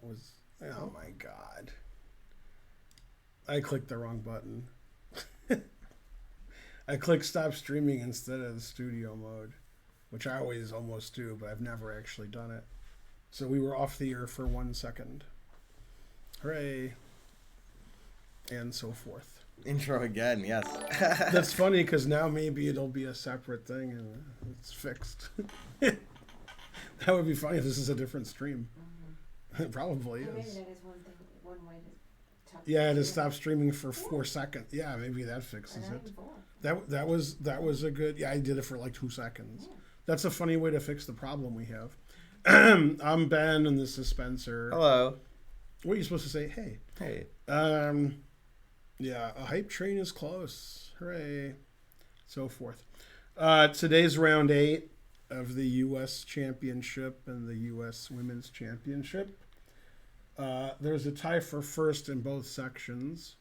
was... Oh, my God. I clicked the wrong button. I clicked stop streaming instead of the studio mode, which I always almost do, but I've never actually done it. So we were off the air for 1 second. Hooray. And so forth. Intro again, yes. That's funny because now maybe it'll be a separate thing and it's fixed. That would be funny if this is a different stream. It probably Maybe is. that is one way to talk. Yeah, to stop streaming for 4 seconds. Yeah, maybe that fixes it. That was a good. Yeah, I did it for like 2 seconds. Yeah. That's a funny way to fix the problem we have. I'm Ben, and this is Spencer. Hello. What are you supposed to say? Hey. Hey. Yeah, a hype train is close. Hooray. So forth. Today's round 8 of the U.S. Championship and the U.S. Women's Championship. There's a tie for first in both sections.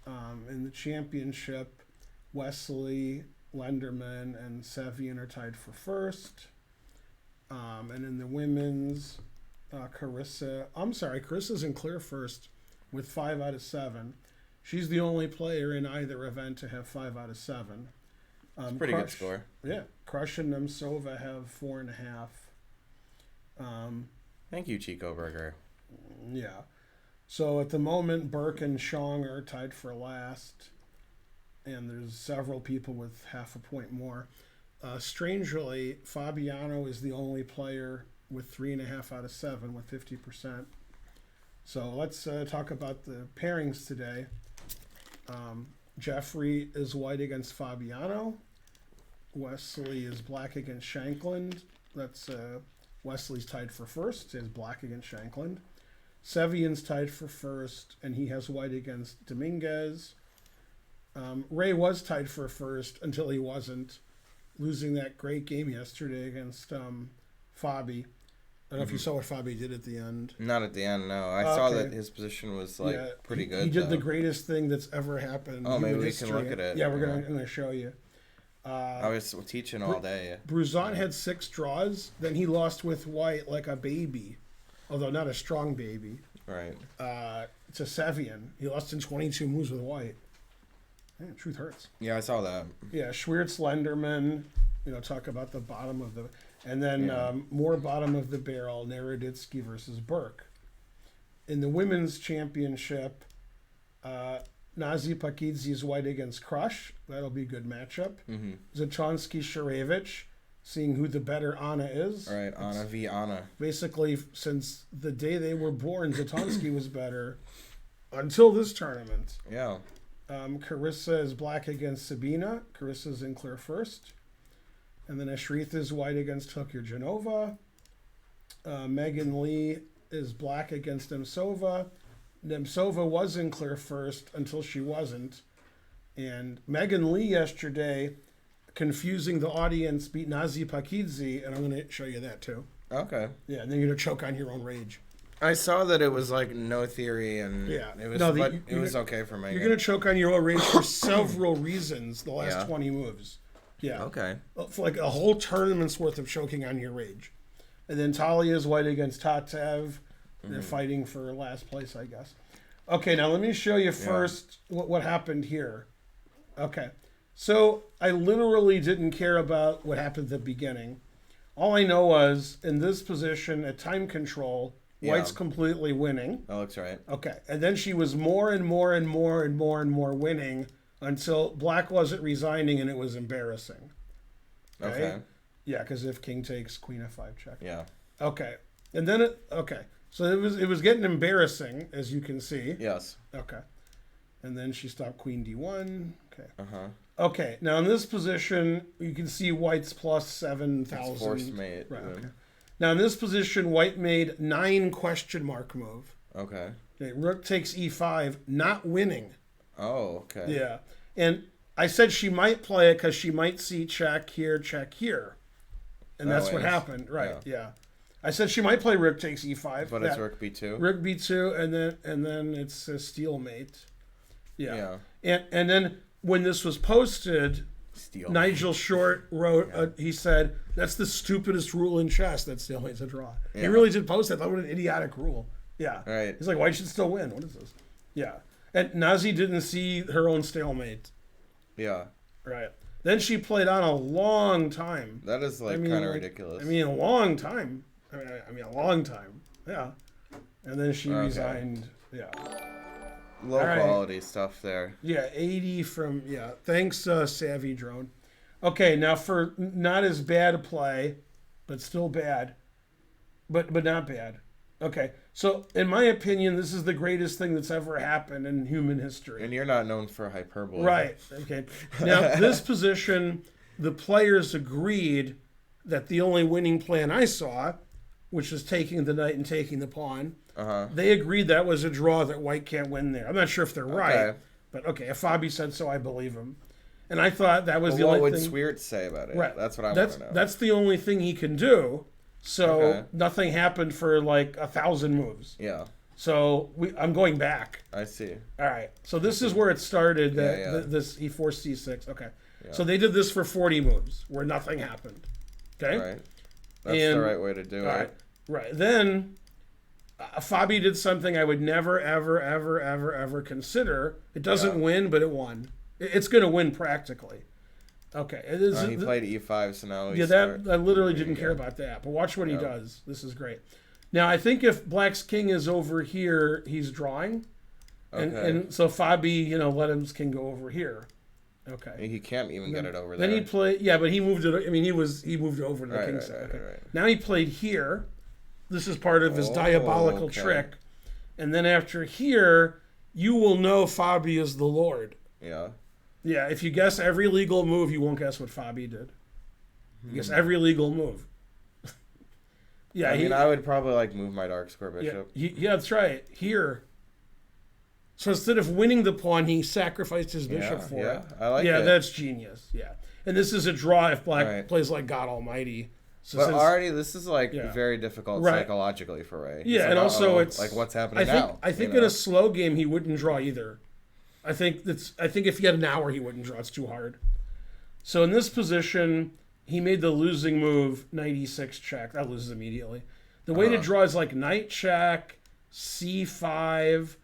In the championship, Wesley, Lenderman, and Sevian are tied for first. And in the women's, Carissa's in clear first with 5 out of 7. She's the only player in either event to have 5 out of 7. Pretty good score. Yeah. Crush and Nemtsova have 4.5. Thank you, Chico Burger. Yeah. So at the moment, Burke and Shong are tied for last. And there's several people with half a point more. Strangely, Fabiano is the only player with 3.5 out of 7 with 50%. So let's talk about the pairings today. Jeffrey is white against Fabiano. Wesley is black against Shankland. That's Wesley's tied for first. Is black against Shankland. Sevian's tied for first, and he has white against Dominguez. Ray was tied for first until he wasn't, losing that great game yesterday against Fabi. I don't know if you saw what Fabi did at the end. Not at the end, no. I saw that his position was pretty good. He did the greatest thing that's ever happened. Oh, maybe we can look at it. Yeah, I'm going to show you. I was teaching all day. Bruzon had 6 draws. Then he lost with white like a baby, although not a strong baby. Right. To Sevian. He lost in 22 moves with white. Man, truth hurts. Yeah, I saw that. Yeah, Schwiertz, Lenderman, talk about the bottom of the... And then more bottom of the barrel, Naroditsky versus Burke. In the women's championship, Nazi Pakidze is white against Crush. That'll be a good matchup. Mm-hmm. Zatonsky, Sharevich, seeing who the better Anna is. All right, Anna v. Anna. Basically, since the day they were born, Zatonsky was better until this tournament. Yeah. Carissa is black against Sabina. Carissa's in clear first. And then Ashritha is white against Hooker Genova. Megan Lee is black against Nemtsova. Nemtsova was in clear first until she wasn't. And Megan Lee yesterday, confusing the audience, beat Nazi Pakidze, and I'm going to show you that too. Okay. Yeah, and then you're going to choke on your own rage. I saw that it was like no theory, and it was okay for Megan. You're going to choke on your own rage for several reasons the last 20 moves. Yeah. Okay. For like a whole tournament's worth of choking on your rage. And then Talia's white against Tatev. They're fighting for last place, I guess. Okay, now let me show you first what happened here. Okay. So I literally didn't care about what happened at the beginning. All I know was, in this position at time control, White's completely winning. That looks right. Okay. And then she was more and more and more and more and more winning until Black wasn't resigning and it was embarrassing. Okay. Yeah, because if King takes Queen F5 check. Yeah. Okay. And then so it was getting embarrassing, as you can see. Yes. Okay. And then she stopped Queen D1. Okay. Uh-huh. Okay. Now in this position, you can see White's plus 7,000. Force mate. Right. Okay. Now in this position, White made 9 question mark move. Okay. Rook takes E5, not winning. Oh, okay. Yeah. And I said she might play it because she might see check here. And that's what happened. Right. Yeah. I said she might play Rook takes E5. But it's Rook B2. Rook B2, and then it's a stalemate. Yeah. Yeah. And then when this was posted, Nigel Short wrote, he said, that's the stupidest rule in chess. That's the only to draw. Yeah. He really did post that. That was an idiotic rule. Yeah. Right. He's like, white should still win. What is this? Yeah. And Nazi didn't see her own stalemate. Yeah. Right. Then she played on a long time. That is kind of ridiculous. A long time. I mean, a long time. Yeah. And then she resigned. Yeah. Low quality stuff there. Yeah, 80 from, thanks, Savvy Drone. Okay, now for not as bad a play, but still bad, but not bad. Okay, so in my opinion, this is the greatest thing that's ever happened in human history. And you're not known for hyperbole. Right, okay. Now, this position, the players agreed that the only winning plan I saw, which is taking the knight and taking the pawn, they agreed that was a draw, that white can't win there. I'm not sure if they're right, but okay, if Fabi said so, I believe him. And I thought that was the only thing. What would Sweert say about it? Right. That's what I want to know. That's the only thing he can do. So nothing happened for like 1,000 moves. Yeah. So I'm going back. I see. All right. So this is where it started. This he forced C6. Okay. Yeah. So they did this for 40 moves where nothing happened. Okay. Right. That's the right way to do it. Right. Then Fabi did something I would never, ever, ever, ever, ever consider. It doesn't win, but it won. It's going to win practically. Okay. He played E5, so now I literally didn't care about that. But watch what he does. This is great. Now, I think if Black's king is over here, he's drawing. And so Fabi, let his king go over here. Okay. He can't even get it over there. Then he played, but he moved it. I mean, he moved it over to the king's side. Right. Now he played here. This is part of his diabolical trick. And then after here, you will know Fabi is the Lord. Yeah. Yeah, if you guess every legal move, you won't guess what Fabi did. You guess every legal move. I would probably move my dark square bishop. Yeah, that's right. Here. So instead of winning the pawn, he sacrificed his bishop for it. I like it. Yeah, that's genius. Yeah. And this is a draw if Black plays like God Almighty. So but already this is very difficult psychologically for Ray. Yeah, and also it's what's happening now. I think in a slow game he wouldn't draw either. I think if he had an hour he wouldn't draw. It's too hard. So in this position, he made the losing move, knight e6 check. That loses immediately. The way to draw is knight check, c5,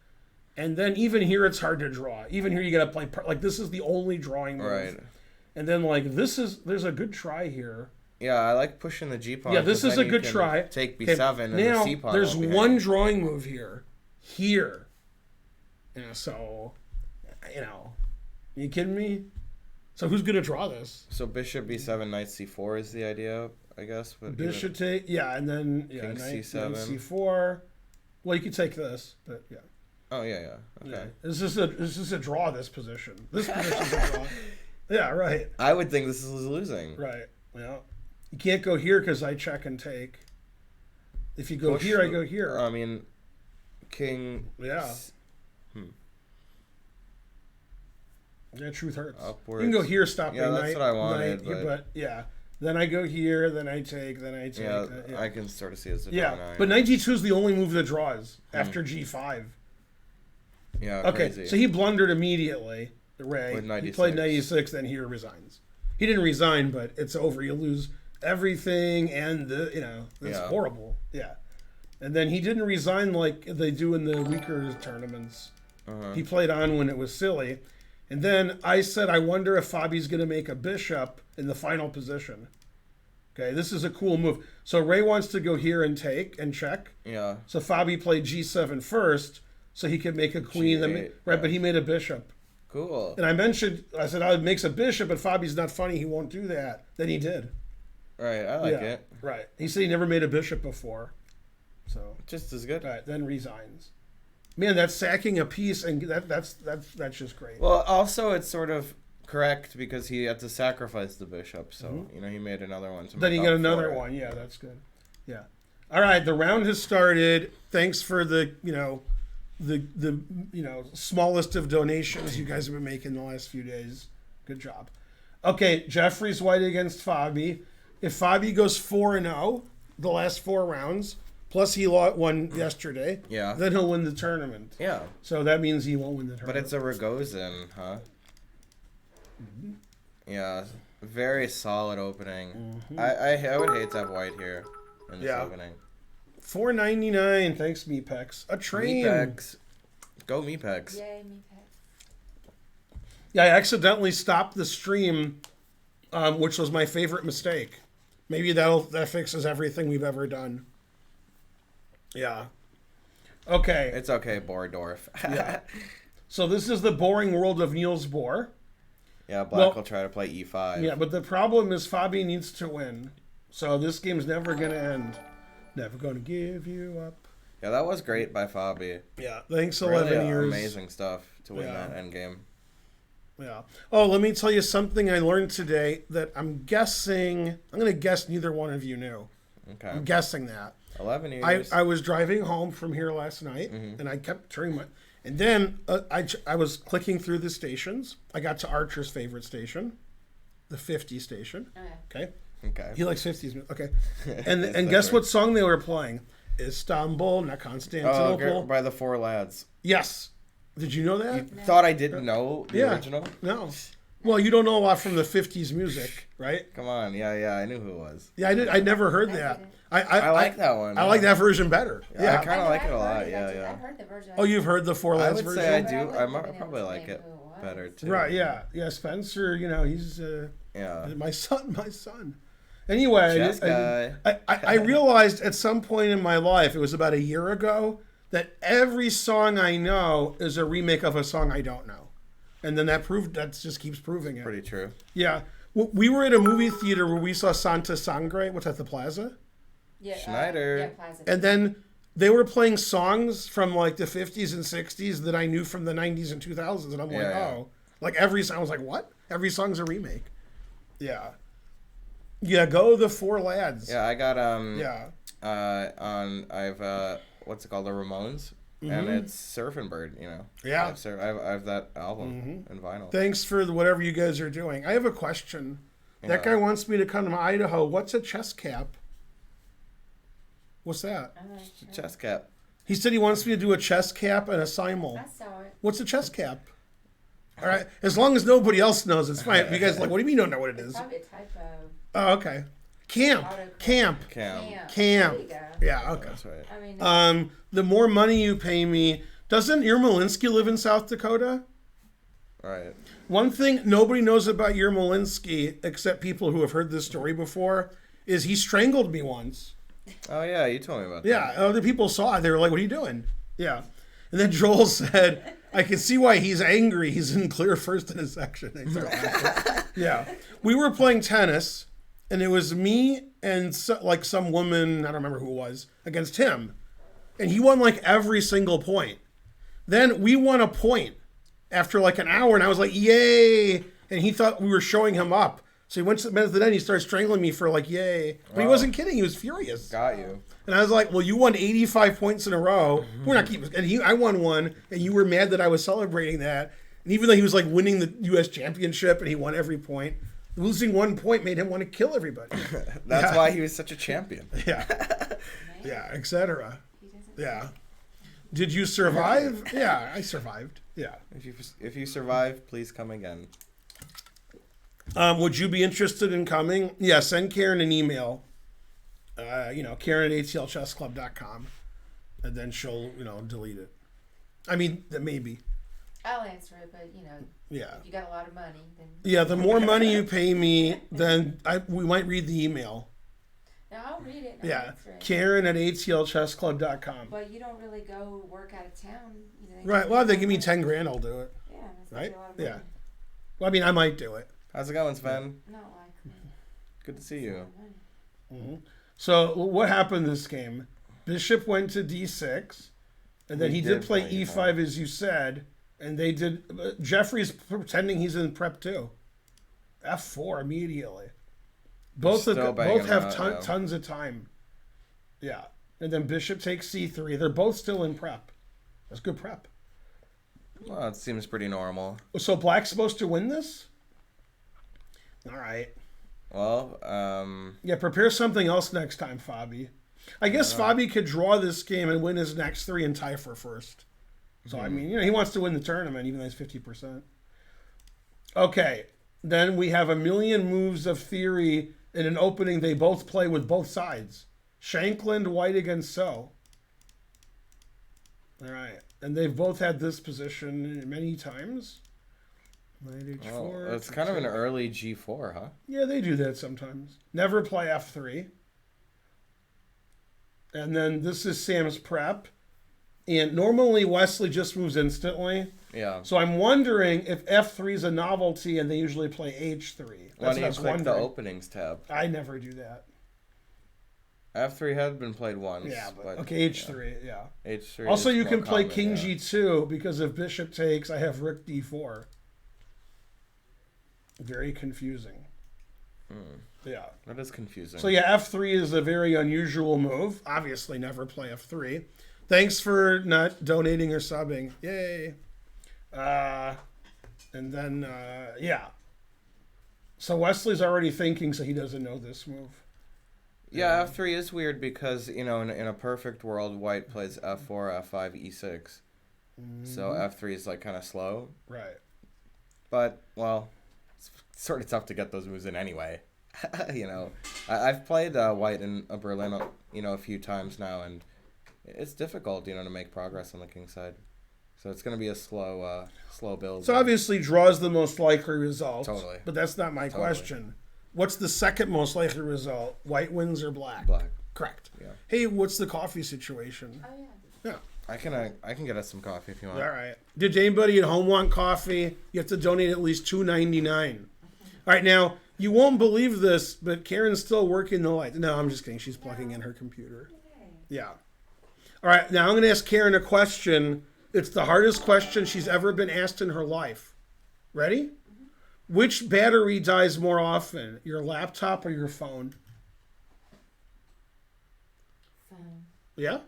and then even here it's hard to draw. Even here you got to play this is the only drawing move. Right. And then there's a good try here. Yeah, I like pushing the G pawn. Yeah, this is a good try. Take B7 and the C pawn. There's one drawing move here. Here. So, you kidding me? So who's gonna draw this? So bishop B7, knight C4 is the idea, I guess. But bishop take, and then king knight C7, knight C4. Well, you could take this, but yeah. Oh yeah. Okay. Yeah. This is a draw. This position. This position's a draw. Yeah, right. I would think this is losing. Right. Well, you can't go here because I check and take. If you go here, I go here. I mean, king. Yeah. Yeah, truth hurts. Upwards. You can go here, stop yeah, that's what I wanted. But yeah, then I go here, then I take, then I take. Yeah, I can sort of see it as a draw now. But knight g2 is the only move that draws after g5. Yeah, okay, crazy. So he blundered immediately, Ray. He played knight e6, then here resigns. He didn't resign, but it's over. You lose everything, and it's horrible. Yeah. And then he didn't resign like they do in the weaker tournaments. He played on when it was silly. And then I said, I wonder if Fabi's going to make a bishop in the final position. Okay, this is a cool move. So Ray wants to go here and take and check. Yeah. So Fabi played g7 first, so he could make a queen. G8, but he made a bishop. Cool. And I said, it makes a bishop, but Fabi's not funny. He won't do that. Then he did. Right, I like it. Right. He said he never made a bishop before. So just as good. Right, then resigns. Man, that's sacking a piece, and that's just great. Well, also it's sort of correct because he had to sacrifice the bishop, so he made another one. Then he got another one. Yeah, that's good. Yeah. All right, the round has started. Thanks for the smallest of donations you guys have been making the last few days. Good job. Okay, Jeffrey's white against Fabi. If Fabi goes 4-0 the last 4 rounds. Plus, he won yesterday. Yeah. Then he'll win the tournament. Yeah. So that means he won't win the tournament. But it's a Rogozin, huh? Yeah, very solid opening. Mm-hmm. I would hate to have white here in this Yeah. opening. $4.99. Thanks, Meepex. A train. Meepex. Go Meepex. Yay, me pet. Yeah, I accidentally stopped the stream, which was my favorite mistake. Maybe that fixes everything we've ever done. Yeah. Okay. It's okay, Bordorf. Yeah. So this is the boring world of Niels Bohr. Yeah, Black will try to play e5. Yeah, but the problem is Fabi needs to win. So this game's never going to end. Never going to give you up. Yeah, that was great by Fabi. Yeah, thanks Really 11 years. amazing stuff to win that endgame. Yeah. Oh, let me tell you something I learned today that I'm going to guess neither one of you knew. Okay. I'm guessing that. 11 years. I was driving home from here last night, and I kept turning and then I was clicking through the stations. I got to Archer's favorite station, the 50 station. Oh, yeah. Okay. Okay. He likes 50s. Okay. And guess what song they were playing? Istanbul, not Constantinople. By the Four Lads. Yes. Did you know that? You thought I didn't know the original? No. Well, you don't know a lot from the 50s music, right? Come on. Yeah, I knew who it was. Yeah, I did. I never heard that. I like that one. I like that version better. Yeah, I kind of like I've it a lot. heard Yeah. I've heard the version. Oh, you've heard the Four I Lads would version? say I But do. wouldn't I have been able probably to like name it who was. better too. Right, yeah. Spencer, he's Yeah. my son. Anyway, Chess guy. I realized at some point in my life, it was about a year ago, that every song I know is a remake of a song I don't know. And then that just keeps proving it. Pretty true. Yeah. We were at a movie theater where we saw Santa Sangre, what's at the Plaza? Yeah, Schneider. yeah, Plaza. And then they were playing songs from like the 50s and 60s that I knew from the 90s and 2000s. And I'm like, Yeah. oh. Like every song, I was like, what? Every song's a remake. Yeah. Yeah, go the Four Lads. Yeah, I got Yeah. I've what's it called, the Ramones, and it's Surfing Bird. Yeah. I have that album in vinyl. Thanks for whatever you guys are doing. I have a question. That Yeah. guy wants me to come to Idaho. What's a chess cap? What's that? I'm not sure. Chess cap. He said he wants me to do a chess cap and a simul. I saw it. What's a chess cap? All right. As long as nobody else knows, it's fine. You guys like, what do you mean you don't know what it is? Probably a typo. Oh, okay. Camp. Cam. Camp. There you go. Yeah, okay. That's right. I mean, The more money you pay me. Doesn't Yermolinsky live in South Dakota? Right. One thing nobody knows about Yermolinsky, except people who have heard this story before, is he strangled me once. Oh yeah, you told me about that. Yeah, other people saw it. They were like, what are you doing? Yeah. And then Joel said, I can see why he's angry. He's in clear first in his section. They started laughing. Yeah. We were playing tennis, and it was me and some woman, I don't remember who it was, against him. And he won like every single point. Then we won a point after like an hour, and I was like, yay. And he thought we were showing him up. So he went to the minute to the end, he started strangling me for like, yay. But he wasn't kidding. He was furious. Got you. And I was like, well, you won 85 points in a row. We're not keeping... And I won one, and you were mad that I was celebrating that. And even though he was like winning the U.S. championship and he won every point, losing 1 point made him want to kill everybody. That's why he was such a champion. Yeah. Yeah, etc. he doesn't. Yeah. Did you survive? Yeah, I survived. Yeah. If you survive, please come again. Would you be interested in coming? Yeah, send Karen an email. Karen at atlchessclub.com. And then she'll, delete it. I mean, maybe. I'll answer it, but Yeah. if you got a lot of money, then Yeah, the more money you pay me, then we might read the email. no, I'll read it. And I'll Yeah, answer it. Karen at atlchessclub.com. But you don't really go work out of town. Right, well, if they give me 10 grand, I'll do it. Yeah, that's Right? a lot of Yeah. money. Well, I mean, I might do it. How's it going, Sven? Not like Good to see you. So, what happened this game? Bishop went to d6, and then he did play e5, as you said, and they did... Jeffrey's pretending he's in prep 2. f4 immediately. Both have tons of time. Yeah. And then bishop takes c3. They're both still in prep. That's good prep. Well, it seems pretty normal. So black's supposed to win this? All right. Well, Yeah, prepare something else next time, Fabi. I guess Fabi could draw this game and win his next 3 and tie for first. So, I mean, he wants to win the tournament, even though he's 50%. Okay. Then we have a million moves of theory in an opening they both play with both sides. Shankland, white against So. All right. And they've both had this position many times. Knight H4. Oh, it's kind of an early G4, huh? Yeah, they do that sometimes. Never play F3. And then this is Sam's prep. And normally Wesley just moves instantly. Yeah. So I'm wondering if F3 is a novelty and they usually play H3. Why don't you click the openings tab? I never do that. F3 had been played once. Yeah, but okay, H3, yeah. H3. Also, you can play common, King G2 because if Bishop takes, I have Rook D4. Very confusing. Yeah. That is confusing. So yeah, F3 is a very unusual move. Obviously, never play F3. Thanks for not donating or subbing. Yay. And then, yeah. So Wesley's already thinking, so he doesn't know this move. Yeah, F3 is weird because, in a perfect world, white plays F4, F5, E6. So F3 is like kind of slow. Right. But, well, it's sort of tough to get those moves in anyway. I've played white in Berlin, a few times now, and it's difficult, to make progress on the king side. So it's going to be a slow build. So obviously draws the most likely result. Totally. But that's not my question. What's the second most likely result? White wins or black? Black. Correct. Yeah. Hey, what's the coffee situation? Oh, yeah. Yeah. I can get us some coffee if you want. All right. Did anybody at home want coffee? You have to donate at least $2.99. All right, now you won't believe this, but Karen's still working the light. No, I'm just kidding. She's plugging in her computer. Yeah. All right, now I'm going to ask Karen a question. It's the hardest question she's ever been asked in her life. Ready? Which battery dies more often, your laptop or your phone? Phone. Yeah?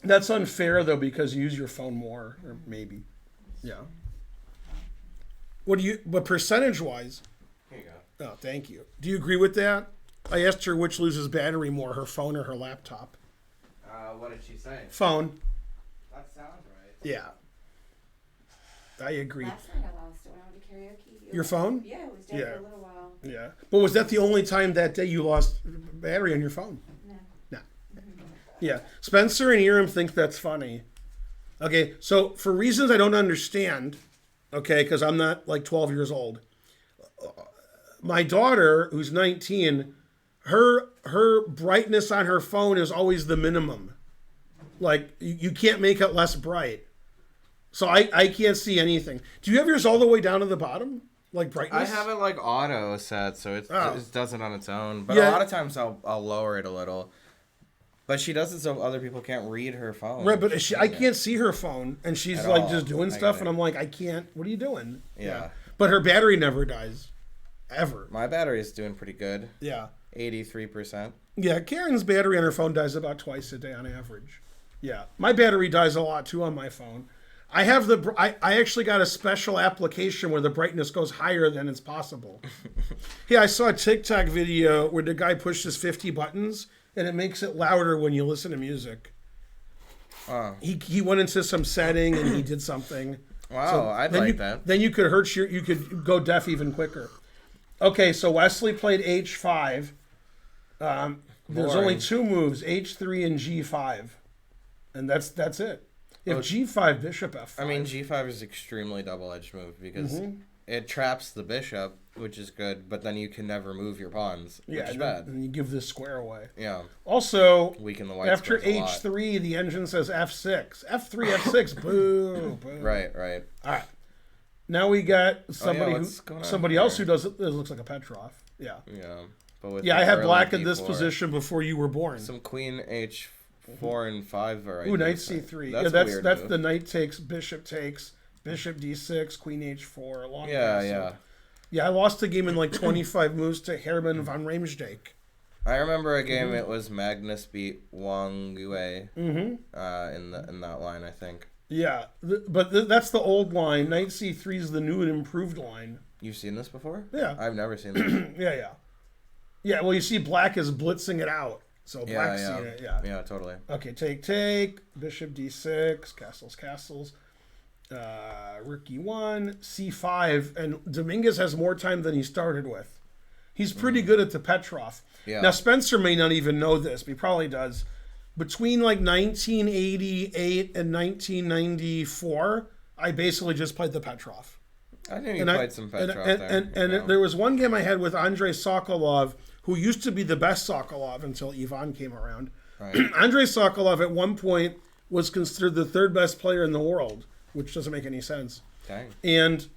That's unfair, though, because you use your phone more, or maybe. Yeah. But percentage-wise? Here you go. Oh, thank you. Do you agree with that? I asked her which loses battery more, her phone or her laptop. What did she say? Phone. That sounds right. Yeah. I agree. Last night I lost it when I went to karaoke. Your phone? Yeah, it was dead for a little while. Yeah. But was that the only time that day you lost battery on your phone? No. Yeah. Spencer and Iram think that's funny. Okay, so for reasons I don't understand, okay, because I'm not like 12 years old, my daughter, who's 19, her brightness on her phone is always the minimum. Like, you can't make it less bright. So I can't see anything. Do you have yours all the way down to the bottom? Like brightness? I have it like auto set, so it does it on its own. But Yeah. a lot of times I'll lower it a little. But she does it so other people can't read her phone. Right, but I can't see her phone, and she's At like all. just doing I stuff, get and it. I'm like, I can't. What are you doing? Yeah. But her battery never dies, ever. My battery is doing pretty good. Yeah. 83%. Yeah, Karen's battery on her phone dies about twice a day on average. Yeah, my battery dies a lot too on my phone. I have I actually got a special application where the brightness goes higher than it's possible. Yeah, I saw a TikTok video where the guy pushes 50 buttons and it makes it louder when you listen to music. He went into some setting and he did something. Wow, So I'd then like that. Then you could you could go deaf even quicker. Okay, so Wesley played H5. There's Boring. only two moves, H3 and G5. And that's it. If G5, Bishop F5. I mean, G5 is extremely double-edged move because it traps the bishop, which is good, but then you can never move your pawns, which is bad. And you give this square away. Yeah. Also, Weaken the white after squares a lot. H3, the engine says F6. F3, F6, boo, boo. Right. All right. Now we got what's going on somebody here? else who does it. It looks like a Petrov. Yeah. Yeah. But with Yeah, the I had early black in this D4. position before you were born. Some queen H4 and 5 are Ooh, knight C3. That's the knight takes, bishop D6, queen H4. Long pass. Yeah, I lost the game in like 25 moves to Hermann von Riemsdyk. I remember a game. It was Magnus beat Wang Yue in that line, I think. Yeah, but that's the old line. Knight C3 is the new and improved line. You've seen this before? Yeah. I've never seen this. Yeah, well, you see black is blitzing it out. So black's seeing it, Yeah, totally. Okay, take, bishop D6, castles. Rook E1, C5, and Dominguez has more time than he started with. He's pretty good at the Petrov. Yeah. Now, Spencer may not even know this, but he probably does. Between like 1988 and 1994, I basically just played the Petrov. I knew you played some Petrov And there was one game I had with Andrei Sokolov, who used to be the best Sokolov until Ivan came around. Right. Andrei Sokolov at one point was considered the third best player in the world, which doesn't make any sense. Dang. And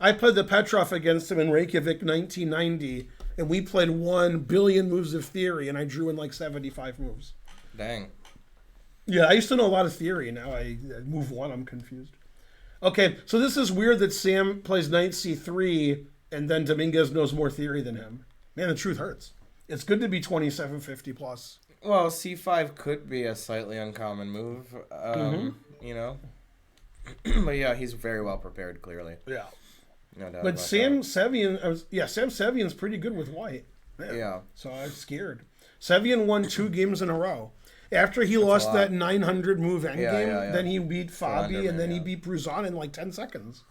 I played the Petrov against him in Reykjavik 1990, and we played 1 billion moves of theory, and I drew in like 75 moves. Dang. Yeah, I used to know a lot of theory. Now I move one, I'm confused. Okay, so this is weird that Sam plays knight c3, and then Dominguez knows more theory than him. Man, the truth hurts. It's good to be 2750 plus. Well, c5 could be a slightly uncommon move, you know. But yeah, he's very well prepared, clearly. Yeah. No doubt But about Sam that. Sevian, Sam Sevian's pretty good with white. Man. Yeah. So I was scared. Sevian won 2 games in a row. After he lost that 900 move endgame, then he beat Fabi, and then he beat Bruzon in like 10 seconds.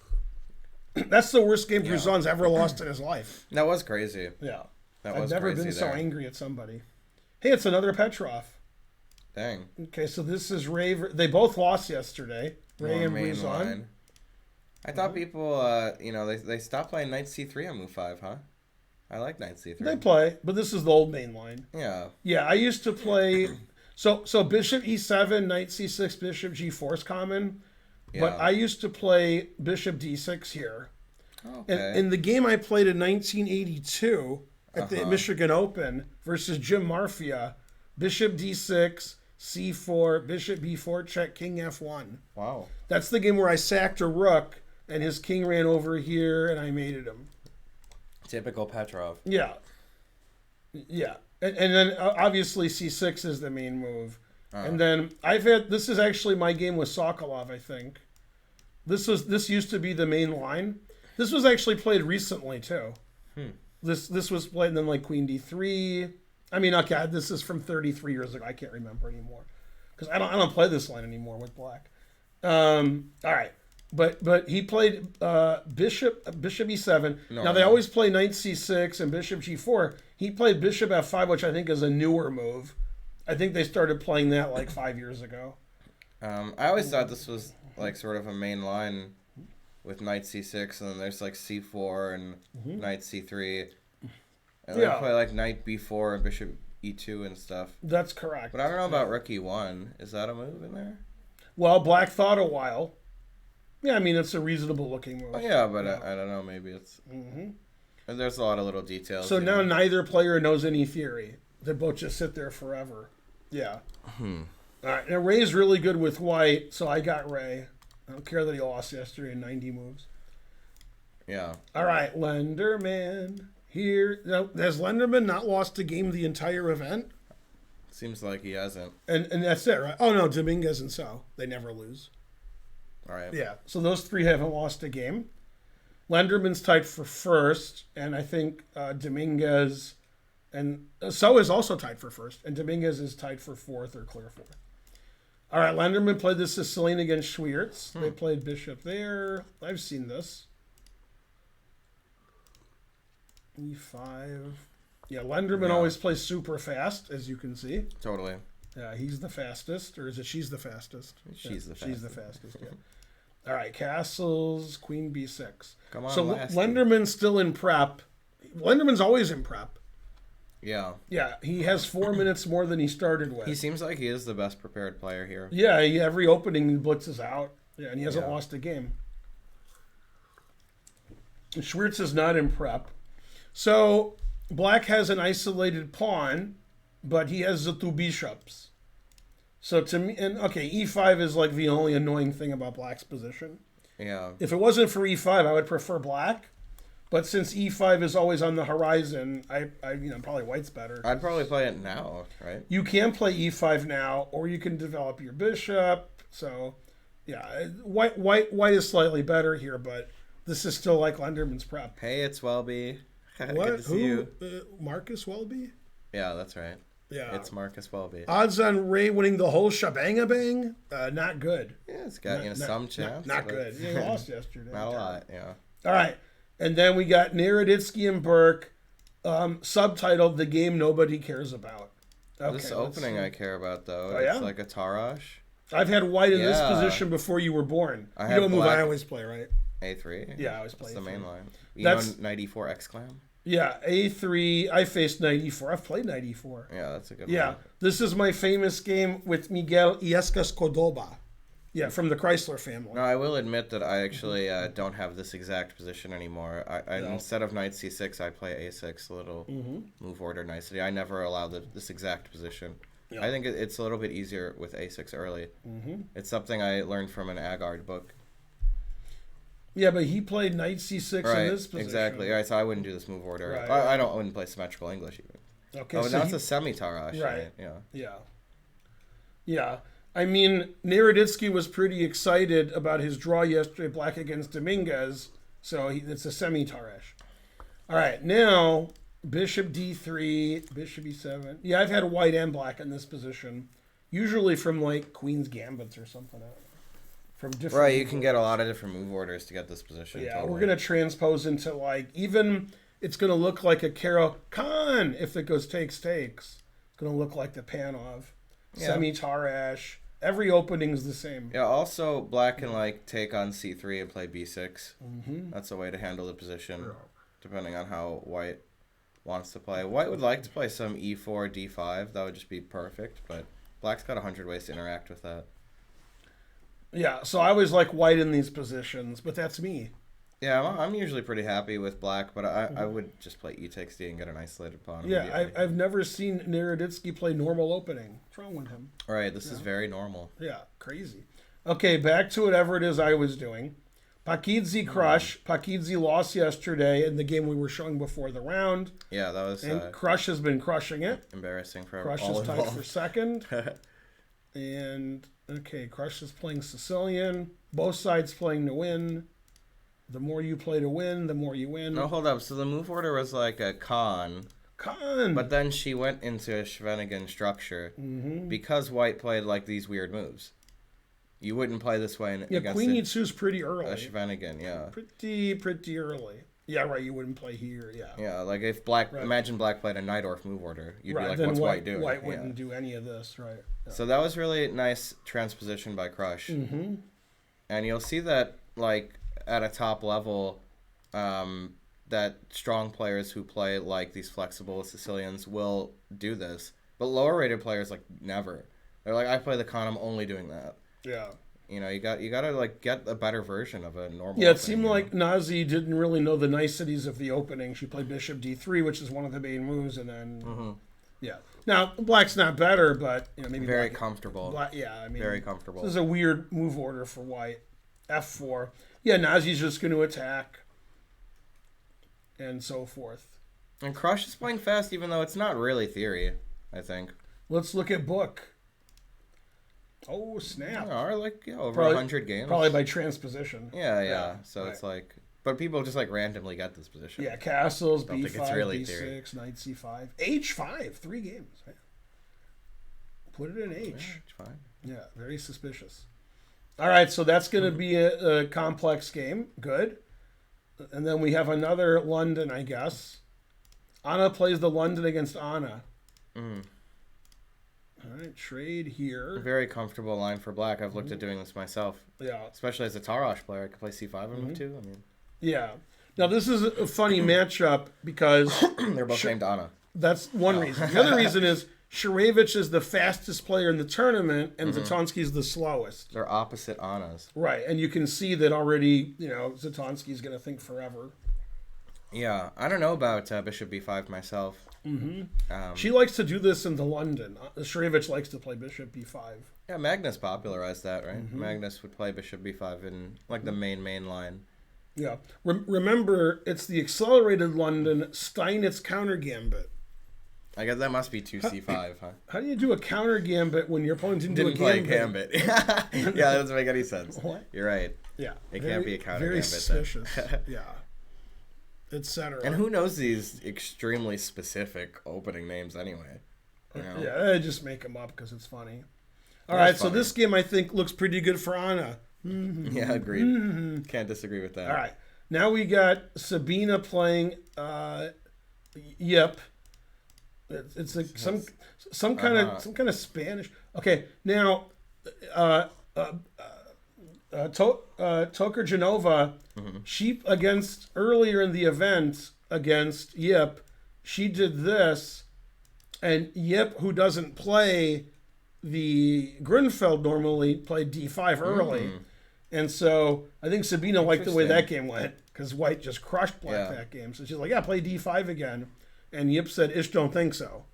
That's the worst game Bruzon's ever lost in his life. That was crazy. Yeah. That I've was never crazy been so there. angry at somebody. Hey, it's another Petrov. Dang. Okay, so this is Ray. They both lost yesterday. Ray More and main Bruzon. line. I thought people, they stopped playing knight c3 on move 5, huh? I like knight c3. They play, but this is the old main line. Yeah. Yeah, I used to play. So bishop e7, knight c6, bishop g4 is common. Yeah. But I used to play bishop d6 here. Okay. And in the game I played in 1982 at the Michigan Open versus Jim Marfia, bishop d6, c4, bishop b4, check, king f1. Wow. That's the game where I sacked a rook and his king ran over here and I mated him. Typical Petrov. Yeah. Yeah. And then obviously c6 is the main move. And then this is actually my game with Sokolov, I think. This used to be the main line. This was actually played recently too. This was played, and then like queen d3. I mean, okay, this is from 33 years ago. I can't remember anymore because I don't play this line anymore with black. All right, but he played bishop e7. Now they always play knight c6 and bishop g4. He played bishop f5, which I think is a newer move. I think they started playing that like 5 years ago. I always thought this was like sort of a main line with knight c6, and then there's like c4 and knight c3. And they play like knight b4 and bishop e2 and stuff. That's correct. But I don't know about rook e1. Is that a move in there? Well, black thought a while. Yeah, I mean, it's a reasonable looking move. Oh, yeah, but I don't know. Maybe it's... And there's a lot of little details. So now neither player knows any theory. They both just sit there forever. Yeah. All right. Now, Ray's really good with white, so I got Ray. I don't care that he lost yesterday in 90 moves. Yeah. All right, Lenderman. Here. Now, has Lenderman not lost a game the entire event? Seems like he hasn't. And that's it, right? Oh, no, Dominguez and So. They never lose. All right. Yeah. So those three haven't lost a game. Lenderman's tied for first, and I think Dominguez and So is also tied for first, and Dominguez is tied for fourth or clear fourth. All right, Lenderman played the Sicilian against Schwiertz. They played bishop there. I've seen this. E5. Yeah, Lenderman always plays super fast, as you can see. Totally. Yeah, he's the fastest, or is it she's the fastest? She's the She's the fastest, yeah. All right, castles, queen b6. Come on, so Lasky. Lenderman's still in prep. Lenderman's always in prep. Yeah. Yeah, he has 4 minutes more than he started with. He seems like he is the best prepared player here. Yeah, every opening he blitzes out. Yeah, and he hasn't lost a game. Schwiertz is not in prep. So black has an isolated pawn, but he has the two bishops. So to me, and okay, e5 is like the only annoying thing about black's position. Yeah. If it wasn't for e5, I would prefer black. But since e5 is always on the horizon, I probably white's better. I'd probably play it now, right? You can play e5 now, or you can develop your bishop. So, yeah, white is slightly better here, but this is still like Lenderman's prep. Hey, it's Welby. What? Good to see you. Marcus Welby? Yeah, that's right. Yeah. It's Marcus Welby. Odds on Ray winning the whole shebang-a-bang? Not good. Yeah, it's got some chance. Not but good. You lost yesterday. Not a lot, yeah. All right. And then we got Naroditsky and Burke, subtitled The Game Nobody Cares About. Okay, This opening I care about, though. Oh, It's yeah? like a Tarash. I've had white in this Yeah. position before you were born. I You had know a move black. I always play, right? A3? Yeah, I always play That's the A3. main line. You That's- know 94 exclam? Yeah, A3. I faced 94. I've played 94. Yeah, that's a good Yeah, one. this is my famous game with Miguel Iescas Cordoba. Yeah, from the Chrysler family. No, I will admit that I actually don't have this exact position anymore. I No. Instead of knight c6, I play a6, a little move order nicety. I never allow this exact position. Yeah. I think it's a little bit easier with a6 early. It's something I learned from an Agard book. Yeah, but he played knight c6 Right, in this position. exactly. Right, so I wouldn't do this move order. Right. I wouldn't play symmetrical English even. Okay, Oh, so that's he- a semi-Tarash, Right. right? Yeah. Yeah. Yeah. I mean, Naroditsky was pretty excited about his draw yesterday, black against Dominguez, so it's a semi-Taresh. All right, now bishop d3, bishop e7. Yeah, I've had white and black in this position, usually from like queen's gambits or something. I don't know. From different. Right, you can get a lot of different move orders to get this position. Yeah, totally. we're gonna transpose into like even it's gonna look like a Karo Khan if it goes takes. It's gonna look like the Panov, Yeah. semi-Tarash. Every opening's the same. Yeah, also, black can, like, take on c3 and play b6. That's a way to handle the position, depending on how white wants to play. White would like to play some e4, d5. That would just be perfect, but black's got 100 ways to interact with that. Yeah, so I always like white in these positions, but that's me. Yeah, I'm usually pretty happy with black, but I would just play e takes d and get an isolated pawn. Yeah, immediately. I've never seen Naroditsky play normal opening. What's wrong with him? Right, this is very normal. Yeah, crazy. Okay, back to whatever it is I was doing. Pakidze Crush. Pakidze lost yesterday in the game we were showing before the round. Yeah, that was And Crush has been crushing it. embarrassing for Crush all is tied involved. for second. And, okay, Crush is playing Sicilian. Both sides playing to win. The more you play to win, the more you win. No, hold up. So the move order was like a con, Con! but then she went into a Schwenigen structure because white played like these weird moves. You wouldn't play this way Yeah, against Queen a E2's pretty early. Schwenigen, yeah. Pretty early. Yeah, right, you wouldn't play here, yeah. Yeah, like if black, Right. imagine black played a Najdorf move order. You'd Right, be like, then what's white doing? White Yeah. wouldn't do any of this, right. Yeah. So that was really nice transposition by Crush. And you'll see that, like, at a top level, that strong players who play like these flexible Sicilians will do this. But lower rated players, like, never. They're like, I play the con, I'm only doing that. Yeah. You know, you gotta like get a better version of a normal. Yeah, it opening, seemed you know? like Nazi didn't really know the niceties of the opening. She played bishop d3, which is one of the main moves, and then yeah. Now black's not better, but you know maybe very black, comfortable. yeah, I mean Very comfortable. This is a weird move order for white. F4. Yeah, Nazi's just going to attack, and so forth. And Crush is playing fast, even though it's not really theory. I think. Let's look at book. Oh snap! Or like over Probably- 100 games. Probably by transposition. Yeah. So right. it's like, but people just like randomly get this position. Yeah, castles, Don't think b5, it's really b6, theory. knight c5, h5, 3 games. Yeah. Put it in Yeah, h. it's fine. Yeah, very suspicious. All right, so that's going to be a complex game. Good. And then we have another London, I guess. Anna plays the London against Anna. All right, trade here. Very comfortable line for black. I've looked at doing this myself, Yeah, especially as a Tarash player. I could play c5 and move too. I mean, yeah. Now this is a funny matchup because they're both named Anna. that's one reason. The other reason is Sharevich is the fastest player in the tournament, and Zatonsky's the slowest. They're opposite Annas. Right, and you can see that already. You know, Zatonsky's going to think forever. Yeah, I don't know about bishop b5 myself. She likes to do this in the London. Sharevich likes to play bishop b5. Yeah, Magnus popularized that, right? Magnus would play bishop b5 in like the main line. Yeah. Remember, it's the accelerated London Steinitz counter gambit. I guess that must be 2c5, huh? How do you do a counter gambit when your opponent didn't do a Didn't play gambit? gambit. Yeah, that doesn't make any sense. What? You're right. Yeah. It can't be a counter very gambit then. suspicious. Yeah. Etc. And who knows these extremely specific opening names anyway? You know? Yeah, I just make them up because it's funny. All That's right, so funny. this game I think looks pretty good for Anna. Yeah, agreed. Can't disagree with that. All right, now we got Sabina playing Yip. It's like some kind of Spanish. Okay, now Toker Genova, she against earlier in the event against Yip, she did this, and Yip, who doesn't play the Grunfeld normally, played D5 early, and so I think Sabina liked the way that game went because White just crushed Black that game. So she's like, "Yeah, play D5 again," and Yip said, "Ish, don't think so."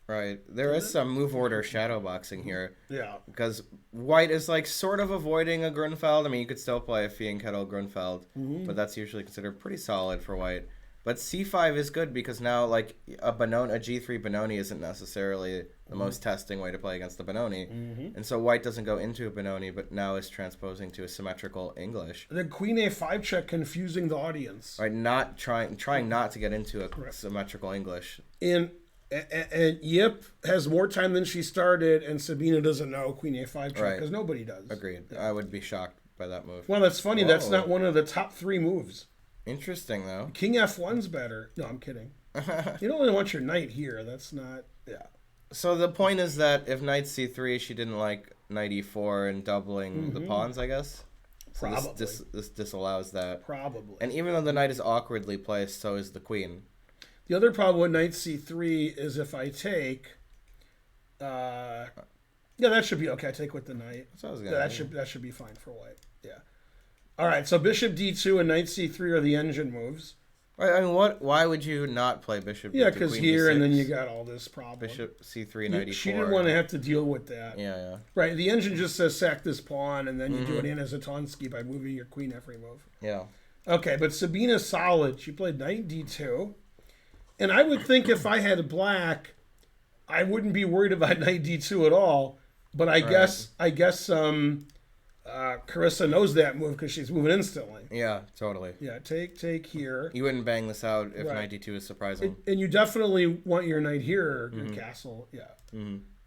Right. There is some move order shadowboxing here. Yeah. Because White is like sort of avoiding a Grunfeld. I mean, you could still play a Fienkettel Grunfeld, but that's usually considered pretty solid for White. But C5 is good because now like a G3 Benoni isn't necessarily the most testing way to play against the Benoni. And so White doesn't go into a Benoni, but now is transposing to a symmetrical English. The Queen A5 check confusing the audience. Right, not trying not to get into a symmetrical English. And Yip has more time than she started, and Sabina doesn't know Queen A5 check because nobody does. Agreed. I would be shocked by that move. Well, that's funny. Whoa. That's not one of the top 3 moves. Interesting, though. King F1's better. No, I'm kidding. You don't really want your knight here. That's not... Yeah. So the point is that if knight C3, she didn't like knight E4 and doubling the pawns, I guess? So Probably. This disallows that. Probably. And even though the knight is awkwardly placed, so is the queen. The other problem with knight C3 is if I take... yeah, that should be okay. I take with the knight. That should be fine for White. Yeah. All right, so bishop D2 and knight C3 are the engine moves. Right, I mean, why would you not play bishop D2? Yeah, because here, and then you got all this problem. Bishop C3, knight E4. She didn't want to have to deal with that. Yeah. Right, the engine just says sack this pawn, and then you do it Anna Zatonsky by moving your queen every move. Yeah. Okay, but Sabina's solid. She played knight D2. And I would think if I had black, I wouldn't be worried about knight D2 at all. But I guess Carissa knows that move because she's moving instantly. Yeah, totally. Yeah, take here. You wouldn't bang this out if knight D2 is surprising. And you definitely want your knight here, your castle. Yeah.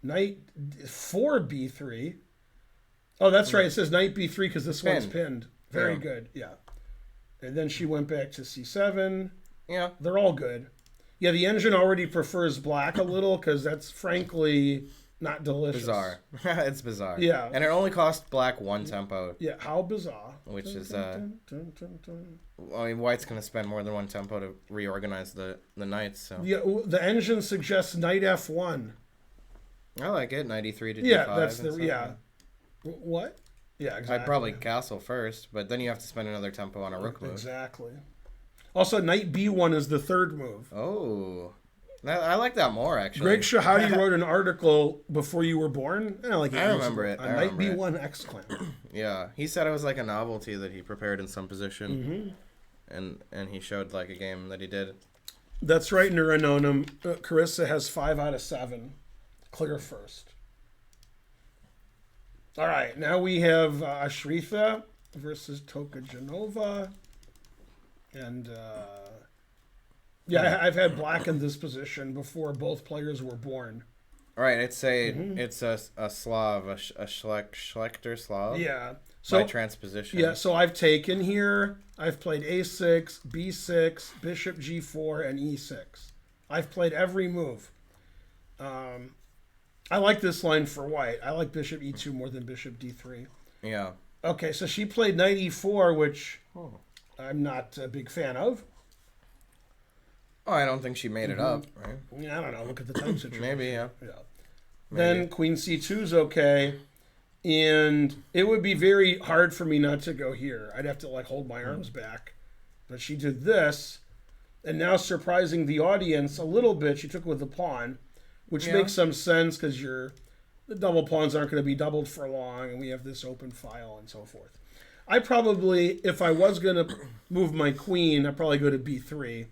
Knight 4 B3. Oh, that's right. It says knight B3 because this one's pinned. Very good. Yeah. And then she went back to C7. Yeah. They're all good. Yeah, the engine already prefers black a little because that's frankly not delicious. Bizarre. It's bizarre. Yeah. And it only cost black 1 tempo. Yeah, how bizarre. Which is, I mean, White's going to spend more than 1 tempo to reorganize the knights. So. Yeah, the engine suggests knight F1. I like it. Knight E3 to D5. Yeah, that's the, What? Yeah, exactly. I'd probably castle first, but then you have to spend another tempo on a rook move. Exactly. Also, knight B1 is the 3rd move. Oh. I like that more, actually. Greg Shahadi wrote an article before you were born. I remember it. Knight B1 exclam. Yeah. He said it was like a novelty that he prepared in some position. And he showed like a game that he did. That's right, Neurononum. Carissa has 5 out of 7. Clear first. All right, now we have Ashritha versus Toka Genova. And, I've had black in this position before both players were born. All right, it's a Slav, a Schlechter Slav. Yeah. So, by transposition. Yeah, so I've taken here. I've played A6, B6, Bishop G4, and E6. I've played every move. I like this line for White. I like Bishop E2 more than Bishop D3. Yeah. Okay, so she played Knight E4, which I'm not a big fan of. Oh, I don't think she made it up, right? Yeah, I don't know. Look at the time situation. Maybe, yeah. Then Queen C2 is okay. And it would be very hard for me not to go here. I'd have to hold my arms back. But she did this. And now surprising the audience a little bit, she took with the pawn, which makes some sense because the double pawns aren't going to be doubled for long, and we have this open file and so forth. I probably, if I was going to move my queen, I'd probably go to B3,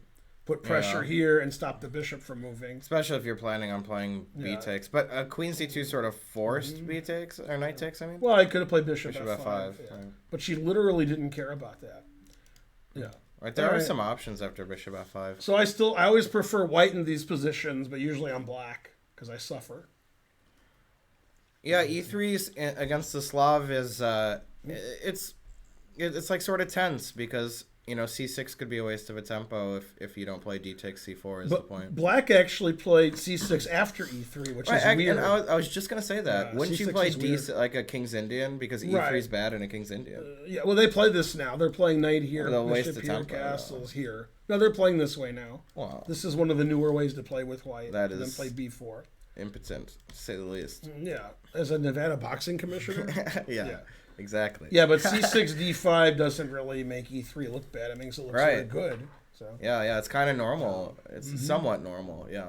put pressure here, and stop the bishop from moving. Especially if you're planning on playing B takes. But Queen C2 sort of forced B takes, or knight takes, I mean? Well, I could have played bishop F5. F5 yeah. But she literally didn't care about that. Yeah. Right, there are some options after bishop F5. So I always prefer white in these positions, but usually I'm black because I suffer. Yeah, E3's against the Slav is it's like sort of tense because C6 could be a waste of a tempo if you don't play D takes C4 is the point. Black actually played C6 after E3, which is weird. And I was just gonna say that. Wouldn't you C6 play is D weird. like a King's Indian because E3 is bad and a King's Indian? Yeah, well, they play this now. They're playing knight here, They'll waste bishop the here, tempo, castles here. No, they're playing this way now. Wow, This is one of the newer ways to play with white. That and is- then play B4. impotent to say the least. Yeah, as a Nevada boxing commissioner. Yeah, exactly. Yeah, but C6 D5 doesn't really make E3 look bad. It makes it look sort Right. of good. So Yeah, it's kind of normal. It's somewhat normal. Yeah.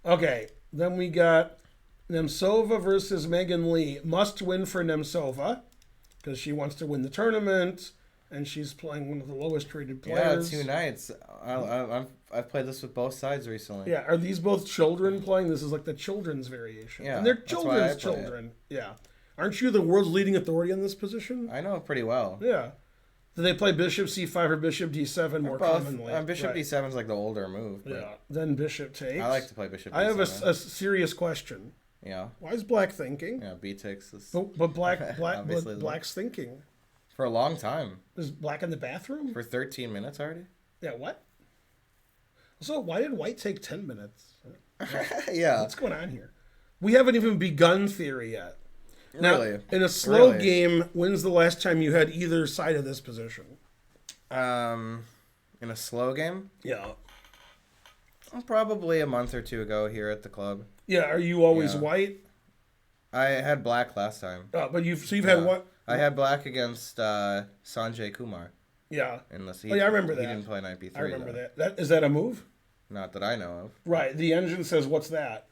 okay, then we got Nemtsova versus Megan Lee. Must win for Nemtsova because she wants to win the tournament, and she's playing one of the lowest rated players. Yeah, 2 nights. I've played this with both sides recently. Yeah, are these both children playing? This is like the children's variation. Yeah, and they're that's why I children's play it. children. Yeah. Aren't you the world's leading authority on this position? I know it pretty well. Yeah. Do they play bishop c5 or bishop d7 more Both. commonly? Bishop Right. D7 is like the older move. But Yeah. Then bishop takes. I like to play Bishop D7. I have a serious question. Yeah. Why is black thinking? Yeah, B takes is But Obviously, black's thinking. for a long time. Is black in the bathroom? For 13 minutes already? Yeah, what? So why did white take 10 minutes? Yeah. What's going on here? We haven't even begun theory yet. Now, Really? in a slow Really? game, when's the last time you had either side of this position? In a slow game? Yeah. Probably a month or two ago here at the club. Yeah, are you always Yeah. white? I had black last time. But you've Yeah. had what? I had black against Sanjay Kumar. Yeah. Unless Oh, yeah, I remember he that. didn't play knight B3. I remember though. that. Is that a move? Not that I know of. Right. The engine says, "What's that?"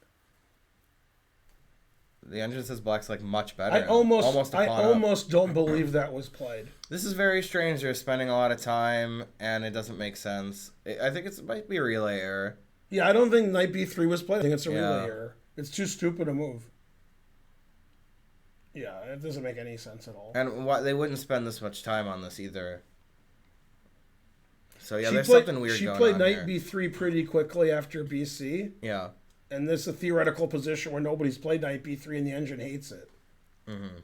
The engine says black's like much better. I almost a pawn up. don't believe that was played. This is very strange. You're spending a lot of time, and it doesn't make sense. I think it might be a relay error. Yeah, I don't think knight b3 was played. I think it's a Yeah. relay error. It's too stupid a move. Yeah, it doesn't make any sense at all. And why they wouldn't spend this much time on this either. So yeah, there's played, something weird she going played on knight here. b3 pretty quickly after bc, Yeah. and this is a theoretical position where nobody's played knight b3 and the engine hates it. Mm-hmm.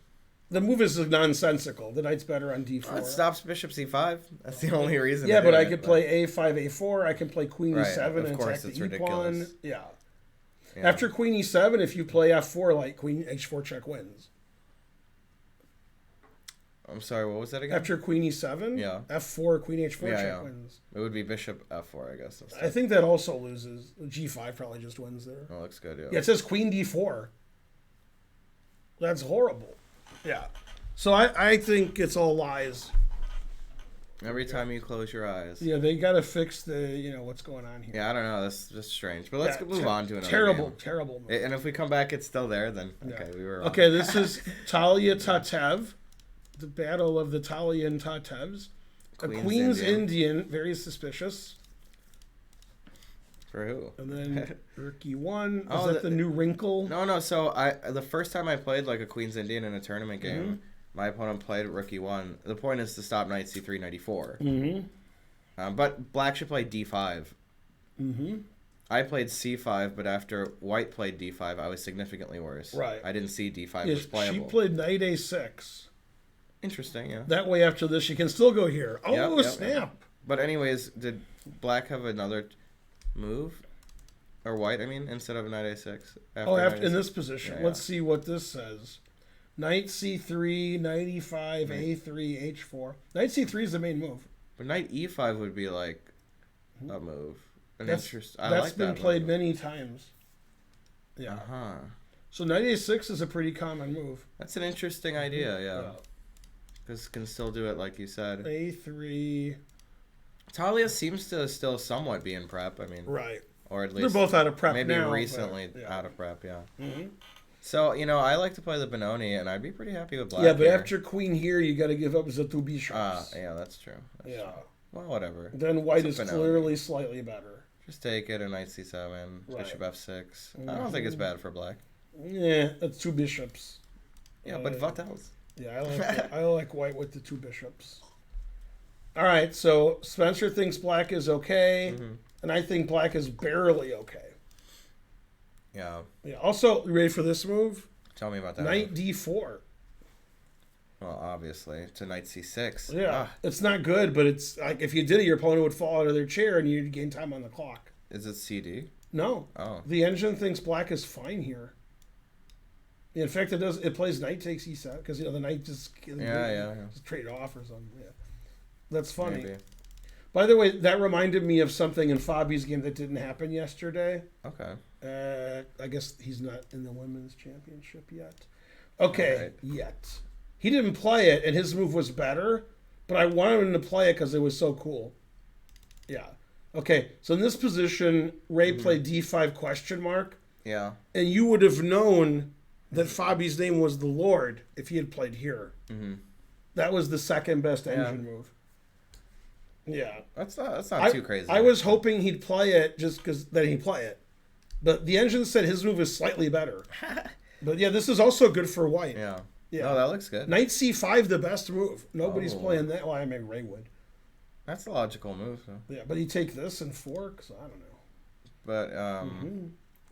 The move is nonsensical. The knight's better on d4. Well, it stops bishop c5. That's the only reason. Yeah, to but do I it, could play a5, a4. I can play queen Right, e7 of and course, attack the it's e pawn. ridiculous. Yeah. Yeah. After queen e7, if you play f4, like queen h4 check wins. I'm sorry, what was that again? After queen e7, Yeah. f4, queen h4 Yeah, check yeah. wins. It would be bishop f4, I guess. I think that also loses. G5 probably just wins there. Oh, looks good, yeah. Yeah, it says queen d4. That's horrible. Yeah. So I think it's all lies. Every time you close your eyes. Yeah, they got to fix what's going on here. Yeah, I don't know. That's just strange. But let's Yeah, move on to another terrible, game. terrible move. And if we come back, it's still there, then Yeah. okay, we were wrong. Okay, this is Talia Tatev, the battle of the Talia and Tatevs. A Queen's Indian, very suspicious. For who? And then Rook E1. Is Oh, that the new wrinkle? No. So the first time I played like a Queen's Indian in a tournament game, Mm-hmm. my opponent played Rook E1. The point is to stop Knight C3, Knight E4. Mm-hmm. But Black should play D5. Mm-hmm. I played C5, but after White played D5, I was significantly worse. Right. I didn't see D5 Yeah, was playable. she played Knight A6. Interesting, yeah. That way, after this, she can still go here. Oh, Yep, snap. yep. But anyways, did Black have another move? Or White, I mean, instead of Knight A6? After Knight in A6? this position. Yeah, Let's see what this says. Knight C3, Knight E5, A3, H4. Knight C3 is the main move. But Knight E5 would be like a move. That's I that's like been that played move. many times. Yeah. Uh-huh. So Knight A6 is a pretty common move. That's an interesting idea, yeah. Because can still do it like you said. A3. Talia seems to still somewhat be in prep, I mean. Right. Or at They're least both out of prep maybe now. recently but, yeah. out of prep, yeah. Mhm. So, I like to play the Benoni, and I'd be pretty happy with Black Yeah, but here. after queen here, you got to give up the two bishops. Yeah, that's true. That's yeah. true. Well, whatever. Then white It's is a Benoni. clearly slightly better. Just take it, a Knight C7, Right. Bishop F6. I don't think it's bad for Black. Yeah, that's two bishops. Yeah, but what else? Yeah, I like white with the two bishops. All right, so Spencer thinks black is okay, and I think black is barely okay. Yeah. Yeah. Also, you ready for this move? Tell me about that. Knight d4. Well, obviously, it's a knight c6. Yeah, it's not good, but it's like if you did it, your opponent would fall out of their chair and you'd gain time on the clock. Is it CD? No. Oh. The engine thinks black is fine here. In fact, it does. It plays knight takes e7 because the knight just just trade off or something. Yeah, that's funny. Maybe. By the way, that reminded me of something in Fabi's game that didn't happen yesterday. Okay. I guess he's not in the women's championship yet. Okay, Right. yet. He didn't play it, and his move was better, but I wanted him to play it because it was so cool. Yeah. Okay, so in this position, Ray played d5 question mark, Yeah. and you would have known that Fabi's name was the Lord if he had played here. Mm-hmm. That was the second best engine move. Yeah. That's not too crazy. I was hoping he'd play it just because then he'd play it. But the engine said his move is slightly better. But yeah, this is also good for white. Yeah. Yeah. Oh, that looks good. Knight c5, the best move. Nobody's Oh. playing that. Well, I mean, Ray would. That's a logical move, though. Yeah, but you take this and forks. I don't know. But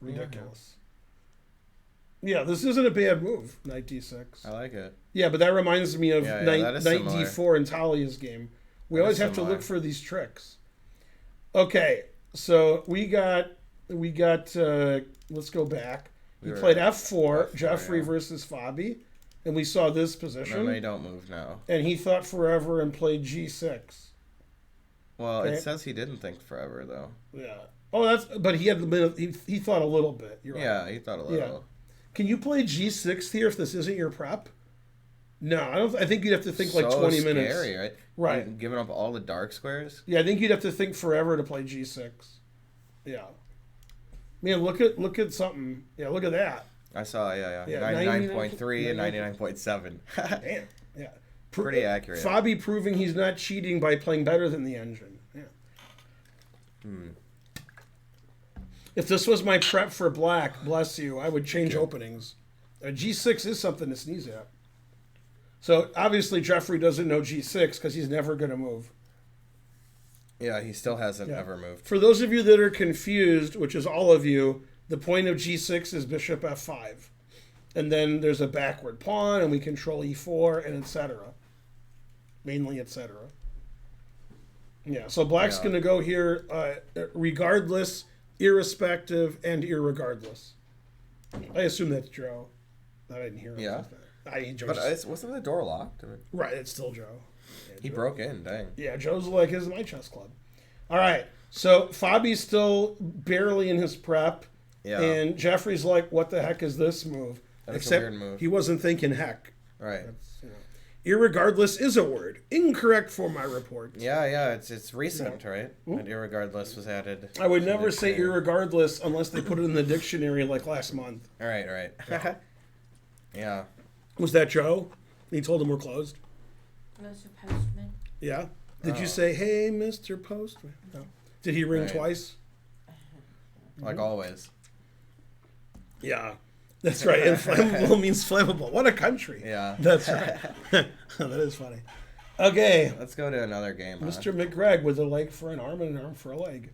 Ridiculous. Yeah, this isn't a bad move. Knight d6. I like it. Yeah, but that reminds me of Yeah, knight that is knight similar. d4 in Talia's game. We That always is have to similar. look for these tricks. Okay, so we got. Let's go back. We He were played at f4, F4, Jeffrey yeah. versus Fabi, and we saw this No, position. they don't move now. And he thought forever and played g6. Well, Okay. it says he didn't think forever, though. Yeah. Oh, but he had a bit. He thought a little bit. You're right. Yeah, he thought a little. Can you play g6 here if this isn't your prep? No, I don't. I think you'd have to think like 20 minutes. Scary, right? Right. You're giving up all the dark squares. Yeah, I think you'd have to think forever to play g6. Yeah. Man, look at something. Yeah, look at that. I saw, yeah. Yeah, 99.3 and 99.7. Damn. Yeah. Pretty accurate. Fabi proving he's not cheating by playing better than the engine. Yeah. If this was my prep for black, bless you, I would change openings. G6 is something to sneeze at. So obviously Jeffrey doesn't know G6 because he's never going to move. Yeah, he still hasn't ever moved. For those of you that are confused, which is all of you, the point of G6 is bishop F5. And then there's a backward pawn, and we control E4, and etc. Mainly etc. Yeah, so black's going to go here regardless, irrespective, and irregardless. I assume that's Joe. I didn't hear him. Yeah. Joe's, But wasn't the door locked? right, it's still Joe. Yeah, He Joe. broke in, dang. Yeah, Joe's like, this is my chess club. All right, so Fabi's still barely in his prep. Yeah. And Jeffrey's like, what the heck is this move? That's Except a weird move. he wasn't thinking heck. Right. Irregardless is a word. Incorrect for my report. Yeah, it's recent, right? But irregardless was added. I would to never the say dictionary. irregardless unless they put it in the dictionary like last month. All right. Yeah. Was that Joe? He told him we're closed. Mr. Postman. Yeah. Did you Oh. say, hey, Mr. Postman? No. Did he ring Right. twice? Like always. Yeah. That's right. Inflammable means flammable. What a country. Yeah. That's right. That is funny. Okay. Let's go to another game. huh? Mr. McGregor with a leg for an arm and an arm for a leg.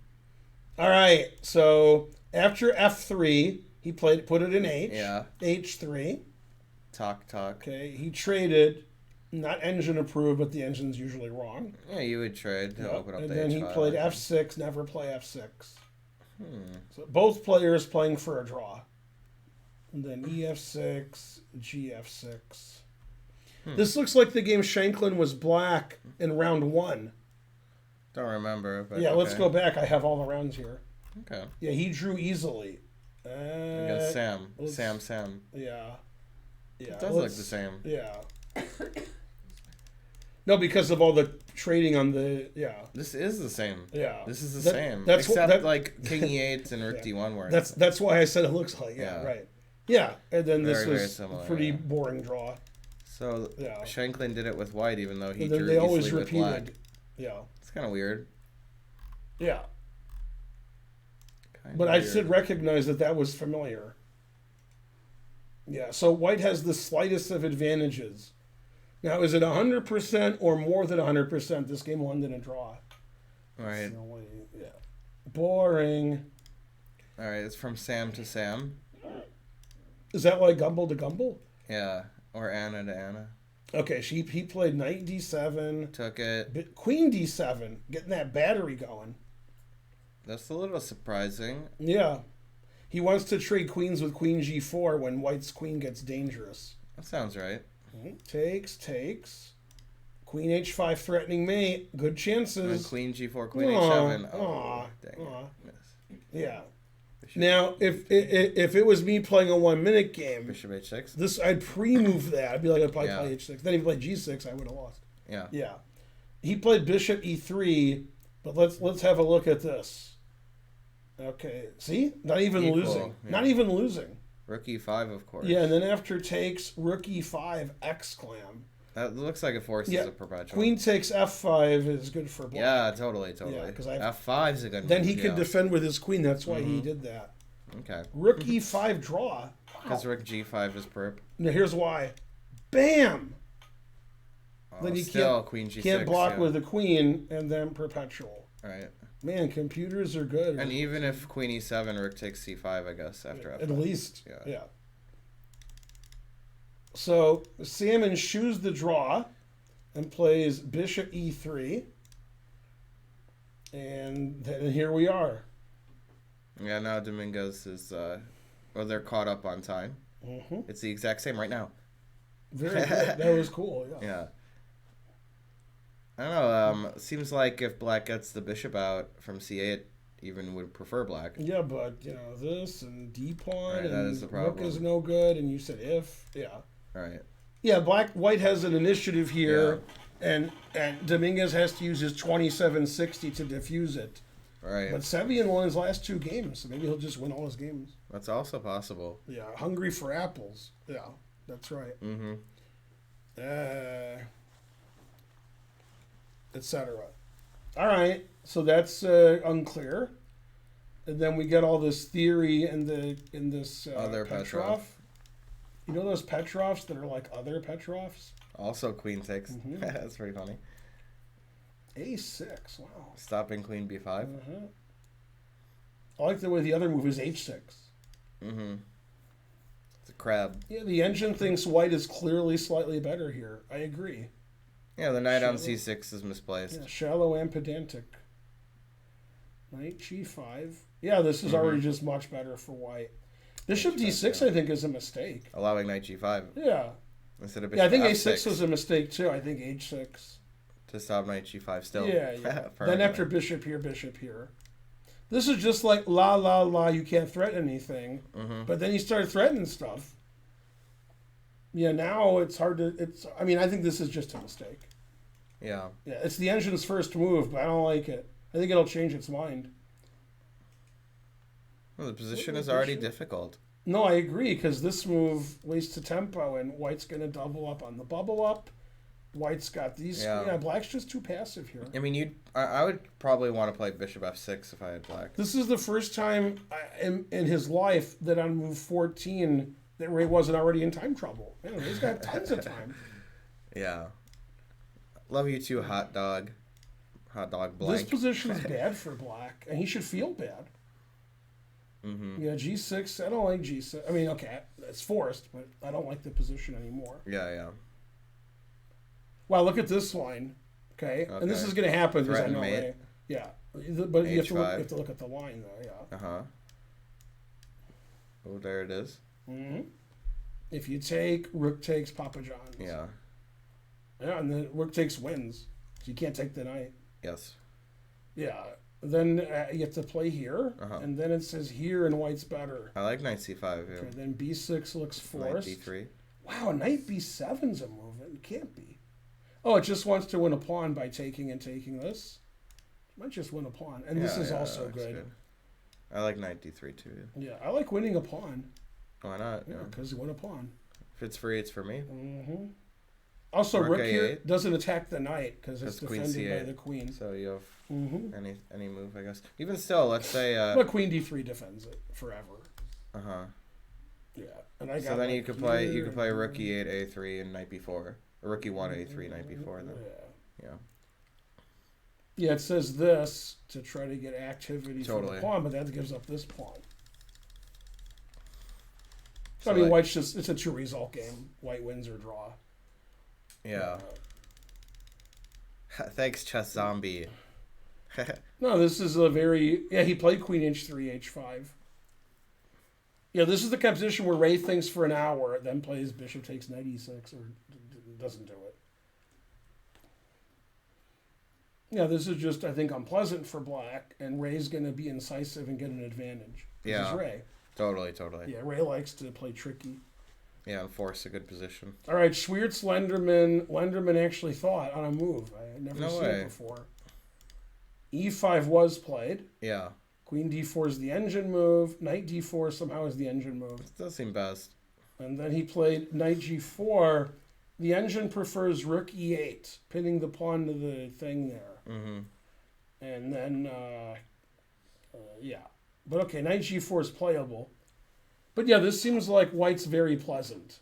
All right. So after F3, he put it in H. Yeah. H3. Talk. Okay. He traded, not engine approved, but the engine's usually wrong. Yeah, you would trade to open up And the then H he file. played F6, never play F6. So both players playing for a draw. And then EF6, GF6. This looks like the game Shanklin was black in round 1. Don't remember. But Yeah, let's okay. go back. I have all the rounds here. Okay. Yeah, he drew easily. Against Sam. let's- Sam. Yeah. Yeah. It does look the same. Yeah. No, because of all the trading on the This is the same. yeah. This is the That- same. that's what- Except that- King E8 and Rook Yeah. D1 were. That's why I said it looks like Yeah. right. Yeah, and then this Very, very was similar, a pretty yeah. boring draw. So Yeah. Shanklin did it with white, even though he And then drew they always easily with black. repeated. Yeah. It's kind of weird. Yeah. Kinda But I weird. should recognize that was familiar. Yeah, so white has the slightest of advantages. Now, is it 100% or more than 100%? This game won in a draw. Right. No way. Yeah. Boring. All right. It's from Sam to Sam. Is that like Gumble to Gumble? Yeah, or Anna to Anna. Okay, he played knight d7, Took it. queen d7, getting that battery going. That's a little surprising. Yeah. He wants to trade queens with queen g4 when white's queen gets dangerous. That sounds right. Takes. Queen h5 threatening mate. Good chances. And queen g4, queen h7. Oh, dang aw. it. Miss. Yeah. Bishop, Now, if it was me playing a 1 minute game, Bishop h6. this I'd pre-move that. I'd be like, I'd probably Yeah. play h6. Then if he played g6, I would have lost. Yeah. Yeah. He played bishop e3, but let's have a look at this. Okay. See? Not even Equal, losing. yeah. Not even losing. Rook e5, of course. Yeah, and then after takes rook e5 exclam. That looks like it forces Yeah. a perpetual. Queen takes f5 is good for black. Yeah, totally. Yeah, 'cause F5 is a good Then move, he could yeah. defend with his queen. That's why he did that. Okay. Rook e5 draw. Because rook g5 is perp. Now here's why. Bam! Oh, Then you still, queen g6. Can't block yeah. with the queen and then perpetual. Right. Man, computers are good. And even if queen e7, rook takes c5, I guess, after f5. At least. Yeah. Yeah. So Salmon shoes the draw and plays bishop e3. And then here we are. Yeah, now Dominguez is, well, they're caught up on time. Mm-hmm. It's the exact same right now. Very good. That was cool. Yeah. Yeah. I don't know, seems like if black gets the bishop out from c8, even would prefer black. Yeah, but this and d pawn Right, that and is the rook problem. is no good, and you said if. Yeah. Right. Yeah, white has an initiative here, and Dominguez has to use his 2760 to defuse it. Right. But Sevian won his last 2 games, so maybe he'll just win all his games. That's also possible. Yeah, hungry for apples. Yeah, that's right. Mm-hmm. Etc. All right, so that's unclear. And then we get all this theory in this Other Petrov. You know those Petrovs that are like other Petrovs? Also queen takes. Mhm. That's pretty funny. A6, wow. Stopping queen b5. Uh-huh. I like the way the other move is h6. Mm-hmm. It's a crab. Yeah, the engine thinks white is clearly slightly better here. I agree. Yeah, the knight on Shallow. c6 is misplaced. Yeah, shallow and pedantic. Knight g5. Yeah, this is already just much better for white. Bishop d6, I think, is a mistake. Allowing knight g5 Yeah. instead of bishop Yeah, I think f6 a6 was a mistake, too. I think h6. to stop knight g5 still. Yeah. Then after bishop here. This is just like, la, la, la, you can't threaten anything. Mm-hmm. But then you start threatening stuff. Yeah, now it's hard to... I think this is just a mistake. Yeah. Yeah, it's the engine's first move, but I don't like it. I think it'll change its mind. Well, the position is already difficult. No, I agree, because this move wastes the tempo, and white's going to double up on the bubble up. White's got these... Yeah. Black's just too passive here. I mean, I would probably want to play bishop f6 if I had black. This is the first time in his life that on move 14 that Ray wasn't already in time trouble. Man, Ray's got tons of time. Yeah. Love you too, hot dog. Hot dog blank. This position's bad for black, and he should feel bad. Mm-hmm. Yeah, g6. I don't like g6. I mean, okay, it's forced, but I don't like the position anymore. Yeah, yeah. Wow, look at this line. Okay, and this is going to happen because I Threaten know mate. Ray. Yeah, but you H5. have to look at the line though. Yeah. Uh-huh. Oh, there it is. Mm-hmm. If you take rook takes Papa John's. Yeah. Yeah, and then rook takes wins. So you can't take the knight. Yes. Yeah. Then you have to play here, Uh-huh. and then it says here, and white's better. I like knight c5, yeah. Okay, then b6 looks Knight forced. d3. Wow, knight b7's a move. It can't be. Oh, it just wants to win a pawn by taking and taking this. It might just win a pawn, and this is also that's good. I like knight d3 too. Yeah, I like winning a pawn. Why not? Yeah, because you win a pawn. If it's free, it's for me. Mm-hmm. Also, Rook rook here A8. doesn't attack the knight because it's That's queen defended by C8. the queen. So you have Mm-hmm. any move, I guess. Even still, let's say. But queen d3 defends it forever. Uh huh. Yeah, and I got. So then you like could play here, rook e8 a3 and knight b4, or rook e1 a3 knight b4 then. Yeah. Yeah, it says this to try to get activity from Totally. the pawn, but that gives up this pawn. I mean, White's it's a 2-result game. White wins or draw. Yeah. Thanks, Chess Zombie. No, this is a very... Yeah, he played Queen H3, H5. Yeah, this is the kind of position where Ray thinks for an hour, then plays Bishop takes Knight E6, or doesn't do it. Yeah, this is just, I think, unpleasant for Black, and Ray's going to be incisive and get an advantage. This is Ray. Totally. Yeah, Ray likes to play tricky. Yeah, and force a good position. All right, Schwiertz Lenderman. Lenderman actually thought on a move. I had never seen it before. E5 was played. Yeah. Queen D4 is the engine move. Knight D4 somehow is the engine move. It does seem best. And then he played Knight G4. The engine prefers Rook E8, pinning the pawn to the thing there. Mm-hmm. And then, yeah. But okay, Knight G4 is playable. But yeah, this seems like White's very pleasant.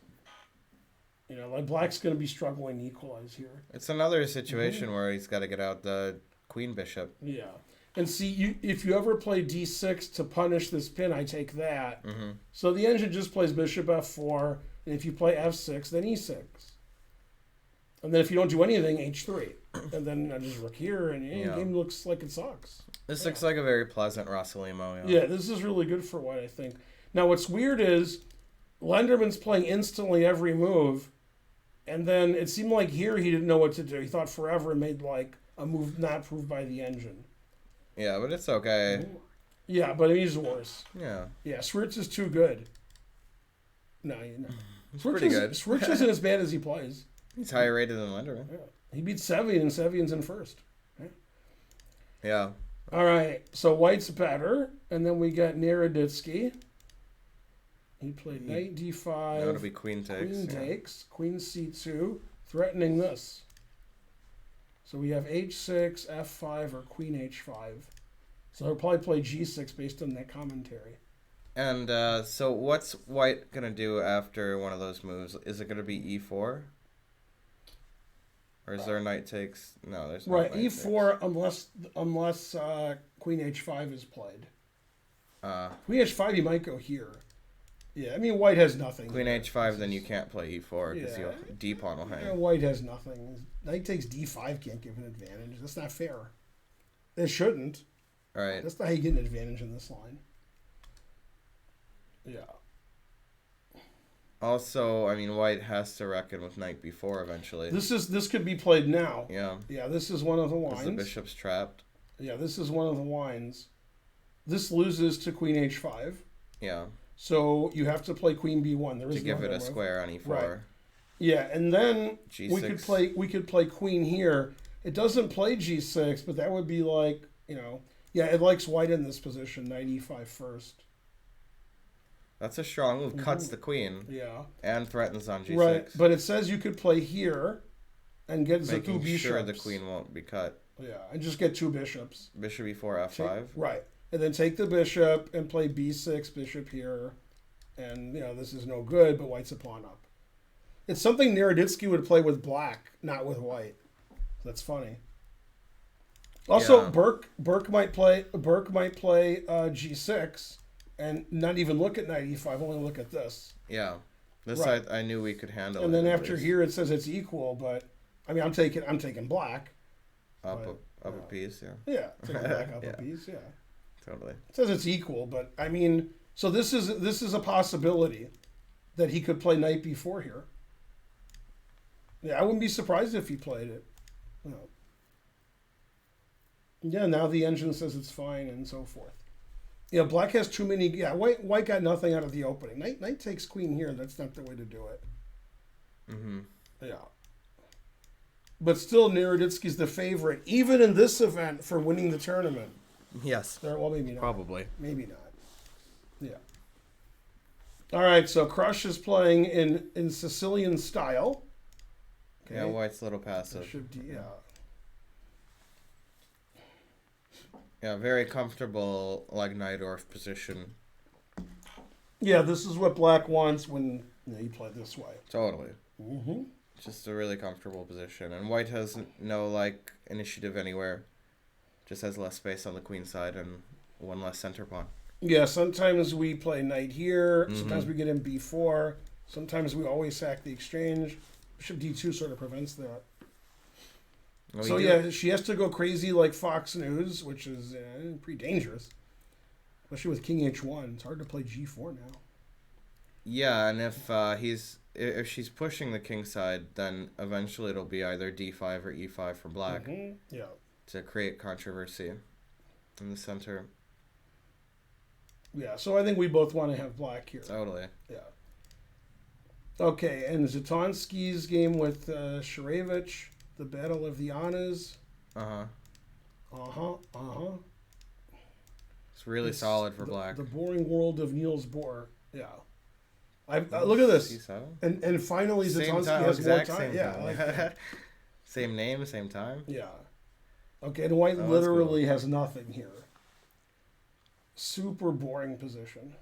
You know, like Black's going to be struggling to equalize here. It's another situation where he's got to get out the Queen Bishop. Yeah. And see, if you ever play D6 to punish this pin, I take that. Mm-hmm. So the engine just plays Bishop F4, and if you play F6, then E6. And then if you don't do anything, H3. And then I just Rook here, and the game looks like it sucks. This looks like a very pleasant Rossalimo. Yeah, this is really good for White, I think. Now, what's weird is Lenderman's playing instantly every move, and then it seemed like here he didn't know what to do. He thought forever and made like a move not approved by the engine. Yeah, but it's okay. Yeah, but he's worse. Yeah. Yeah, Schwiertz is too good. No. He's pretty good. Schwiertz isn't as bad as he plays. He's higher rated than Lenderman. Yeah. He beat Sevian, and Sevian's in first. Yeah. All right, so White's better, and then we got Naroditsky. He played Knight D5. That'll be Queen takes. Queen takes. Queen C2, threatening this. So we have H6, F5, or Queen H5. So he'll probably play G6 based on that commentary. And so what's White going to do after one of those moves? Is it going to be E4? Or is there a knight takes? No, there's no right, knight E4 unless Queen H5 is played. takes. Queen H5, you might go here. Yeah, I mean, White has nothing. Queen H5, then you can't play E4 because your D pawn will hang. Yeah, White has nothing. Knight takes D5 can't give an advantage. That's not fair. It shouldn't. Right. That's not how you get an advantage in this line. Yeah. Also, I mean, White has to reckon with Knight B4 eventually. This could be played now. Yeah. Yeah, this is one of the lines. The bishop's trapped. Yeah, this is one of the lines. This loses to Queen H5. Yeah. So you have to play Queen B1. There is to give no it a move. square on E4. Right. Yeah, and then G6. we could play Queen here. It doesn't play G6, but that would be like, yeah, it likes White in this position, Knight E5 first. That's a strong move. Cuts the queen. Yeah. And threatens on G6. Right, but it says you could play here and get the two Making bishops. sure the queen won't be cut. Yeah, and just get two bishops. Bishop E4, F5. Right. And then take the bishop and play B6, bishop here. And, this is no good, but White's a pawn up. It's something Naroditsky would play with Black, not with White. That's funny. Also, Yeah. Burke might play G6 and not even look at Knight E5, only look at this. Yeah. This Right. I knew we could handle. And it then at after least. here it says it's equal, but I mean I'm taking Black. Up but, a piece, yeah. Yeah, taking Black up Yeah. a piece, yeah. Totally. It says it's equal, but I mean, so this is a possibility that he could play Knight B4 here. Yeah, I wouldn't be surprised if he played it. No. Yeah, now the engine says it's fine and so forth. Yeah, Black has too many. Yeah, White got nothing out of the opening. Knight takes Queen here. That's not the way to do it. Mm-hmm. Yeah. But still, Naroditsky's the favorite, even in this event, for winning the tournament. Yes. Well, maybe not. Probably. Maybe not. Yeah. All right, so Crush is playing in Sicilian style. Okay. Yeah, White's a little passive. Yeah. Yeah, very comfortable, like, Najdorf position. Yeah, this is what Black wants when you play this way. Totally. Mm-hmm. Just a really comfortable position. And White has no, like, initiative anywhere. Just has less space on the queen side and one less center pawn. Yeah, sometimes we play knight here. Mm-hmm. Sometimes we get in b4. Sometimes we always sack the exchange. Bishop d2 sort of prevents that. Well, So you do- yeah, she has to go crazy like Fox News, which is pretty dangerous. Especially with king h1. It's hard to play g4 now. Yeah, and if she's pushing the king side, then eventually it'll be either d5 or e5 for black Yeah. to create controversy in the center. Yeah, so I think we both want to have black here. Totally. Yeah. Okay, and Zatonsky's game with Sharevich, the Battle of the Annas. Uh-huh. Uh-huh. It's really solid for black. The boring world of Niels Bohr. Yeah. Look at this. C7? And finally Same Zatonsky time, has more exact time. same Yeah. time. I like that. Same name, same time. Yeah. Okay, and white Oh, that's literally has nothing here. Super boring position.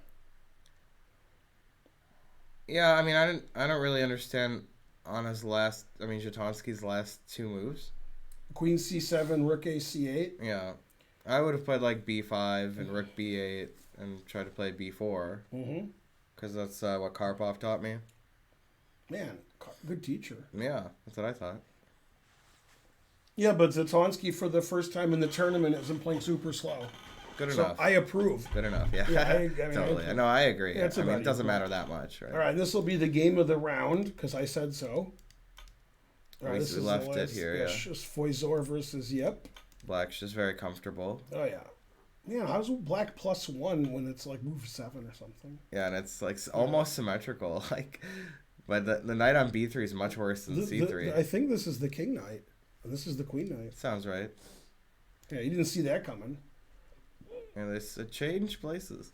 Yeah, I mean, I don't really understand Zatonsky's last two moves. Queen c7, rook a c8. Yeah. I would have played like b5 and rook b8 and tried to play b4 Mm-hmm. because that's what Karpov taught me. Man, good teacher. Yeah, that's what I thought. Yeah, but Zatonsky for the first time in the tournament isn't playing super slow. Good So enough. I approve. Good enough, yeah. Yeah, I mean, totally. I- No, I agree. Yeah, it's I mean, about it doesn't equal. matter that much, right? All right, this will be the game of the round because I said so. All right, We this is left the it last, here, yeah. Just Foizor versus Yip. Black's just very comfortable. Oh yeah. Man, how's black +1 when it's like move 7 or something? Yeah, and it's like almost symmetrical. Like, but the knight on b3 is much worse than c3. I think this is the king knight, and this is the queen knight. Sounds right. Yeah, you didn't see that coming. And there's a change places.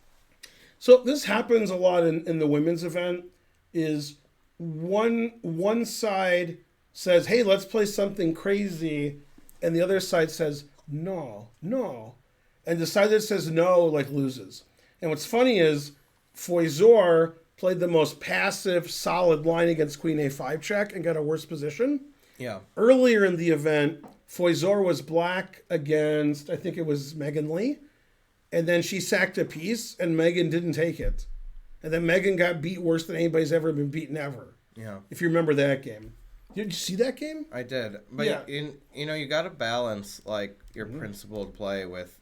So this happens a lot in the women's event. Is one side says, "Hey, let's play something crazy," and the other side says, "No, no," and the side that says no like loses. And what's funny is Foizor played the most passive, solid line against Queen A5 check and got a worse position. Yeah. Earlier in the event, Foizor was black against, I think it was Megan Lee. And then she sacked a piece, and Megan didn't take it. And then Megan got beat worse than anybody's ever been beaten ever. Yeah. If you remember that game. Did you see that game? I did. But, Yeah. you got to balance, like, your principled play with,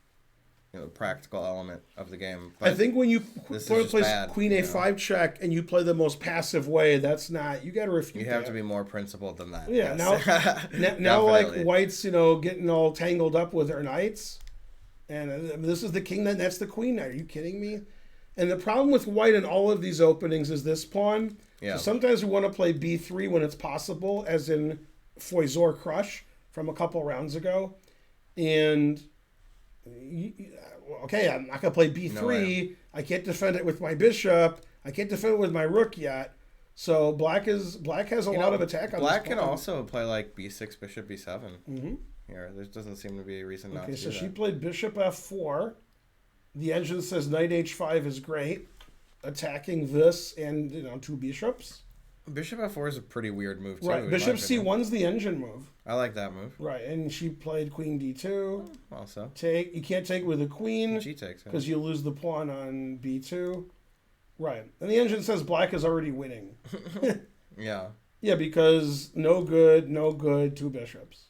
the practical element of the game. But I think when you this is play just bad, Queen A5 check and you play the most passive way, that's not, you got to refute you have that. to be more principled than that. Yeah, yes. now like Definitely. White's, getting all tangled up with her knights. And this is the king knight, that's the queen knight. Are you kidding me? And the problem with White in all of these openings is this pawn. Yeah. So sometimes we want to play b3 when it's possible, as in Foizor Crush from a couple rounds ago. And, okay, I'm not going to play b3. No, I can't defend it with my bishop. I can't defend it with my rook yet. So black has a lot of attack on Black this can pawn. also play like b6, bishop b7 Mm-hmm. here. There doesn't seem to be a reason not Okay, to so do she that. played bishop f4. The engine says knight h5 is great, attacking this and two bishops. Bishop f4 is a pretty weird move, too. Right, in bishop my opinion. c1's the engine move. I like that move. Right, and she played queen d2. Also. Take, you can't take with a queen G takes. Yeah. because you lose the pawn on b2. Right, and the engine says black is already winning. Yeah. Yeah, because no good, two bishops.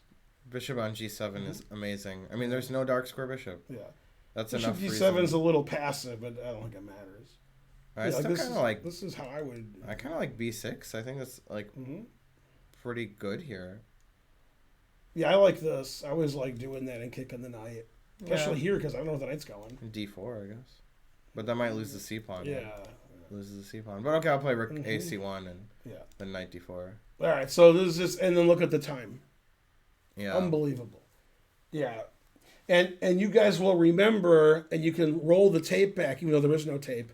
Bishop on g7 is amazing. I mean, there's no dark square bishop. Yeah, That's bishop enough d7 reason. is a little passive, but I don't think it matters. I Yeah, still kind of like. this is how I would. I kind of like b6. I think that's like Mhm. pretty good here. Yeah, I like this. I always like doing that and kicking the knight, especially Yeah. here because I don't know where the knight's going. d4, I guess. But that might lose the c pawn. Yeah, Loses the c pawn. But okay, I'll play rook Mhm. ac1 and yeah. then knight d4. All right, so this is just, and then look at the time. Yeah. Unbelievable. Yeah, and you guys will remember, and you can roll the tape back, even though there is no tape.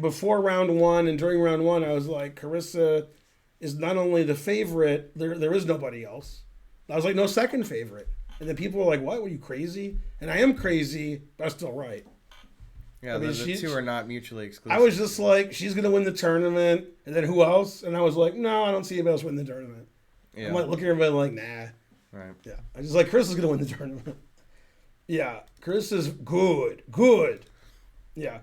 Before round one and during round one, I was like, Carissa is not only the favorite, there is nobody else. I was like, no second favorite. And then people were like, what, were you crazy? And I am crazy, but I'm still right. Yeah, I mean, the two are not mutually exclusive. I was just like, she's going to win the tournament. And then who else? And I was like, no, I don't see anybody else win the tournament. Yeah. I'm like looking at everybody like, nah. Right. Yeah. I just like, Chris is going to win the tournament. Yeah. Chris is good. Yeah.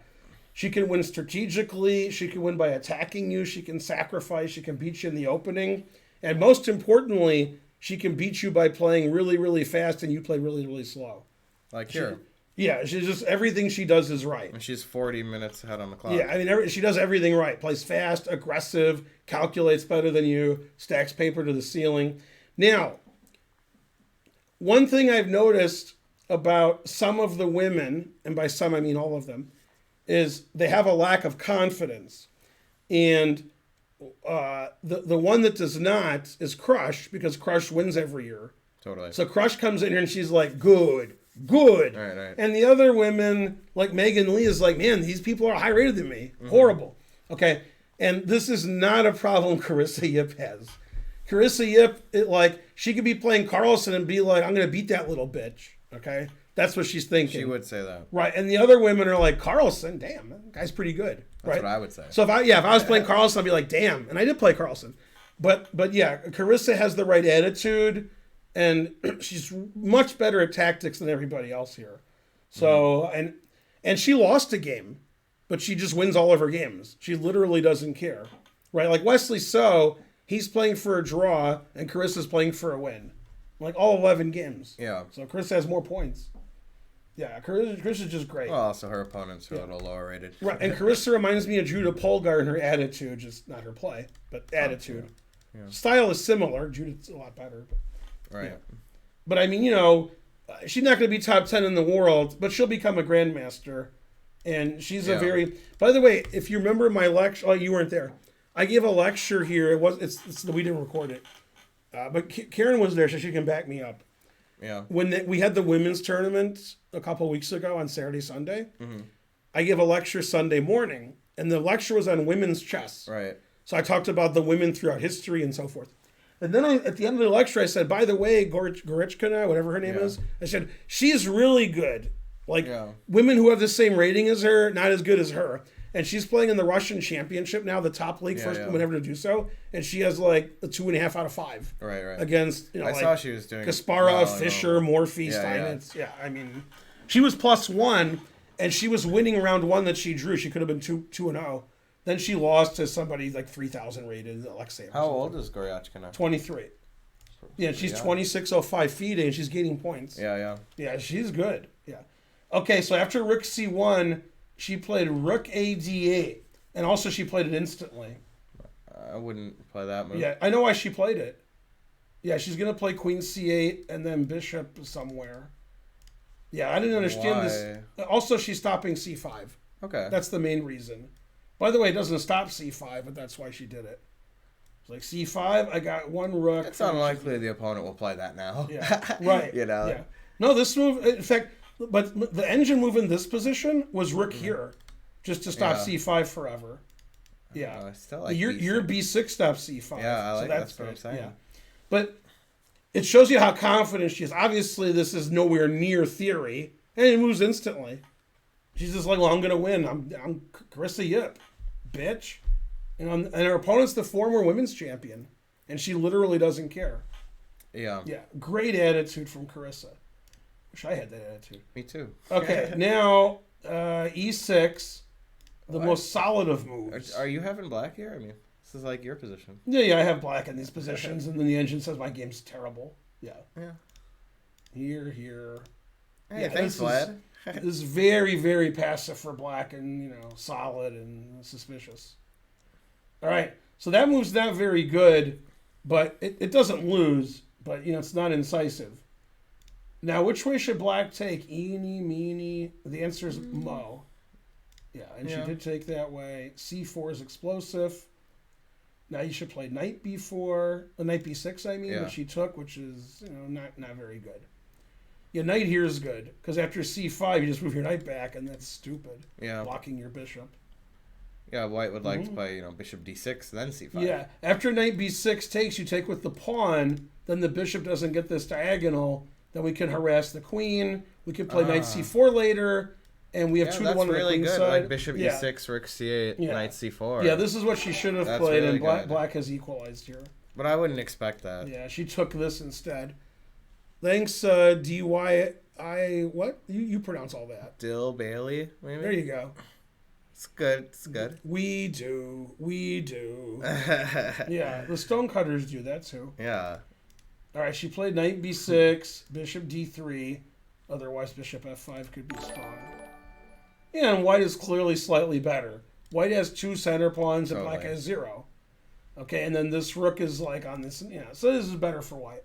She can win strategically. She can win by attacking you. She can sacrifice. She can beat you in the opening. And most importantly, she can beat you by playing really, really fast and you play really, really slow. Like here. Yeah, she's just, everything she does is right. And she's 40 minutes ahead on the clock. Yeah, I mean, she does everything right. Plays fast, aggressive, calculates better than you, stacks paper to the ceiling. Now, one thing I've noticed about some of the women, and by some I mean all of them, is they have a lack of confidence. And the one that does not is Crush, because Crush wins every year. Totally. So Crush comes in here and she's like, good. Right. And the other women, like Megan Lee, is like, man, these people are higher rated than me. Mm-hmm. Horrible. Okay. And this is not a problem Carissa Yip has. Carissa Yip, she could be playing Carlson and be like, I'm going to beat that little bitch. Okay. That's what she's thinking. She would say that. Right. And the other women are like, Carlson, damn, that guy's pretty good. That's what I would say. So if I was playing Carlson, I'd be like, damn. And I did play Carlson. But yeah, Carissa has the right attitude. And she's much better at tactics than everybody else here. So, and she lost a game, but she just wins all of her games. She literally doesn't care, right? Like Wesley So, he's playing for a draw, and Carissa's playing for a win. Like all 11 games. Yeah. So Carissa has more points. Yeah, Carissa's just great. Well, also her opponents are a little lower rated. Right, and Carissa reminds me of Judah Polgar in her attitude, just not her play, but attitude. Yeah. Style is similar. Judith's a lot better, but... Right. Yeah. But I mean, she's not going to be top 10 in the world, but she'll become a grandmaster. And she's a very... By the way, if you remember my lecture... Oh, you weren't there. I gave a lecture here. We didn't record it. But Karen was there, so she can back me up. Yeah. When we had the women's tournament a couple weeks ago on Saturday, Sunday, I gave a lecture Sunday morning. And the lecture was on women's chess. Right. So I talked about the women throughout history and so forth. And then at the end of the lecture, I said, by the way, Gorichkina, whatever her name is, I said, she's really good. Women who have the same rating as her, not as good as her. And she's playing in the Russian championship now, the top league, first woman ever to do so. And she has like a 2.5 out of 5. Right. Against, I saw she was doing Kasparov, Fischer, Morphy, Steinitz. Yeah, I mean, she was +1, and she was winning round 1 that she drew. She could have been 2-0. Then she lost to somebody like 3,000 rated, Alexei. How old is Goryachkina? 23. Yeah, she's 26.05 FIDE, and she's gaining points. Yeah. Yeah, she's good. Yeah. Okay, so after Rook C1, she played Rook AD8, and also she played it instantly. I wouldn't play that move. Yeah, I know why she played it. Yeah, she's going to play Queen C8 and then Bishop somewhere. Yeah, I didn't understand this. Also, she's stopping C5. Okay. That's the main reason. By the way, it doesn't stop C5, but that's why she did it. It's like C5, I got one rook. It's unlikely the opponent will play that now. Yeah, right. Yeah. No, this move, in fact, but the engine move in this position was rook here, just to stop C5 forever. Yeah. I still like your B6 stops C5. Yeah, I like that's what I'm saying. Yeah. But it shows you how confident she is. Obviously, this is nowhere near theory, and it moves instantly. She's just like, well, I'm going to win. I'm Carissa Yip, bitch. And her opponent's the former women's champion. And she literally doesn't care. Yeah. Yeah. Great attitude from Carissa. Wish I had that attitude. Me too. Okay. Now, E6, the most solid of moves. Are you having black here? I mean, this is like your position. Yeah, I have black in these positions. And then the engine says my game's terrible. Yeah. Here. Hey, thanks, Vlad. This is very, very passive for black and, solid and suspicious. All right. So that move's not very good, but it doesn't lose, but, it's not incisive. Now, which way should black take? Eeny, meeny. The answer is mo. Yeah, and she did take that way. C4 is explosive. Now you should play knight b4, knight b6, I mean, which she took, which is, not very good. Yeah, knight here is good, because after c5, you just move your knight back, and that's stupid. Yeah. Blocking your bishop. Yeah, white would like to play, bishop d6, then c5. Yeah, after knight b6 takes, you take with the pawn, then the bishop doesn't get this diagonal, then we can harass the queen, we can play knight c4 later, and we have 2-1 on the queen good. side. Like bishop e6, rook c8, knight c4. Yeah, this is what she should have played, really and black has equalized here. But I wouldn't expect that. Yeah, she took this instead. Thanks, DY What? You pronounce all that. Dill Bailey, maybe? There you go. It's good. It's good. We do. Yeah, the Stonecutters do that too. Yeah. All right, she played knight b6, bishop d3. Otherwise, bishop f5 could be strong. Yeah, and white is clearly slightly better. White has 2 center pawns and black has 0. Okay, and then this rook is like on this. Yeah, so this is better for white.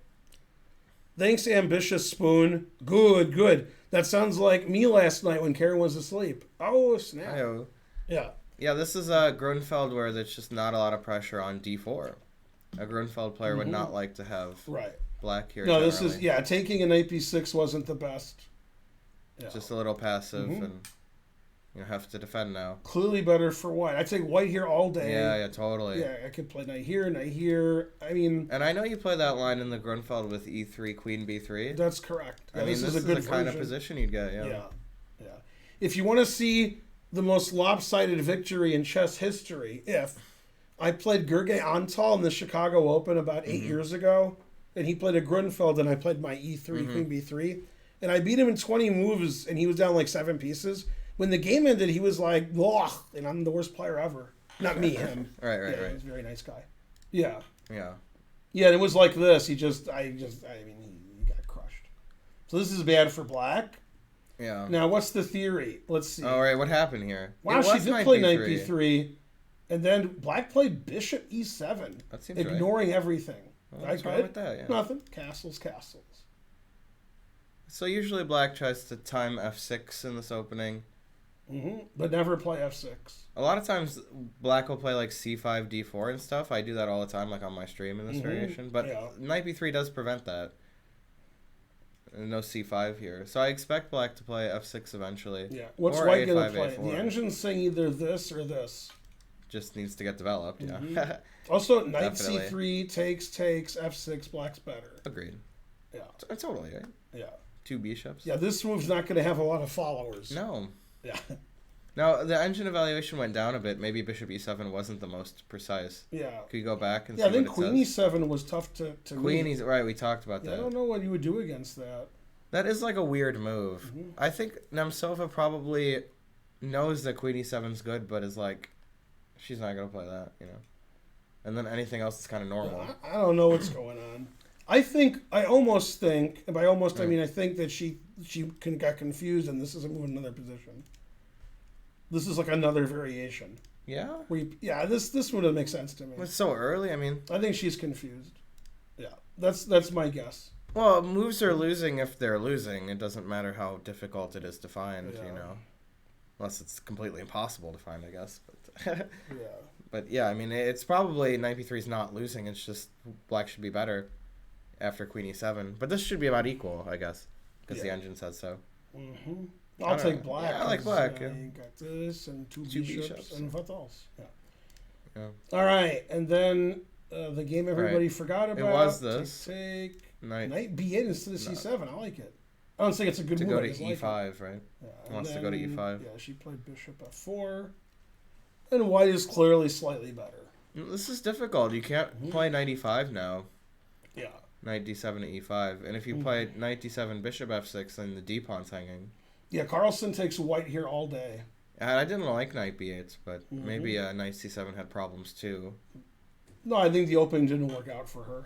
Thanks, Ambitious Spoon. Good. That sounds like me last night when Karen was asleep. Oh, snap. Hi-yo. Yeah. Yeah, this is a Grunfeld where there's just not a lot of pressure on d4. A Grunfeld player would not like to have black here. No, generally. this is, taking a knight b6 wasn't the best. Yeah. Just a little passive and have to defend now. Clearly better for white. I'd take white here all day. Yeah, totally. Yeah, I could play knight here. I mean... And I know you play that line in the Grunfeld with e3, queen b3. That's correct. Yeah, I mean, this is a good kind of position you'd get, yeah. If you want to see the most lopsided victory in chess history, I played Gergely Antal in the Chicago Open about 8 years ago, and he played a Grunfeld, and I played my e3, queen b3, and I beat him in 20 moves, and he was down like 7 pieces. When the game ended, he was like, ugh, and I'm the worst player ever. Not me, him. Right. He's a very nice guy. Yeah. Yeah. Yeah, and it was like this. He got crushed. So this is bad for black. Yeah. Now, what's the theory? Let's see. All right, what happened here? Wow, she did play knight b3, and then black played bishop e7, that seems ignoring everything. Well, what's wrong with that? Yeah. Nothing. Castles. So usually black tries to time f6 in this opening. But never play f6. A lot of times black will play like c5, d4 and stuff. I do that all the time, like on my stream in this variation. But knight b3 does prevent that. And no c5 here. So I expect black to play f6 eventually. Yeah. What's white going to play? The engine's saying either this or this. Just needs to get developed, yeah. Also, knight c3, takes, f6, black's better. Agreed. Yeah. Totally, right? Yeah. 2 bishops. Yeah, this move's not going to have a lot of followers. No. Yeah. Now, the engine evaluation went down a bit. Maybe bishop e7 wasn't the most precise. Yeah. Could you go back and see I think what queen it says? e7 was tough to Queen read. right, we talked about that. I don't know what you would do against that. That is like a weird move. I think Nemtsova probably knows that queen e7's good, but is like, she's not going to play that, And then anything else is kind of normal. I don't know what's going on. I almost think, and by almost I mean I think that she got confused, and this is a move in another position. This is like another variation. Yeah? This would make sense to me. It's so early, I mean. I think she's confused. Yeah, that's my guess. Well, moves are losing if they're losing. It doesn't matter how difficult it is to find, Unless it's completely impossible to find, I guess. But But yeah, I mean, it's probably knight b3 is not losing. It's just black should be better after queen e7. But this should be about equal, I guess, because the engine says so. I'll take black. Yeah, I like black. You got this and two bishops and what else? Yeah. All right, and then the game everybody forgot about. It was this. Take knight b8 instead of c7. I like it. I don't think it's a good move. To go to e5, right? Yeah, Wants to go to e5. Yeah, she played bishop f4. And white is clearly slightly better. This is difficult. You can't play knight e5 now. Yeah. Knight d7 to e5. And if you play knight d7, bishop f6, then the d-pawn's hanging. Yeah, Carlsen takes white here all day. And I didn't like knight b8, but maybe knight c7 had problems too. No, I think the opening didn't work out for her.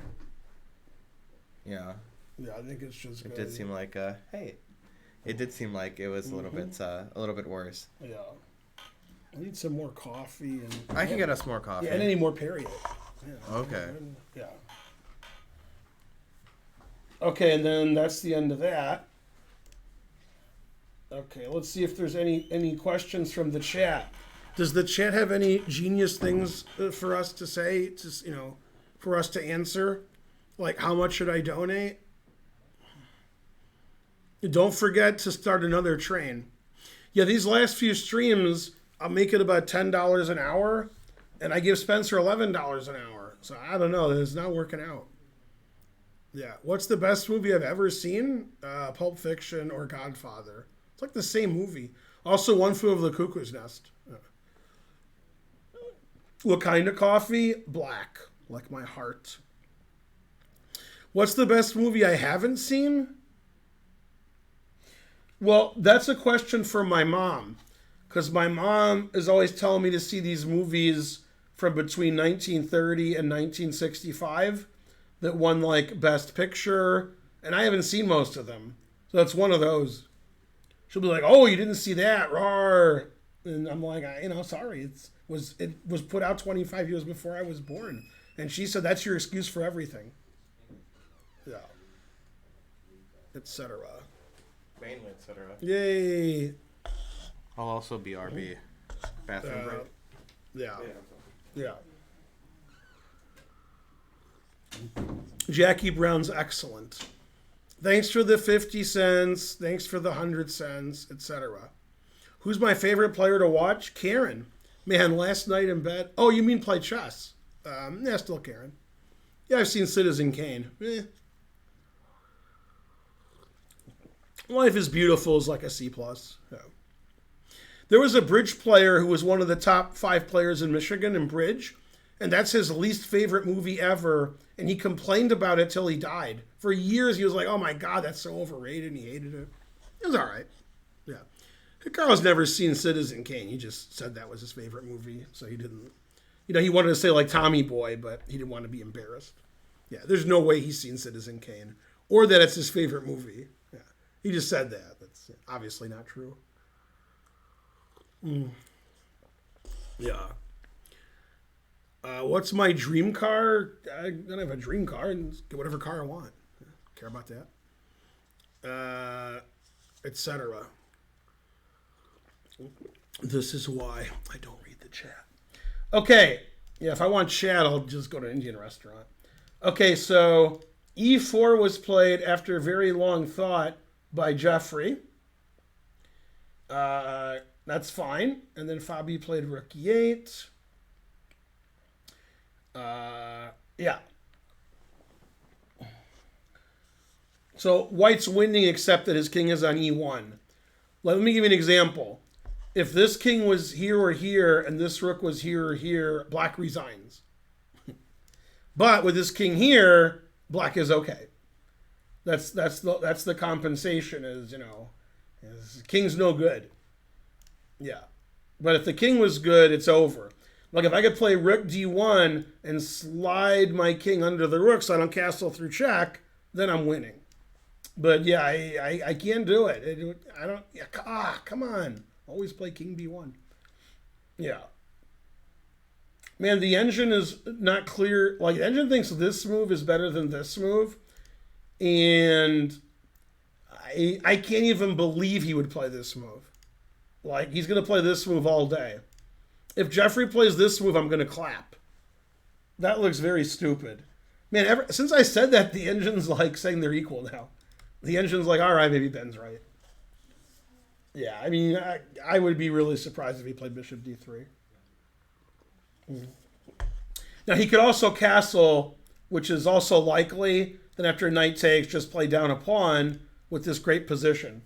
Yeah. Yeah, I think it's just It did seem like, it did seem like it was a little bit worse. Yeah. I need some more coffee. And I can get us more coffee. Yeah, and any more period. Yeah. Okay. Yeah. Okay, and then that's the end of that. Okay, let's see if there's any questions from the chat. Does the chat have any genius things for us to say, for us to answer? Like, how much should I donate? Don't forget to start another train. Yeah, these last few streams, I'll make it about $10 an hour, and I give Spencer $11 an hour. So I don't know. It's not working out. Yeah. What's the best movie I've ever seen? Pulp Fiction or Godfather. It's like the same movie. Also, One Flew Over the Cuckoo's Nest. What kind of coffee? Black, like my heart. What's the best movie I haven't seen? Well, that's a question for my mom. Because my mom is always telling me to see these movies from between 1930 and 1965 that won, like, Best Picture. And I haven't seen most of them. So it's one of those. She'll be like, "Oh, you didn't see that, rawr." And I'm like, sorry. It was put out 25 years before I was born. And she said, that's your excuse for everything. Yeah. Etc. Mainly, etc. Yay. I'll also be RB. Bathroom break. Yeah. Yeah. Jackie Brown's excellent. Thanks for the 50 cents. Thanks for the 100 cents, etc. Who's my favorite player to watch? Karen. Man, last night in bed. Oh, you mean play chess? Yeah, still Karen. Yeah, I've seen Citizen Kane. Life is Beautiful is like a C+. Yeah. There was a bridge player who was one of the top 5 players in Michigan in bridge, and that's his least favorite movie ever, and he complained about it till he died. For years, he was like, "Oh my God, that's so overrated," and he hated it. It was all right. Yeah. Carl's never seen Citizen Kane. He just said that was his favorite movie, so he didn't... he wanted to say like Tommy Boy, but he didn't want to be embarrassed. Yeah, there's no way he's seen Citizen Kane, or that it's his favorite movie. Yeah, he just said that. That's obviously not true. Yeah. What's my dream car? I don't have a dream car. And get whatever car I want. Care about that. Etc. This is why I don't read the chat. Okay. Yeah, if I want chat, I'll just go to an Indian restaurant. Okay, so E4 was played after very long thought by Jeffrey. That's fine. And then Fabi played Rook E8. Yeah. So White's winning except that his king is on E1. Let me give you an example. If this king was here or here and this rook was here or here, black resigns. But with this king here, black is okay. That's the compensation is king's no good. Yeah. But if the king was good, it's over. Like if I could play rook d1 and slide my king under the rook so I don't castle through check, then I'm winning. But yeah, I can't do it. I don't. Yeah, come on. Always play king b1. Yeah. Man, the engine is not clear. Like the engine thinks this move is better than this move, and I can't even believe he would play this move. Like he's gonna play this move all day. If Jeffrey plays this move, I'm gonna clap. That looks very stupid. Man, ever since I said that, the engine's like saying they're equal now. The engine's like, all right, maybe Ben's right. Yeah, I mean, I would be really surprised if he played bishop d3. Now, he could also castle, which is also likely. Then after knight takes, just play down a pawn with this great position.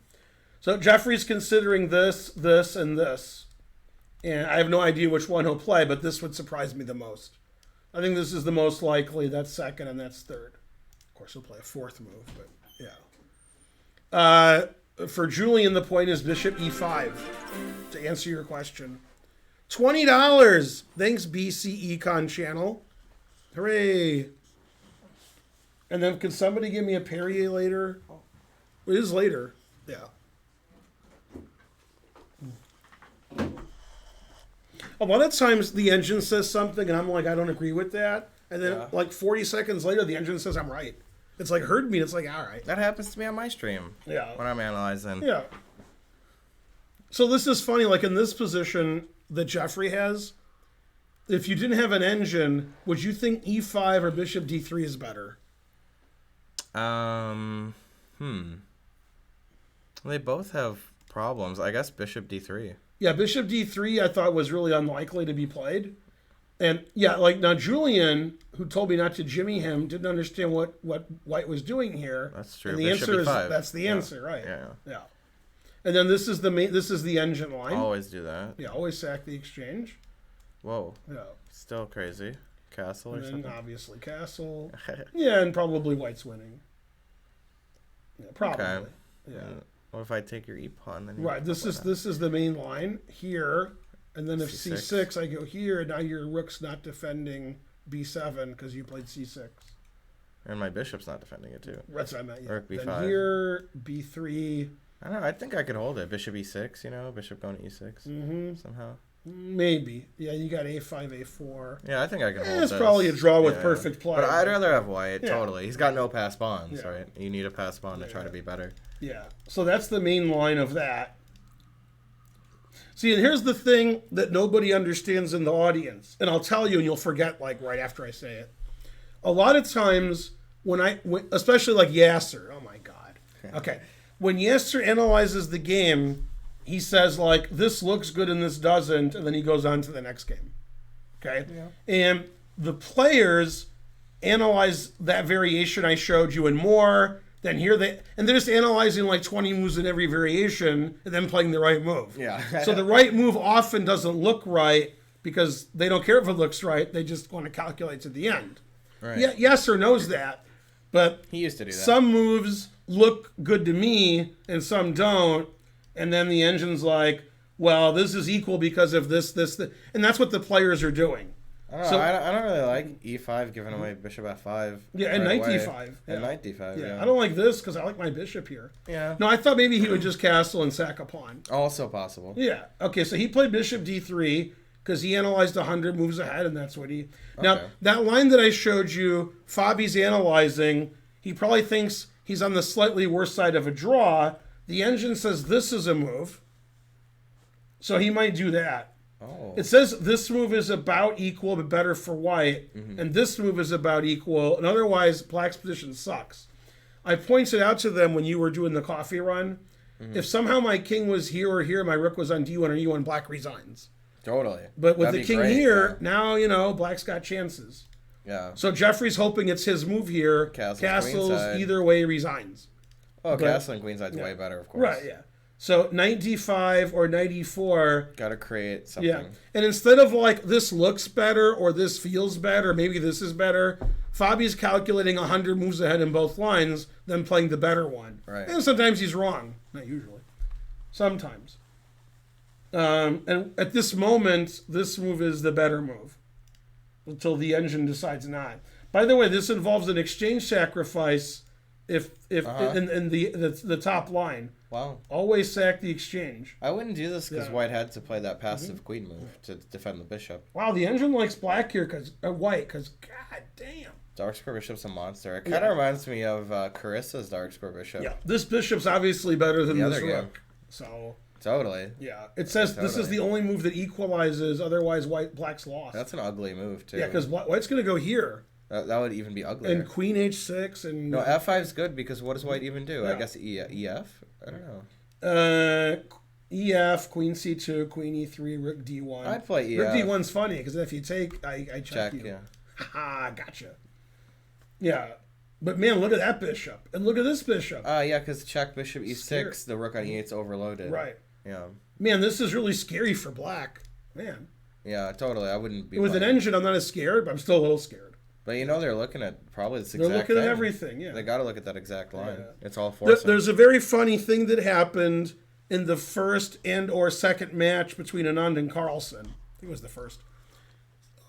So Jeffrey's considering this, this, and this. And I have no idea which one he'll play, but this would surprise me the most. I think this is the most likely. That's second, and that's third. Of course, he'll play a fourth move, but yeah. For Julian, the point is bishop e5, to answer your question. $20. Thanks, BC Econ channel. Hooray. And then can somebody give me a Perrier later? It is later. Yeah. A lot of times the engine says something and I'm like, I don't agree with that. And then like 40 seconds later, the engine says I'm right. It's like heard me. It's like, all right. That happens to me on my stream. Yeah. When I'm analyzing. Yeah. So this is funny. Like in this position that Jeffrey has, if you didn't have an engine, would you think e5 or bishop d3 is better? They both have problems. I guess bishop d3. Yeah, bishop d3 I thought was really unlikely to be played. And yeah, like now Julian, who told me not to jimmy him, didn't understand what White was doing here. That's true. And the bishop answer e5. is that's the answer, right? Yeah. And then this is the engine line. Always do that. Yeah, always sack the exchange. Whoa. Yeah. Still crazy. Castle or And then something. obviously castle. Yeah, and probably White's winning. Yeah, probably. Okay. Yeah. What if I take your e pawn? Then Right. This is the main line here, and then if c6, I go here, and now your rook's not defending b7 because you played c6. And my bishop's not defending it too. That's what I meant. Yeah. Rook b5. Then here b3. I don't know. I think I could hold it. Bishop e6. Bishop going to e6 somehow. Maybe. Yeah, you got a5, a4. Yeah, I think I can hold It's this. probably a draw with perfect play. But I'd rather have white, Yeah. totally. He's got no pass pawns, Yeah. right? You need a pass pawn to try to be better. Yeah. So that's the main line of that. See, and here's the thing that nobody understands in the audience. And I'll tell you, and you'll forget, like, right after I say it. A lot of times, especially like Yasser, oh my God. Okay. When Yasser analyzes the game, he says, like, this looks good and this doesn't, and then he goes on to the next game. Okay? Yeah. And the players analyze that variation I showed you and more. Then they're just analyzing like 20 moves in every variation and then playing the right move. Yeah. So the right move often doesn't look right because they don't care if it looks right. They just want to calculate to the end. Right. Yeah, Yasser knows that, but He used to do that. some moves look good to me and some don't. And then the engine's like, well, this is equal because of this. And that's what the players are doing. I don't know. I don't really like e5 giving away bishop f5. Yeah, and right knight away. d5. And knight d5, yeah. I don't like this because I like my bishop here. Yeah. No, I thought maybe he would just castle and sack a pawn. Also possible. Yeah. Okay, so he played bishop d3 because he analyzed 100 moves ahead, and that's what he... Now, Okay. that line that I showed you, Fabi's analyzing, he probably thinks he's on the slightly worse side of a draw. The engine says this is a move, so he might do that. Oh. It says this move is about equal but better for white, and this move is about equal, and otherwise black's position sucks. I pointed out to them when you were doing the coffee run, if somehow my king was here or here, my rook was on d1 or e1, black resigns. Totally. But with That'd the be king great, here, now, black's got chances. Yeah. So Jeffrey's hoping it's his move here. Castles queenside. Either way resigns. Oh, But- castling queenside's way better, of course. Right, yeah. So knight d5 or knight e4. Got to create something. Yeah. And instead of like this looks better or this feels better, maybe this is better, Fabi's calculating 100 moves ahead in both lines, then playing the better one. Right. And sometimes he's wrong. Not usually. Sometimes. And at this moment, this move is the better move until the engine decides not. By the way, this involves an exchange sacrifice if in the top line. Wow. Always sack the exchange. I wouldn't do this because Yeah. white had to play that passive queen move to defend the bishop. Wow, the engine likes black here because white because god damn. Dark square bishop's a monster. It kind of reminds me of Carissa's dark square bishop. Yeah, this bishop's obviously better than The this other game. rook. So Totally. yeah, it says this is Totally. the only move that equalizes. Otherwise, black's lost. That's an ugly move, too. Yeah, because white's going to go here That would even be uglier. and queen h6 and No, f5's good because what does white even do? Yeah. I guess EF? I don't know. ef, queen c2, queen e3, rook d1. I'd play Rook EF. d1's funny because if you take, I check Check, you. yeah. Ha, gotcha. Yeah, but man, look at that bishop and look at this bishop. Yeah, because check bishop e6, Scary. the rook on e8's overloaded. Right. Yeah. Man, this is really scary for black. Man. Yeah, totally. I wouldn't be With an playing. engine, I'm not as scared, but I'm still a little scared. But they're looking at probably this They're exact looking thing. at everything, yeah. They got to look at that exact line. Yeah. It's all forcing. There's a very funny thing that happened in the first and or second match between Anand and Carlson. I think it was the first.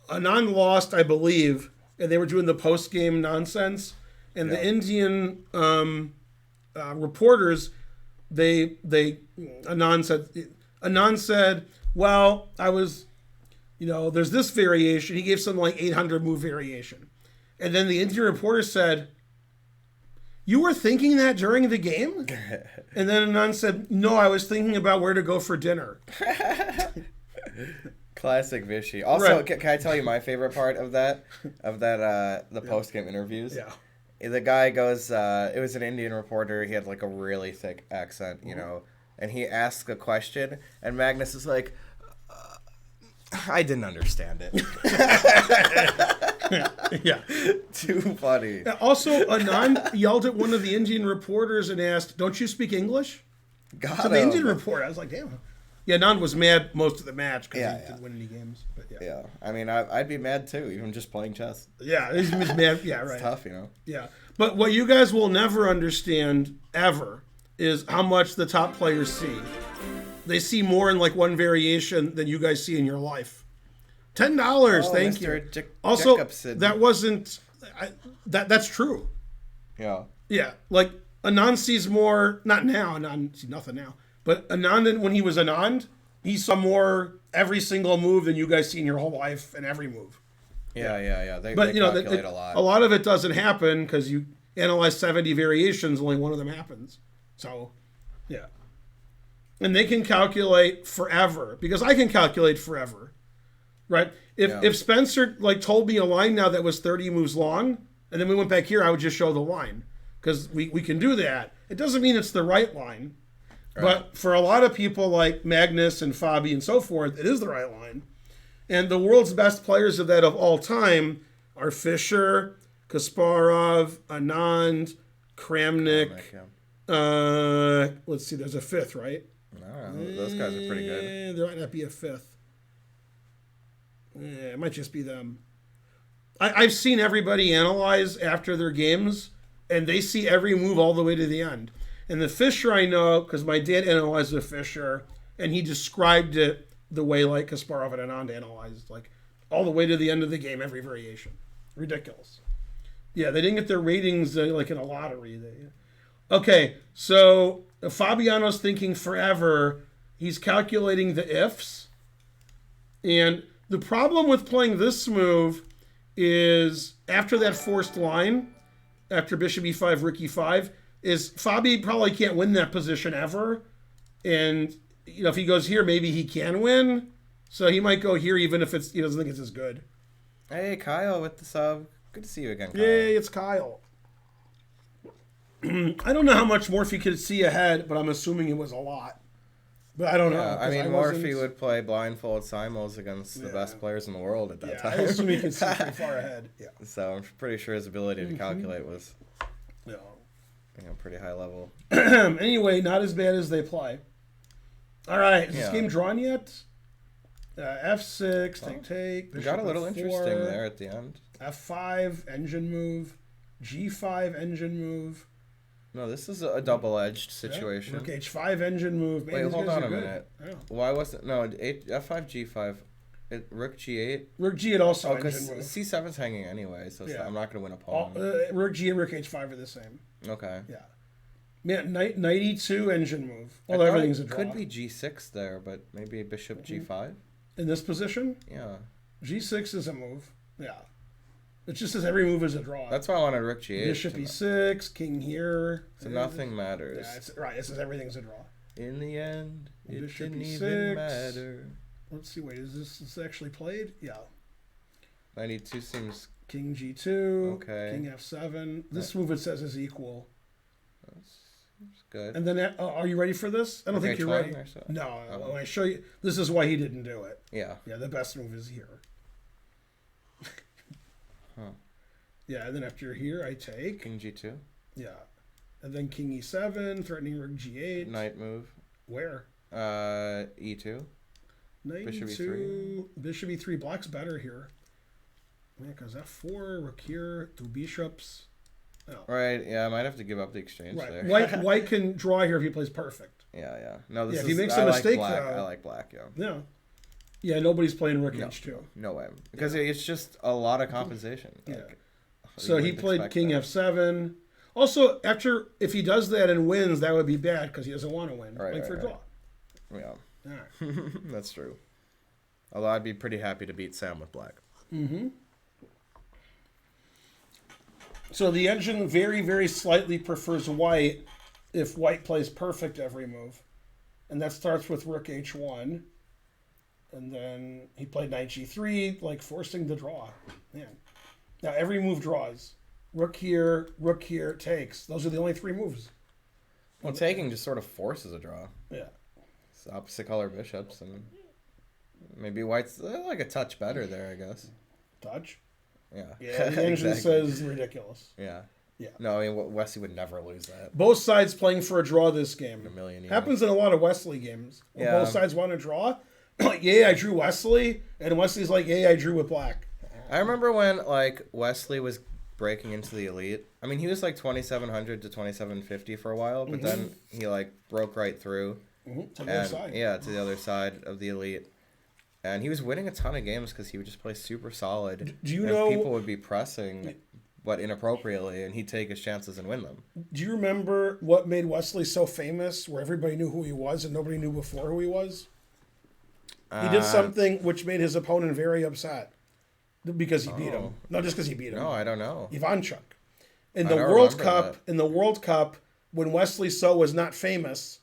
Anand lost, I believe, and they were doing the post-game nonsense. And the Indian reporters, Anand said, well, I was, there's this variation. He gave some like 800 move variation. And then the Indian reporter said, you were thinking that during the game? And then Anand said, no, I was thinking about where to go for dinner. Classic Vishy. Also, Right. can I tell you my favorite part of that? The post-game interviews? Yeah. The guy goes, it was an Indian reporter. He had like a really thick accent, and he asks a question, and Magnus is like, I didn't understand it. Yeah. Too funny. Also, Anand yelled at one of the Indian reporters and asked, don't you speak English? Got So the him. Indian reporter, I was like, damn. Yeah, Anand was mad most of the match because Yeah, he didn't win any games. But yeah. Yeah, I mean, I'd be mad too, even just playing chess. Yeah, he was mad. Yeah, right. It's tough, Yeah. But what you guys will never understand, ever, is how much the top players see. They see more in like one variation than you guys see in your life. $10, thank Mr. you. Also, Jacobson. that wasn't that's true. Yeah. Yeah, like Anand sees more. Not now. Anand sees nothing now. But Anand, when he was Anand, he saw more every single move than you guys see in your whole life and every move. Yeah. They But calculate a lot of it doesn't happen because you analyze 70 variations, only one of them happens. So, yeah. And they can calculate forever because I can calculate forever, right? If Spencer like told me a line now that was 30 moves long, and then we went back here, I would just show the line because we can do that. It doesn't mean it's the right line, but for a lot of people like Magnus and Fabi and so forth, it is the right line. And the world's best players of that of all time are Fischer, Kasparov, Anand, Kramnik. Let's see, there's a fifth, right? No, those guys are pretty good. There might not be a fifth. It might just be them. I've seen everybody analyze after their games, and they see every move all the way to the end. And the Fischer I know, because my dad analyzed the Fischer, and he described it the way like Kasparov and Anand analyzed, like all the way to the end of the game, every variation. Ridiculous. Yeah, they didn't get their ratings like in a lottery. Okay, so Fabiano's thinking forever. He's calculating the ifs. And the problem with playing this move is after that forced line, after bishop e5, rook e5, is Fabi probably can't win that position ever. And if he goes here, maybe he can win. So he might go here even if he doesn't think it's as good. Hey, Kyle with the sub. Good to see you again, Kyle. Yay, it's Kyle. I don't know how much Morphe could see ahead, but I'm assuming it was a lot. But I don't know. I mean, Morphe would play blindfold simos against the best players in the world at that time. I assume he could see pretty far ahead. Yeah. So I'm pretty sure his ability to calculate was Yeah. Pretty high level. Anyway, not as bad as they play. All right, is this game drawn yet? F6, take. It got a little interesting there at the end. F5, engine move. G5, engine move. No, this is a double-edged situation. Rook H5, engine move. Man, wait, hold on a good. minute. Yeah. Why wasn't... No, F5, G5. Rook G8. Rook G8 also engine because move. C7's hanging anyway, so I'm not going to win a pawn. Rook G and Rook H5 are the same. Okay. Yeah. Man, knight E2, engine move. Well, everything's a draw. Could be G6 there, but maybe bishop G5? In this position? Yeah. G6 is a move. Yeah. It just says every move is a draw. That's why I wanted Rook G8. Bishop E6, king here. So nothing matters. Yeah, it says everything's a draw. In the end, it Bishop didn't E6. even matter. Let's see, wait, is this actually played? Yeah. 92 seems... King G2. Okay. King F7. This move it says is equal. That's good. And then, are you ready for this? I don't think you're ready. So? No, when I show you, this is why he didn't do it. Yeah. Yeah, the best move is here. Yeah, and then after here, I take. King G2. Yeah. And then King E7, threatening Rook G8. Knight move. Where? E2. Knight Bishop E2. Bishop E3. Black's better here. Yeah, because F4, Rook here, two bishops. Oh. Right, yeah, I might have to give up the exchange there. White can draw here if he plays perfect. Yeah. No, this if he makes a mistake, black. though. I like black, yeah. Yeah. Yeah, nobody's playing Rook H2. No way. Because it's just a lot of compensation. Yeah. Like, so he played King F7. Also, if he does that and wins, that would be bad because he doesn't want to win. Right, for a draw. Yeah. Right. That's true. Although I'd be pretty happy to beat Sam with black. Mm-hmm. So the engine very, very slightly prefers white if white plays perfect every move. And that starts with Rook H1. And then he played Knight G3, like forcing the draw. Man. Now every move draws. Rook here, takes. Those are the only three moves. Well, taking just sort of forces a draw. Yeah. It's opposite color bishops, and maybe white's like a touch better there, I guess. Touch? Yeah. Yeah, the engine says ridiculous. Yeah. Yeah. No, I mean, Wesley would never lose that. Both sides playing for a draw this game. In a million years. Happens in a lot of Wesley games. Yeah. Both sides want to draw. Like, yay, I drew Wesley. And Wesley's like, yay, I drew with black. I remember when, like, Wesley was breaking into the elite. I mean, he was like 2,700 to 2,750 for a while, but then he like broke right through. To the other side. Yeah, to the other side of the elite. And he was winning a ton of games because he would just play super solid. Do you and know people would be pressing, but inappropriately, and he'd take his chances and win them. Do you remember what made Wesley so famous, where everybody knew who he was and nobody knew before who he was? He did something which made his opponent very upset because he beat him. Not just because he beat him. No, I don't know. Ivanchuk. In the World Cup, when Wesley So was not famous,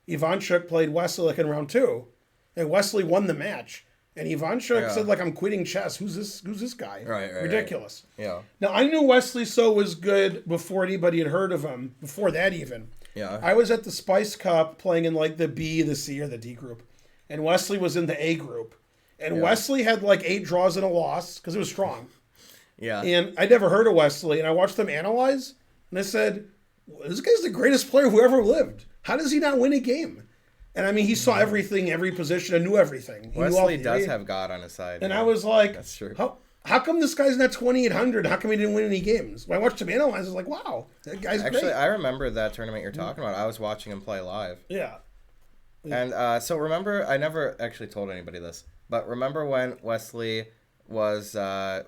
Ivanchuk played Wesley like in round 2, and Wesley won the match. And Ivanchuk said, like, I'm quitting chess. Who's this guy? Right. Ridiculous. Yeah. Now, I knew Wesley So was good before anybody had heard of him, before that even. Yeah. I was at the Spice Cup playing in, like, the B, the C, or the D group. And Wesley was in the A group. And Wesley had, like, 8 draws and a loss, because it was strong. Yeah. And I never heard of Wesley, and I watched them analyze, and I said, this guy's the greatest player who ever lived. How does he not win a game? And I mean, he saw everything, every position, and knew everything. Wesley does have God on his side. And I was like, that's true. How come this guy's not 2,800? How come he didn't win any games? When I watched him analyze, I was like, wow, that guy's great. Actually, I remember that tournament you're talking about. I was watching him play live. Yeah. And so remember, I never actually told anybody this, but remember when Wesley was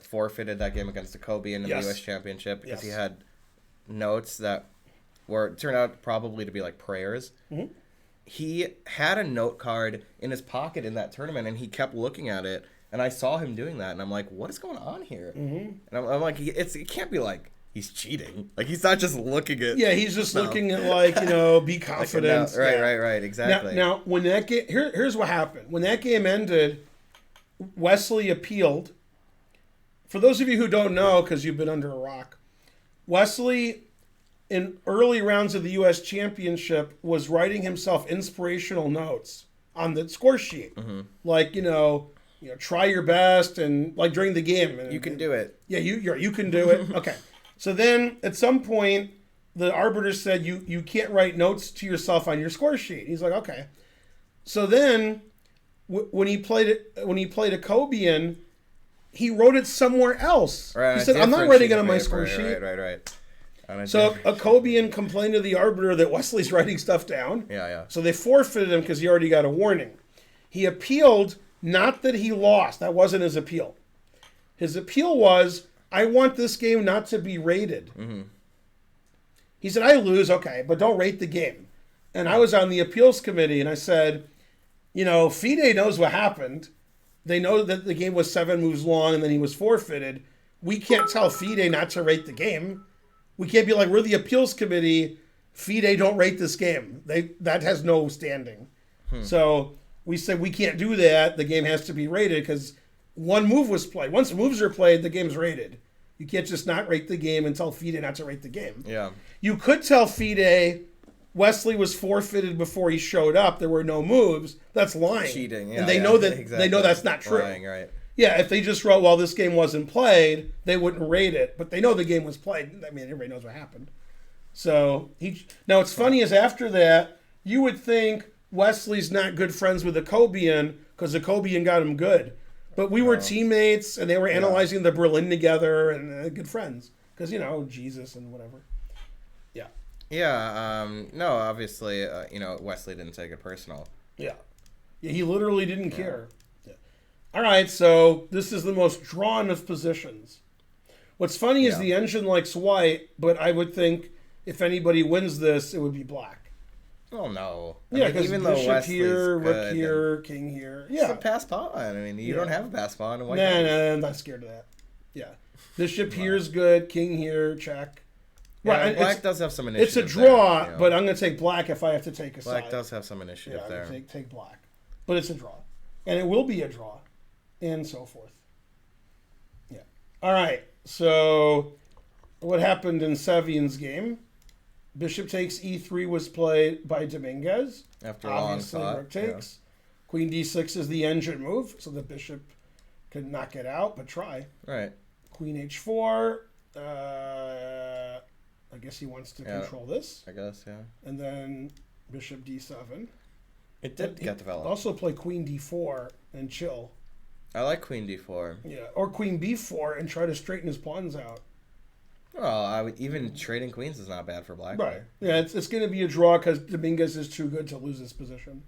forfeited that game against the Kobe in the U.S. Championship because he had notes that turned out probably to be like prayers. Mm-hmm. He had a note card in his pocket in that tournament, and he kept looking at it. And I saw him doing that, and I'm like, "What is going on here?" Mm-hmm. And I'm like, "It can't be like he's cheating. Like he's not just looking at." Yeah, he's just looking at like be confident. Like right, exactly. Now when that game, here's what happened. When that game ended, Wesley appealed. For those of you who don't know, because you've been under a rock, Wesley, in early rounds of the U.S. Championship, was writing himself inspirational notes on the score sheet. Mm-hmm. Like, try your best, and like during the game. You can do it. Yeah, you can do it. Okay. So then at some point, the arbiter said, you can't write notes to yourself on your score sheet. He's like, okay. So then when he played a Kobean, he wrote it somewhere else. Right, he said, I'm not writing it on my score sheet. Right. So a Kobean complained to the arbiter that Wesley's writing stuff down. Yeah. So they forfeited him because he already got a warning. He appealed, not that he lost. That wasn't his appeal. His appeal was, I want this game not to be rated. Mm-hmm. He said, I lose, okay, but don't rate the game. And I was on the appeals committee, and I said, FIDE knows what happened. They know that the game was 7 moves long, and then he was forfeited. We can't tell FIDE not to rate the game. We can't be like, we're the appeals committee. FIDE don't rate this game. That has no standing. So we said we can't do that. The game has to be rated because one move was played. Once moves are played, the game's rated. You can't just not rate the game and tell FIDE not to rate the game. Yeah. You could tell FIDE Wesley was forfeited before he showed up. There were no moves. That's lying. Cheating. Yeah, and they know that exactly. They know that's not true. Lying, right. Yeah, if they just wrote, well, this game wasn't played, they wouldn't rate it. But they know the game was played. I mean, everybody knows what happened. So now what's funny is after that, you would think Wesley's not good friends with the Kobean because the Kobean got him good. But we were teammates, and they were analyzing the Berlin together, and good friends. Because, Jesus and whatever. Yeah. Yeah, no, obviously, Wesley didn't take it personal. Yeah. He literally didn't care. Yeah. All right, so this is the most drawn of positions. What's funny is the engine likes white, but I would think if anybody wins this, it would be black. Oh, no. Because even bishop though here, rook here, king here. Yeah. It's a pass pawn. I mean, you don't have a pass pawn. No, I'm not scared of that. Yeah. Bishop here is good, king here, check. Yeah, right, black does have some initiative. It's a draw, but I'm going to take black if I have to take a side. Black does have some initiative there. I'm going to take black. But it's a draw. And it will be a draw. And so forth. Yeah. All right. So what happened in Savian's game? Bishop takes e3 was played by Dominguez. After a long thought. Rook takes. Yeah. Queen d6 is the engine move, so the bishop could knock it out, but try. Right. Queen h4. I guess he wants to control this. I guess, yeah. And then bishop d7. It did get developed. Also play queen d4 and chill. I like queen d4. Yeah, or queen b4 and try to straighten his pawns out. Well, even trading queens is not bad for black. Right. Yeah, it's going to be a draw because Dominguez is too good to lose his position.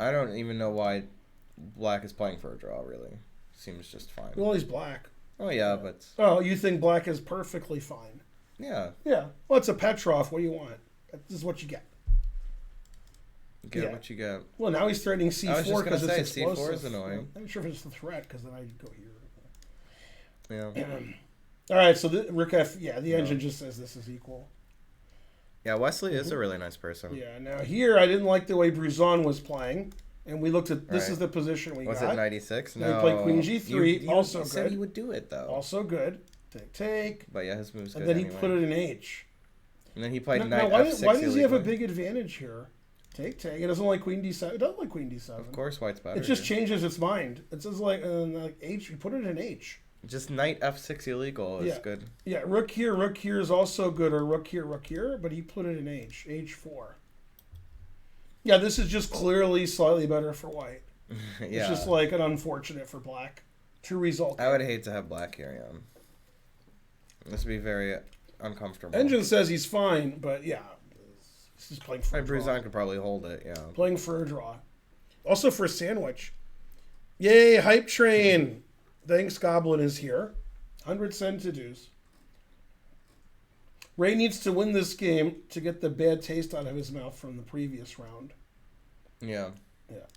I don't even know why black is playing for a draw, really. Seems just fine. Well, he's black. Oh, yeah, but... Oh, you think black is perfectly fine? Yeah. Yeah. Well, it's a Petrov. What do you want? This is what you get. Get what you get. Well, now he's threatening C4 because it's explosive. C4 is annoying. I'm not sure if it's a threat because then I'd go here. Yeah. All right, so Rick F. Yeah, the engine just says this is equal. Yeah, Wesley is a really nice person. Yeah. Now here, I didn't like the way Bruzon was playing, and we looked at this is the position we was got. Was it 96? No. No. He played Queen G3. You also good. Said he would do it though. Also good. Take. But yeah, his move's good. And then he anyway. put it in H. And then he played now, knight F6. Why does he have a big advantage here? Take. It doesn't like Queen D7. It doesn't like Queen D7. Of course, white's better. It just changes its mind. It says like H. You put it in H. Just knight F6 illegal is good. Yeah, rook here is also good, or rook here, but he put it in H. H4. Yeah, this is just clearly slightly better for white. Yeah. It's just like an unfortunate for black. True result. I would hate to have black here, yeah. This would be very uncomfortable. Engine says he's fine, but yeah. He's just playing for a draw. Bruzon could probably hold it, yeah. Playing for a draw. Also for a sandwich. Yay, hype train. Thanks, Goblin is here. 100 cent to do's. Ray needs to win this game to get the bad taste out of his mouth from the previous round. Yeah. Yeah.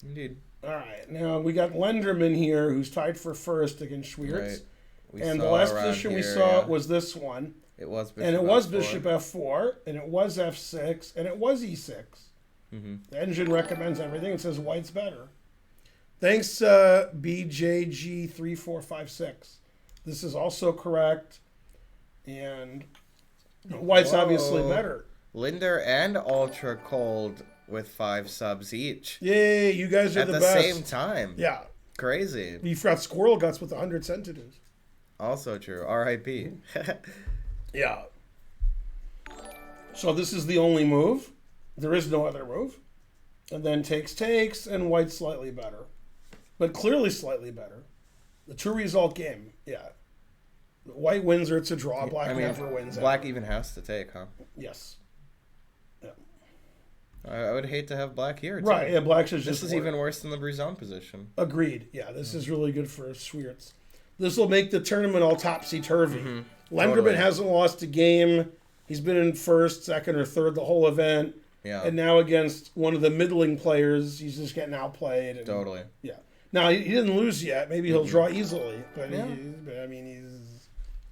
Indeed. All right. Now we got Lenderman here, who's tied for first against Schwiertz. Right. And the last position we saw was this one. It was Bishop and it was F4. Bishop F4, and it was F6, and it was E6. Mm-hmm. The engine recommends everything and says white's better. Thanks, BJG3456. This is also correct. And white's obviously better. Linder and Ultra Cold with 5 subs each. Yay, you guys are the best. At the same time. Yeah. Crazy. You've got Squirrel Guts with 100 centimeters. Also true. R.I.P. Yeah. So this is the only move. There is no other move. And then takes, and white's slightly better. But clearly slightly better. The true result game, yeah. White wins or it's a draw. Black never wins. Black even has to take, huh? Yes. Yeah. I would hate to have black here, too. Right, yeah, black's just This is even worse than the Bruzon position. Agreed. Yeah, this is really good for Schwiertz. This will make the tournament all topsy-turvy. Mm-hmm. Lenderman hasn't lost a game. He's been in first, second, or third the whole event. Yeah. And now against one of the middling players, he's just getting outplayed. And, totally. Yeah. Now, he didn't lose yet. Maybe he'll draw easily. But, yeah. He's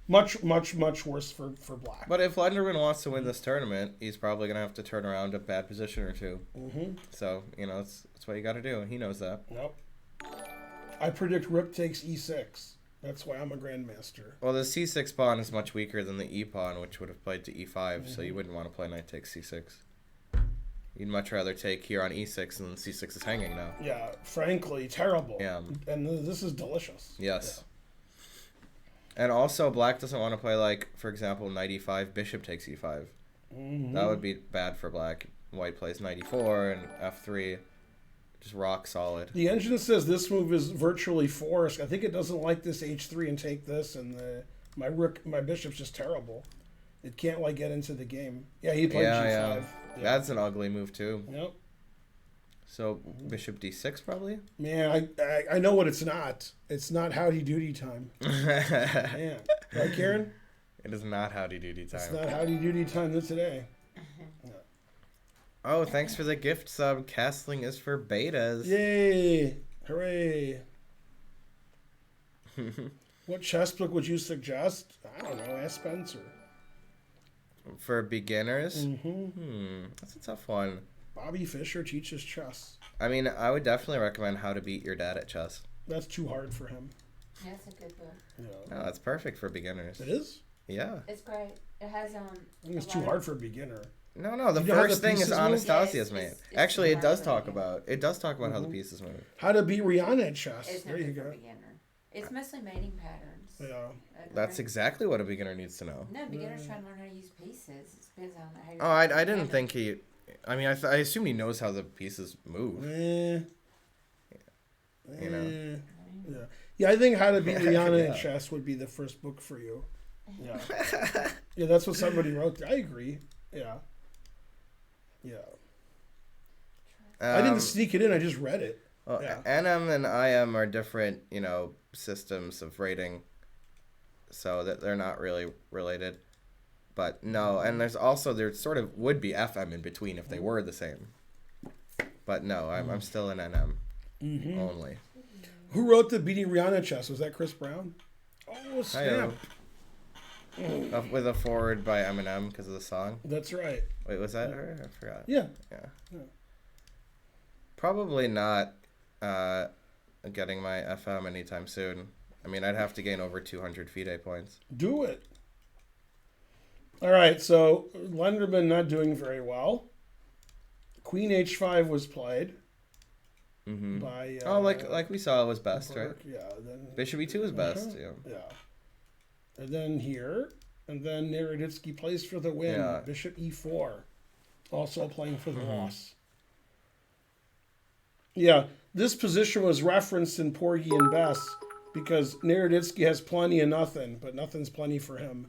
much, much, much worse for black. But if Lenderman wants to win this tournament, he's probably going to have to turn around a bad position or two. Mm-hmm. So, that's what you got to do. He knows that. Nope. I predict rook takes e6. That's why I'm a grandmaster. Well, the c6 pawn is much weaker than the e pawn, which would have played to e5, so you wouldn't want to play knight takes c6. You'd much rather take here on e6, and c6 is hanging now. Yeah, frankly, terrible. Yeah. And this is delicious. Yes. Yeah. And also, black doesn't want to play, like, for example, knight e5, bishop takes e5. Mm-hmm. That would be bad for black. White plays knight e4 and f3. Just rock solid. The engine says this move is virtually forced. I think it doesn't like this h3 and take this, and my bishop's just terrible. It can't get into the game. Yeah, he played g5. Yeah. That's an ugly move too. Yep. So bishop d6 probably. Man, I know what it's not. It's not howdy doody time. Man, right, Karen? It is not howdy doody time. It's not howdy doody time today. Oh, thanks for the gift sub. Castling is for betas. Yay! Hooray! What chess book would you suggest? I don't know. Ask Spencer. For beginners? Mm-hmm. That's a tough one. Bobby Fischer teaches chess. I mean, I would definitely recommend How to Beat Your Dad at Chess. That's too hard for him. That's a good book. Yeah. No, that's perfect for beginners. It is? Yeah. It's great. It has I think it's too hard for a beginner. No. The first thing is Anastasia's move? made. It's Actually, it does for talk beginner. about how the pieces move. How to beat Rihanna at chess. It's There not you good for go. beginner. It's mostly mating patterns. Yeah. That's exactly what a beginner needs to know. No, beginners trying to learn how to use pieces. It depends on how you. Oh, I didn't think he. I mean, I assume he knows how the pieces move. You know. Yeah. Yeah, I think How to Beat Rihanna Yeah. at Chess would be the first book for you. Yeah. Yeah, that's what somebody wrote. I agree. Yeah. Yeah. I didn't sneak it in. I just read it. Well, Yeah. NM and IM are different, systems of rating, so that they're not really related. But no, and there sort of would be FM in between if they were the same. But no, I'm still an NM only. Who wrote the Beating Rihanna chess? Was that Chris Brown? Oh, snap. With a forward by Eminem because of the song. That's right. Wait, was that her? I forgot. Yeah. Probably not getting my FM anytime soon. I mean, I'd have to gain over 200 FIDE points. Do it. All right, so Lenderman not doing very well. Queen H5 was played by... like we saw, it was best, Burke. right? Yeah. Then Bishop E2 was best, Yeah. And then here, and then Naroditsky plays for the win. Yeah. Bishop E4, also playing for the loss. Yeah, this position was referenced in Porgy and Bess because Naroditsky has plenty of nothing, but nothing's plenty for him.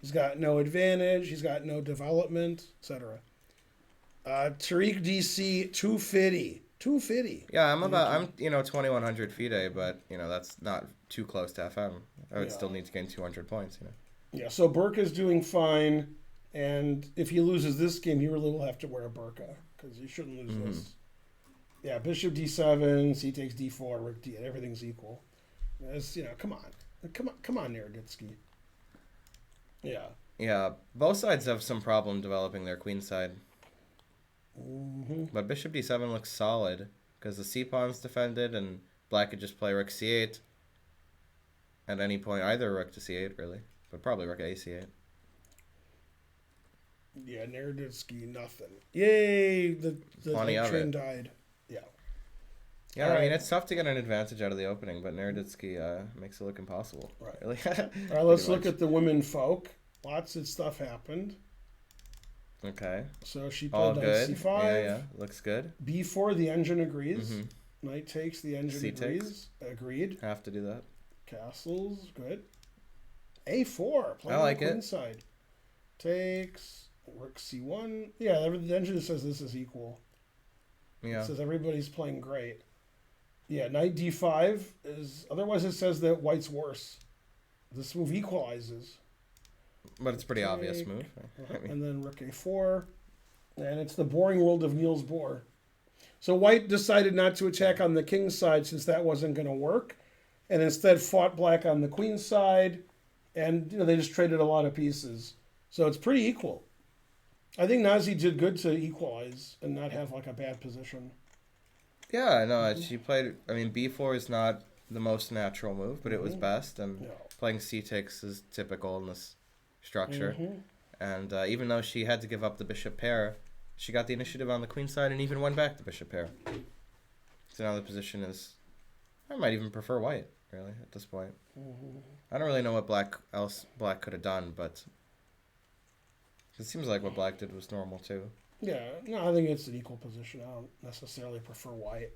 He's got no advantage, he's got no development, etc. Tariq DC 250. 250. Yeah, I'm 2100 FIDE, but that's not too close to FM. I would still need to gain 200 points. Yeah, so Burka is doing fine, and if he loses this game, he really will have to wear a burqa because he shouldn't lose this. Yeah, Bishop D7, C takes D4, Rook D8, everything's equal. It's, come on, Naroditsky. Yeah. Yeah, both sides have some problem developing their queen side. But Bishop D7 looks solid because the C pawn's defended, and Black could just play Rook C8 at any point, either Rook to C8 really, but probably Rook A C8. Yeah, Naroditsky, nothing. Yay! The train died. Yeah. Yeah, I mean, it's tough to get an advantage out of the opening, but Naroditsky makes it look impossible. Right. Really. All right, let's look at the women folk. Lots of stuff happened. Okay. So she All played good. knight C5. Yeah, looks good. B4, the engine agrees. Knight takes, the engine C agrees. takes. Agreed. Have to do that. Castles, good. A4, playing I like on the it. queen side. Takes, Rook C1. Yeah, the engine says this is equal. Yeah. It says everybody's playing great. Yeah, knight D5 is... Otherwise it says that white's worse. This move equalizes. But it's a pretty obvious move. And then Rook A4. And it's the boring world of Niels Bohr. So white decided not to attack on the king's side since that wasn't going to work. And instead fought black on the queen's side. And they just traded a lot of pieces. So it's pretty equal. I think Nazi did good to equalize and not have like a bad position. Yeah, no, she played... I mean, B4 is not the most natural move, but it was best. And playing C takes is typical in this structure. And even though she had to give up the bishop pair, she got the initiative on the queen side and even won back the bishop pair. So now the position is... I might even prefer white, really, at this point. I don't really know what black could have done, but... It seems like what black did was normal, too. Yeah, no, I think it's an equal position. I don't necessarily prefer white.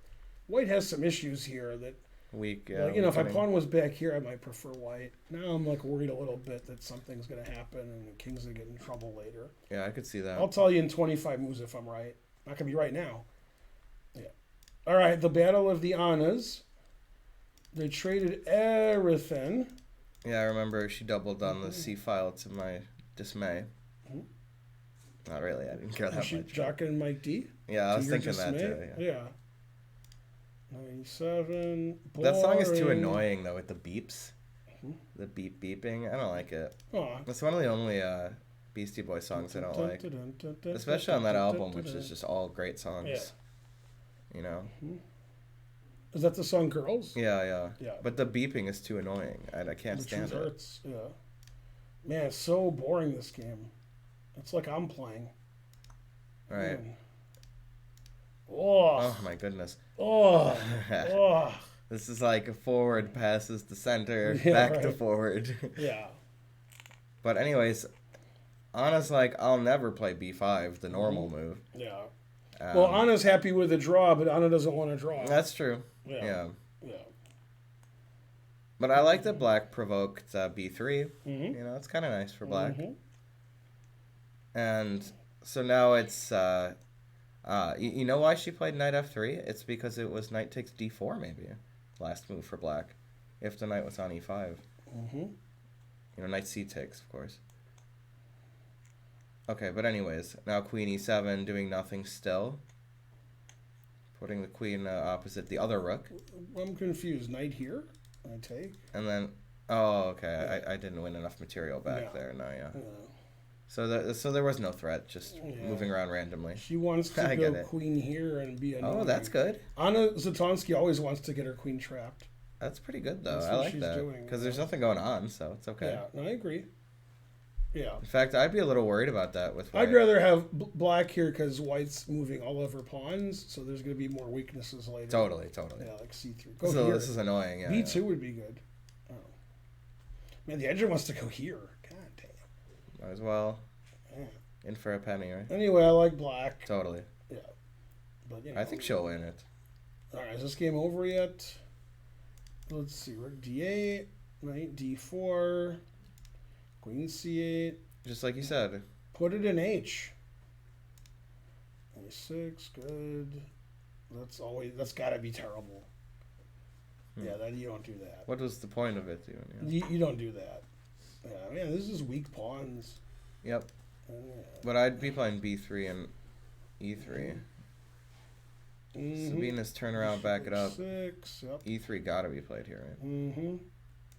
White has some issues here that... Weak, yeah. Like, if my pawn was back here, I might prefer white. Now I'm like worried a little bit that something's going to happen and the king's going to get in trouble later. Yeah, I could see that. I'll tell you in 25 moves if I'm right. Not going to be right now. Yeah. All right, the Battle of the Annas. They traded everything. Yeah, I remember she doubled on the C file to my dismay. Not really, I didn't care that much. Jock and Mike D? Yeah, I was thinking that too. Yeah. 97. That song is too annoying though with the beeps. The beeping. I don't like it. Oh. It's one of the only Beastie Boys songs I don't like. Especially on that album, which is just all great songs. Yeah. Is that the song Girls? Yeah. But the beeping is too annoying. I can't stand it. Hurts. Yeah. Man, it's so boring this game. It's like I'm playing. Right. Oh my goodness. Oh. This is like a forward passes to center, back to forward. Yeah. But anyways, Anna's like, I'll never play B5, the normal move. Yeah. Well, Anna's happy with a draw, but Anna doesn't want to draw. That's true. Yeah. But I like that black provoked b3. Mm-hmm. You know, it's kind of nice for black. Mm-hmm. And so now it's, you know why she played knight f3? It's because it was knight takes d4 maybe, last move for black, if the knight was on e5. Mm-hmm. You know, knight c takes, of course. Okay, but anyways, now queen e7, doing nothing still. Putting the queen opposite the other rook. I'm confused. Knight here? I take? And then, oh, okay, I didn't win enough material back there. No, yeah. So there was no threat, just moving around randomly. She wants to go queen here and be annoying. Oh, that's good. Anna Zatonsky always wants to get her queen trapped. That's pretty good, though. That's I what like she's that. doing, Because there's nothing going on, so it's okay. Yeah, no, I agree. Yeah. In fact, I'd be a little worried about that with white. I'd rather have black here because white's moving all of her pawns, so there's going to be more weaknesses later. Totally. Yeah, like c3. Go So here. this is annoying, yeah. b2 would be good. Oh. Man, the engine wants to go here. God damn. Might as well. Yeah. In for a penny, right? Anyway, I like black. Totally. Yeah. But, I think she'll win it. Alright, is this game over yet? Let's see. Rook d8, knight d4, queen c8. Just like you said. Put it in h. a6, good. That's got to be terrible. Yeah, you don't do that. What was the point of it, even? Yeah. You don't do that. Yeah, man, this is weak pawns. Yep. Yeah. But I'd be playing b3 and e3. Mm-hmm. Sabina's turn around, back it up. 6, yep. E3 gotta be played here, right? Mm-hmm.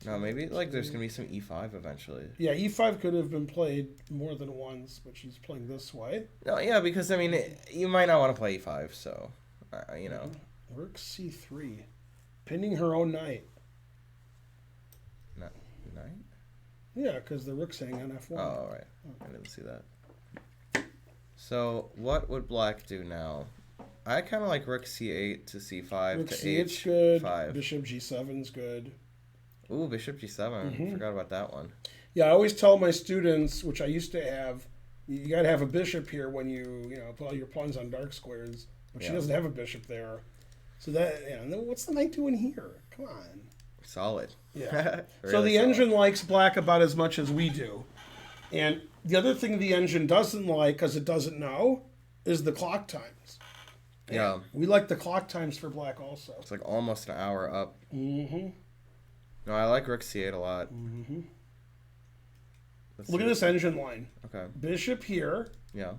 No, maybe like there's gonna be some e5 eventually. Yeah, e5 could have been played more than once, but she's playing this way. No, yeah, because I mean, you might not want to play e5, so you know. Rook c3, pinning her own knight. Not knight. Yeah, because the rook's hanging on f1. Oh, right. I didn't see that. So what would black do now? I kind of like rook c8 to c5 rook to c8's h5. good. Bishop g7's good. Ooh, bishop g7. Forgot about that one. Yeah, I always tell my students, which I used to have, you got to have a bishop here when you put all your pawns on dark squares. But she doesn't have a bishop there. So what's the knight doing here? Come on. Solid. Yeah. Really So the solid. engine likes black about as much as we do. And the other thing the engine doesn't like, because it doesn't know, is the clock times. Yeah. We like the clock times for black also. It's like almost an hour up. Mm-hmm. No, I like rook c8 a lot. Mm-hmm. Let's Look see. at this engine line. Okay. Bishop here, Yeah.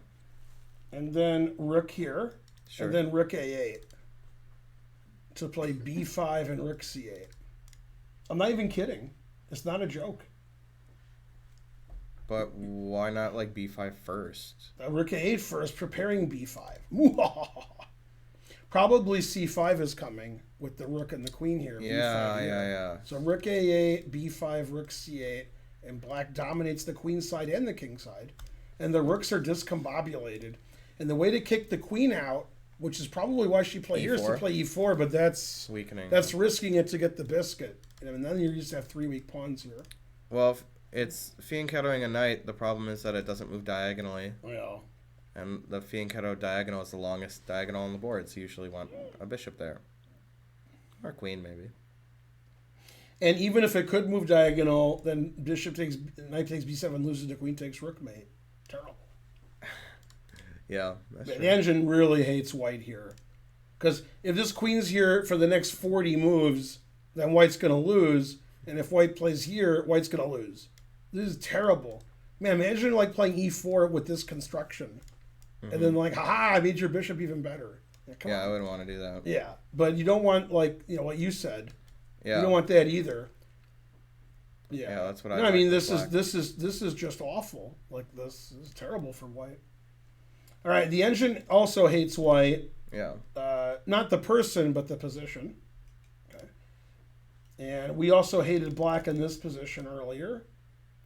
and then rook here, Sure. and then rook a8 to play b5 and rook c8. I'm not even kidding. It's not a joke. But why not like b5 first? Rook a8 first, preparing b5. Probably c5 is coming with the rook and the queen here. Yeah, b5 here. yeah. So rook a8, b5, rook c8, and black dominates the queen side and the king side. And the rooks are discombobulated. And the way to kick the queen out, which is probably why she played here, is to E4. play e4, but that's Weakening. that's risking it to get the biscuit. And then you just have 3 weak pawns here. Well, if it's fianchettoing a knight. The problem is that it doesn't move diagonally. Well, And the fianchetto diagonal is the longest diagonal on the board, so you usually want a bishop there. Or queen, maybe. and even if it could move diagonal, then knight takes b7, loses to queen takes rook mate. Terrible. Yeah, that's The true. engine really hates white here. Because if this queen's here for the next 40 moves, then white's going to lose. And if white plays here, white's going to lose. This is terrible. Man, imagine like playing e4 with this construction. And then like, haha, I made your bishop even better. Come Yeah, I on. wouldn't want to do that. Yeah, but you don't want like, what you said. Yeah. You don't want that either. Yeah, Yeah, that's what I No, I like mean, with this black. is just awful. Like this is terrible for white. All right, the engine also hates white. Yeah. Not the person, but the position. Okay. And we also hated black in this position earlier.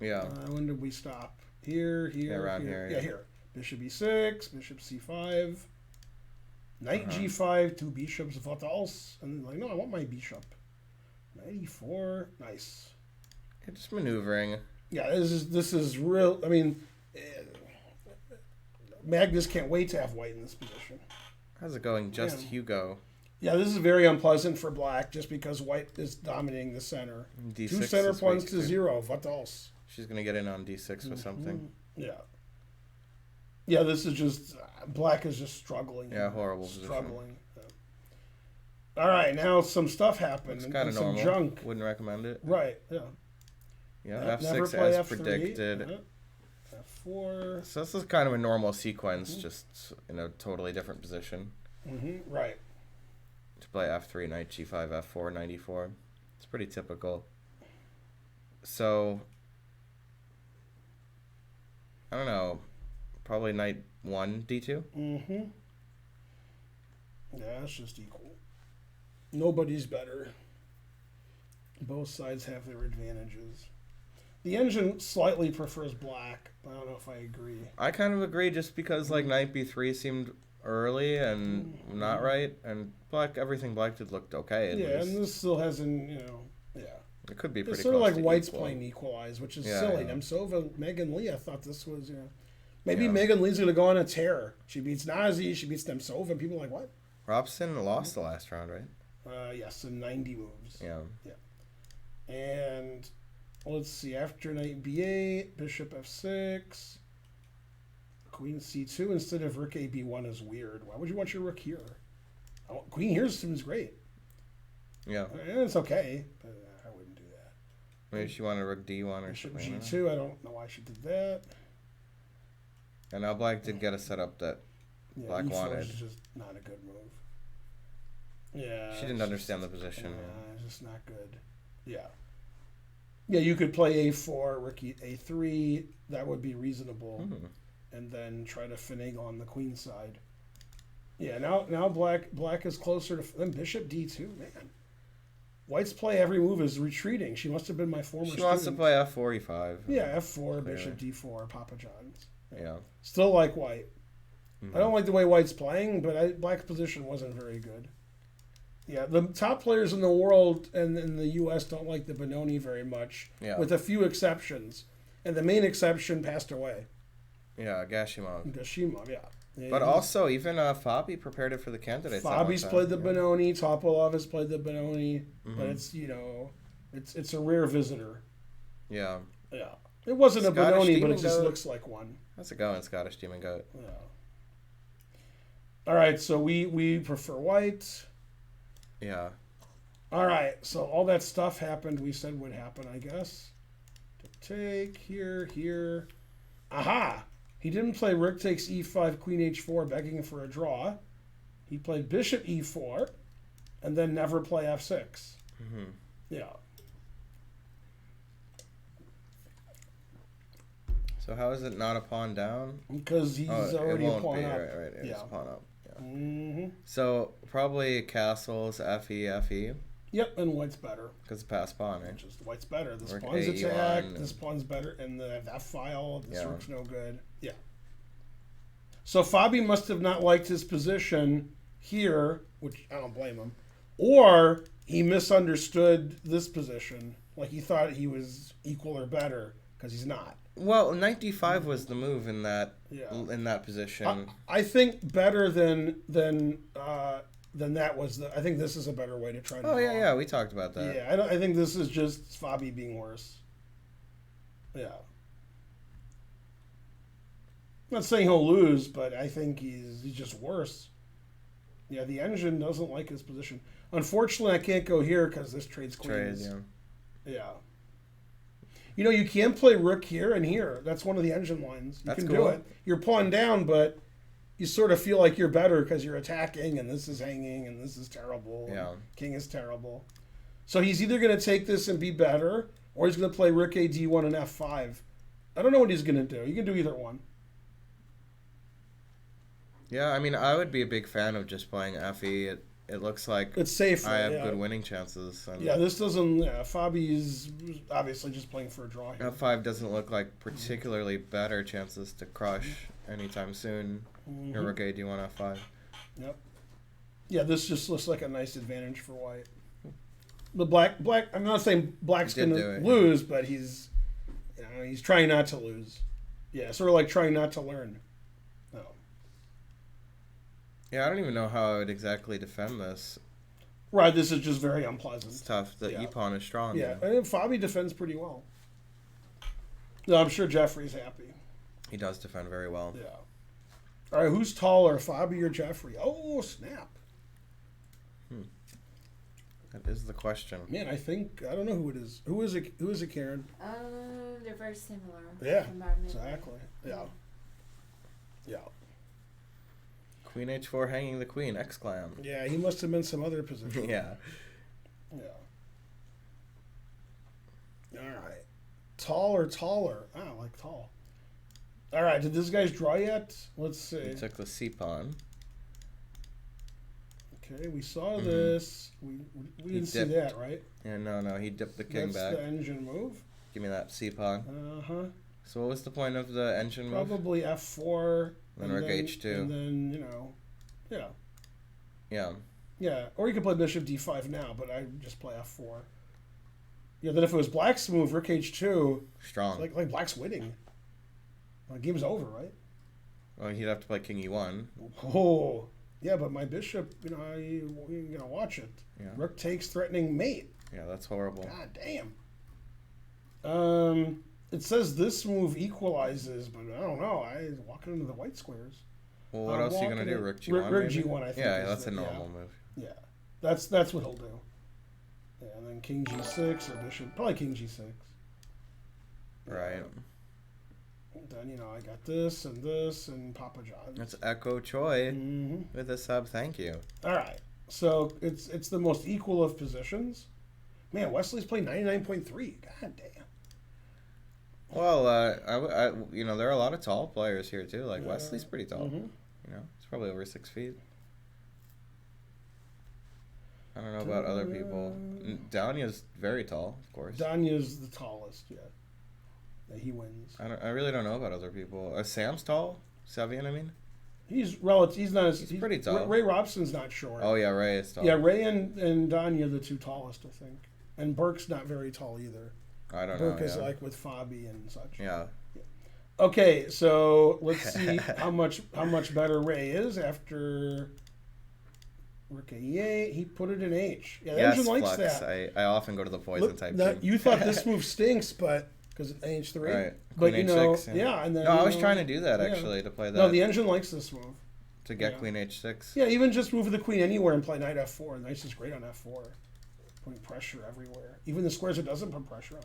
Yeah. When did we stop? Here, around here, yeah. here. Bishop e6, bishop c5, knight g5, 2 bishops fatals, and then like, no, I want my bishop. Knight e4, nice. Yeah, just maneuvering. Yeah, this is real. I mean, Magnus can't wait to have white in this position. How's it going? Just Yeah. Hugo. Yeah, this is very unpleasant for black just because white is dominating the center. D6 2 center is pawns weak, to too. 0. What else? She's gonna get in on D6 with something. Yeah. Yeah, this is just black is just struggling. Yeah, horrible position. Struggling. Yeah. All right, now some stuff happened. It's kind of normal. Some junk. Wouldn't recommend it. Right. Yeah. Yeah, Never F6 play as F3. predicted. F4. So this is kind of a normal sequence, just in a totally different position. Right. To play F3, knight G5, F4, knight E4. It's pretty typical. So, I don't know, probably knight 1, D2? Yeah, it's just equal. Nobody's better. Both sides have their advantages. The engine slightly prefers black. I don't know if I agree. I kind of agree just because, like, knight B3 seemed early and not right, and everything black did looked okay. Yeah, and this still hasn't, yeah. It could be pretty It's sort of close like to white's equal. playing equalize, which is Yeah, silly. yeah. Nemtsova, Megan Lee, I thought this was, maybe Yeah. Megan Lee's going to go on a tear. She beats Nazi, she beats Nemtsova, and people are like, what? Robson lost the last round, right? Yes, in 90 moves. Yeah. And let's see, after knight b8, bishop f6, queen c2 instead of rook a b1 is weird. Why would you want your rook here? Queen here seems great. Yeah. And it's okay, but I wouldn't do that. Maybe she wanted rook D1 or Bishop something. g2, I don't know why she did that. And now black did get a setup that Yeah, Black e4 wanted. is just not a good move. Yeah. she didn't it's understand the just- position. Yeah, it's just not good. Yeah. Yeah, you could play a4, rook a3. That would be reasonable. And then try to finagle on the queen side. Yeah, now black is closer to then bishop d2. Man, white's play every move is retreating. She must have been my former. She wants to student. play F4, E5. Yeah, f4, Clearly. bishop d4, Papa John's. Yeah. Still like white. Mhm. I don't like the way white's playing, but black's position wasn't very good. Yeah, the top players in the world and in the U.S. don't like the Benoni very much, Yeah. with a few exceptions. And the main exception passed away. Yeah, Gashimov. Gashimov, yeah. But also, even Fabi prepared it for the candidates. at one Fabi's time, played the yeah. Benoni, Topolov has played the Benoni, but Mhm. it's a rare visitor. Yeah. Yeah. It wasn't a Scottish Benoni, but Demon it just Goat. looks like one. How's it going, Scottish Demon Goat? Yeah. All right, so we prefer white. Yeah. All right, so all that stuff happened. We said would happen, I guess. To take here. Aha! He didn't play rook takes e5, queen h4, begging for a draw. He played bishop e4, and then never play f6. Mm-hmm. Yeah. So how is it not a pawn down? Because he's it already a won't pawn be, up. Right. It's Yeah. a pawn up. Yeah. Mm-hmm. So probably castles, FE, Yep, and white's better. because pass pawn, right? Just white's better. This Rook pawn's A1 attacked. and- This pawn's better, and that file. This Yeah. rook's no good. Yeah. So Fabi must have not liked his position here, which I don't blame him, or he misunderstood this position. Like he thought he was equal or better because he's not. Well, knight d5 was the move in that Yeah. position. I think better than that was the. I think this is a better way to try to. Oh draw. yeah, we talked about that. Yeah, I think this is just Fabi being worse. Yeah. I'm not saying he'll lose, but I think he's just worse. Yeah, the engine doesn't like his position. Unfortunately, I can't go here because this trades queens. Trade, yeah. Yeah. You can play rook here and here. That's one of the engine lines. You That's can cool. do it. You're pawn down, but you sort of feel like you're better because you're attacking, and this is hanging, and this is terrible. and Yeah. King is terrible. So he's either going to take this and be better, or he's going to play rook a d1 and f5. I don't know what he's going to do. You can do either one. Yeah, I mean, I would be a big fan of just playing FE. It looks like It's safer. I have yeah. good winning chances. And Yeah, this doesn't. Yeah, Fabi's obviously just playing for a draw here. F5 doesn't look like particularly better chances to crush anytime soon. Mhm. Your rook A d1 F5. Yep. Yeah, this just looks like a nice advantage for white. The black. I'm not saying black's Did going do it, to lose, but he's trying not to lose. Yeah, sort of like trying not to learn. No. Yeah, I don't even know how I would exactly defend this. Right, this is just very It's unpleasant. tough. The Yeah. e-pawn is strong. Yeah, You know? and Fabi defends pretty well. No, I'm sure Jeffrey's happy. He does defend very well. Yeah. All right, who's taller, Fabi or Jeffrey? Oh, snap. That is the question. Man, I don't know who it is. Who is it, Karen? They're very similar. Yeah, from our memory. exactly. Yeah. Yeah. Queen h4 hanging the queen, exclam. Yeah, he must have been some other position. Yeah. Yeah. All right. Tall or taller? I don't like tall. All right, did this guy's draw yet? Let's see. He took the c-pawn. Okay, we saw this. We didn't see dipped. that, right? Yeah, no, he dipped the king That's back. the engine move. Give me that c-pawn. Uh-huh. So what was the point of the engine move? Probably F4. Then rook h2. And then, yeah. Yeah. Yeah, or you could play bishop d5 now, but I just play f4. Yeah, then if it was black's move, rook h2, Strong. like black's winning. The game's over, right? Well, he'd have to play king e1. Oh, yeah, but my bishop, you're gonna watch it. Yeah. Rook takes, threatening mate. Yeah, that's horrible. God damn. It says this move equalizes, but I don't know. I walking into the white squares. Well, what else are you gonna do? Rook g1? Rook maybe? g1, I think. Yeah, is that's a the- normal move. Yeah, that's what he'll do. Yeah, and then king g6 or bishop, probably king g6. Right. Then I got this and Papa John. That's Echo Choi Hmm. with a sub. Thank you. All right, so it's the most equal of positions. Man, Wesley's playing 99.3. God damn. Well, there are a lot of tall players here too. Like Wesley's pretty tall. Mhm. He's probably over 6 feet. I don't know about other people. Danya's very tall, of course. Danya's the tallest. Yeah, he wins. I really don't know about other people. Sam's tall. Savian, I mean. He's relative. He's not as. He's pretty tall. Ray Robson's not short. Oh yeah, Ray is tall. Yeah, Ray and Danya are the two tallest, I think. And Burke's not very tall either. I don't know. Burke is Yeah. like with Fabi and such. Yeah. Okay, so let's see how much better Ray is after Rook A8. He put it in H. Yeah, the Yes, engine likes Flux. that. I often go to the poison type. Team. You thought this move stinks, but because it's H3. Right. But Queen H6, yeah, and then No, I was trying to do that yeah. actually to play that. No, the engine likes this move. to get yeah. Queen H6. Yeah, even just move the queen anywhere and play knight F4. Knight's is great on F4, putting pressure everywhere. Even the squares it doesn't put pressure on.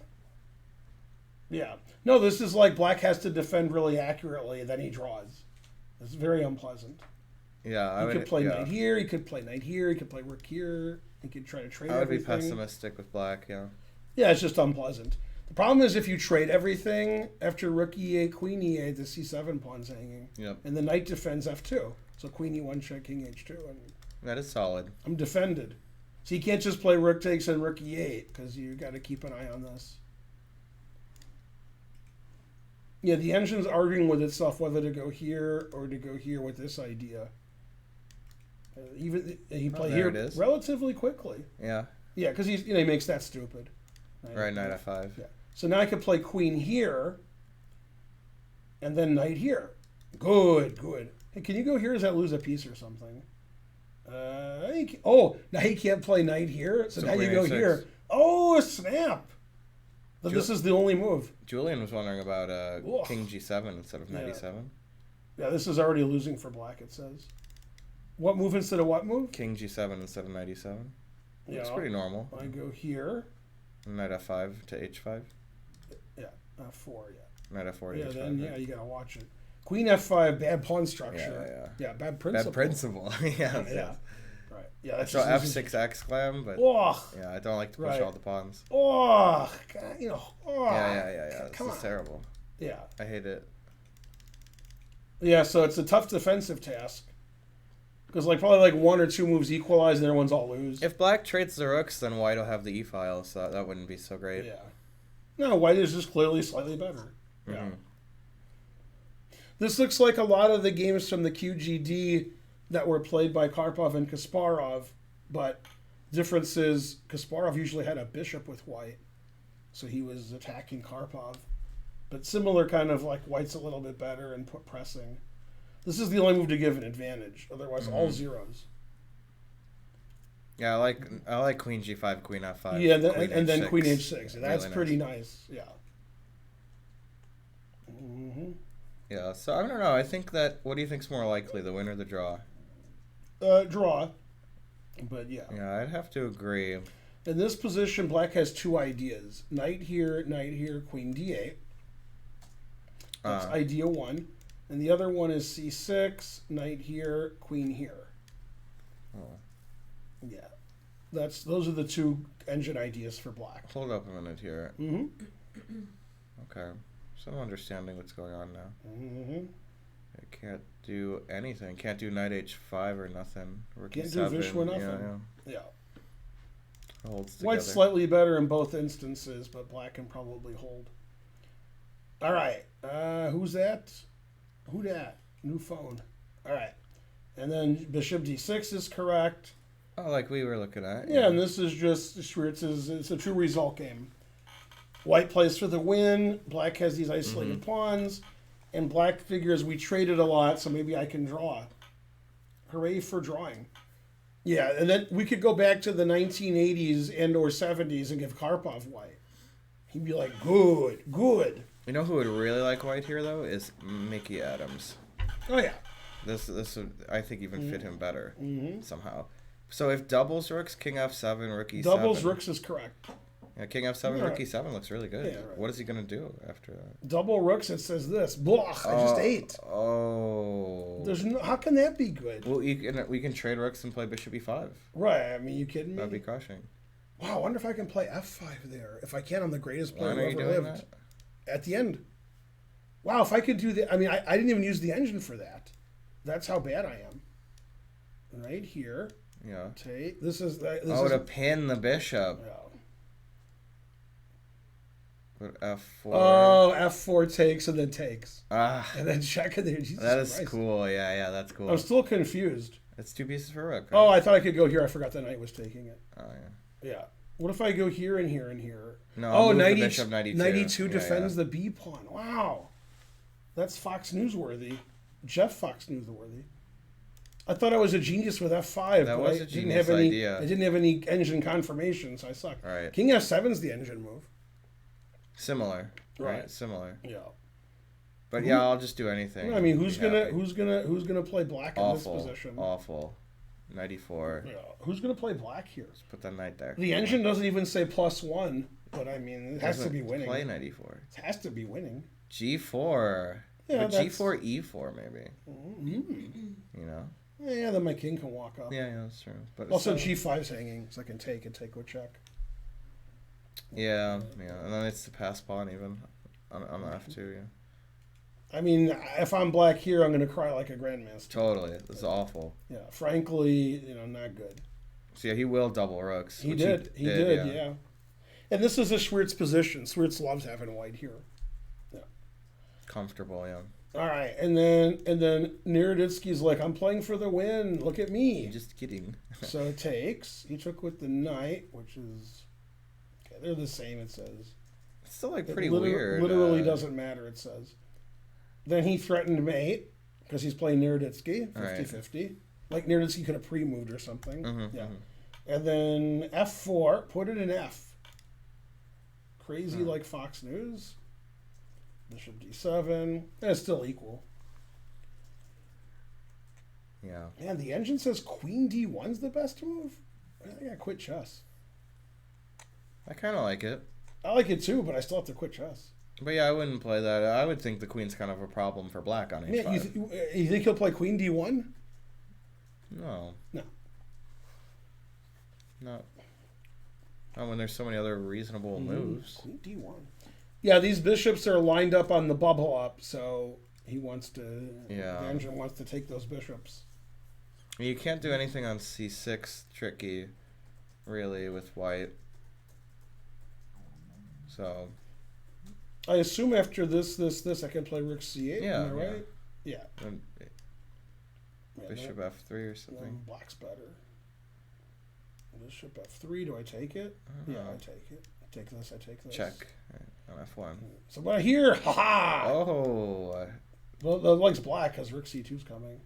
Yeah. No, this is like black has to defend really accurately, and then he draws. It's very unpleasant. Yeah, He could play knight here. He could play knight here. He could play rook here. He could try to trade I would everything. be pessimistic with black. Yeah. Yeah, it's just unpleasant. The problem is if you trade everything after rook e8, queen e8, the c7 pawn's hanging, Yep. and the knight defends f2. So queen e1 check, king h2, and That is solid. I'm defended. So you can't just play rook takes and rook e8 because you got to keep an eye on this. Yeah, the engine's arguing with itself whether to go here or to go here with this idea. Even he played there here it is. relatively quickly. Yeah. Yeah, because he makes that stupid. Right. Knight F5. Yeah. So now I could play queen here, and then knight here. Good, good. Hey, can you go here? Or does that lose a piece or something? Now he can't play knight here. So now you queen go H6. here. Oh, snap! But this is the only move. Julian was wondering about Ugh. King G7 instead of Knight Yeah. E7. Yeah, this is already losing for black. It says. What move instead of what move? King G7 instead of Knight E7. Looks Yeah. pretty normal. I go here. Knight F5 to H5. Yeah, F4. Yeah. Knight F4 to Yeah. H5. Then right? you gotta watch it. Queen F5, bad pawn structure. Yeah. Bad principle. Bad principle. Yeah. Yeah. Right. Yeah. That's So just losing- F6 exclam, but Oh. yeah, I don't like to push Right. all the pawns. Oh, God, oh. Yeah. Come This on. is terrible. Yeah. I hate it. Yeah, so it's a tough defensive task. Because probably one or two moves equalize and everyone's all lose. If black trades the rooks, then white will have the E file, so that wouldn't be so great. Yeah. No, white is just clearly slightly better. Yeah. Mhm. This looks like a lot of the games from the QGD that were played by Karpov and Kasparov, but difference is Kasparov usually had a bishop with white, so he was attacking Karpov. But similar kind of white's a little bit better and put pressing. This is the only move to give an advantage, otherwise all zeros. Yeah, I like queen G5, queen F5. Yeah, queen and then H6. queen H6. That's Really pretty nice. Yeah. Hmm. Yeah, so I don't know. I think that. What do you think's more likely, the win or the draw? Draw. But yeah. Yeah, I'd have to agree. In this position, black has two ideas. Knight here, queen D8. That's idea one. And the other one is C6, knight here, queen here. Oh. Yeah. Those are the two engine ideas for black. Hold up a minute here. Mm-hmm. Okay. So I'm understanding what's going on now. Mm-hmm. I can't do anything. Can't do knight H5 or nothing. Rook Can't E7. do Vishwa nothing. Yeah. Holds together. White's slightly better in both instances, but black can probably hold. All right. Who's that? Who dat? New phone. All right. And then bishop D6 is correct. Oh, like we were looking at. Yeah, and this is just Schwartz's. It's a true result game. White plays for the win. Black has these isolated pawns, and black figures we traded a lot, so maybe I can draw. Hooray for drawing! Yeah, and then we could go back to the 1980s and or 70s and give Karpov white. He'd be like, good, good. You know who would really like white here though is Mickey Adams. Oh yeah. This would I think even fit him better somehow. So if doubles rooks, king F7, rook E7. Doubles rooks is correct. Yeah, king F7, Yeah. rook E7 looks really good. Yeah, right. What is he gonna do after that? Double rooks, it says this. Blah, I just ate. Oh. There's no, how can that be good? Well, we can trade rooks and play bishop E5. Right, I mean, you kidding me? That'd be crushing. Wow, I wonder if I can play F5 there. If I can, I'm the greatest player When who are you ever doing lived. that? At the end. Wow, if I could do that. I mean, I didn't even use the engine for that. That's how bad I am. Right here. Yeah. Take. This is. To pin the bishop. Yeah. Put F4. Oh, F4 takes and then takes. And then check it there. Jesus That is Christ. cool. Yeah, that's cool. I'm still confused. It's two pieces for rook. Oh, Right? I thought I could go here. I forgot the knight was taking it. Oh, yeah. Yeah. What if I go here and here and here? No, I'll move the 90, bishop 92. 92 Yeah, defends yeah. the B pawn. Wow. That's Fox Newsworthy. Jeff Fox Newsworthy. I thought I was a genius with F5, That but was I a didn't genius have any. idea. I didn't have any engine confirmation, so I sucked. Right. King F7's the engine move. Similar. Right. Right. Similar. Yeah. But yeah, I'll just do anything. I mean, Be who's happy. gonna play black in Awful. this position? Awful. 94. Yeah. Who's gonna play black here? Just put that knight there. The engine doesn't even say +1, but I mean, it has to Doesn't be winning. Play 94. It has to be winning. G4. Yeah, but that's- G4, E4 maybe. Mm. You know. Yeah, then my king can walk up. Yeah, that's true. But Also, it's, G5's hanging, so I can take with check. yeah, and then it's the pass pawn even on the F2. Yeah. I mean, if I'm black here, I'm going to cry like a grandmaster. Totally. This is awful. Yeah, frankly, not good. So yeah, he will double rooks. He which did. He did, yeah. And this is a Schwartz position. Schwartz loves having white here. Yeah. Comfortable, yeah. All right, and then Naroditsky's like, I'm playing for the win. Look at me. Just kidding. So it takes. He took with the knight, which is okay. They're the same. It says. It's still like It pretty liter- weird. Literally doesn't matter. It says. Then he threatened mate because he's playing Naroditsky 50-50. Like Naroditsky could have pre-moved or something. Yeah. And then F4, put it in F. Crazy like Fox News. Bishop D7. That's still equal. Yeah. Man, the engine says Queen D1's the best move. I think I quit chess. I kind of like it. I like it too, but I still have to quit chess. But yeah, I wouldn't play that. I would think the queen's kind of a problem for black on H5. Man, you think he'll play Queen D1? No. No. Not. Not when there's so many other reasonable moves. Queen D1. Yeah, these bishops are lined up on the bubble up, so he wants to. Yeah. The engine wants to take those bishops. You can't do anything on C6 tricky, really, with white. So. I assume after this, I can play Rook C8. Yeah, Am I right? Yeah. Then Bishop F3 or something. Then black's better. Bishop F3. Do I take it? Yeah, I take it. I take this. I take this. Check on F1. So what I hear? Ha ha! Oh. Well, it likes black because Rook C2's coming.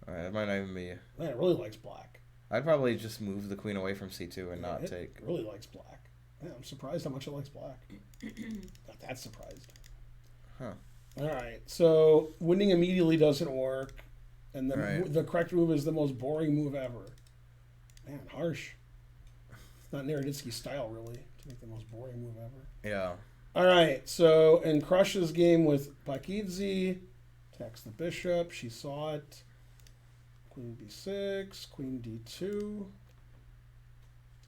Alright, it might not even be. Man, it really likes black. I'd probably just move the queen away from c2 and not it take. really likes black. Yeah, I'm surprised how much it likes black. Not that surprised. Huh. All right, so winning immediately doesn't work, and Right. the correct move is the most boring move ever. Man, harsh. It's not Naroditsky style, really, to make the most boring move ever. Yeah. All right, so in Crush's game with Bakidze, attacks the bishop. She saw it. Queen b6, queen d2.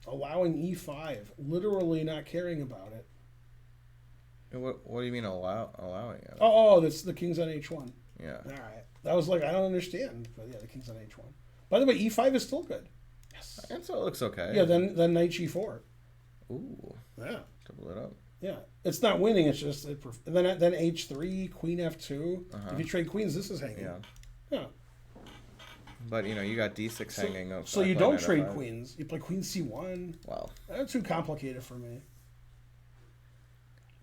Allowing e5, literally not caring about it. What do you mean allowing it? Oh, that's the king's on h1. Yeah. All right. That was like, I don't understand. But yeah, the king's on h1. By the way, e5 is still good. Yes. And so it looks okay. Yeah, then knight g4. Ooh. Yeah. Double it up. Yeah. It's not winning, it's just... and then h3, queen f2. Uh-huh. If you trade queens, this is hanging. Yeah. Yeah. But, you got d6 hanging up. So you don't trade queens. You play queen c1. Wow. That's too complicated for me.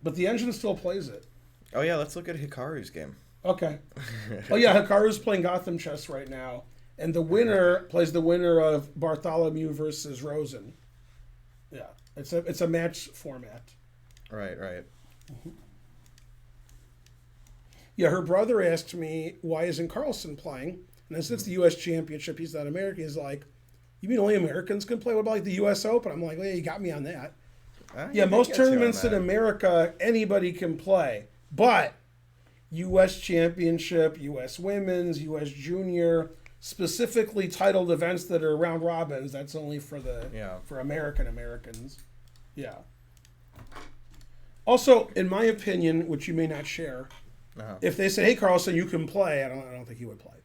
But the engine still plays it. Oh, yeah, let's look at Hikaru's game. Okay. Oh, yeah, Hikaru's playing Gotham chess right now. And the winner plays the winner of Bartholomew versus Rosen. Yeah. It's a match format. Right. Yeah, her brother asked me, why isn't Carlsen playing? And I said, it's the U.S. Championship. He's not American. He's like, you mean only Americans can play? What about like the U.S. Open? I'm like, well, yeah, you got me on that. Yeah, most tournaments in America, anybody can play. But U.S. Championship, U.S. Women's, U.S. Junior, specifically titled events that are round robins, that's only for for Americans. Yeah. Also, in my opinion, which you may not share, if they say, hey, Carlsen, you can play, I don't think he would play.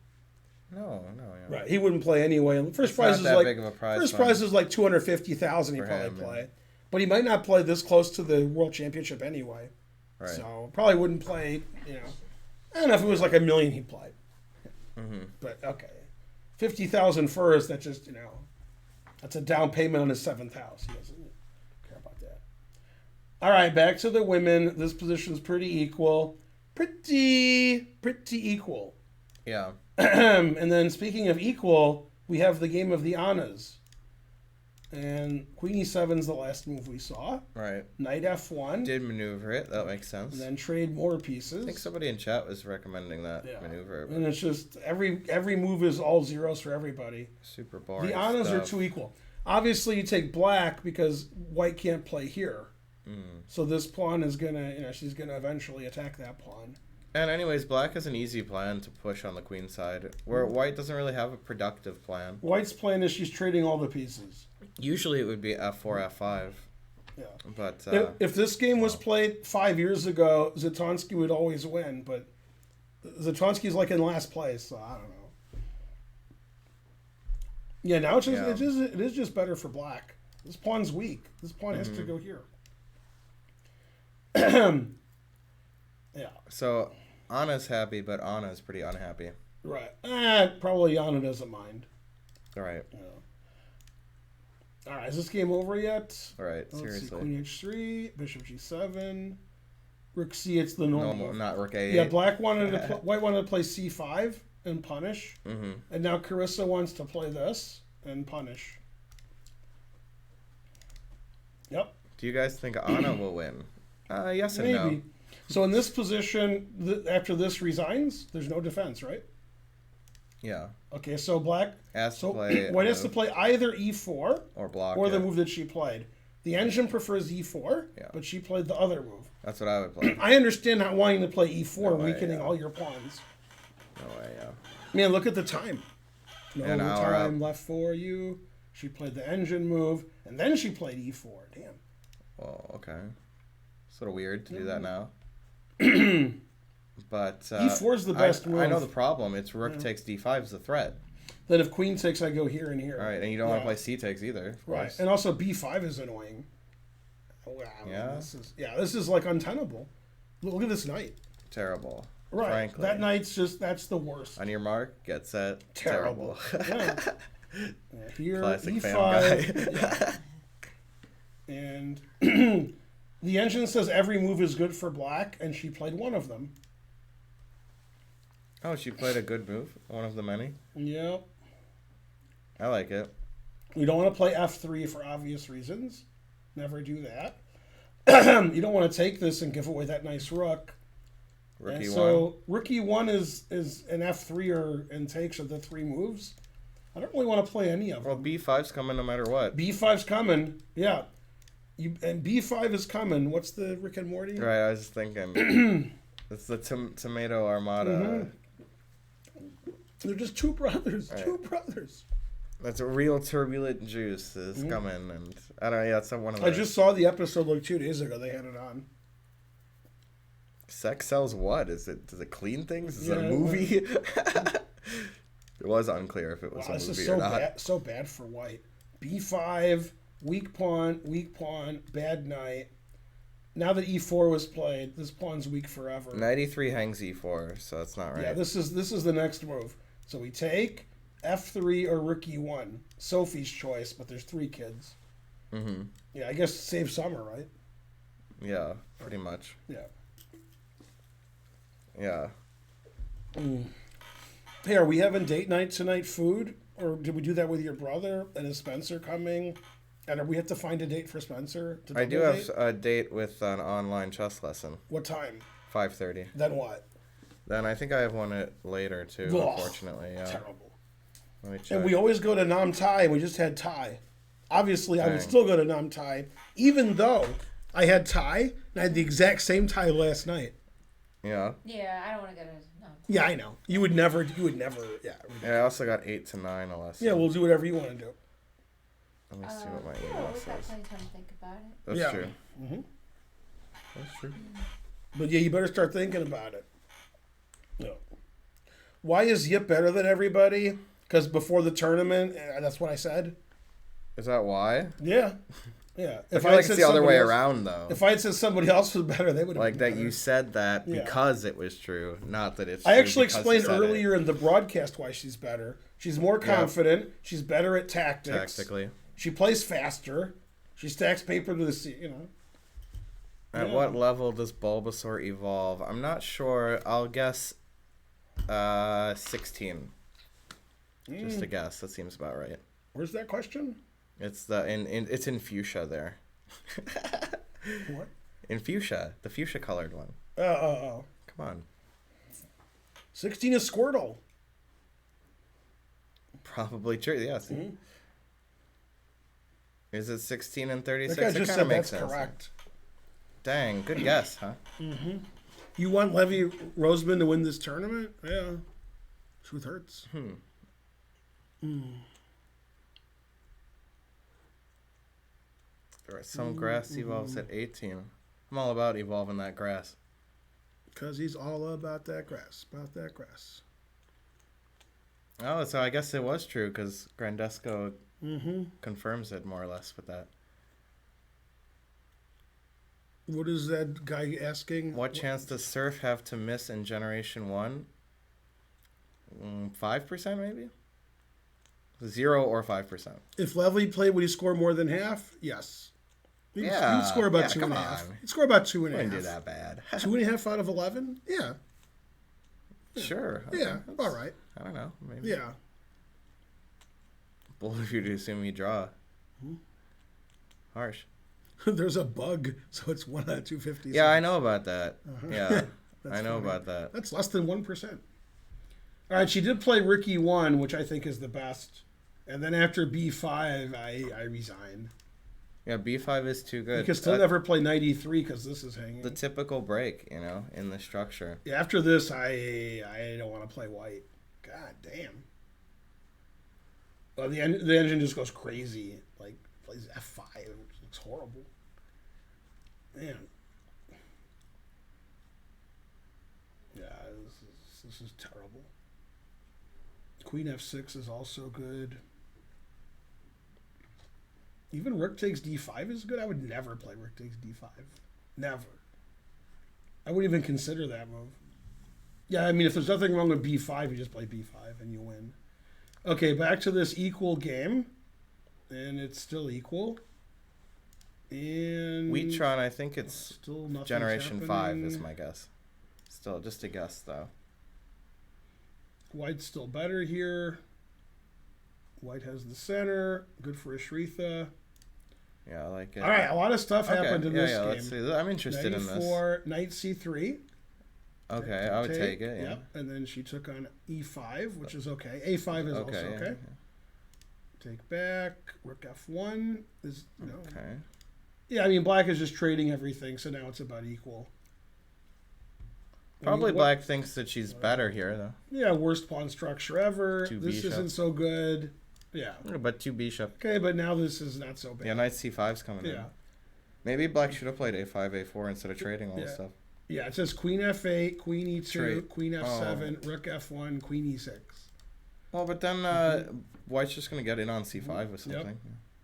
No. Yeah. Right, he wouldn't play anyway. First prize is like $250,000. He probably play, but he might not play this close to the World Championship anyway. Right. So probably wouldn't play. I don't know if it was like $1 million he'd play. Mm-hmm. But okay, 50,000 first. That's just that's a down payment on his 7th house. He doesn't care about that. All right, back to the women. This position's pretty equal. Pretty equal. Yeah. And then speaking of equal, we have the game of the Annas. And queen e7's the last move we saw. Right. Knight f1. Did maneuver it. That makes sense. And then trade more pieces. I think somebody in chat was recommending that maneuver. And it's just every move is all zeros for everybody. Super boring. The Annas are too equal. Obviously, you take black because white can't play here. So this pawn is gonna, she's gonna eventually attack that pawn. And anyways, black has an easy plan to push on the queen side, where white doesn't really have a productive plan. White's plan is she's trading all the pieces. Usually it would be f4, f5. Yeah. But if this game was played 5 years ago, Zatonsky would always win. But Zatonsky's like in last place, so I don't know. Yeah, now it is just better for black. This pawn's weak. This pawn has to go here. Yeah. So Anna's happy, but Anna's pretty unhappy. Right. Probably Anna doesn't mind. All right. Yeah. All right. Is this game over yet? All right. Let's Seriously. see. Queen h3, bishop g7, rook c. It's the normal. Not rook a8. Yeah. White wanted to play c5 and punish, and now Carissa wants to play this and punish. Yep. Do you guys think Anna will win? Yes and no. Maybe. So in this position, after this resigns, there's no defense, right? Yeah. Okay, so black Has to play white has to play either e4 or block or the move that she played. The engine prefers e4, but she played the other move. That's what I would play. I understand not wanting to play e4, No way, weakening all your pawns. No way, yeah. Man, look at the time. No An hour time up. left for you. She played the engine move, and then she played e4. Damn. Well, okay. Sort of weird to do that now. But e4 is the best move. I know the problem. It's rook takes d5 is the threat. Then if queen takes, I go here and here. All right, and you don't want to play c takes either. Of Right, course. and also b5 is annoying. Wow, Yeah? This is like untenable. Look at this knight. Terrible. Right, Frankly. that knight's that's the worst. On your mark, get set. Terrible. Yeah. Here, Classic e5. guy. And the engine says every move is good for black, and she played one of them. Oh, she played a good move. One of the many. Yep. I like it. We don't want to play f3 for obvious reasons. Never do that. You don't want to take this and give away that nice rook. Rookie And one. so rookie one is an f3 or and takes of the 3 moves. I don't really want to play any of Well, them. B5's coming no matter what. B5's coming. Yeah. And B5 is coming. What's the Rick and Morty? Right, I was just thinking. It's the tomato armada. Mhm. They're just 2 brothers. Right. 2 brothers. That's a real turbulent juice is coming, and I don't know. Yeah, it's one of I those. just saw the episode like 2 days ago. They had it on. Sex sells what? Does it clean things? Is it a Yeah, movie? It was unclear if it was Wow, a this movie is or so not. bad. So bad for white. B5, weak pawn, bad knight. Now that E4 was played, this pawn's weak forever. Knight E3 hangs E4, so that's not right. Yeah, this is the next move. So we take F3 or rook E1. Sophie's choice, but there's 3 kids. Mm-hmm. Yeah, I guess save summer, right? Yeah, pretty much. Yeah. Yeah. Hey, are we having date night tonight? Food, or did we do that with your brother? And is Spencer coming? And are we have to find a date for Spencer? To I do double have date? a date with an online chess lesson, What time? 5:30. Then what? Then I think I have one later too. Ugh, Unfortunately, yeah. Terrible. Let me check. And we always go to Nam Tai, and we just had Thai. Obviously, I would Dang. still go to Nam Tai, even though I had Thai, and I had the exact same Thai last night. Yeah. Yeah, I don't want to go to. No. Yeah, I know. You would never, yeah. Yeah. I also got 8 to 9 a lesson. Yeah, we'll do whatever you want to do. Let me see what my Yeah, email we've got says. plenty of time to think about it. That's Yeah. true. hmm That's true. But yeah, you better start thinking about it. No. Why is Yip better than everybody? Because before the tournament, that's what I said. Is that why? Yeah. Yeah. I feel like it's the other way around, though. If I had said somebody else was better, they would have Like been that you better. said that Yeah. because it was true, not that it's I true actually because explained you said it. earlier in the broadcast why she's better. She's more confident. She's better at tactics. Tactically. She plays faster. She stacks paper to the sea, At Yeah. what level does Bulbasaur evolve? I'm not sure. I'll guess 16. Just a guess. That seems about right. Where's that question? It's it's in fuchsia there. What? In fuchsia, the fuchsia colored one. Oh. Come on. 16 is Squirtle. Probably true. Yes. Mhm. Is it 16 and That 36? guy It just kinda said makes that's sense. correct. Dang, good guess, huh? You want Levy Roseman to win this tournament? Yeah. Truth hurts. All right, some grass evolves at 18. I'm all about evolving that grass. Because he's all about that grass. Oh, so I guess it was true because Grandesco Mm-hmm. confirms it more or less with that. What is that guy asking? What chance does Surf have to miss in Generation 1? 5% maybe? 0 or 5%. If Levy played, would he score more than half? Yes. He would Yeah, score about yeah, 2.5. come on. He'd score about 2.5. Wouldn't do that bad. 2.5 out of 11? Yeah. Sure. Yeah. that's- All right. I don't know. Maybe. Yeah. Bold of you to assume you draw. Harsh. There's a bug, so it's 1 out of 250. Yeah, I know about that. Uh-huh. Yeah, That's I know funny. about that. That's less than 1%. All right, she did play Ricky 1, which I think is the best. And then after B5, I resigned. Yeah, B5 is too good. You can still never play Knight E3 because this is hanging. The typical break, in the structure. Yeah, after this, I don't want to play white. God damn. Well, the engine just goes crazy. Like, plays F5, which looks horrible. Man. Yeah, this is terrible. Queen F6 is also good. Even Rook takes D5 is good. I would never play Rook takes D5. Never. I wouldn't even consider that move. Yeah, I mean, if there's nothing wrong with B5, you just play B5 and you win. Okay, back to this equal game. And it's still equal. And Wheatron, I think it's still nothing's Generation 5 happening. is my guess. Still, just a guess, though. White's still better here. White has the center. Good for Ashritha. Yeah, I like it. All right, a lot of stuff happened in this game. Let's see. I'm interested in this. Knight C3. Okay, I would take it. Yeah. Yep. And then she took on E5, which is okay. A5 is also okay. Take back. Rook F1 is okay. Yeah, I mean black is just trading everything, so now it's about equal. Probably black thinks that she's better here, though. Yeah, worst pawn structure ever. Two this bishop. Isn't so good. Yeah. But 2 bishop. Okay, but now this is not so bad. Yeah, Knight C5's coming in. Maybe black should have played A5, A4 instead of trading all this stuff. Yeah, it says Queen F8, Queen E2, Trade. Queen F7, Rook F1, Queen E6. Well, but then White's just going to get in on C5 with something. Yep.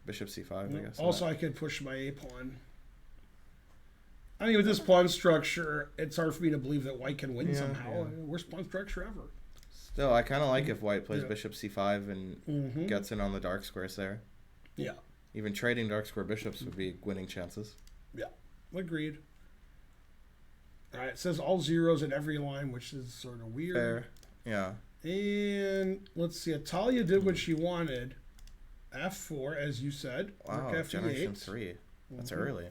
Bishop C5, I guess. Also, I could push my A pawn. I mean, with this pawn structure, it's hard for me to believe that White can win somehow. Yeah. Worst pawn structure ever. Still, I kind of like if White plays Bishop C5 and gets in on the dark squares there. Yeah. Even trading dark square bishops would be winning chances. Yeah, agreed. All right, it says all zeros in every line, which is sort of weird. Fair. Yeah. And let's see, Atalia did what she wanted. F4, as you said. Wow, Rook generation 3. That's early.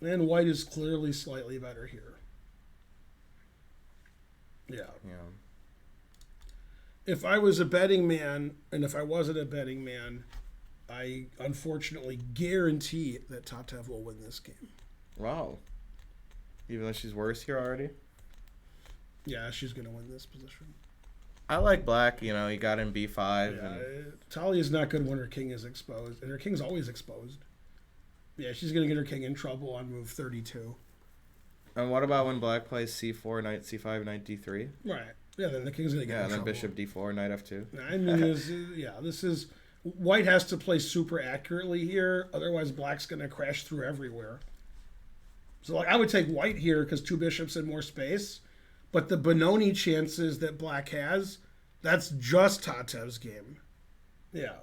And White is clearly slightly better here. Yeah. Yeah. If I was a betting man, and if I wasn't a betting man, I unfortunately guarantee that Tatev will win this game. Wow. Even though she's worse here already? Yeah, she's going to win this position. I like black. You got in B5. Yeah, Talia's not good when her king is exposed, and her king's always exposed. Yeah, she's going to get her king in trouble on move 32. And what about when black plays C4, Knight C5, Knight D3? Right. Yeah, then the king's going to get in trouble. And then Bishop D4, Knight F2. I mean, this is... White has to play super accurately here, otherwise black's going to crash through everywhere. So, I would take White here because 2 bishops and more space, but the Benoni chances that black has, that's just Tatev's game. Yeah.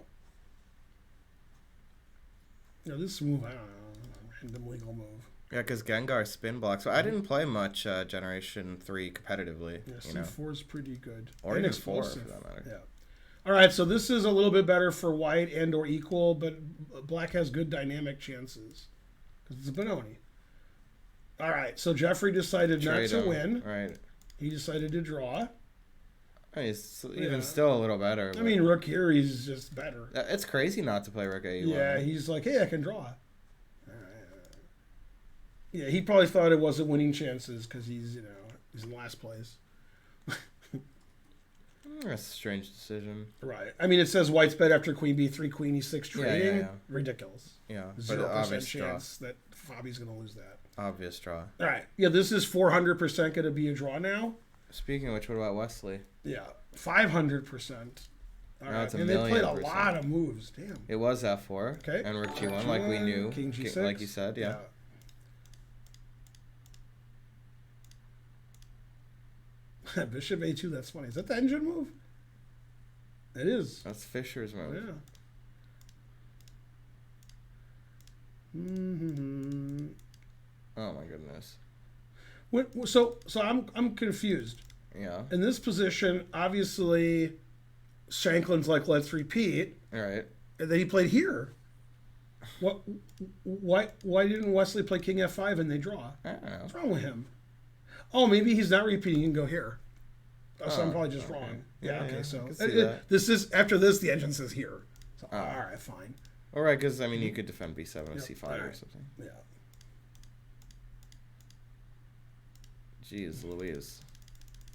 This move, I don't know, random legal move. Yeah, because Gengar spin blocks. So I didn't play much Generation 3 competitively. Yeah, C4 is pretty good. Or even 4, for that matter. Yeah. All right, so this is a little bit better for White and or equal, but black has good dynamic chances because it's a Benoni. All right, so Jeffrey decided not to win. Right. He decided to draw. I mean, it's even still a little better. I mean, Rook here, he's just better. It's crazy not to play Rook A1. Yeah, he's like, hey, I can draw. Yeah, he probably thought it wasn't winning chances because he's in last place. That's a strange decision. Right. I mean, it says White's bet after Queen B3, Queen E6 trading. Yeah. Ridiculous. Yeah. 0% chance that Fabi's going to lose that. Obvious draw. All right. Yeah, this is 400% going to be a draw now. Speaking of which, what about Wesley? Yeah, 500%. All right. And they played a lot of moves. Damn. It was F4. Okay. And Rook G1, like we knew. King G6. Like you said, yeah. Bishop A2, that's funny. Is that the engine move? It is. That's Fischer's move. Yeah. Mm-hmm. Oh my goodness. So I'm confused. Yeah. In this position, obviously, Shanklin's like, let's repeat. All right. And then he played here. Why didn't Wesley play King F5 and they draw? I don't know. What's wrong with him? Oh, maybe he's not repeating. He can go here. So I'm probably just wrong. Yeah. Okay. So this is after this. The engine says here. So, all right. Fine. All right, because I mean, you could defend B7 with C5 or something. Yeah. Jeez, Louise.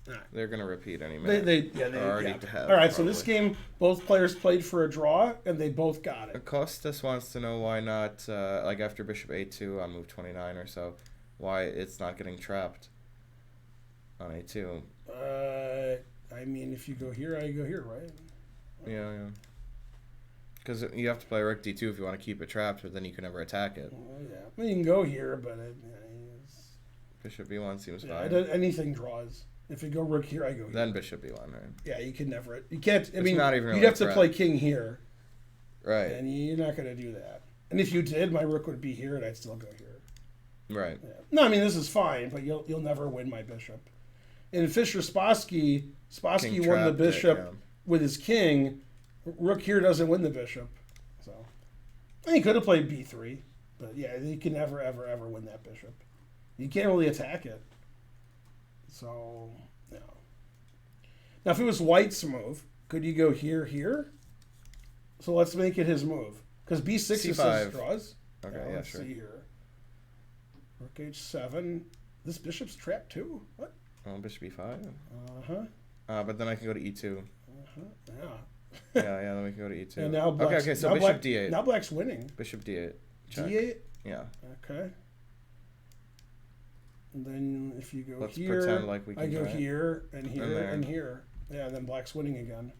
Right. They're gonna repeat any minute. They already to have. All right. So this game, both players played for a draw, and they both got it. Costas wants to know why not, like after Bishop A2 on move 29 or so, why it's not getting trapped on A2. I mean, if you go here, I go here, right? Yeah. Because you have to play Rook D2 if you want to keep it trapped, but then you can never attack it. Yeah. I mean, you can go here, but Bishop B1 seems fine. Anything draws. If you go Rook here, I go here. Then Bishop B1, right? Yeah, you can never. You can't. I mean, not even really you'd have to play King here. Right. And you're not going to do that. And if you did, my Rook would be here, and I'd still go here. Right. Yeah. No, I mean, this is fine, but you'll never win my bishop. And Fischer Spassky won the bishop with his king, Rook here doesn't win the bishop. So, and he could have played b3, but yeah, you can never, ever, ever win that bishop. You can't really attack it. So, no. Now, if it was white's move, could you go here, here? So let's make it his move. Because b6 is his draws. Okay, now, yeah, let's sure. see here. Rook h7. This bishop's trapped too? What? Oh, bishop e5. Uh-huh. But then I can go to e2. Uh-huh. Yeah. Yeah, then we can go to e2. And now black's, okay, so now bishop black, d8. Now black's winning. Bishop d8. Check. D8? Yeah. Okay. And then if you go Let's here, pretend like we can I go try it. here and here And there. and here. Yeah, and then black's winning again.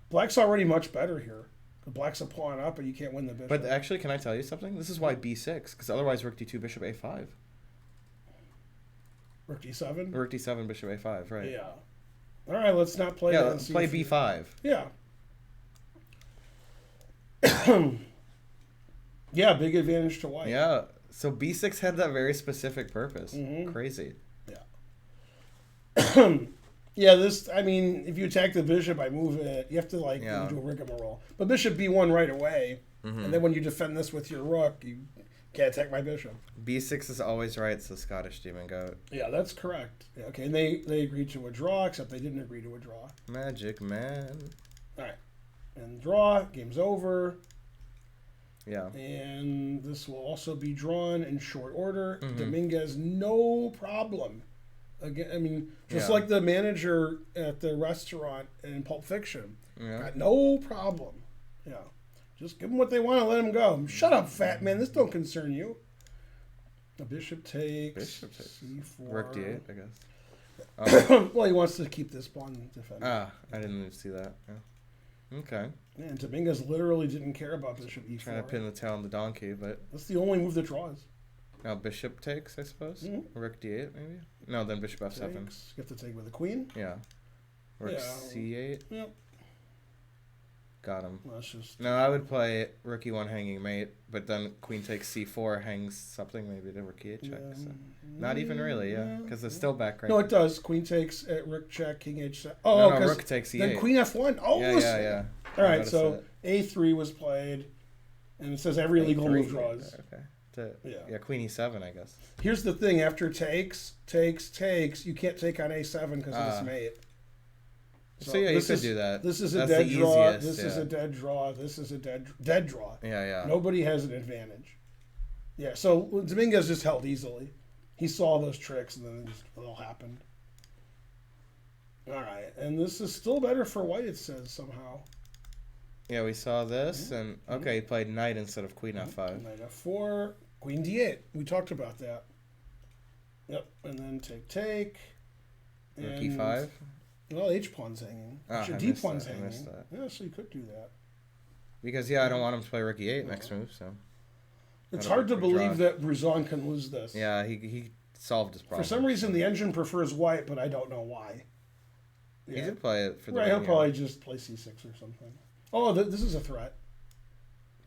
Black's already much better here. Black's a pawn up, but you can't win the bishop. But actually, can I tell you something? This is why b6, because otherwise rook d2, bishop a5. Rook d7? Rook d7, bishop a5, right? Yeah. All right, let's not play that. Yeah, and let's see play if you- b5. Yeah. Yeah, big advantage to white. Yeah, so b6 had that very specific purpose. Mhm. Crazy. Yeah, this, I mean, if you attack the bishop, I move it. You have to, like, Yeah. do a rigmarole. But bishop b1 right away. Mm-hmm. And then when you defend this with your rook, you can't attack my bishop. b6 is always right, so Scottish Demon Goat. Yeah, that's correct. Yeah, okay, and they agreed to a draw, except they didn't agree to a draw. Magic man. All right. And draw, game's over. Yeah. And this will also be drawn in short order. Mhm. Dominguez, no problem. Again, I mean, just Yeah. like the manager at the restaurant in Pulp Fiction. Yeah. Got no problem. Yeah. Just give them what they want and let them go. Shut up, fat man. This don't concern you. The bishop takes. Bishop takes. C4. Rook d8, I guess. Oh. Well, he wants to keep this pawn defended. I didn't even see that. Yeah. Okay. And Dominguez literally didn't care about bishop e4. Trying to pin the tail on the donkey, but That's the only move that draws. now bishop takes, I suppose. Mhm. Rook d8, maybe. No, then bishop f7. Takes. You have to take with the queen. Yeah. Rook Yeah. c8. Yep. Got him. That's just. No, I would play rook e1 hanging mate, but then queen takes c4 hangs something, maybe to rook e8 check. So. Not even really, yeah, because it's still back right. No, it does. Queen takes at rook check, king h7. No, Oh, no, 'cause rook takes e8. then queen f1. Oh, yeah, listen. yeah. All I right, noticed so that. a3 was played, and it says every legal move A3. draws. Okay. Yeah. Yeah, queen e7, I guess. Here's the thing: after takes, you can't take on a7 because of this mate. So yeah, you this could is- do that. This is a That's dead the draw. easiest, This is yeah. a dead draw. This is a dead draw. Yeah. Nobody has an advantage. Yeah, so Dominguez just held easily. He saw those tricks, and then it all happened. All right, and this is still better for white. It says somehow. Yeah, we saw this, and okay, he played knight instead of queen f5. Knight f4, queen d8. We talked about that. Yep, and then take. Rook And, e5. well, h pawn's hanging. Ah, Your I d missed pawn's that, I hanging. missed that. Yeah, so you could do that. Because I don't want him to play rook e8 next move. So It's I don't hard to like believe draw. that Bruzon can lose this. yeah, he solved his problem. For some reason, the engine prefers white, but I don't know why. He did play it for the Right, he'll win, yeah. probably just play c6 or something. Oh, this is a threat.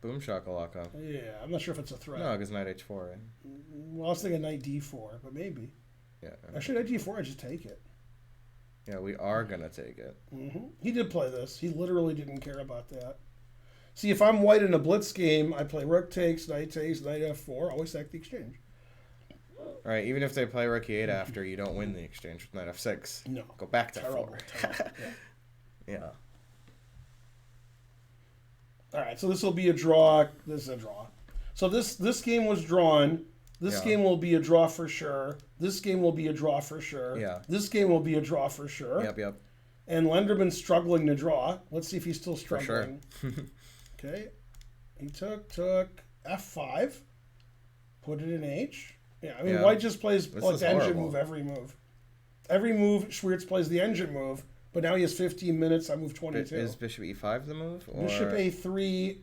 Boom shakalaka. Yeah, I'm not sure if it's a threat. No, because knight h4. Right? Well, I was thinking knight d4, but maybe. Yeah. Actually, knight d4, I just take it. Yeah, we are gonna take it. He did play this. He literally didn't care about that. See, if I'm white in a blitz game, I play rook takes, knight f4, always sack the exchange. All right, even if they play rook e8 after, you don't win the exchange with knight f6. No. Go back to Terrible. f4. Terrible. Yeah. Yeah. All right, so this will be a draw. This is a draw. So this game was drawn. This Yeah. game will be a draw for sure. This game will be a draw for sure. Yeah. This game will be a draw for sure. Yep. And Lenderman's struggling to draw. Let's see if he's still For sure. struggling. Okay. He took f5. Put it in h. Yeah, I mean, Yeah. white just plays This like is the engine horrible. move every move. Every move, Schwartz plays the engine move, but now he has 15 minutes. I move 22. Is bishop e5 the move? Or Bishop a3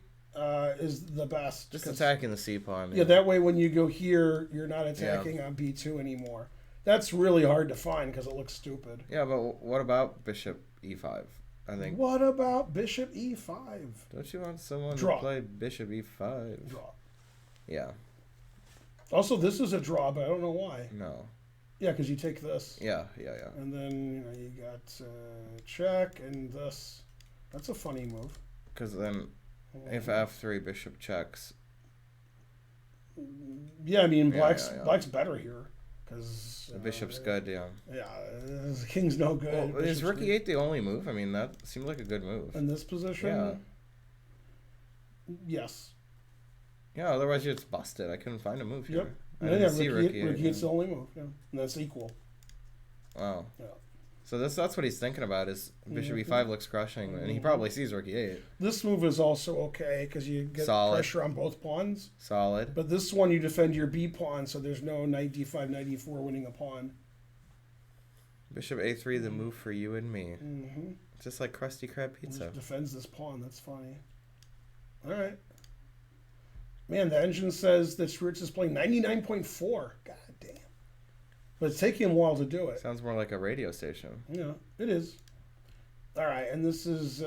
is the best. just 'cause- attacking the c pawn. Yeah, that way when you go here, you're not attacking on b2 anymore. That's really hard to find because it looks stupid. Yeah, but what about bishop e5? I think. What about bishop e5? Don't you want someone Draw. to play bishop e5? Draw. Yeah. Also, this is a draw, but I don't know why. No. Yeah, because you take this. Yeah. And then you got check and this. That's a funny move. Because then, if f3, bishop checks. Yeah, I mean, Yeah, black's better here. Because The bishop's good, yeah. Yeah, the king's no good. Well, is bishop's rook good. e8 the only move? I mean, that seemed like a good move. In this position? Yeah. Yes. Yeah, otherwise you're just busted. I couldn't find a move here. Yep. I didn't see rook rook e8. e8's the only move. Yeah, and that's equal. Wow. Yeah. So that's what he's thinking about is bishop e5 looks crushing, and he probably sees rook e8. This move is also okay because you get Solid. pressure on both pawns. Solid. But this one you defend your b pawn, so there's no knight d5, knight e4 winning a pawn. Bishop a3, the move for you and me. Mm-hmm. Just like Krusty Krab pizza. Just defends this pawn. That's funny. All right. Man, the engine says that Schwartz is playing 99.4. God damn. But it's taking him a while to do it. Sounds more like a radio station. Yeah, it is. All right, and this is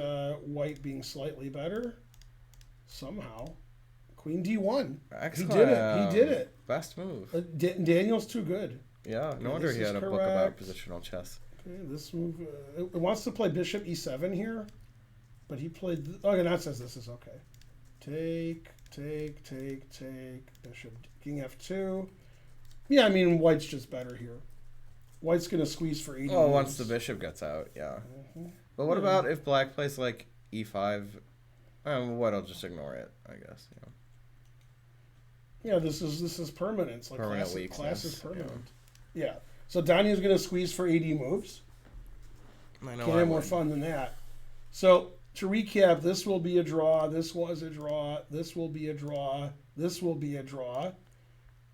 white being slightly better. Somehow. Queen d1. Excellent. He did it. He did it. Best move. Daniel's too good. Yeah, no Yeah, wonder this he is had a book about correct. positional chess. Okay, this move, it wants to play bishop e7 here, but he played. Okay, that says this is okay. Take, bishop, king f2. Yeah, I mean white's just better here. White's gonna squeeze for 80. Oh, moves. once the bishop gets out, yeah. Mhm. But what about if black plays like e5? What? I'll just ignore it, I guess. Yeah, this is permanent. It's like Permanent class is weakness, permanent. Yeah. So Donnie's gonna squeeze for 80 moves. I know. Can't have more fun than that. So to recap, this will be a draw. This was a draw. This will be a draw. This will be a draw.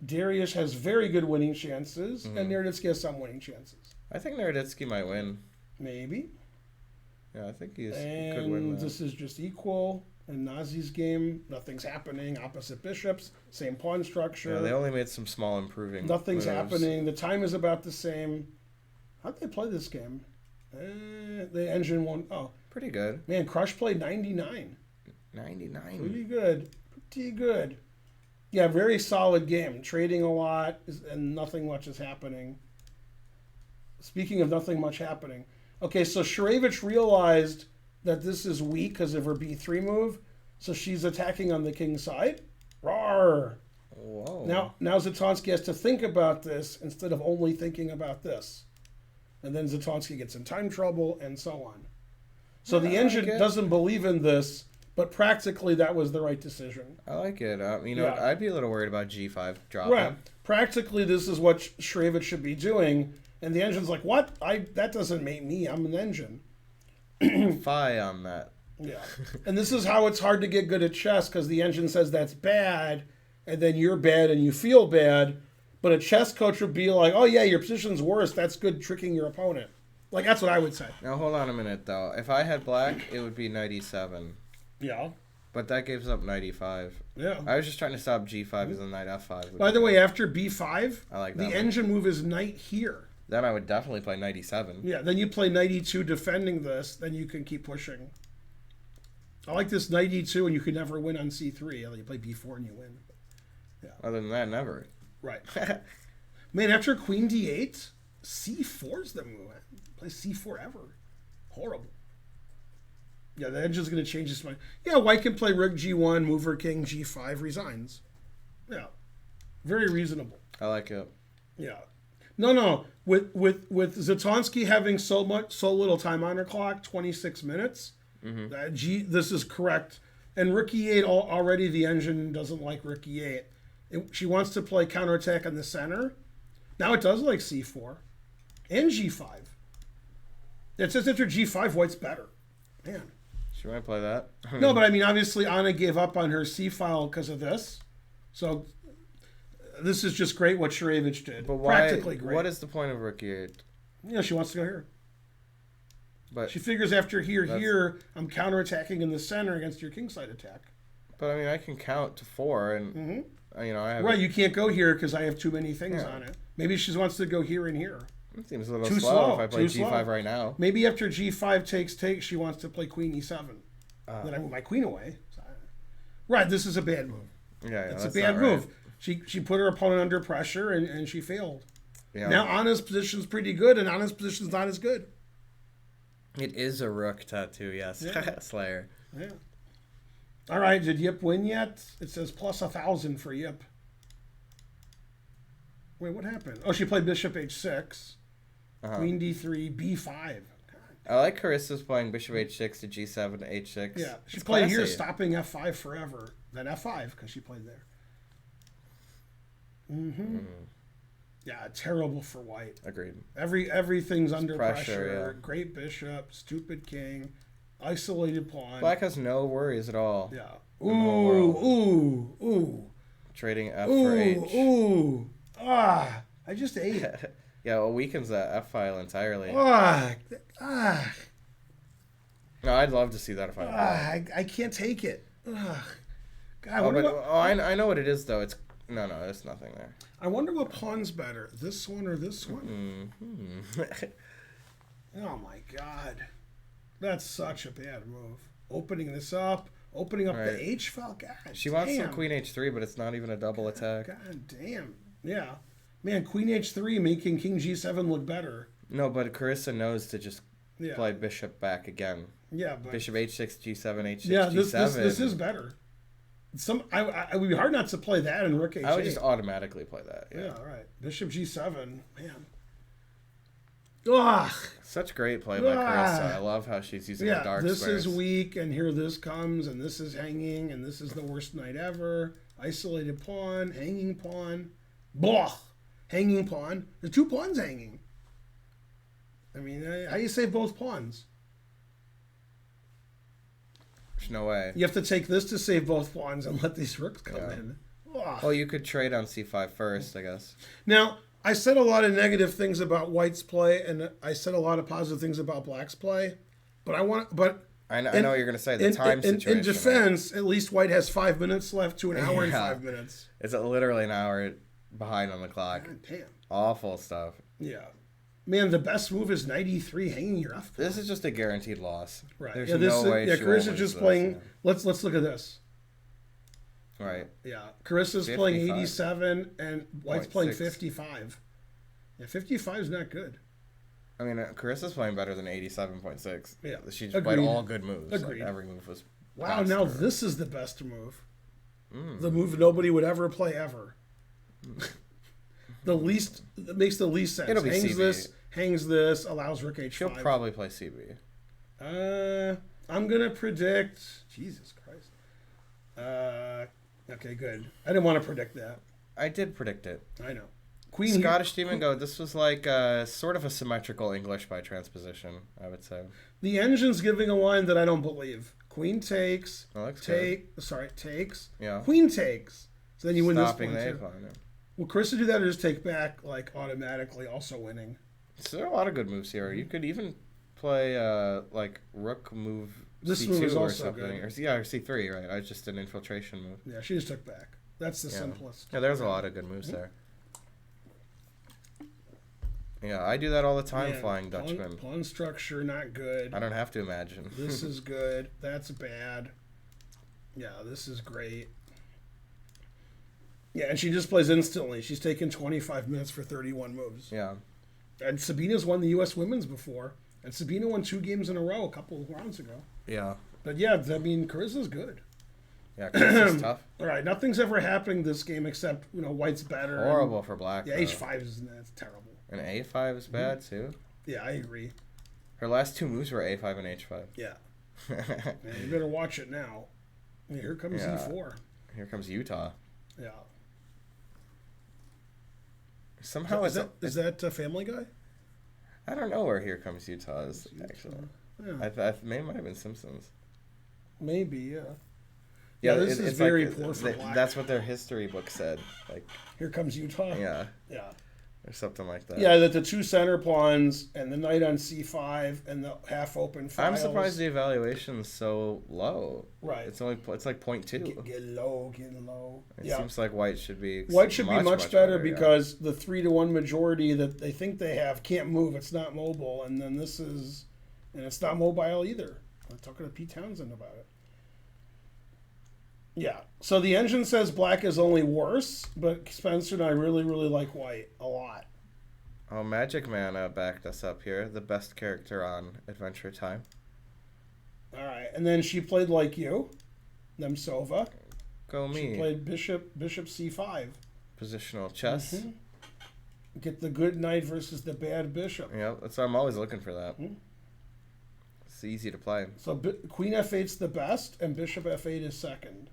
Darius has very good winning chances, and Naroditsky has some winning chances. I think Naroditsky might win. Maybe. Yeah, I think he could And win that. this is just equal. In Nazi's game, nothing's happening. Opposite bishops, same pawn structure. Yeah, they only made some small improving. Nothing's moves. happening. The time is about the same. How'd they play this game? The engine won. Oh, Pretty good. man, Crush played 99. 99. Pretty good. Pretty good. Yeah, very solid game. Trading a lot, and nothing much is happening. Speaking of nothing much happening. Okay, so Shurevich realized that this is weak because of her b3 move, so she's attacking on the king's side. Rawr! Whoa. Now Zatonsky has to think about this instead of only thinking about this. And then Zatonsky gets in time trouble and so on. So the engine doesn't believe in this, but practically that was the right decision. I like it. Yeah. I'd be a little worried about g5 dropping. Right. Practically this is what Shurevich should be doing. And the engine's like, what? That doesn't make me. I'm an engine. Phi on that. Yeah. And this is how it's hard to get good at chess because the engine says that's bad, and then you're bad and you feel bad. But a chess coach would be like, oh, yeah, your position's worse. That's good tricking your opponent. Like, that's what I would say. Now, hold on a minute, though. If I had black, it would be knight e7. Yeah. But that gives up knight e5. Yeah. I was just trying to stop g5 because the knight f5. would By be the way, good. after b5, I like that the one. engine move is knight here. Then I would definitely play knight e7. Yeah, then you play knight e2 defending this, then you can keep pushing. I like this knight e2, and you can never win on c3. You play b4 and you win. Other than that, never. Right. Man, after queen d8, c4's the move. Play c4 ever. Horrible. Yeah, the engine's going to change his mind. Yeah, white can play rook g1, move her king g5, resigns. Yeah. Very reasonable. I like it. Yeah. No. With Zatonsky having so little time on her clock, 26 minutes, this is correct. And rook e8, already the engine doesn't like rook e8. She wants to play counterattack on the center. Now it does like c4 and g5. It says after g5, white's better. Man. She might play that. No, but I mean, obviously Anna gave up on her c file because of this. So this is just great what Shurevich did. But why? Practically great. What is the point of rook e8? She wants to go here. But She figures after here, I'm counterattacking in the center against your kingside attack. But I mean, I can count to 4, and I have. Right, you can't go here because I have too many things on it. Maybe she wants to go here and here. It seems a little Too slow slow, if I play too g5 slow. right now. Maybe after g5 takes, she wants to play queen e7. Then I move my queen away. Right, this is a bad move. Yeah, It's a that's bad not right. move. She put her opponent under pressure and she failed. Yeah. Now Anna's position's pretty good and Anna's position's not as good. It is a rook tattoo, yes. Yeah. Slayer. Yeah. All right, did Yip win yet? It says plus 1,000 for Yip. Wait, what happened? Oh, she played bishop h6, queen d3, b5. I like Carissa's playing bishop h6 to g7 to h6. Yeah, she It's played here, classy. stopping f5 forever. Then f5 because she played there. Mm-hmm. Yeah, terrible for white. Agreed. Everything's under pressure, pressure. Great bishop, stupid king, isolated pawn. Black has no worries at all. Yeah. In the whole Ooh. Trading f for h. Ooh. Ah, I just ate it. Yeah, well, weakens that f file entirely. Ah. No, I'd love to see that if I. I can't take it. Ugh. God, Oh, what but, about, I know what it is though. It's no, there's nothing there. I wonder what pawn's better, this one or this one? Oh my God, that's such a bad move. Opening this up, opening up Right. the H file. God, She wants some damn. queen h3, but it's not even a double attack. God damn. Yeah, man, queen H3 making king G7 look better. No, but Carissa knows to just Yeah, play bishop back again. yeah, but Bishop h6, g7, h6, yeah, g7. this is better. I would be hard not to play that in rook H8. I would just automatically play that. Yeah, Yeah. all right. Bishop G7, man. Ugh. Such great play by Ah. Carissa. I love how she's using the Yeah, dark this squares. is weak, and here this comes, and this is hanging, and this is the worst knight ever. Isolated pawn, hanging pawn. Blah! Hanging pawn. The two pawns hanging. I mean, how do you save both pawns? There's no way. You have to take this to save both pawns and let these rooks come Yeah. in. Ugh. Well, you could trade on c5 first, I guess. Now, I said a lot of negative things about White's play, and I said a lot of positive things about Black's play. But I know what you're going to say. The time situation. In defense, at least White has 5 minutes left to an hour and Yeah. 5 minutes. It's literally an hour behind on the clock. God damn. Awful stuff. Yeah. Man, the best move is knight e3 hanging your f. This is just a guaranteed loss. Right. There's yeah, this no way yeah, she won't Carissa's lose just this, playing. yeah. Let's look at this. Right. Yeah. Carissa's playing 55. 87 and White's playing 0.6. 55. Yeah, 55 is not good. I mean, Carissa's playing better than 87.6. Yeah. She just played Agreed. all good moves. Agreed. Like, every move was. Wow, best now for her. this is the best move. The move nobody would ever play ever. That makes the least sense. It'll be CB. Hangs this, allows rook h5. She'll probably play CB. I'm gonna predict. Jesus Christ. Okay, good. I didn't want to predict that. I did predict it. I know. Queen Scottish Demon Go. This was like sort of a symmetrical English by transposition, I would say. The engine's giving a line that I don't believe. Queen takes. That looks good. Takes. Yeah. Queen takes. So then you win Stopping this the point too. A-pawn, yeah. Will Carissa do that or just take back like automatically, also winning? So there are a lot of good moves here. You could even play like rook move This C2 move is or also something. good. Or C3, right? I just an infiltration move. Yeah, she just took back. That's the Yeah. simplest. Yeah, there's a lot of good moves there. Yeah, I do that all the time, Man, Flying Dutchman. Pawn structure not good. I don't have to imagine. This is good. That's bad. Yeah, this is great. Yeah, and she just plays instantly. She's taken 25 minutes for 31 moves. Yeah. And Sabina's won the U.S. Women's before. And Sabina won 2 games in a row a couple of rounds ago. Yeah. But yeah, I mean, Carissa's good. Yeah, Chris is tough. All right, nothing's ever happening this game except, White's better. and- Horrible for black. Yeah, though. H5 is that's terrible. And A5 is bad too. Yeah, I agree. Her last 2 moves were A5 and H5. Yeah. Yeah, you better watch it now. Yeah, here comes Yeah. E4. Here comes Utah. Yeah. Somehow Is that Family Guy? I don't know where Here Comes Utah is actually. Yeah, May might have been Simpsons. maybe, yeah. Yeah, this is it's very like, poor for black. That's what their history book said. Like, Here comes Utah. yeah, Yeah. or something like that. Yeah, that the 2 center pawns and the knight on C5 and the half open files. I'm surprised the evaluation's so low. Right. It's like 0.2. Get low, get low. It Yeah. seems like White should be White should be much better yeah. because the 3-1 majority that they think they have can't move. It's not mobile, and then it's not mobile either. I'm talking to Pete Townsend about it. Yeah. So the engine says black is only worse, but Spencer and I really, really like White a lot. Oh, Magic Man backed us up here. The best character on Adventure Time. All right, and then she played like you, Nemsova. Go She me. played bishop c5. Positional chess. Mhm. Get the good knight versus the bad bishop. Yep, that's why I'm always looking for that. Mhm. It's easy to play. So queen f8's the best, and bishop f8 is second.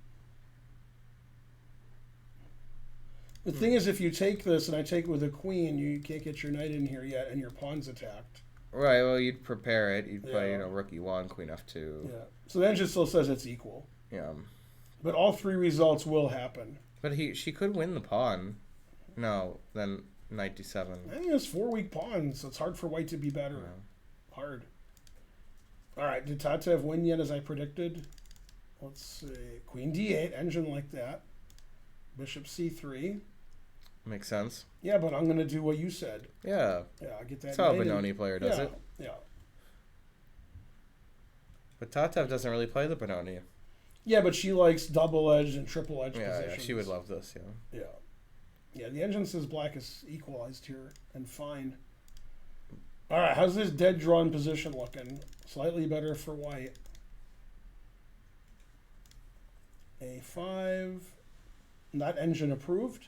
The thing is, if you take this and I take it with a queen, you can't get your knight in here yet, and your pawn's attacked. Right, well, you'd prepare it. You'd play, Yeah. rook e1, queen f2. Yeah. So the engine still says it's equal. Yeah. But all three results will happen. But she could win the pawn. No, then knight d7. I think it's 4 weak pawns, so it's hard for white to be better. Yeah. Hard. All right, did Tatev win yet as I predicted? Let's see. Queen d8, engine like that. Bishop c3. Makes sense. Yeah, but I'm going to do what you said. Yeah. Yeah, I'll get that. That's how a knight in. Benoni player does Yeah, it. yeah. But Tatev doesn't really play the Benoni. Yeah, but she likes double-edged and triple-edged Yeah, positions. she would love this, yeah. Yeah. Yeah, the engine says black is equalized here and fine. All right, how's this dead drawn position looking? Slightly better for white. A5, not engine approved.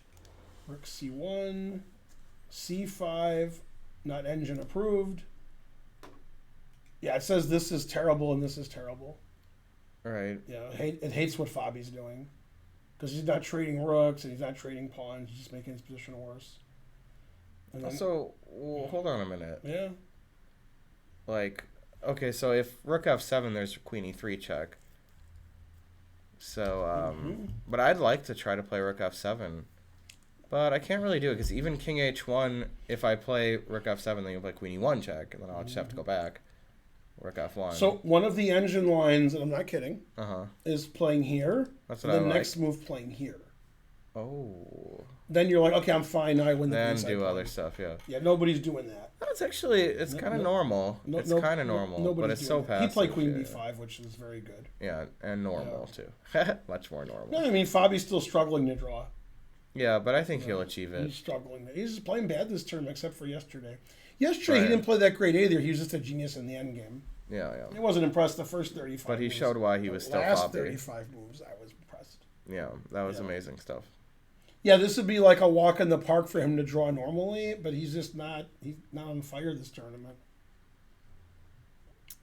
Rook c1, c5, not engine approved. Yeah, it says this is terrible and this is terrible. Right. Yeah, it hates what Fabi's doing. Because he's not trading rooks and he's not trading pawns. He's just making his position worse. And then, Also, well, hold on a minute. yeah. Like, okay, so if rook f7, there's queen e3 check. So, but I'd like to try to play rook f7. But I can't really do it because even king h1, if I play rook f7, then you'll play queen e1 check, and then I'll just have to go back. Rook f1. So one of the engine lines, and I'm not kidding, is playing here. That's and what the I like. next move playing here. Oh. Then you're like, okay, I'm fine. Now I win the Then queenside do pawn. other stuff, yeah. Yeah, nobody's doing that. That's actually, it's kind of normal. It's kind of normal, but nobody's it's doing so that. passive. He played queen yeah. b5, which is very good. Yeah, and normal, too. Much more normal. No, I mean, Fabi's still struggling to draw. Yeah, but I think he'll achieve it. He's struggling. He's playing bad this term, except for yesterday. Yesterday, he Right. didn't play that great either. He was just a genius in the endgame. Yeah, He yeah. wasn't impressed the first 35 But he moves. showed why he The was still last Fabi. 35 moves, I was impressed. Yeah, that was Yeah. amazing stuff. Yeah, this would be like a walk in the park for him to draw normally, but he's just not. He's not on fire this tournament.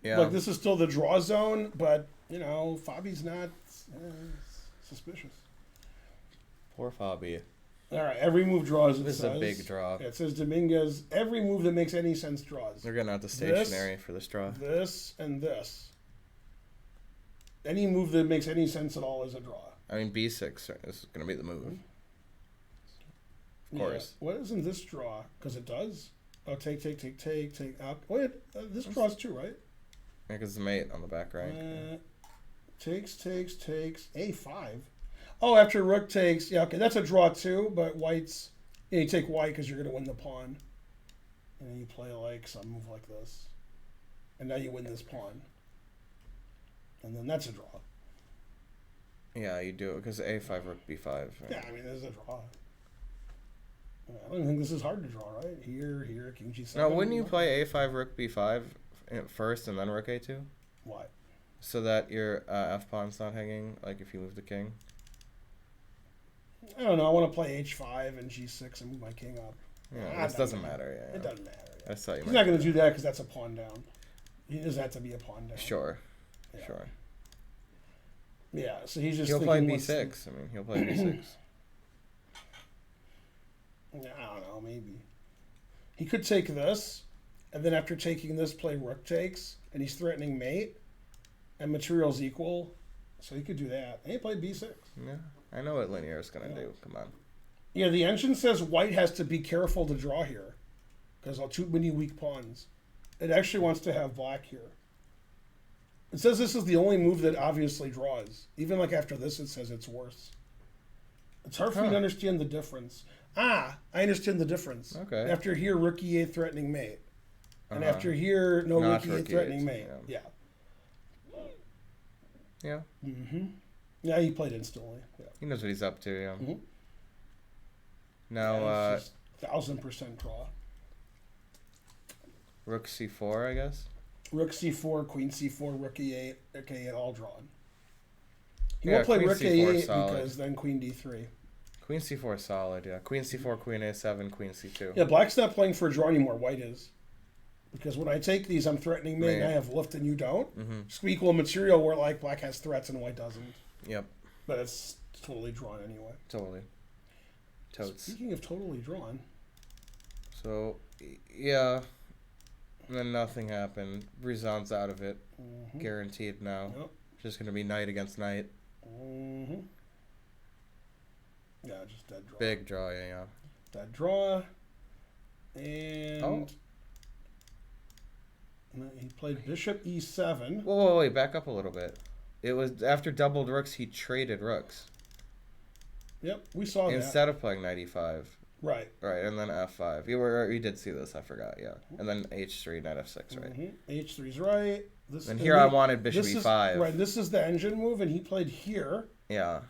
Yeah. Like this is still the draw zone, but Fabi's not suspicious. Poor Fabi. All right, every move draws. It This is says. a big draw. It says Dominguez. Every move that makes any sense draws. They're getting out the stationary for this draw. This and this. Any move that makes any sense at all is a draw. I mean, b6 is going to be the move. Of course. Yeah. What isn't this draw? Because it does. Oh, take out. Wait, this draws too, right? Yeah, because it's a mate on the back right. Takes. A5. Oh, after rook takes. Yeah, okay, that's a draw too, but white's. Yeah, you take white because you're going to win the pawn. And then you play like some move like this. And now you win this pawn. And then that's a draw. Yeah, you do it because a5, rook b5. Right? Yeah, I mean, this is a draw. I don't think this is hard to draw, right? Here, king g7. Now, wouldn't you play a5, rook b5 first and then rook a2? Why? So that your f-pawn's not hanging, like if you move the king? I don't know. I want to play h5 and g6 and move my king up. Yeah, this doesn't matter. Yeah, It doesn't matter. Yeah. I thought you He's might not going to do that because that's a pawn down. He doesn't have to be a pawn down. Sure. Yeah. Sure. Yeah, so he's just He'll play thinking, b6. I mean, he'll play b6. I don't know, maybe. He could take this, and then after taking this, play rook takes, and he's threatening mate, and material's equal, so he could do that. And he played b6. Yeah, I know what linear is going to do. Come on. Yeah, the engine says white has to be careful to draw here, because I'll too many weak pawns. It actually wants to have black here. It says this is the only move that obviously draws. Even like after this, it says it's worse. It's hard for me to understand the difference. I understand the difference. Okay. After here, rook e8 threatening mate. And after here, no Not rook e8 rook threatening E8, mate. yeah. Yeah. Yeah. Yeah, he played instantly. Yeah. He knows what he's up to, yeah. Mhm. Now, Yeah, it's just 1000% draw. Rook c4, I guess. Rook c4, queen c4, rook e8, rook a8, all drawn. He Yeah, won't play queen rook c4 a8 solid. because then queen d3. Queen c4 solid, yeah. Queen c4, queen a7, queen c2. Yeah, black's not playing for a draw anymore. White is. Because when I take these, I'm threatening mate, and I have lift and you don't. Just equal material where like black has threats and white doesn't. Yep. But it's totally drawn anyway. Totally. Totes. Speaking of totally drawn. So, yeah. And then nothing happened. Brizan's out of it. Guaranteed now. Yep. Just going to be knight against knight. Yeah, just dead draw. Big draw, yeah. Dead draw. And he played bishop e7. Whoa, wait, back up a little bit. It was after doubled rooks, he traded rooks. Yep, we saw that. Instead of playing knight e5. Right. Right, and then f5. You did see this, I forgot, yeah. And then h3, knight f6, right? H3's right. And here I wanted bishop this e5. Right, this is the engine move, and he played here. Yeah.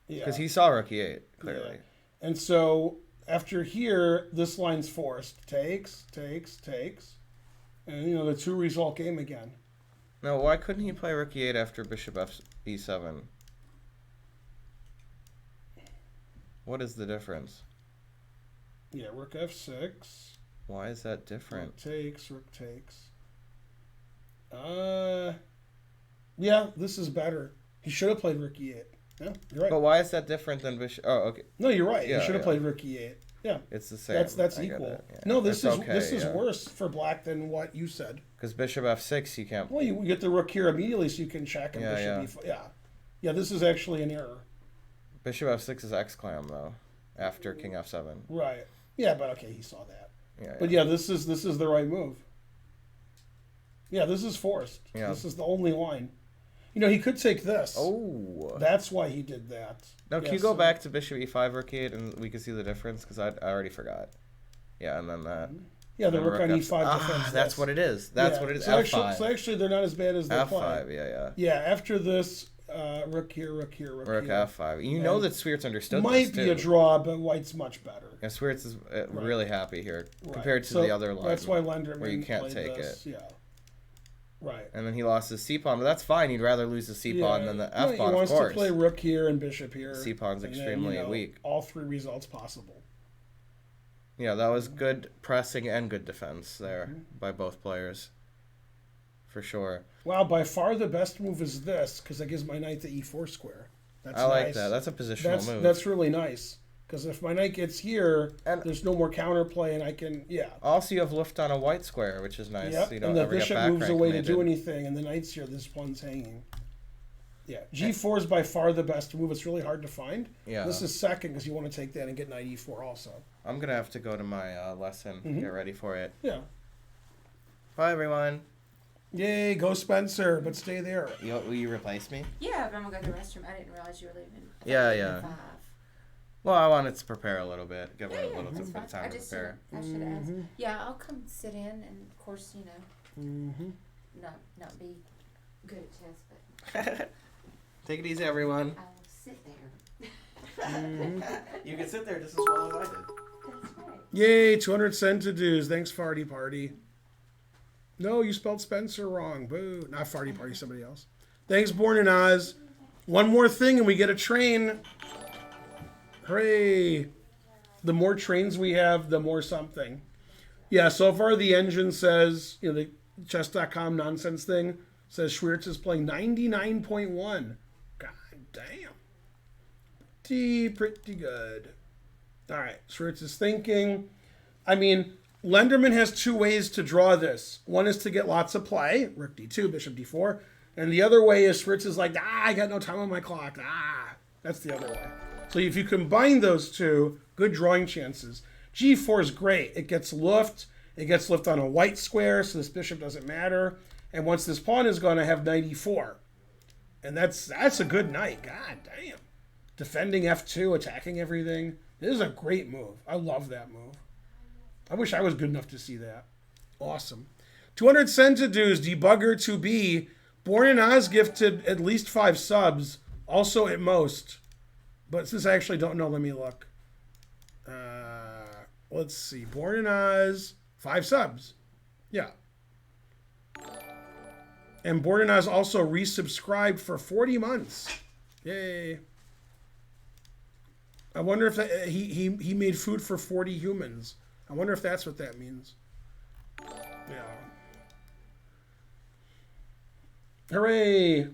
Yeah. Because he saw rook e8, clearly. Yeah. And so after here, this line's forced. Takes. And, the two-result game again. No, why couldn't he play rook e8 after bishop e7? What is the difference? Yeah, rook f6. Why is that different? Rook takes. Yeah, this is better. He should have played rook e8. Yeah, you're right. But why is that different than bishop? Oh, okay. No, you're right. Yeah, he should have played rook e8. Yeah. It's the same. That's I get equal. it, yeah. No, this It's is worse for black than what you said. Because bishop f6, you can't. Well, you get the rook here immediately, so you can check and bishop e5. Yeah, this is actually an error. Bishop f6 is exclam though, after king f7. Right. Yeah, but okay, he saw that. Yeah. But yeah, this is the right move. Yeah, this is forced. Yeah. This is the only line. He could take this. Oh. That's why he did that. Now, can you go back to bishop e5 rook e8 and we can see the difference? Because I already forgot. Yeah, and then that. Yeah, the rook on e5 defense. That's what it is. That's what it is. F5. So actually, they're not as bad as they're playing. F5, yeah. Yeah, after this, rook here, rook here. Rook f5. You know that Sweerts understood might this, be too. a draw, but white's much better. Yeah, Sweerts is really happy here compared to So the other line. That's why Lenderman where you can't played take this. it. Yeah. Right. And then he lost his c-pawn, but that's fine. You'd rather lose the c-pawn than the f-pawn, of course. He wants to play rook here and bishop here. C-pawn's extremely weak. All three results possible. Yeah, that was good pressing and good defense there by both players. For sure. Wow, by far the best move is this, because that gives my knight the e4 square. That's I like nice. that. That's a positional move. That's really nice. Because if my knight gets here, and there's no more counterplay, and I can, Also, you have lift on a white square, which is nice. Yep, You don't and the ever bishop get back moves rank away mated. to do anything, and the knight's here. This one's hanging. Yeah, g4 is by far the best move. It's really hard to find. Yeah. This is second because you want to take that and get knight e4 also. I'm going to have to go to my lesson. Get ready for it. Yeah. Bye, everyone. Yay, go Spencer, but stay there. Will you replace me? Yeah, but I'm gonna go to the restroom. I didn't realize you were leaving. Yeah. 5. Well, I wanted to prepare a little bit. Give her a little that's bit fine. of time I to just prepare. I should have asked. Yeah, I'll come sit in, and of course, not be good at chess, but Take it easy, everyone. I will sit there. You can sit there just as well as I did. That's right. Yay, 200 cent dues. Thanks, Farty Party. No, you spelled Spencer wrong. Boo. Not Farty Party, somebody else. Thanks, Born in Oz. One more thing and we get a train. Hooray. The more trains we have, the more something. Yeah, so far the engine says, the chess.com nonsense thing says Schwiertz is playing 99.1. God damn. Pretty good. All right, Schwiertz is thinking. Lenderman has two ways to draw this. One is to get lots of play, rook d2, bishop d4. And the other way is Schwiertz is like, I got no time on my clock. That's the other way. So if you combine those two, good drawing chances. g4 is great. It gets lift. It gets lift on a white square, so this bishop doesn't matter. And once this pawn is gone, I have knight e4. And that's a good knight. God damn. Defending f2, attacking everything. This is a great move. I love that move. I wish I was good enough to see that. Awesome. 200 cent dues, debugger to be. Born in Oz gifted at least 5 subs. Also at most. But since I actually don't know, let me look. Let's see. Born in Oz, 5 subs. Yeah. And Bordenaz also resubscribed for 40 months. Yay. I wonder if that, he made food for 40 humans. I wonder if that's what that means. Yeah. Hooray.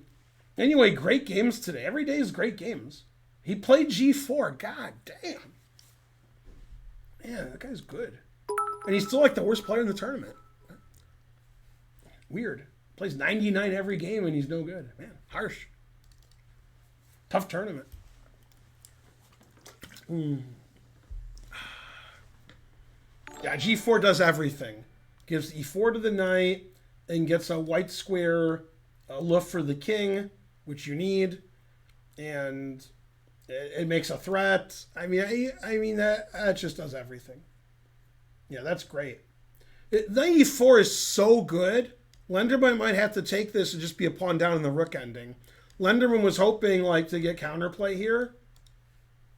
Anyway, great games today. Every day is great games. He played G4. God damn. Man, that guy's good. And he's still like the worst player in the tournament. Weird. Plays 99 every game and he's no good. Man, harsh. Tough tournament. Yeah, G4 does everything. Gives E4 to the knight and gets a white square loof for the king, which you need. And it makes a threat. I mean that just does everything. Yeah, that's great. Knight E4 is so good. Lenderman might have to take this and just be a pawn down in the rook ending. Lenderman was hoping like to get counterplay here.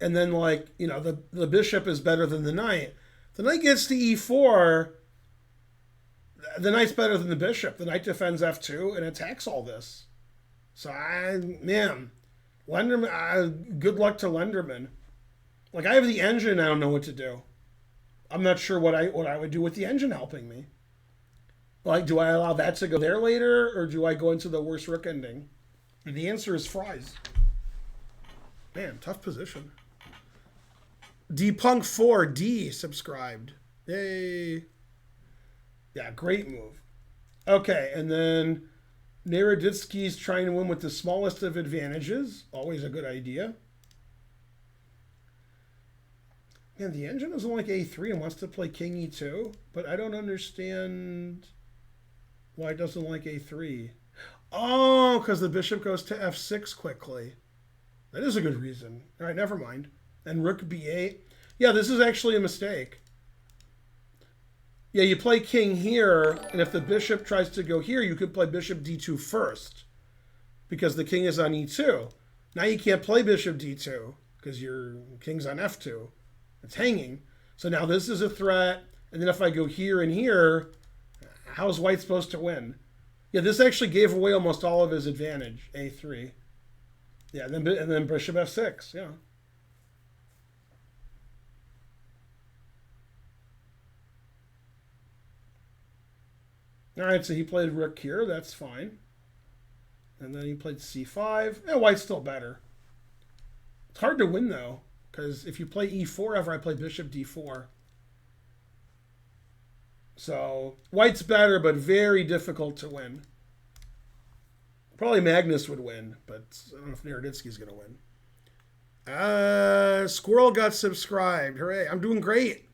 And then like, you know, the bishop is better than the knight. The knight gets to E4. The knight's better than the bishop. The knight defends F2 and attacks all this. So man, Lenderman, good luck to Lenderman. Like I have the engine, I don't know what to do. I'm not sure what I would do with the engine helping me. Like, do I allow that to go there later, or do I go into the worst rook ending? And the answer is fries. Man, tough position. DPunk4D subscribed. Yay. Yeah, great move. Okay, and then Naroditsky's trying to win with the smallest of advantages. Always a good idea. Man, the engine doesn't like A3 and wants to play King E2, but I don't understand why it doesn't like A3. Oh, because the bishop goes to F6 quickly. That is a good reason. All right, never mind. And Rook B8. Yeah, this is actually a mistake. Yeah, you play King here, and if the bishop tries to go here, you could play Bishop D2 first, because the king is on E2. Now you can't play Bishop D2, because your king's on F2. It's hanging. So now this is a threat, and then if I go here and here, how's white supposed to win? Yeah, this actually gave away almost all of his advantage, A3. Yeah, and then Bishop F6, yeah. All right, so he played rook here. That's fine. And then he played c5. Yeah, white's still better. It's hard to win, though, because if you play e4 ever, I play bishop d4. So white's better, but very difficult to win. Probably Magnus would win, but I don't know if Naroditsky's going to win. Squirrel got subscribed. Hooray. I'm doing great.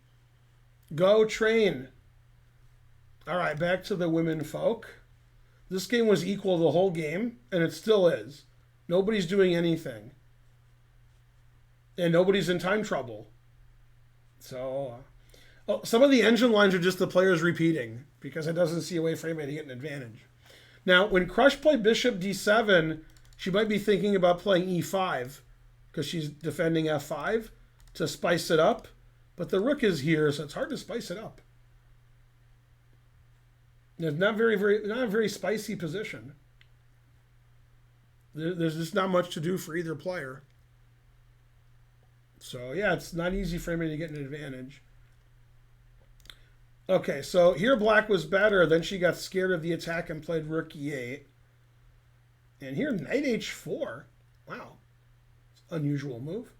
Go train. All right, back to the women folk. This game was equal the whole game, and it still is. Nobody's doing anything. And nobody's in time trouble. So, some of the engine lines are just the players repeating, because it doesn't see a way for anybody to get an advantage. Now, when Crush played Bishop D7, she might be thinking about playing E5, because she's defending F5 to spice it up. But the rook is here, so it's hard to spice it up. It's not a very spicy position. There's just not much to do for either player. So yeah, it's not easy for anybody to get an advantage. Okay, so here black was better. Then she got scared of the attack and played rook e8. And here knight h4. Wow, unusual move.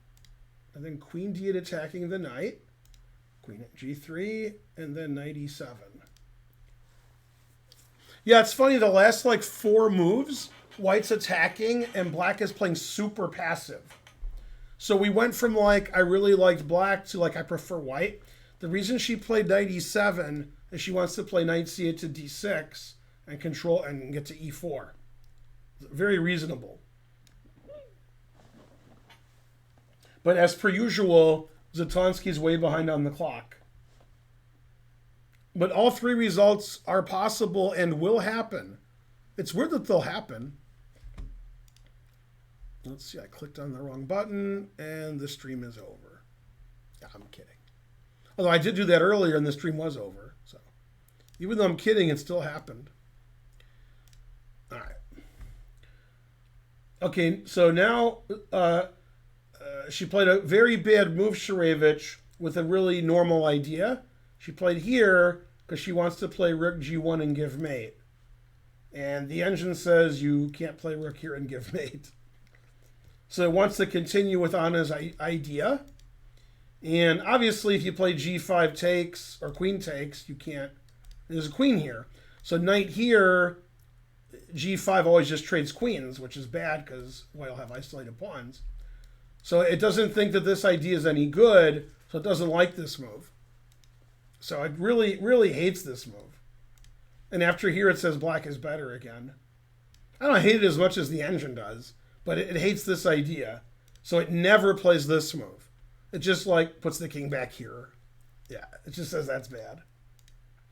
And then queen d8 attacking the knight. Queen at g3, and then knight e7. Yeah, it's funny, the last like 4 moves, white's attacking and black is playing super passive. So we went from like, I really liked black to like, I prefer white. The reason she played knight e7 is she wants to play knight c8 to d6 and control and get to e4. Very reasonable. But as per usual, Zatonsky's way behind on the clock. But all 3 results are possible and will happen. It's weird that they'll happen. Let's see, I clicked on the wrong button and the stream is over. Yeah, I'm kidding. Although I did do that earlier and the stream was over. So Even though I'm kidding, it still happened. All right. Okay, so now she played a very bad move, Sharevich, with a really normal idea. She played here because she wants to play rook g1 and give mate. And the engine says you can't play rook here and give mate. So it wants to continue with Anna's idea. And obviously, if you play g5 takes or queen takes, you can't. There's a queen here. So knight here, g5 always just trades queens, which is bad because white will have isolated pawns. So it doesn't think that this idea is any good, so it doesn't like this move. So it really, really hates this move. And after here, it says black is better again. I don't hate it as much as the engine does, but it hates this idea. So it never plays this move. It just like puts the king back here. Yeah, it just says that's bad.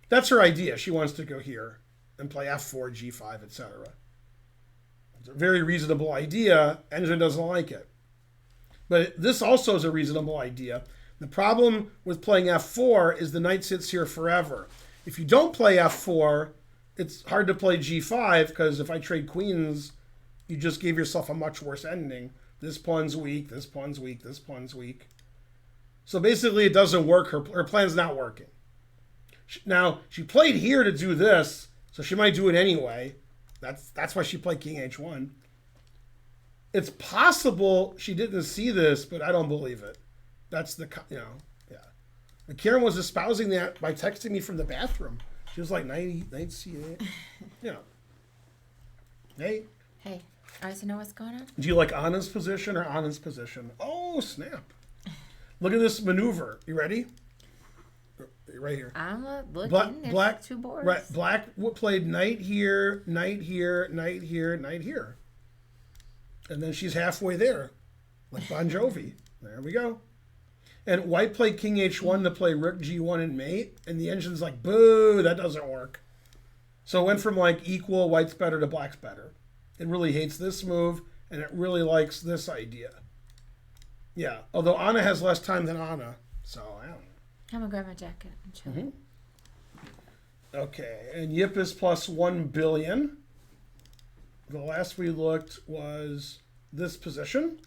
That's her idea. She wants to go here and play f4, g5, etc. It's a very reasonable idea. Engine doesn't like it. But this also is a reasonable idea. The problem with playing f4 is the knight sits here forever. If you don't play f4, it's hard to play g5 because if I trade queens, you just gave yourself a much worse ending. This pawn's weak, this pawn's weak, this pawn's weak. So basically it doesn't work. Her plan's not working. Now, she played here to do this, so she might do it anyway. That's why she played king h1. It's possible she didn't see this, but I don't believe it. That's the, yeah. And Karen was espousing that by texting me from the bathroom. She was like, knight c8. Yeah. Hey. Hey, I want to know what's going on? Do you like Anna's position or Anna's position? Oh, snap. Look at this maneuver. You ready? Right here. I'm looking. Black, two boards. Right. Black played knight here, knight here, knight here, knight here. And then she's halfway there. Like Bon Jovi. There we go. And white played king h1 to play rook g1 and mate. And the engine's like, boo, that doesn't work. So it went from like equal, white's better to black's better. It really hates this move, and it really likes this idea. Yeah, although Anna has less time than Anna. So, I don't know. I'm going to grab my jacket and chill. Mm-hmm. Okay, and Yip is plus 1 billion. The last we looked was this position.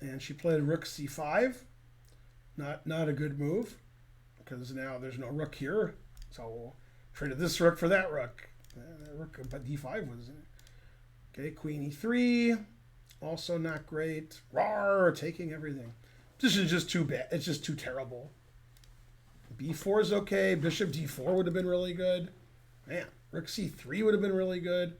And she played rook c5. Not a good move, because now there's no rook here. So we'll trade this rook for that rook. That rook, but d5 was... Okay, queen e3. Also not great. Rawr, taking everything. This is just too bad. It's just too terrible. b4 is okay. Bishop d4 would have been really good. Man, rook c3 would have been really good.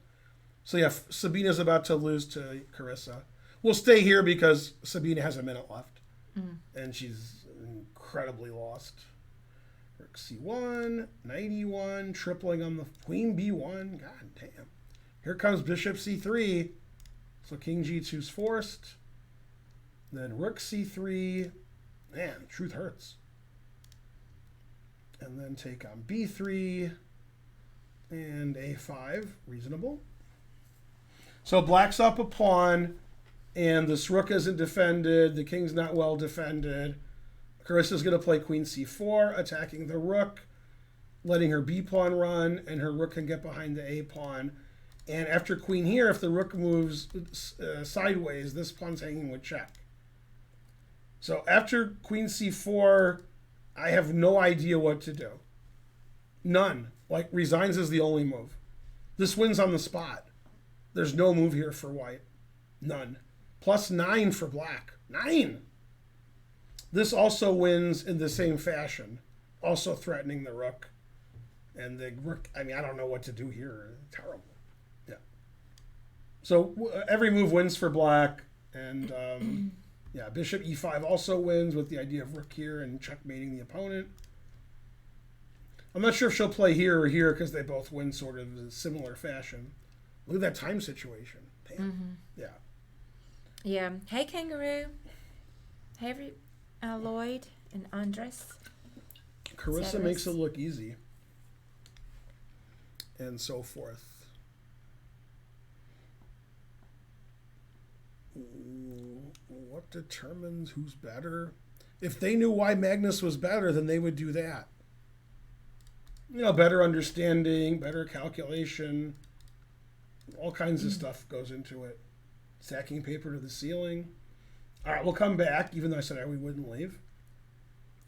So yeah, Sabina's about to lose to Carissa. We'll stay here because Sabina has a minute left. And she's incredibly lost. Rook c1, knight e1, tripling on the queen b1. God damn. Here comes bishop c3. So king g2's forced. Then rook c3. Man, truth hurts. And then take on b3 and a5. Reasonable. So black's up a pawn, and this rook isn't defended. The king's not well defended. Carissa's going to play queen c4, attacking the rook, letting her b pawn run, and her rook can get behind the a pawn. And after queen here, if the rook moves sideways, this pawn's hanging with check. So after queen c4, I have no idea what to do. None. Like, resigns is the only move. This wins on the spot. There's no move here for white. None. Plus 9 for black. 9! This also wins in the same fashion. Also threatening the rook. And the rook, I mean, I don't know what to do here. Terrible. Yeah. So every move wins for black. And yeah, bishop e5 also wins with the idea of rook here and checkmating the opponent. I'm not sure if she'll play here or here because they both win sort of in a similar fashion. Look at that time situation. Damn. Yeah. Yeah. Hey, Kangaroo. Hey, Lloyd and Andres. Carissa makes it look easy. And so forth. What determines who's better? If they knew why Magnus was better, then they would do that. better understanding, better calculation, all kinds of stuff goes into it. Stacking paper to the ceiling. All right, we'll come back, even though I said we wouldn't leave.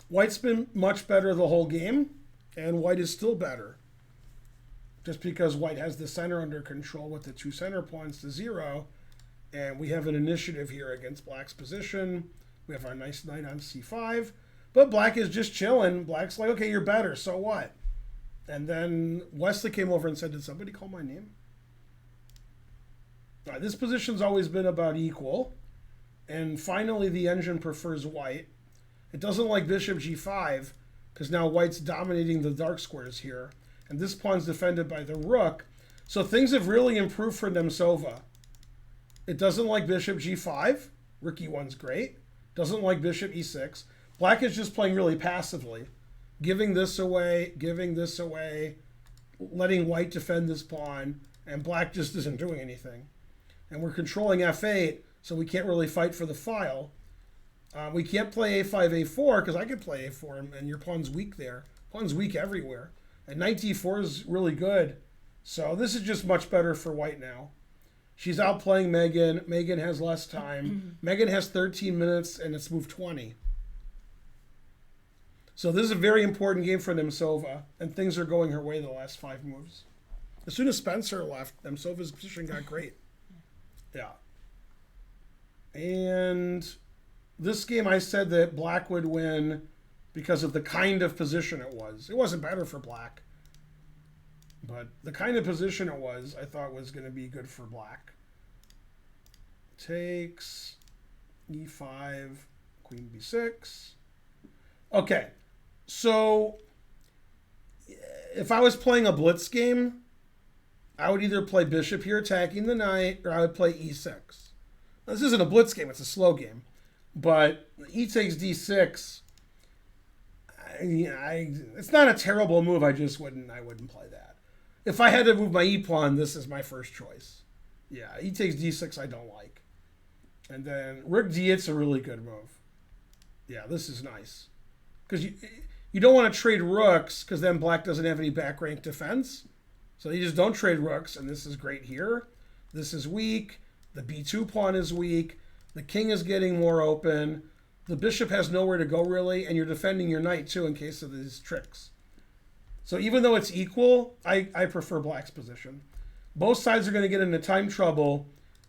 White's been much better the whole game, and white is still better. Just because white has the center under control with the 2 center pawns to 0, and we have an initiative here against black's position. We have our nice knight on c5, but black is just chilling. Black's like, okay, you're better, so what? And then Wesley came over and said, did somebody call my name? All right, this position's always been about equal, and finally the engine prefers white. It doesn't like bishop g5, because now white's dominating the dark squares here. And this pawn's defended by the rook. So things have really improved for Nemtsova. It doesn't like bishop g5. Rook e1's great. Doesn't like bishop e6. Black is just playing really passively. Giving this away, letting white defend this pawn, and black just isn't doing anything. And we're controlling f8, so we can't really fight for the file. We can't play a5, a4, because I could play a4, and your pawn's weak there. Pawn's weak everywhere. And knight d4 is really good. So this is just much better for white now. She's outplaying Megan. Megan has less time. Megan has 13 minutes, and it's moved 20. So this is a very important game for Nemtsova, and things are going her way the last 5 moves. As soon as Spencer left, Nemtsova's position got great. Yeah. And this game I said that black would win because of the kind of position it was. It wasn't better for black. But the kind of position it was, I thought was going to be good for black. Takes e5, queen b6. Okay, so if I was playing a blitz game, I would either play bishop here attacking the knight, or I would play e6. Now, this isn't a blitz game, it's a slow game. But e takes d6... it's not a terrible move. I wouldn't play that. If I had to move my e pawn, this is my first choice. Yeah, e takes d6 I don't like. And then rook d8's a really good move. Yeah, this is nice. Because you don't want to trade rooks, because then black doesn't have any back rank defense. So you just don't trade rooks, and this is great here. This is weak. The b2 pawn is weak. The king is getting more open. The bishop has nowhere to go, really, and you're defending your knight, too, in case of these tricks. So even though it's equal, I prefer black's position. Both sides are going to get into time trouble.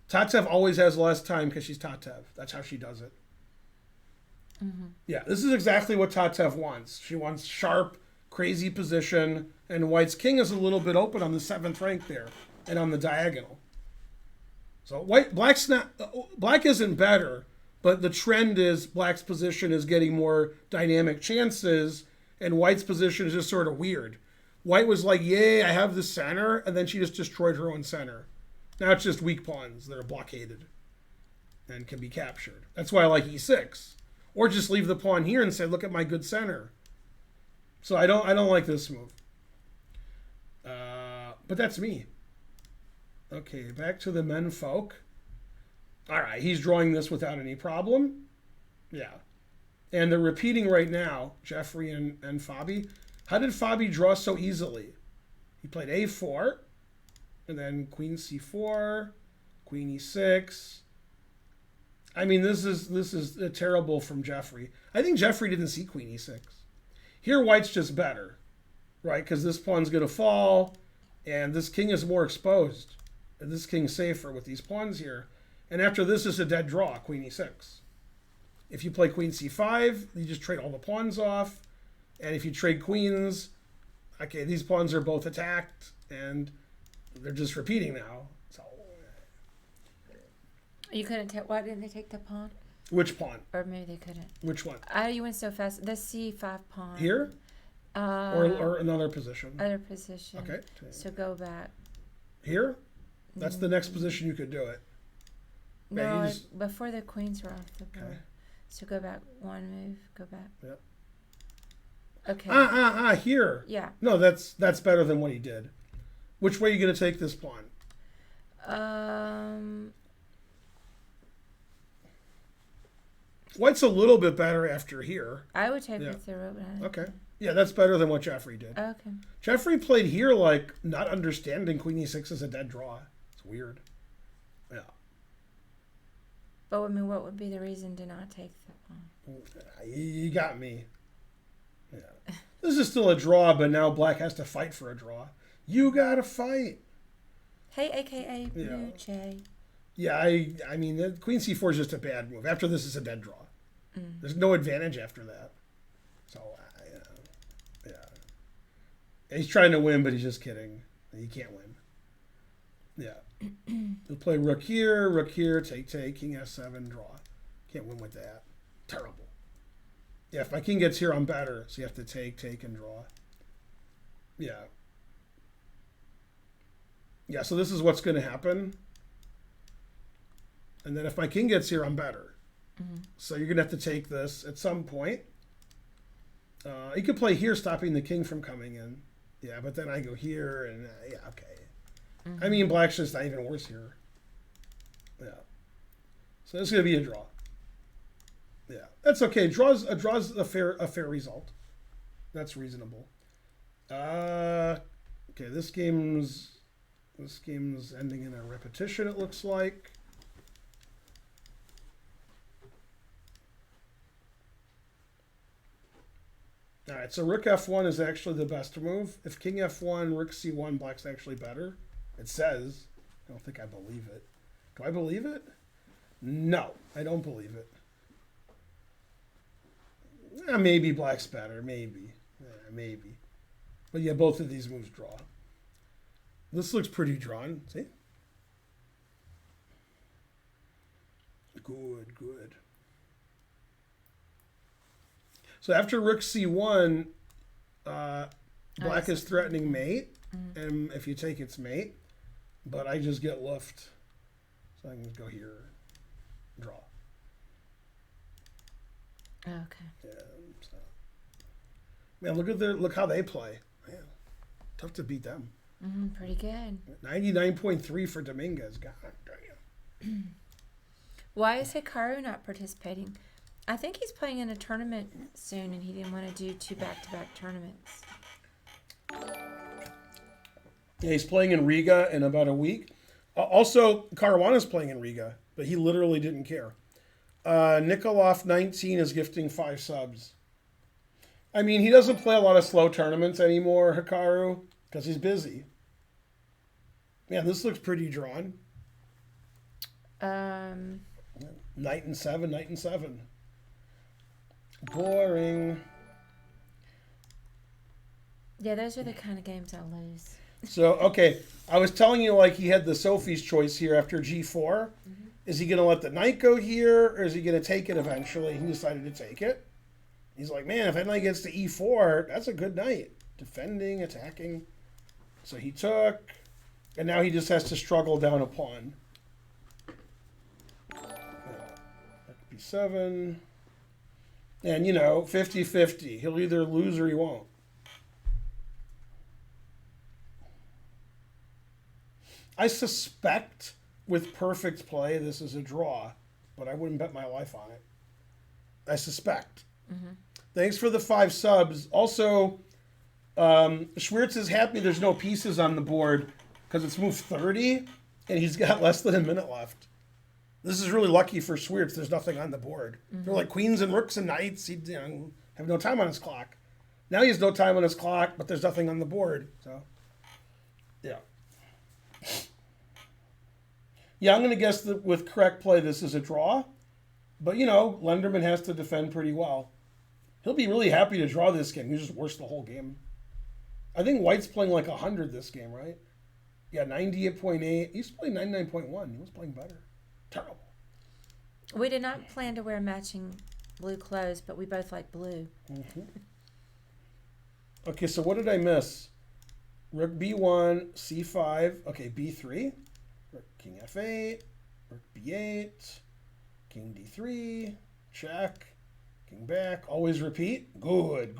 Tatev always has less time because she's Tatev. That's how she does it. Mm-hmm. Yeah, this is exactly what Tatev wants. She wants sharp, crazy position, and white's king is a little bit open on the 7th rank there and on the diagonal. So black isn't better. But the trend is black's position is getting more dynamic chances, and white's position is just sort of weird. White was like, yay, I have the center, and then she just destroyed her own center. Now it's just weak pawns that are blockaded and can be captured. That's why I like e6. Or just leave the pawn here and say, look at my good center. So I don't like this move. But that's me. Okay, back to the men folk. All right, he's drawing this without any problem. Yeah. And they're repeating right now, Jeffrey and Fabi. How did Fabi draw so easily? He played a4, and then queen c4, queen e6. I mean, this is terrible from Jeffrey. I think Jeffrey didn't see queen e6. Here, white's just better, right? Because this pawn's going to fall, and this king is more exposed. And this king's safer with these pawns here. And after this is a dead draw, queen e6. If you play queen c5, you just trade all the pawns off. And if you trade queens, okay, these pawns are both attacked, and they're just repeating now. So You couldn't take. Why didn't they take the pawn? which pawn? Or maybe they couldn't. Which one? You went so fast. The c5 pawn. Here? Or another position? Other position. Okay. So go back. Here? That's the next position you could do it. No, before the queens were off the board. Okay. So go back one move. Go back. Yep. Okay. Here. Yeah. No, that's better than what he did. Which way are you going to take this pawn? White's a little bit better after here. I would take with the rook. Okay. Yeah, that's better than what Jeffrey did. Okay. Jeffrey played here like not understanding Queen E6 is a dead draw. It's weird. Yeah. But I mean, what would be the reason to not take the pawn? You got me. Yeah. This is still a draw, but now black has to fight for a draw. You gotta fight. Hey, AKA Yeah. Blue Jay. Yeah, I mean, the Queen C4 is just a bad move. After this is a dead draw. There's no advantage after that. So, yeah. He's trying to win, but he's just kidding. He can't win. Yeah. He'll play rook here, take, king f7, draw. Can't win with that. Terrible. Yeah, if my king gets here, I'm better. So you have to take, and draw. Yeah. Yeah, so this is what's going to happen. And then if my king gets here, I'm better. So you're going to have to take this at some point. You could play here, stopping the king from coming in. Yeah, but then I go here, and yeah, okay. I mean, black's just not even worse here. Yeah. So this is going to be a draw. Yeah, that's okay. Draw's a fair result. That's reasonable. Okay, this game's ending in a repetition, it looks like. All right, so rook f1 is actually the best move. If king f1, rook c1, black's actually better. It says. I don't think I believe it. Do I believe it? No, I don't believe it. Maybe black's better. Maybe. Maybe. But yeah, both of these moves draw. This looks pretty drawn. See? Good. So after rook c1, black is threatening mate. And if you take, it's mate. But I just get luffed. So I can go here, draw. Okay. Yeah. So. Man, look how they play. Man, tough to beat them. Pretty good. 99.3 for Dominguez. God damn. Why is Hikaru not participating? I think he's playing in a tournament soon, and he didn't want to do 2 back-to-back tournaments. Yeah, he's playing in Riga in about a week. Also, Caruana's playing in Riga, but he literally didn't care. Nikolov19 is gifting 5 subs. I mean, he doesn't play a lot of slow tournaments anymore, Hikaru, because he's busy. Man, this looks pretty drawn. Knight and 7. Boring. Yeah, those are the kind of games I'll lose. So, okay, I was telling you, like, he had the Sophie's choice here after g4. Is he going to let the knight go here, or is he going to take it eventually? He decided to take it. He's like, man, if that knight gets to e4, that's a good knight. Defending, attacking. So he took, and now he just has to struggle down a pawn. b7. And, 50-50. He'll either lose or he won't. I suspect with perfect play this is a draw, but I wouldn't bet my life on it. I suspect. Thanks for the 5 subs. Also, Schwirtz is happy there's no pieces on the board because it's moved 30 and he's got less than a minute left. This is really lucky for Schwirtz. There's nothing on the board. They're like queens and rooks and knights. He'd have no time on his clock. Now he has no time on his clock, but there's nothing on the board. So, yeah. Yeah, I'm going to guess that with correct play, this is a draw. But, Lenderman has to defend pretty well. He'll be really happy to draw this game. He's just worse the whole game. I think White's playing like 100 this game, right? Yeah, 98.8. He's playing 99.1. He was playing better. Terrible. We did not plan to wear matching blue clothes, but we both like blue. Okay, so what did I miss? Rook b1, c5. Okay, b3. Rook king f8. Rook b8. King d3. Check. King back. Always repeat. Good.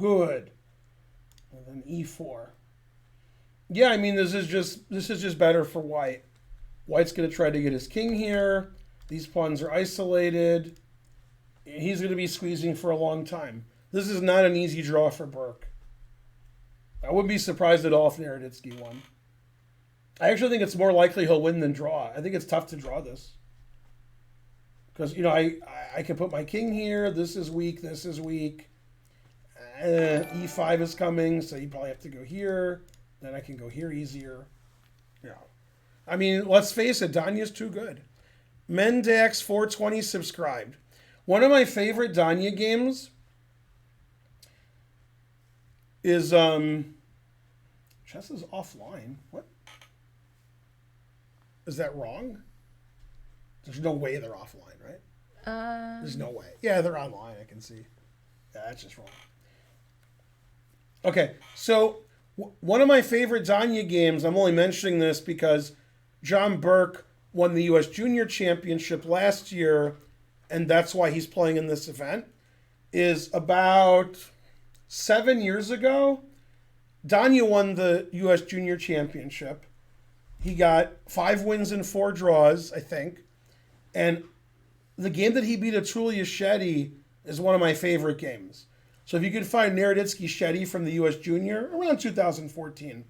And then e4. Yeah, I mean this is just better for White. White's going to try to get his king here. These pawns are isolated. He's going to be squeezing for a long time. This is not an easy draw for Burke. I wouldn't be surprised at all if Naroditsky won. I actually think it's more likely he'll win than draw. I think it's tough to draw this. Because, I can put my king here. This is weak. This is weak. E5 is coming, so you probably have to go here. Then I can go here easier. Yeah. I mean, let's face it, Danya's too good. Mendax420 subscribed. One of my favorite Danya games is chess is offline. What? Is that wrong? There's no way they're offline, right? There's no way. Yeah, they're online, I can see. Yeah, that's just wrong. Okay, so one of my favorite Danya games, I'm only mentioning this because John Burke won the U.S. Junior Championship last year, and that's why he's playing in this event, is about 7 years ago, Danya won the U.S. Junior Championship. He got 5 wins and 4 draws, I think. And the game that he beat Atulia Shetty is one of my favorite games. So if you could find Naroditsky Shetty from the U.S. Junior around 2014,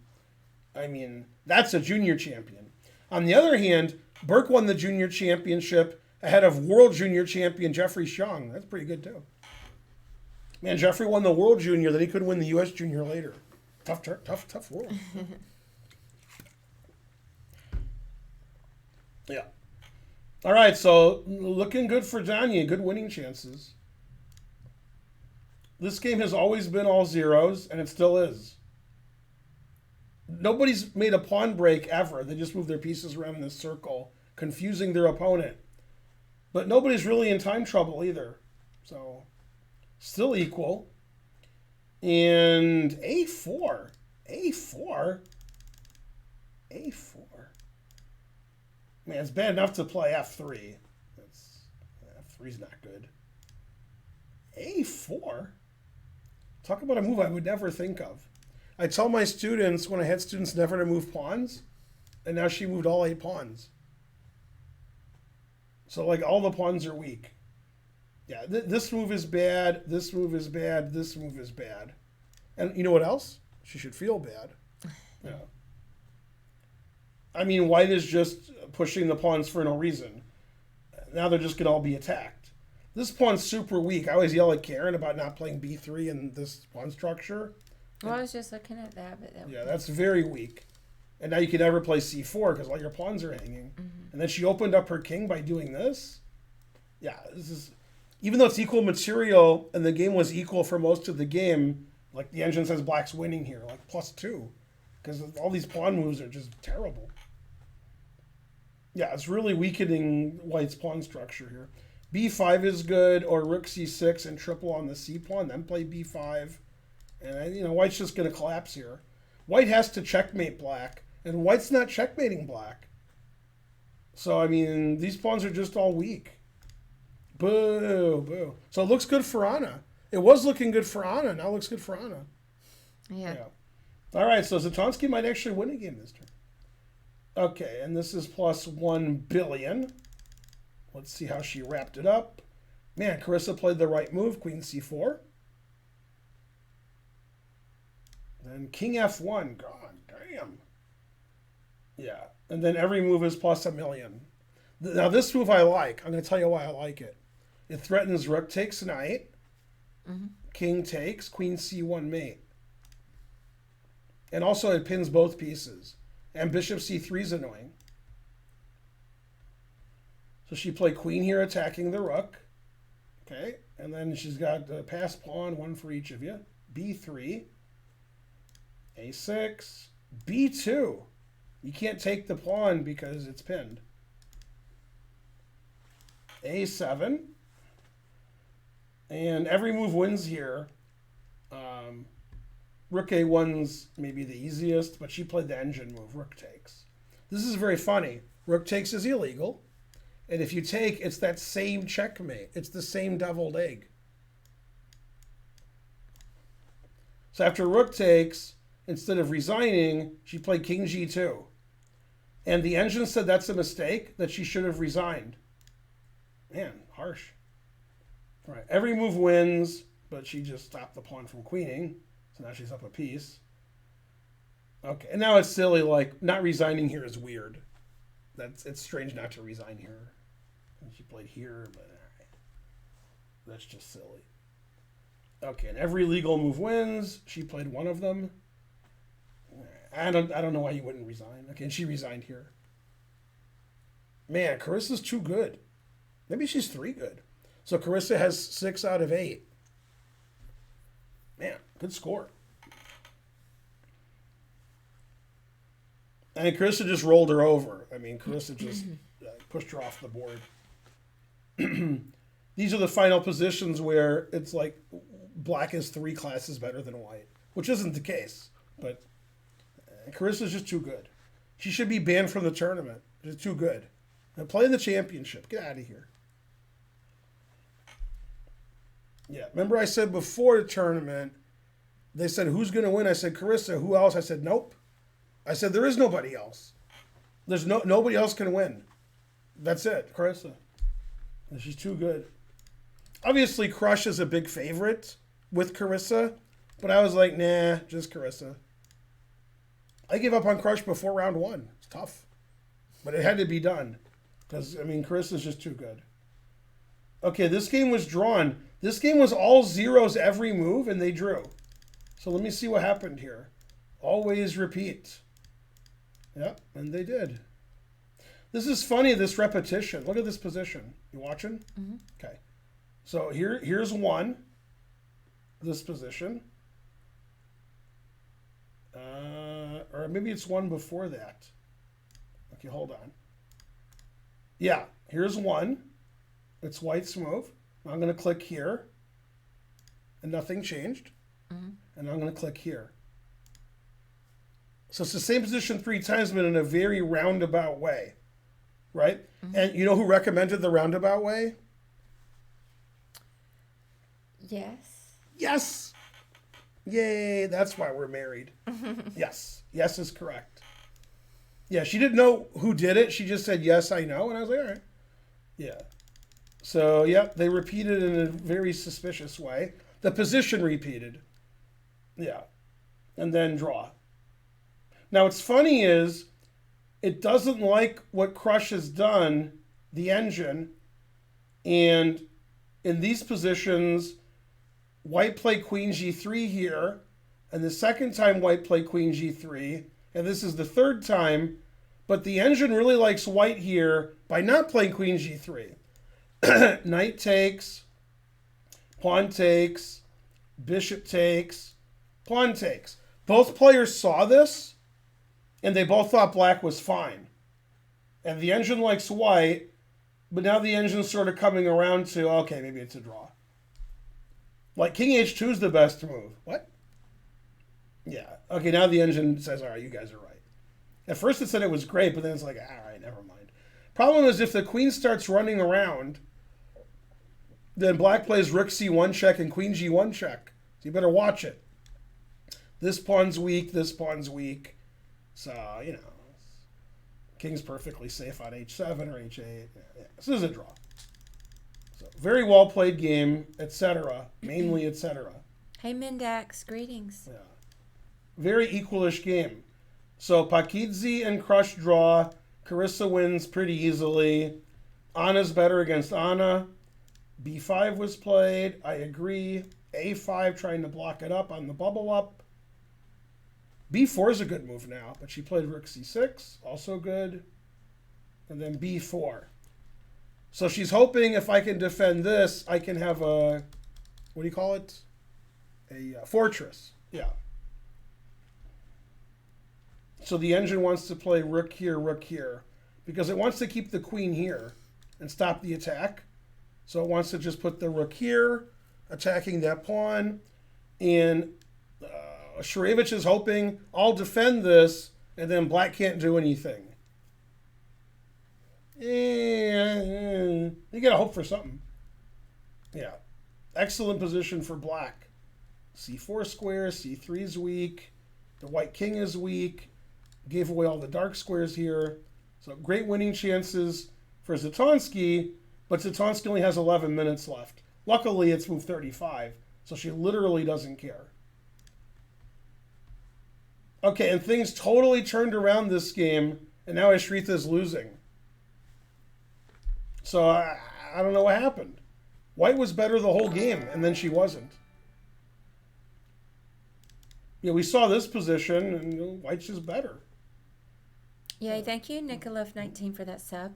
I mean, that's a junior champion. On the other hand, Burke won the junior championship ahead of world junior champion Jeffrey Xiong. That's pretty good, too. Man, Jeffrey won the world junior, then he could win the U.S. junior later. Tough world. Yeah. All right, so looking good for Danya. Good winning chances. This game has always been all zeros, and it still is. Nobody's made a pawn break ever. They just move their pieces around in this circle, confusing their opponent. But nobody's really in time trouble either. So, still equal. And A4. A4? A4. Man, it's bad enough to play F3. F3's not good. A4? Talk about a move I would never think of. I tell my students, when I had students, never to move pawns, and now she moved all 8 pawns. So, like, all the pawns are weak. Yeah, this move is bad, this move is bad, this move is bad. And you know what else? She should feel bad. Yeah. I mean, white is just pushing the pawns for no reason. Now they're just going to all be attacked. This pawn's super weak. I always yell at Karen about not playing B3 in this pawn structure. Well, I was just looking at that. But that's very weak. And now you can never play C4 because all your pawns are hanging. Mm-hmm. And then she opened up her king by doing this. Yeah, this is... Even though it's equal material and the game was equal for most of the game, like the engine says black's winning here, like +2. Because all these pawn moves are just terrible. Yeah, it's really weakening white's pawn structure here. B5 is good, or rook C6 and triple on the C pawn, then play B5. And, white's just going to collapse here. White has to checkmate black, and white's not checkmating black. So, I mean, these pawns are just all weak. Boo, boo. So it looks good for Anna. It was looking good for Anna, now it looks good for Anna. Yeah. All right, so Zatonsky might actually win a game this turn. Okay, and this is +1 billion. Let's see how she wrapped it up. Man, Carissa played the right move, Queen C4. Then King F1. God damn. Yeah, and then every move is +1 million. Now this move I like. I'm going to tell you why I like it. It threatens rook takes knight. Mm-hmm. King takes, Queen C1 mate. And also it pins both pieces. And bishop c3 is annoying. So she played queen here attacking the rook. Okay. And then she's got the pass pawn, one for each of you. B3. A6. B2. You can't take the pawn because it's pinned. A7. And every move wins here. Rook A1's maybe the easiest, but she played the engine move, rook takes. This is very funny. Rook takes is illegal. And if you take, it's that same checkmate. It's the same deviled egg. So after rook takes, instead of resigning, she played king G2. And the engine said that's a mistake, that she should have resigned. Man, harsh. All right, every move wins, but she just stopped the pawn from queening. So now she's up a piece. Okay, and now it's silly. Like not resigning here is weird. It's strange not to resign here. She played here, but that's just silly. Okay, and every legal move wins. She played one of them. I don't know why you wouldn't resign. Okay, and she resigned here. Man, Carissa's too good. Maybe she's 3 good. So Carissa has 6 out of 8. Man, good score. And Carissa just rolled her over. I mean, Carissa just pushed her off the board. These are the final positions where it's like black is 3 classes better than white, which isn't the case. But Carissa's just too good. She should be banned from the tournament. She's too good. Now play in the championship. Get out of here. Yeah, remember I said before the tournament, they said, who's going to win? I said, Carissa. Who else? I said, nope. I said, there is nobody else. There's nobody else can win. That's it, Carissa. And she's too good. Obviously, Crush is a big favorite with Carissa, but I was like, nah, just Carissa. I gave up on Crush before round 1. It's tough. But it had to be done. Because, I mean, Carissa's just too good. Okay, this game was drawn. This game was all zeros every move, and they drew. So let me see what happened here. Always repeat. Yep, and they did. This is funny, this repetition. Look at this position. You watching? Mm-hmm. Okay. So here's 1. This position. Or maybe it's 1 before that. Okay, hold on. Yeah, here's 1. It's white's move. I'm going to click here. And nothing changed. Mm-hmm. And I'm going to click here. So it's the same position 3 times, but in a very roundabout way. Right? Mm-hmm. And you know who recommended the roundabout way? Yes. Yes! Yay, that's why we're married. Yes. Yes is correct. Yeah, she didn't know who did it. She just said, yes, I know. And I was like, all right. Yeah. So, yep, they repeated in a very suspicious way. The position repeated. Yeah. And then draw. Now, what's funny is it doesn't like what Crush has done, the engine. And in these positions, white played queen g3 here. And the second time white played queen g3. And this is the 3rd time. But the engine really likes white here by not playing queen g3. Knight takes, pawn takes, bishop takes, pawn takes. Both players saw this, and they both thought black was fine. And the engine likes white, but now the engine's sort of coming around to, okay, maybe it's a draw. Like king h2 is the best move. What? Yeah. Okay, now the engine says, all right, you guys are right. At first it said it was great, but then it's like, all right, never mind. Problem is if the queen starts running around, then black plays rook c1 check and queen g1 check. So you better watch it. This pawn's weak, this pawn's weak. So, you know, king's perfectly safe on h7 or h8. Yeah, this is a draw. So, very well played game, etc. Mainly, etc. Hey, Mindax, greetings. Yeah. Very equalish game. So Pakidze and Crush draw. Carissa wins pretty easily. Anna's better against Anna. B5 was played. I agree. A5 trying to block it up on the bubble up. B4 is a good move now, but she played rook c6, also good. And then B4. So she's hoping if I can defend this, I can have a, what do you call it? A fortress. Yeah. So the engine wants to play rook here, because it wants to keep the queen here and stop the attack. So it wants to just put the rook here, attacking that pawn. And Shurevich is hoping, I'll defend this, and then black can't do anything. You gotta hope for something. Yeah. Excellent position for black. C4 square, C3 is weak. The white king is weak. Gave away all the dark squares here. So great winning chances for Zatonsky, but Zatonsky only has 11 minutes left. Luckily, it's move 35, so she literally doesn't care. Okay, and things totally turned around this game, and now Ashritha's losing. So I don't know what happened. White was better the whole game, and then she wasn't. Yeah, we saw this position, and White's just better. Yay, thank you, Nikolov19, for that sub.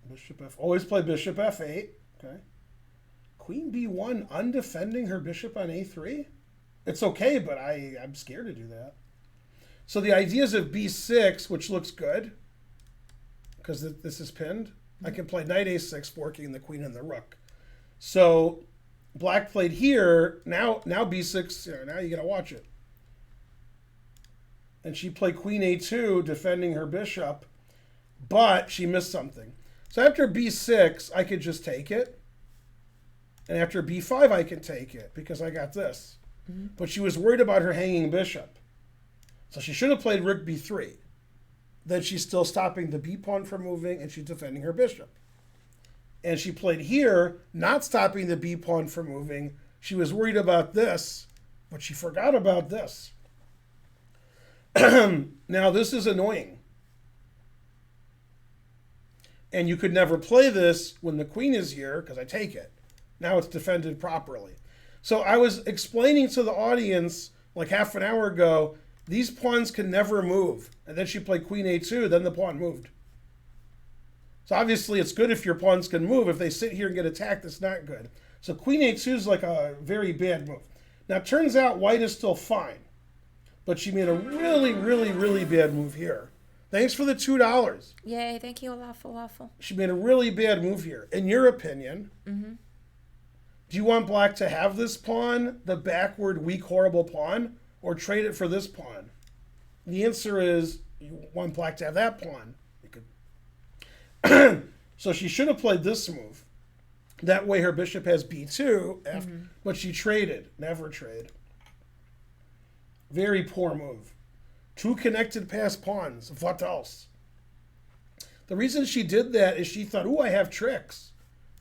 Bishop F. Always play Bishop F8. Okay. Queen B1, undefending her bishop on A3? It's okay, but I'm scared to do that. So the idea is of B6, which looks good, because this is pinned. I can play knight A6, forking the queen and the rook. So black played here. Now B6, now you got to watch it. And she played queen A2, defending her bishop, but she missed something. So after B6, I could just take it. And after B5, I can take it because I got this. Mm-hmm. But she was worried about her hanging bishop. So she should have played rook B3. Then she's still stopping the B pawn from moving, and she's defending her bishop. And she played here, not stopping the B pawn from moving. She was worried about this, but she forgot about this. Now, this is annoying. And you could never play this when the queen is here, because I take it. Now it's defended properly. So I was explaining to the audience like half an hour ago, these pawns can never move. And then she played queen A2, then the pawn moved. So obviously it's good if your pawns can move. If they sit here and get attacked, it's not good. So queen A2 is like a very bad move. Now it turns out white is still fine. But she made a really, really, really bad move here. Thanks for the $2. Yay, thank you, Waffle. She made a really bad move here. In your opinion, do you want black to have this pawn, the backward, weak, horrible pawn, or trade it for this pawn? The answer is you want black to have that pawn. You could. So she should have played this move. That way her bishop has B2, but she traded. Never trade. Very poor move. Two connected past pawns. What else? The reason she did that is she thought, ooh, I have tricks.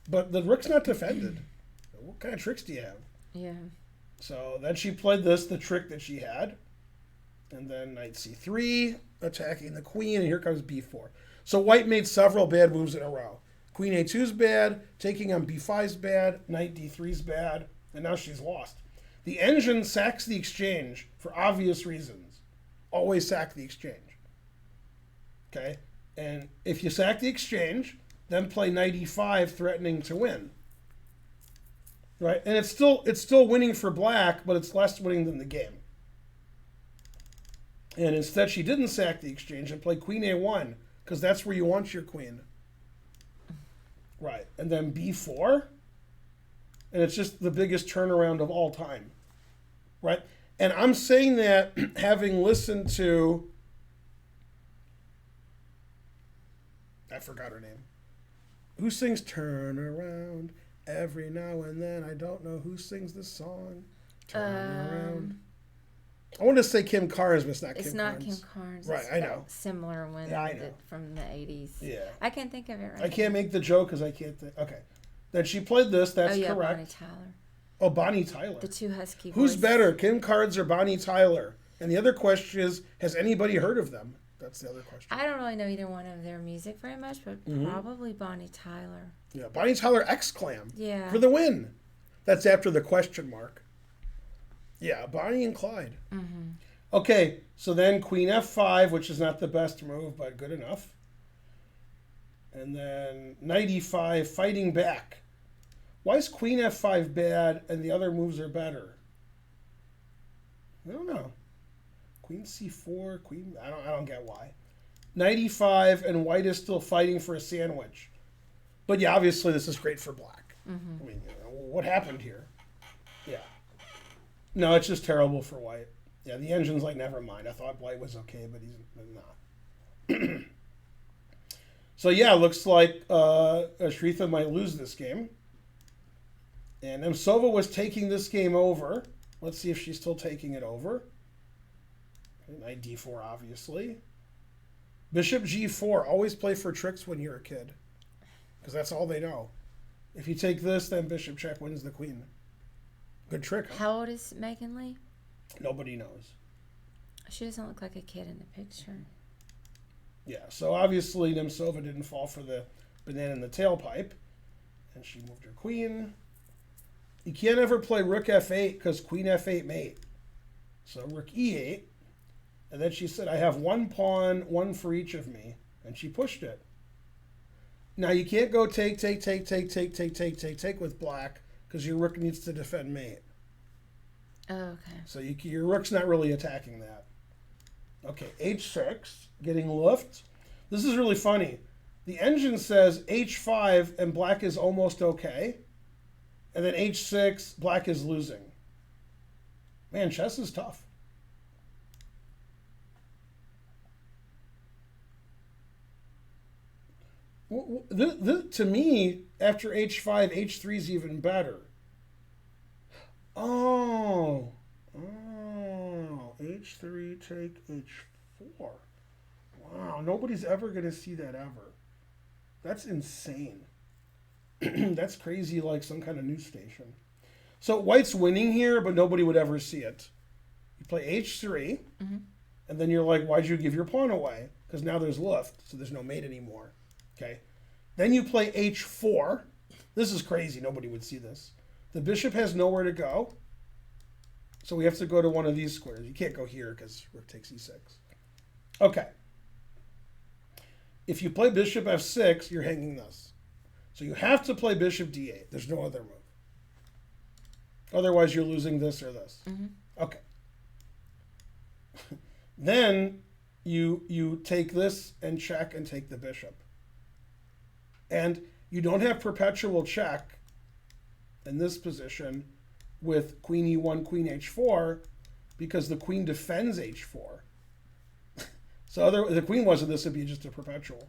But the rook's not defended. What kind of tricks do you have? Yeah. So then she played this, the trick that she had. And then knight C3, attacking the queen, and here comes B4. So white made several bad moves in a row. Queen A2 is bad, taking on B5 is bad, knight D3 is bad, and now she's lost. The engine sacks the exchange for obvious reasons. Always sack the exchange. Okay? And if you sack the exchange, then play knight E5, threatening to win. Right? And it's still winning for black, but it's less winning than the game. And instead she didn't sack the exchange and played queen A1, because that's where you want your queen. Right. And then B4. And it's just the biggest turnaround of all time. Right? And I'm saying that having listened to, I forgot her name. Who sings Turn Around every now and then? I don't know who sings this song. Turn Around. I want to say Kim Carnes, but it's not Kim Carnes. It's not Kim Carnes. Right, it's I know. Similar one from the 80s. Yeah. I can't think of it right I can't make the joke because I can't think. Okay. Then she played this. That's correct. Bonnie Tyler. Oh, Bonnie Tyler. The two husky Who's voice. better, Kim Carnes or Bonnie Tyler? And the other question is, has anybody heard of them? That's the other question. I don't really know either one of their music very much, but probably Bonnie Tyler. Yeah, Bonnie Tyler X-Clam. Yeah. For the win. That's after the question mark. Yeah, Bonnie and Clyde. Mm-hmm. Okay, so then Queen F5, which is not the best move, but good enough. And then Knight E5, fighting back. Why is Queen F5 bad and the other moves are better? I don't know. Queen C4, Queen... I don't get why. Knight E5, and white is still fighting for a sandwich. But yeah, obviously this is great for black. Mm-hmm. I mean, what happened here? Yeah. No, it's just terrible for white. Yeah, the engine's like, never mind. I thought white was okay, but he's not. So yeah, looks like Shritha might lose this game. And Emsova was taking this game over. Let's see if she's still taking it over. Knight D4, obviously. Bishop G4. Always play for tricks when you're a kid. Because that's all they know. If you take this, then bishop check wins the queen. Good trick. Huh? How old is Megan Lee? Nobody knows. She doesn't look like a kid in the picture. Yeah, so obviously Nemtsova didn't fall for the banana in the tailpipe. And she moved her queen. You can't ever play rook f8 because queen f8 mate. So rook e8. And then she said, I have one pawn, one for each of me. And she pushed it. Now you can't go take with black because your rook needs to defend mate. Oh, okay. So your rook's not really attacking that. Okay, h6, getting luft. This is really funny. The engine says h5 and black is almost okay. And then h6, black is losing. Man, chess is tough. To me, after h5, h3 is even better. Oh, h3 take h4. Wow, nobody's ever going to see that ever. That's insane. That's crazy, like some kind of news station. So white's winning here, but nobody would ever see it. You play h3, and then you're like, why'd you give your pawn away? Because now there's luft, so there's no mate anymore. Okay. Then you play h4. This is crazy. Nobody would see this. The bishop has nowhere to go. So we have to go to one of these squares. You can't go here because rook takes e6. Okay. If you play bishop f6, you're hanging this. So you have to play bishop d8. There's no other move. Otherwise, you're losing this or this. Okay. Then you take this and check and take the bishop. And you don't have perpetual check in this position with queen e1, queen h4, because the queen defends h4. So the queen wasn't, this would be just a perpetual.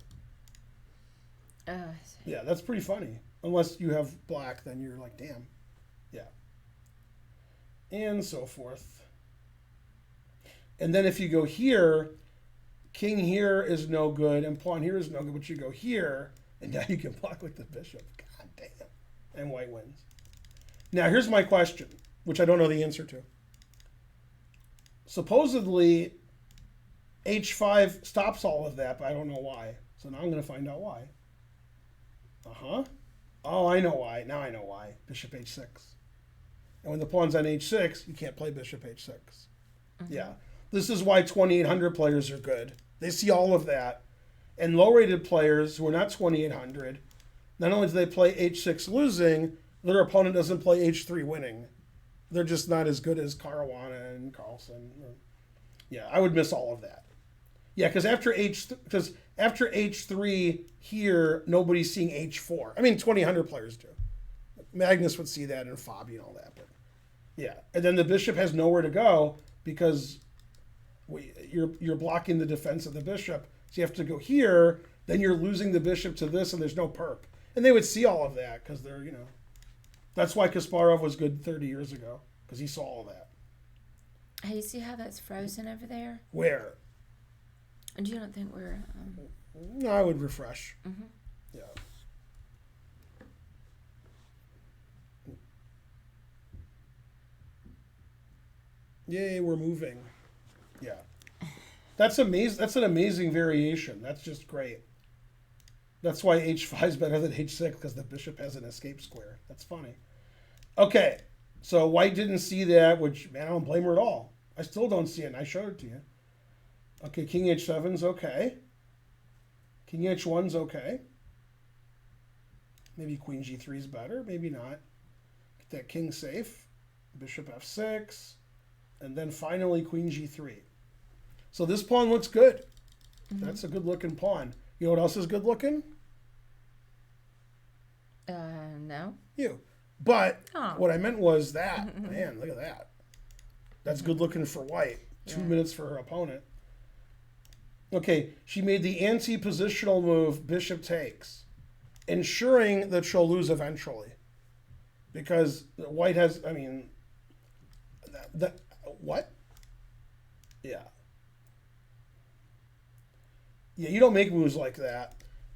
Yeah, that's pretty funny. Unless you have black, then you're like, damn. Yeah. And so forth. And then if you go here, king here is no good, and pawn here is no good, but you go here, and now you can block like the bishop. God damn. And white wins. Now, here's my question, which I don't know the answer to. Supposedly, h5 stops all of that, but I don't know why. So now I'm going to find out why. Oh, I know why. Now I know why. Bishop h6. And when the pawn's on h6, you can't play bishop h6. Yeah. This is why 2800 players are good. They see all of that. And low-rated players who are not 2800, not only do they play h6 losing, their opponent doesn't play h3 winning. They're just not as good as Caruana and Carlsen. Yeah, I would miss all of that. Yeah, because after h3 here, nobody's seeing h4. I mean, 2800 players do. Magnus would see that and Fabi and all that. But yeah, and then the bishop has nowhere to go because you're blocking the defense of the bishop. So you have to go here. Then you're losing the bishop to this, and there's no perk. And they would see all of that because they're, that's why Kasparov was good 30 years ago, because he saw all that. Hey, you see how that's frozen over there? Where? And you don't think we're... No, I would refresh. Yeah. Yay, we're moving. Yeah. That's amazing. That's an amazing variation. That's just great. That's why h5 is better than h6, because the bishop has an escape square. That's funny. Okay, so white didn't see that, which, man, I don't blame her at all. I still don't see it, and I showed it to you. Okay, king h7's okay. King h1's okay. Maybe queen g3 is better, maybe not. Get that king safe. Bishop f6. And then finally queen g3. So this pawn looks good. That's a good-looking pawn. You know what else is good-looking? No. You. But what I meant was that. Man, look at that. That's good-looking for white. 2 minutes for her opponent. Okay, she made the anti-positional move, bishop takes, ensuring that she'll lose eventually. Because white has, what? Yeah. Yeah, you don't make moves like that.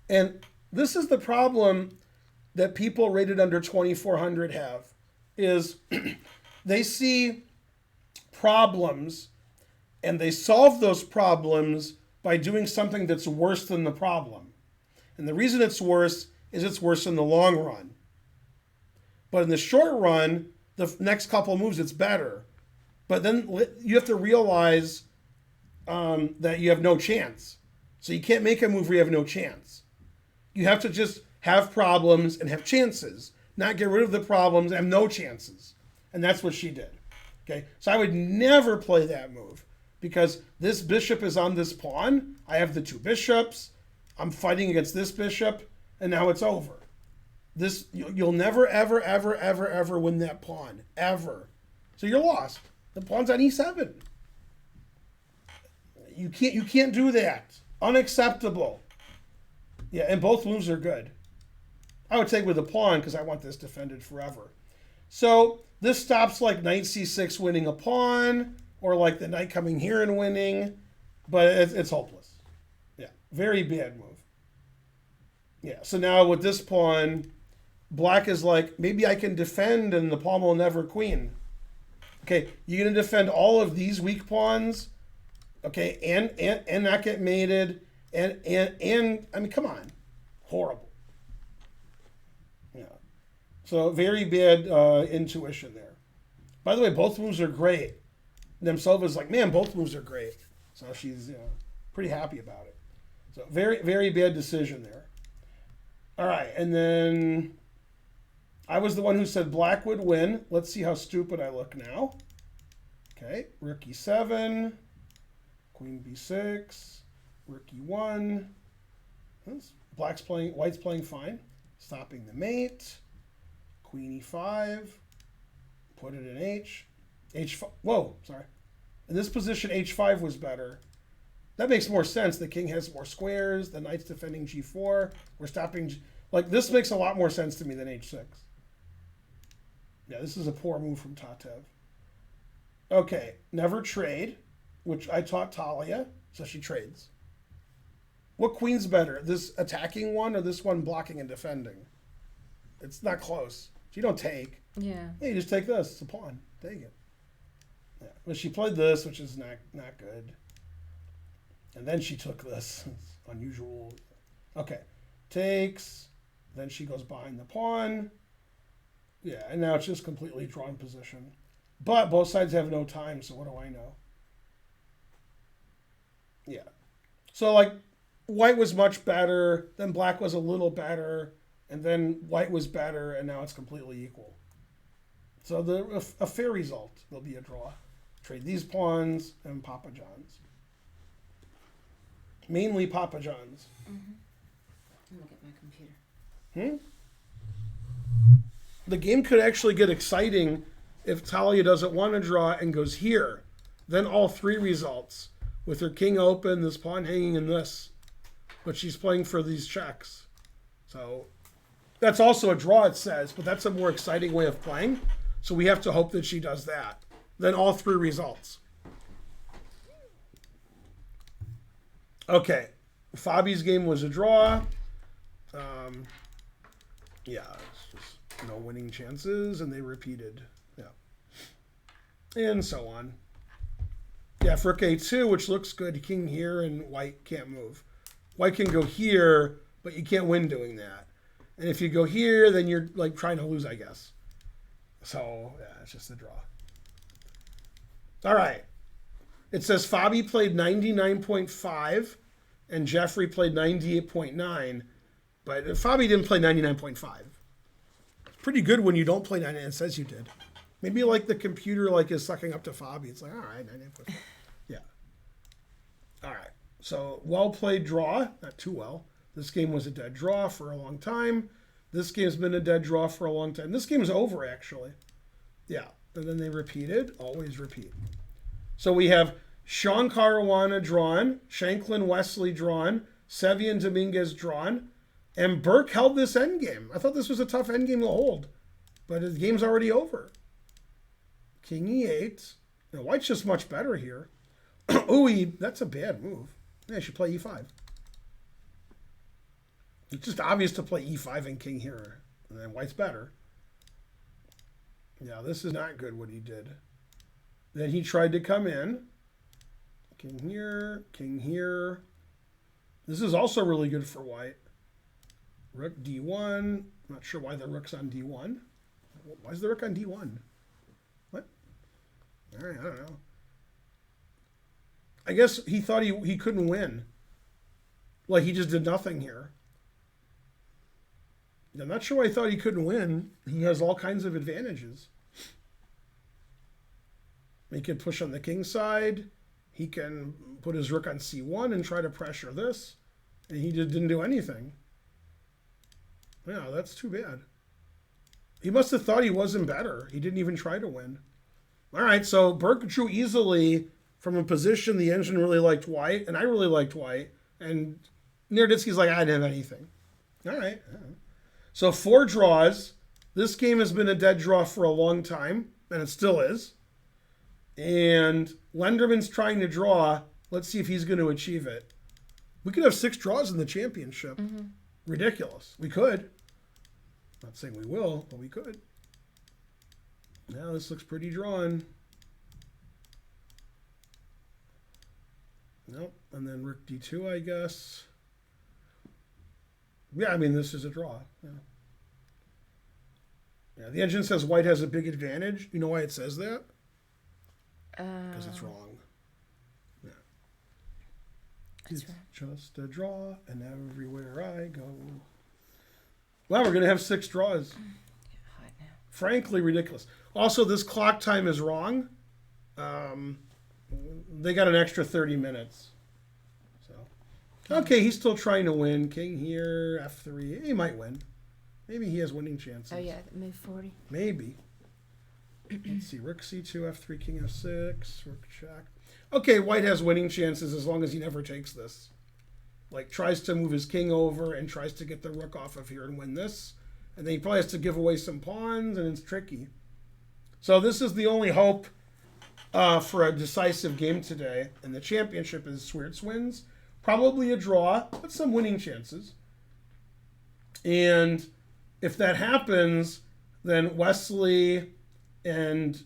And this is the problem that people rated under 2400 have, is they see problems And they solve those problems by doing something that's worse than the problem. And the reason it's worse is it's worse in the long run. But in the short run, the next couple moves, it's better. But then you have to realize that you have no chance. So you can't make a move where you have no chance. You have to just have problems and have chances, not get rid of the problems and have no chances. And that's what she did. Okay, so I would never play that move because this bishop is on this pawn. I have the two bishops. I'm fighting against this bishop, and now it's over. This you'll never, ever, ever, ever, ever win that pawn, ever. So you're lost. The pawn's on e7. You can't do that. Unacceptable. Yeah, and both moves are good. I would take with the pawn because I want this defended forever. So this stops like knight c6 winning a pawn, or like the knight coming here and winning, but it's hopeless. Yeah, very bad move. Yeah, so now with this pawn, black is like, maybe I can defend and the pawn will never queen. Okay, you're going to defend all of these weak pawns, okay, and not get mated, and I mean, come on. Horrible. Yeah. So very bad intuition there. By the way, both moves are great. Nemcova's like, man, both moves are great. So she's pretty happy about it. So very, very bad decision there. All right, and then I was the one who said black would win. Let's see how stupid I look now. Okay, rook e7, queen b6, rook e1. White's playing fine. Stopping the mate. Queen e5. Put it in h5. Whoa, sorry. In this position, h5 was better. That makes more sense. The king has more squares. The knight's defending g4. We're stopping. Like, this makes a lot more sense to me than h6. Yeah, this is a poor move from Tatev. Okay, never trade, which I taught Talia, so she trades. What queen's better, this attacking one or this one blocking and defending? It's not close. So you don't take. Yeah. You just take this. It's a pawn. Take it. Yeah. But she played this, which is not good. And then she took this. It's unusual. Okay. Takes. Then she goes behind the pawn. Yeah, and now it's just completely drawn position. But both sides have no time, so what do I know? Yeah. So, like, white was much better, then black was a little better, and then white was better, and now it's completely equal. So a fair result. There'll be a draw. Trade these pawns and Papa John's. Mainly Papa John's. Mm-hmm. Look at my computer. The game could actually get exciting if Talia doesn't want to draw and goes here. Then all three results. With her king open, this pawn hanging, and this. But she's playing for these checks. So that's also a draw, it says, but that's a more exciting way of playing. So we have to hope that she does that. Then all three results. Okay. Fabi's game was a draw. Yeah, it's just no winning chances, and they repeated. Yeah. And so on. Yeah, for rook a2, which looks good, king here, and white can't move. White can go here, but you can't win doing that. And if you go here, then you're like trying to lose, I guess. So, yeah, it's just a draw. All right. It says Fabi played 99.5 and Jeffrey played 98.9, but Fabi didn't play 99.5. It's pretty good when you don't play 99. It says you did. Maybe like the computer like is sucking up to Fabi. It's like, all right, 99.5. Yeah. All right. So, well played draw. Not too well. This game was a dead draw for a long time. This game's been a dead draw for a long time. This game's over, actually. Yeah. And then they repeated. Always repeat. So we have Sean Caruana drawn, Shanklin Wesley drawn, Sevian Dominguez drawn, and Burke held this endgame. I thought this was a tough endgame to hold, but the game's already over. King e8. Now, white's just much better here. Ooh, that's a bad move. Yeah, I should play e5. It's just obvious to play e5 and king here. And then white's better. Yeah, this is not good what he did. Then he tried to come in. King here, king here. This is also really good for white. Rook d1. Not sure why the rook's on d1. Why is the rook on d1? What? All right, I don't know. I guess he thought he couldn't win. Like he just did nothing here. I'm not sure why he thought he couldn't win. He has all kinds of advantages. He can push on the king side. He can put his rook on c1 and try to pressure this. And he didn't do anything. Yeah, that's too bad. He must have thought he wasn't better. He didn't even try to win. All right, so Burke drew easily from a position the engine really liked white, and I really liked white. And Nerditsky's like, I didn't have anything. All right. So 4 draws. This game has been a dead draw for a long time, and it still is. And Lenderman's trying to draw. Let's see if he's going to achieve it. We could have 6 draws in the championship. Mm-hmm. Ridiculous. We could. Not saying we will, but we could. Now this looks pretty drawn. Nope. And then rook d2, I guess. Yeah, I mean, this is a draw. Yeah, the engine says white has a big advantage. You know why it says that? Because it's wrong. Yeah. It's just a draw, and everywhere I go. Well, we're going to have 6 draws. Frankly, ridiculous. Also, this clock time is wrong. They got an extra 30 minutes. So, okay, he's still trying to win. King here, f3. He might win. Maybe he has winning chances. Oh, yeah, move 40. Maybe. Let's see. Rook c2, f3, king f6, rook check. Okay, white has winning chances as long as he never takes this. Like, tries to move his king over and tries to get the rook off of here and win this. And then he probably has to give away some pawns, and it's tricky. So this is the only hope for a decisive game today. And the championship is Sweerts wins. Probably a draw, but some winning chances. And if that happens, then Wesley and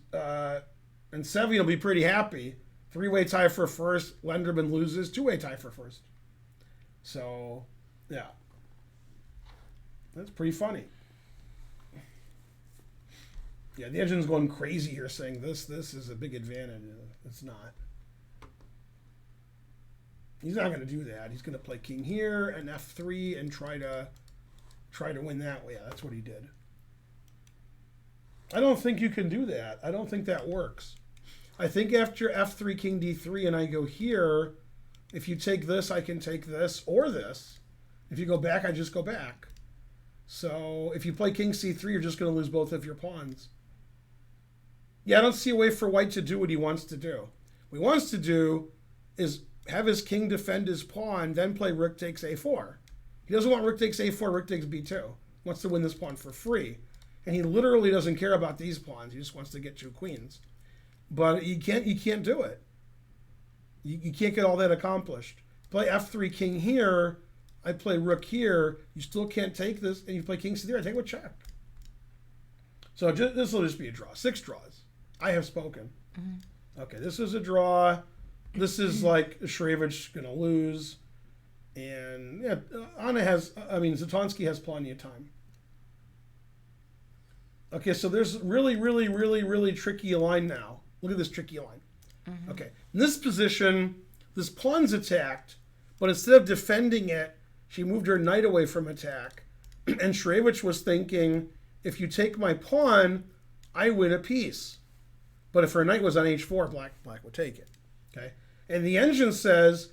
Sevian will be pretty happy. 3-way tie for first. Lenderman loses. 2-way tie for first. So, yeah. That's pretty funny. Yeah, the engine's going crazy here saying this is a big advantage. It's not. He's not going to do that. He's going to play king here and f3 and try to win that way. Yeah, that's what he did. I don't think you can do that. I don't think that works. I think after f3, king d3, and I go here, if you take this, I can take this or this. If you go back, I just go back. So if you play king c3, you're just going to lose both of your pawns. Yeah, I don't see a way for white to do what he wants to do. What he wants to do is have his king defend his pawn, then play rook takes a4. He doesn't want rook takes a4, rook takes b2. He wants to win this pawn for free. And he literally doesn't care about these pawns. He just wants to get 2 queens. But you can't do it. You can't get all that accomplished. Play f3 king here. I play rook here. You still can't take this. And you play king c3. I take with check. So this will just be a draw. 6 draws. I have spoken. Mm-hmm. Okay, this is a draw. This is like Shrevich going to lose. And yeah, Zatonsky has plenty of time. Okay, so there's really tricky line now. Look at this tricky line. Mm-hmm. Okay, in this position, this pawn's attacked, but instead of defending it, she moved her knight away from attack. And Shrevich was thinking, if you take my pawn, I win a piece. But if her knight was on h4, black would take it. Okay, and the engine says,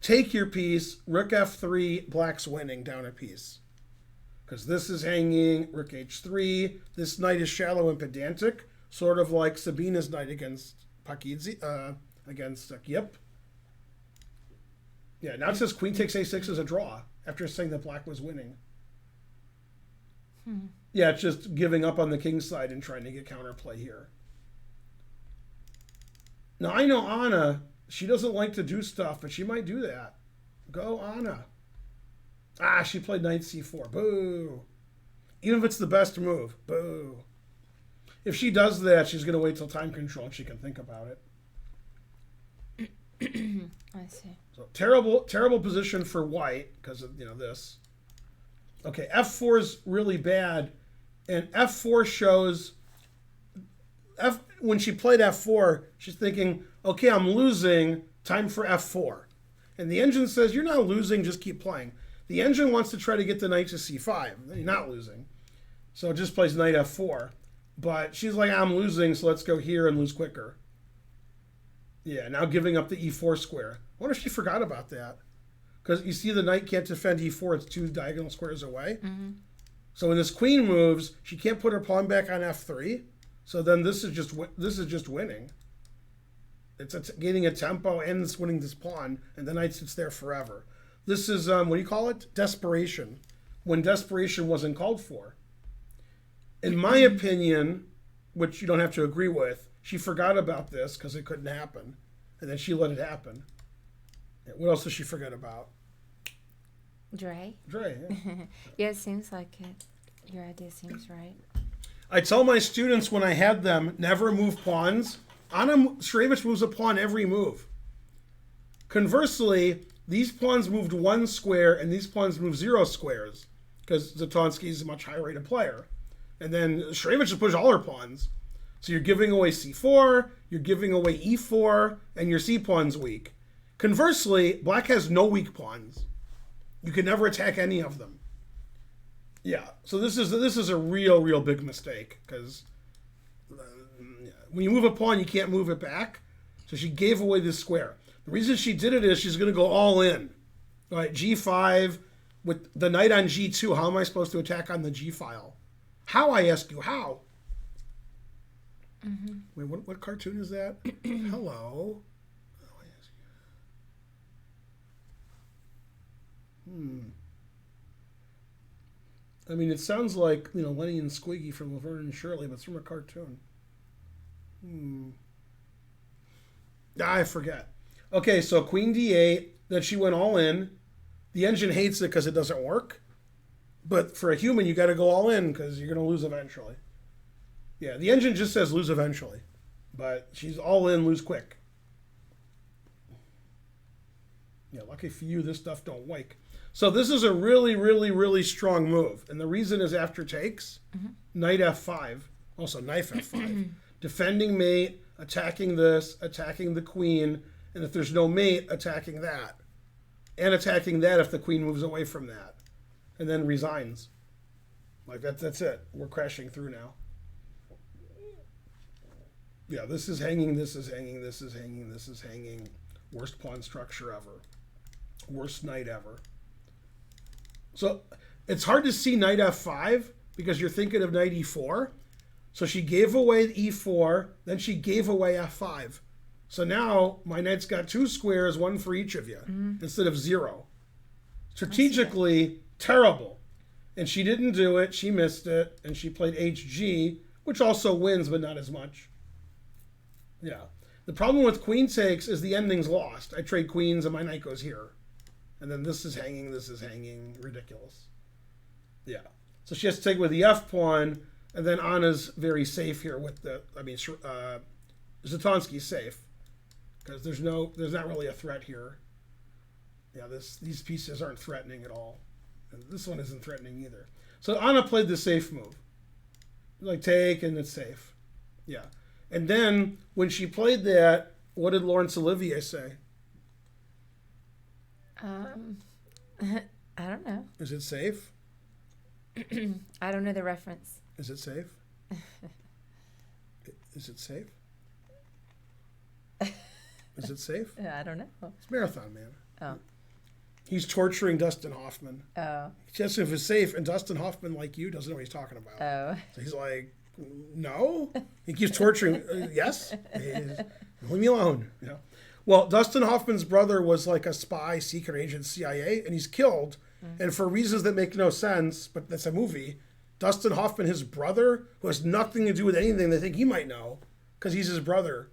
take your piece, rook f3, black's winning, down a piece. Because this is hanging, rook h3. This knight is shallow and pedantic, sort of like Sabina's knight against against Yip. Yeah, now it says queen takes a6 is a draw, after saying that black was winning. Yeah, it's just giving up on the king side and trying to get counterplay here. Now, I know Anna, she doesn't like to do stuff, but she might do that. Go, Anna. Ah, she played knight c4. Boo. Even if it's the best move. Boo. If she does that, she's going to wait till time control and she can think about it. I see. So terrible position for white because of this. Okay, f4 is really bad, and f4 shows when she played f4, she's thinking, okay, I'm losing, time for f4. And the engine says, you're not losing, just keep playing. The engine wants to try to get the knight to c5. Then you're not losing. So it just plays knight f4. But she's like, I'm losing, so let's go here and lose quicker. Yeah, now giving up the e4 square. I wonder if she forgot about that. Because you see the knight can't defend e4, it's 2 diagonal squares away. Mm-hmm. So when this queen moves, she can't put her pawn back on f3. So then this is just winning. It's gaining a tempo and it's winning this pawn, and the knight sits there forever. This is, what do you call it? Desperation. When desperation wasn't called for. In my opinion, which you don't have to agree with, she forgot about this because it couldn't happen. And then she let it happen. What else does she forget about? Dre? Dre, yeah. Yeah, it seems like it. Your idea seems right. I tell my students when I had them, never move pawns. Anna Shurevich moves a pawn every move. Conversely, these pawns moved 1 square and these pawns moved 0 squares because Zatonsky is a much higher rated player. And then Shurevich has pushed all her pawns. So you're giving away c4, you're giving away e4, and your c pawn's weak. Conversely, black has no weak pawns. You can never attack any of them. Yeah, so this is a real big mistake because when you move a pawn, you can't move it back. So she gave away this square. The reason she did it is she's going to go all in. All right, g5 with the knight on g2. How am I supposed to attack on the g file? How, I ask you, how? Mm-hmm. Wait, what cartoon is that? Hello. Oh, I ask you. I mean, it sounds like, Lenny and Squiggy from Laverne and Shirley, but it's from a cartoon. I forget. Okay, so queen d8, then she went all in. The engine hates it because it doesn't work. But for a human, you got to go all in because you're going to lose eventually. Yeah, the engine just says lose eventually. But she's all in, lose quick. Yeah, lucky for you, this stuff don't wake. So this is a really strong move. And the reason is after takes, knight f5, also knife f5. Defending mate, attacking this, attacking the queen, and if there's no mate, attacking that. And attacking that if the queen moves away from that. And then resigns. Like that's it. We're crashing through now. Yeah, this is hanging, this is hanging, this is hanging, this is hanging. Worst pawn structure ever. Worst knight ever. So it's hard to see knight f5 because you're thinking of knight e4. So she gave away e4, then she gave away f5. So now my knight's got 2 squares, 1 for each of you, instead of 0. Strategically, terrible. And she didn't do it, she missed it, and she played hg, which also wins, but not as much. Yeah. The problem with queen takes is the ending's lost. I trade queens and my knight goes here. And then this is hanging, ridiculous. Yeah. So she has to take with the f pawn, and then Anna's very safe here with Zatonsky's safe. Because there's not really a threat here. Yeah, these pieces aren't threatening at all. And this one isn't threatening either. So Anna played the safe move. Like take and it's safe. Yeah. And then when she played that, what did Laurence Olivier say? I don't know. Is it safe? I don't know the reference. Is it safe? Is it safe? Is it safe? I don't know. It's Marathon Man. Oh. He's torturing Dustin Hoffman. Oh. He asks if it's safe, and Dustin Hoffman, like you, doesn't know what he's talking about. Oh. So he's like, no. He keeps torturing. Yes. Leave me alone. Well, Dustin Hoffman's brother was like a spy, secret agent, CIA, and he's killed. And for reasons that make no sense, but that's a movie, Dustin Hoffman, his brother, who has nothing to do with anything they think he might know, because he's his brother.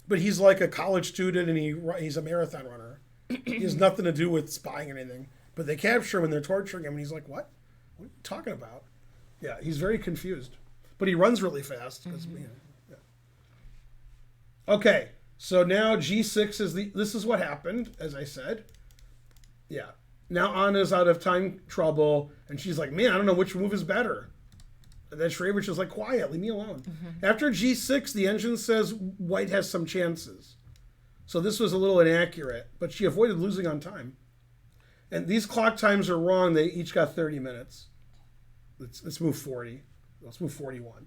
But he's like a college student, and he's a marathon runner. He has nothing to do with spying or anything. But they capture him, and they're torturing him, and he's like, what? What are you talking about? Yeah, he's very confused. But he runs really fast. Yeah. Okay, So now G6 is this is what happened, as I said. Yeah. Now Anna's out of time trouble, and she's like, man, I don't know which move is better. And then Shravich is like, quiet, leave me alone. After G6, the engine says white has some chances. So this was a little inaccurate, but she avoided losing on time. And these clock times are wrong. They each got 30 minutes. Let's move 40. Let's move 41.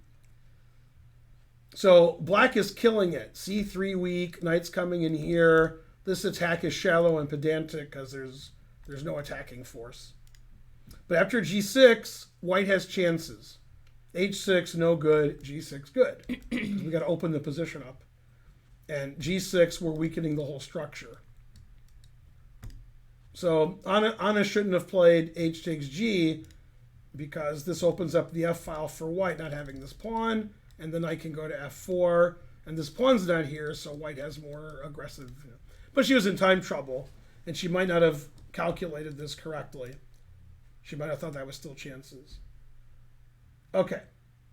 So black is killing it. C3 weak, knight's coming in here. This attack is shallow and pedantic because there's no attacking force. But after G6, white has chances. H6, no good. G6, good. We got to open the position up. And G6, we're weakening the whole structure. So Anna shouldn't have played H takes G because this opens up the F file for white not having this pawn, and the knight can go to F4, and this pawn's not here, so white has more aggressive. But she was in time trouble, and she might not have calculated this correctly. She might have thought that was still chances. Okay,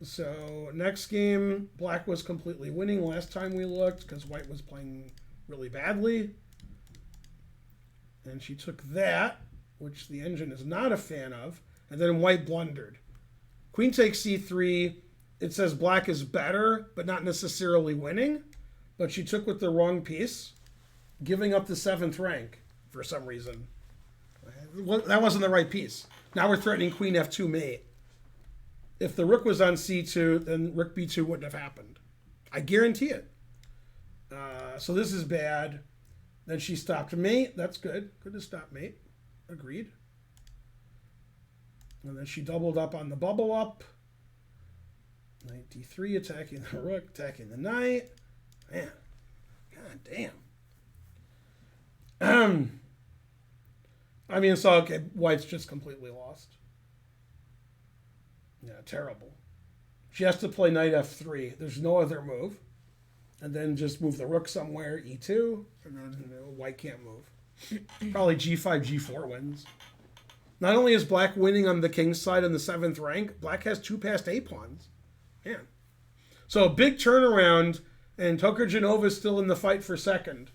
so next game, black was completely winning last time we looked because white was playing really badly. And she took that, which the engine is not a fan of, and then white blundered. Queen takes c3. It says black is better, but not necessarily winning. But she took with the wrong piece, giving up the 7th rank for some reason. That wasn't the right piece. Now we're threatening queen f2 mate. If the rook was on c2, then rook b2 wouldn't have happened. I guarantee it. So this is bad. Then she stopped mate. That's good. Good to stop mate. Agreed. And then she doubled up on the bubble up. Knight d3, attacking the rook, attacking the knight. Man, god damn. I mean, so okay, white's just completely lost. Yeah, terrible. She has to play knight f3. There's no other move. And then just move the rook somewhere, e2, and then white can't move. Probably g5, g4 wins. Not only is black winning on the king's side in the 7th rank, black has 2 past a pawns. Man. So big turnaround, and Tokarjanova is still in the fight for second.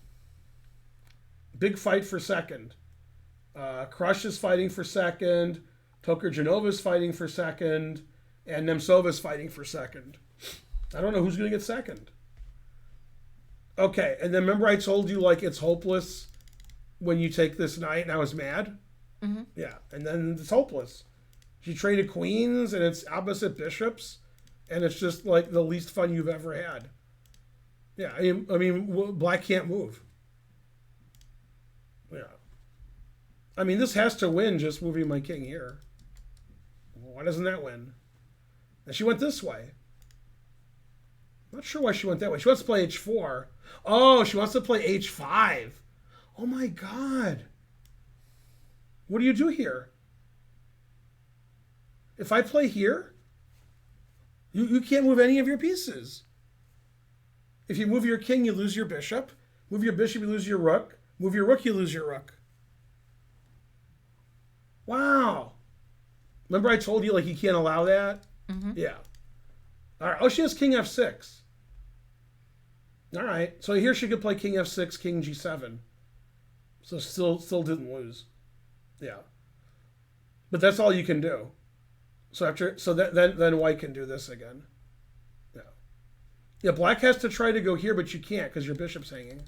Big fight for second. Krush is fighting for second. Tokarjanova is fighting for second. And Nemtsova is fighting for second. I don't know who's going to get second. Okay, and then remember I told you, like, it's hopeless when you take this knight, and I was mad? Mm-hmm. Yeah, and then it's hopeless. She traded queens, and it's opposite bishops, and it's just, like, the least fun you've ever had. Yeah, I mean, black can't move. Yeah. I mean, this has to win just moving my king here. Why doesn't that win? And she went this way. Not sure why she went that way. She wants to play h4. Oh, she wants to play h5. Oh my god. What do you do here? If I play here, you can't move any of your pieces. If you move your king, you lose your bishop. Move your bishop, you lose your rook. Move your rook, you lose your rook. Wow. Remember I told you, like, you can't allow that? Mm-hmm. Yeah. All right. Oh, she has king f6. All right. So here she could play king f6, king g7. So still didn't lose. Yeah. But that's all you can do. So then white can do this again. Yeah. Yeah, black has to try to go here, but you can't because your bishop's hanging.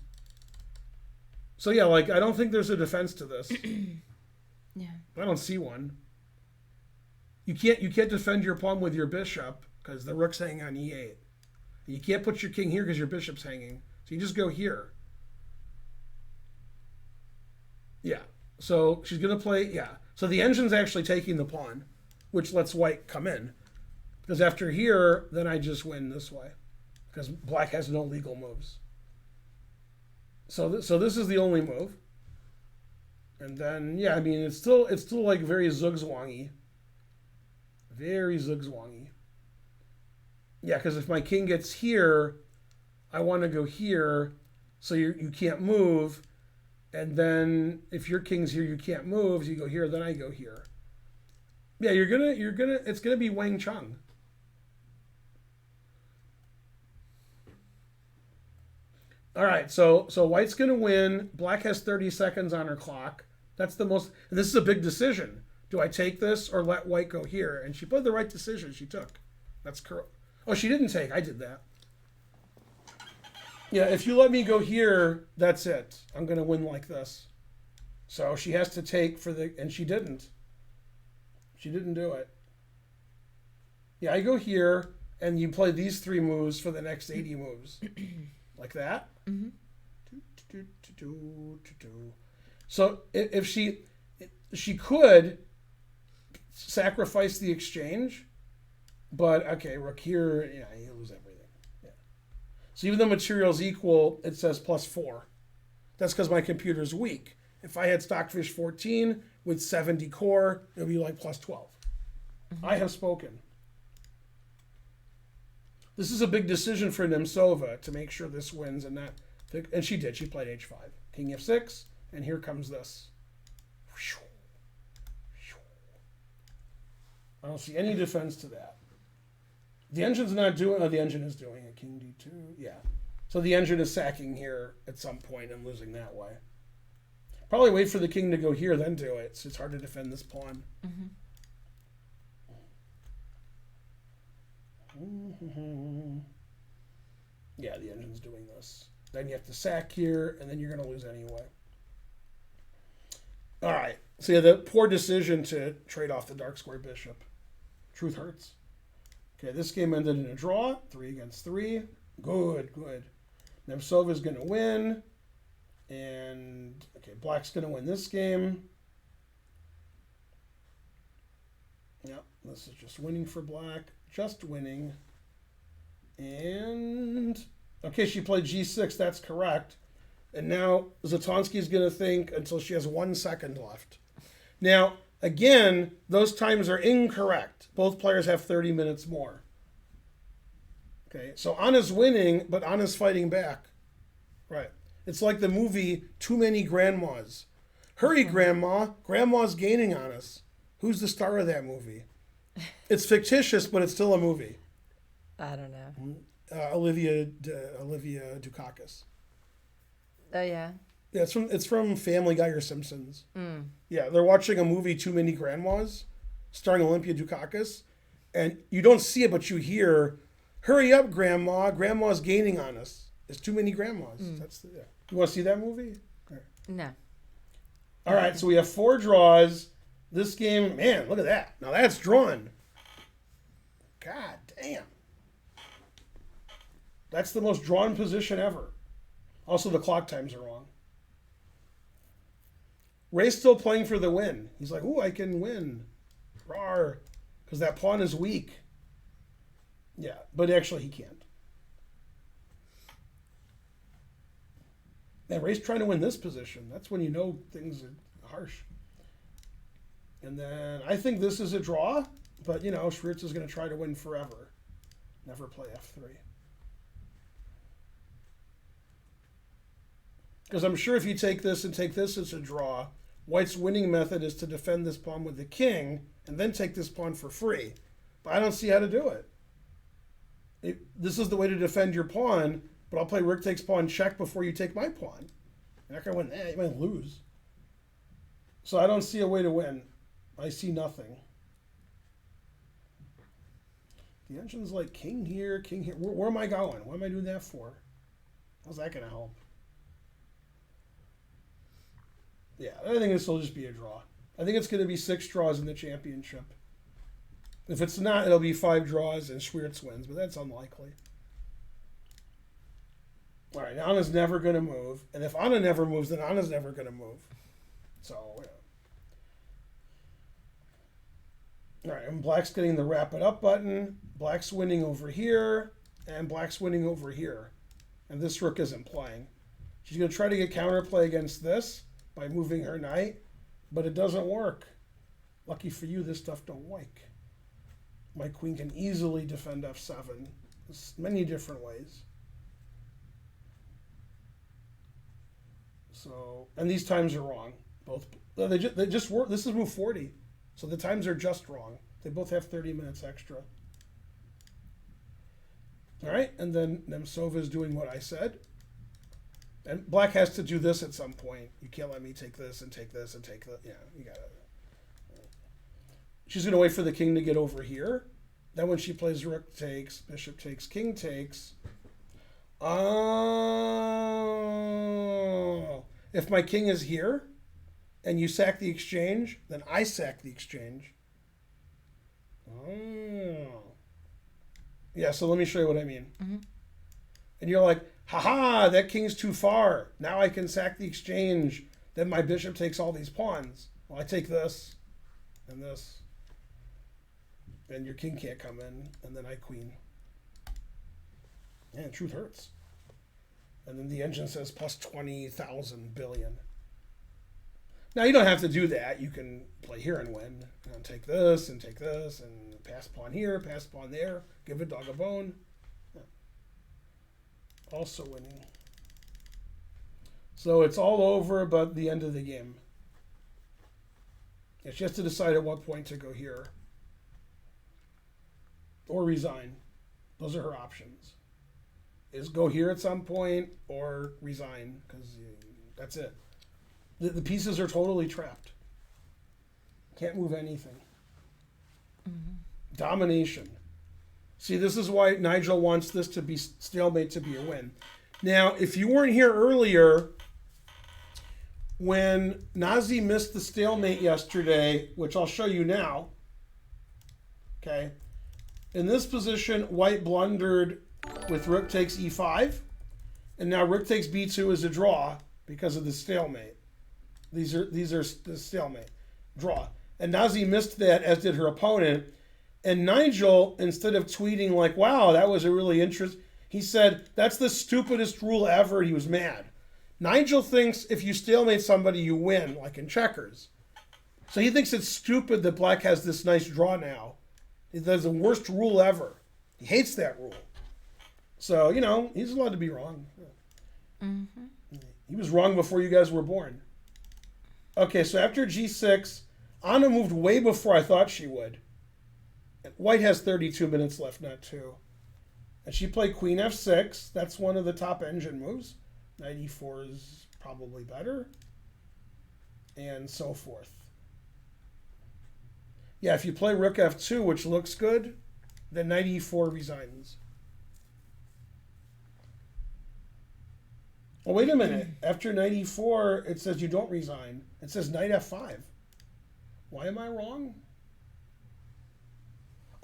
So yeah, like, I don't think there's a defense to this. Yeah. I don't see one. You can't defend your pawn with your bishop because the rook's hanging on e8. You can't put your king here because your bishop's hanging. So you just go here. Yeah. So she's going to play, yeah. So the engine's actually taking the pawn, which lets white come in. Because after here, then I just win this way. Because black has no legal moves. So this is the only move. And then, yeah, I mean, it's still like very zugzwangy. Very zugzwangy. Yeah, because if my king gets here, I want to go here, so you can't move. And then if your king's here, you can't move. So you go here, then I go here. Yeah, it's gonna be Wang Chung. All right, so white's going to win. Black has 30 seconds on her clock. That's the most, and this is a big decision. Do I take this or let white go here? And she put the right decision she took. That's correct. Oh, she didn't take. I did that. Yeah, if you let me go here, that's it. I'm going to win like this. So she has to take for the, and she didn't. She didn't do it. Yeah, I go here, and you play these 3 moves for the next 80 moves. Like that. Mm-hmm. So if she could sacrifice the exchange, but okay, rook here, yeah, you lose everything. Yeah. So even though material's equal, it says +4. That's because my computer's weak. If I had Stockfish 14 with 70 core, it would be like +12. Mm-hmm. I have spoken. This is a big decision for Nemtsova to make sure this wins and not. And she did. She played h5, King f6, and here comes this. I don't see any defense to that. The engine's not doing. Oh, the engine is doing it. King d2. Yeah. So the engine is sacking here at some point and losing that way. Probably wait for the king to go here, then do it. So it's hard to defend this pawn. Mm-hmm. Yeah, the engine's doing this. Then you have to sack here, and then you're going to lose anyway. All right. So yeah, the poor decision to trade off the dark square bishop. Truth hurts. Okay, this game ended in a draw. 3 against 3. Good, good. Nemtsova is going to win. And, okay, black's going to win this game. Yep, this is just winning for black. Just winning. And, okay, she played g6. That's correct. And now Zatonsky's going to think until she has 1 second left. Now, again, those times are incorrect. Both players have 30 minutes more. Okay, so Anna's winning, but Anna's fighting back. Right. It's like the movie Too Many Grandmas. Hurry, Grandma. Grandma's gaining on us. Who's the star of that movie? It's fictitious, but it's still a movie. I don't know. Olivia Dukakis. Oh, yeah. Yeah, it's from Family Guy or Simpsons. Mm. Yeah, they're watching a movie, Too Many Grandmas, starring Olympia Dukakis, and you don't see it, but you hear, "Hurry up, Grandma! Grandma's gaining on us. It's too many grandmas." That's the. Yeah. You want to see that movie? Okay. No. All right, so we have 4 draws. This game, man, look at that. Now that's drawn. God damn. That's the most drawn position ever. Also, the clock times are wrong. Ray's still playing for the win. He's like, "Ooh, I can win." Rawr. Because that pawn is weak. Yeah, but actually he can't. And Ray's trying to win this position. That's when you know things are harsh. And then I think this is a draw, but you know, Schwartz is going to try to win forever. Never play f3. Because I'm sure if you take this and take this, it's a draw. White's winning method is to defend this pawn with the king and then take this pawn for free. But I don't see how to do it. This is the way to defend your pawn, but I'll play rook takes pawn check before you take my pawn. You're not going to win that. You might lose. So I don't see a way to win. I see nothing. The engine's like king here, king here. Where am I going? What am I doing that for? How's that going to help? Yeah, I think this will just be a draw. I think it's going to be 6 draws in the championship. If it's not, it'll be 5 draws and Schwartz wins, but that's unlikely. All right, Anna's never going to move. And if Anna never moves, then Anna's never going to move. So, yeah. All right, and Black's getting the wrap it up button. Black's winning over here, and Black's winning over here. And this rook isn't playing. She's going to try to get counterplay against this by moving her knight, but it doesn't work. Lucky for you, this stuff don't work. My queen can easily defend f7. There's many different ways. So, and these times are wrong. Both they just work. This is move 40, so the times are just wrong. They both have 30 minutes extra. All right, and then Nemtsova is doing what I said. And black has to do this at some point. You can't let me take this and take this and take that. Yeah, you gotta. She's gonna wait for the king to get over here. Then when she plays rook takes, bishop takes, king takes. Oh, if my king is here, and you sack the exchange, then I sack the exchange. Oh. Yeah, so let me show you what I mean. Mm-hmm. And you're like, haha, that king's too far. Now I can sack the exchange. Then my bishop takes all these pawns. Well, I take this and this. And your king can't come in. And then I queen. Yeah, truth hurts. And then the engine says plus 20,000 billion. Now, you don't have to do that. You can play here and win. And take this and pass pawn here, pass pawn there, give a dog a bone. Yeah. Also winning. So it's all over but the end of the game. Yeah, she has to decide at what point to go here. Or resign. Those are her options. Is go here at some point or resign, because that's it. The pieces are totally trapped. Can't move anything. Mm-hmm. Domination. See, this is why Nigel wants this to be stalemate to be a win. Now, if you weren't here earlier, when Nazi missed the stalemate yesterday, which I'll show you now, okay, in this position, white blundered with rook takes e5, and now rook takes b2 is a draw because of the stalemate. These are the stalemate. Draw. And Nazi missed that, as did her opponent. And Nigel, instead of tweeting like, wow, that was a really interesting, he said, that's the stupidest rule ever. He was mad. Nigel thinks if you stalemate somebody, you win, like in checkers. So he thinks it's stupid that black has this nice draw now. That's the worst rule ever. He hates that rule. So, he's allowed to be wrong. Mm-hmm. He was wrong before you guys were born. Okay, so after g6, Anna moved way before I thought she would. And white has 32 minutes left, not 2. And she played queen f6. That's one of the top engine moves. Knight e4 is probably better. And so forth. Yeah, if you play rook f2, which looks good, then knight e4 resigns. Well, wait a minute. After knight e4, it says you don't resign. It says knight f5. Why am I wrong?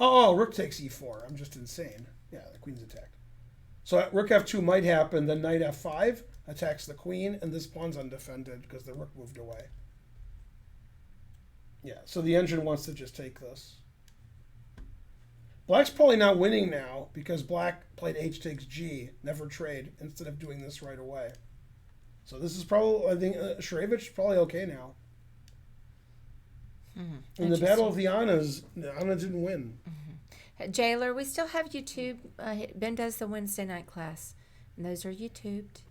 Oh, rook takes e4. I'm just insane. Yeah, the queen's attacked. So rook f2 might happen, then knight f5 attacks the queen, and this pawn's undefended because the rook moved away. Yeah, so the engine wants to just take this. Black's probably not winning now because black played h takes g, never trade, instead of doing this right away. So this is probably, I think, Sharevich is probably okay now. Mm-hmm. In the Battle of the Annas, Anna didn't win. Mm-hmm. Jailer, we still have YouTube. Ben does the Wednesday night class, and those are YouTubed.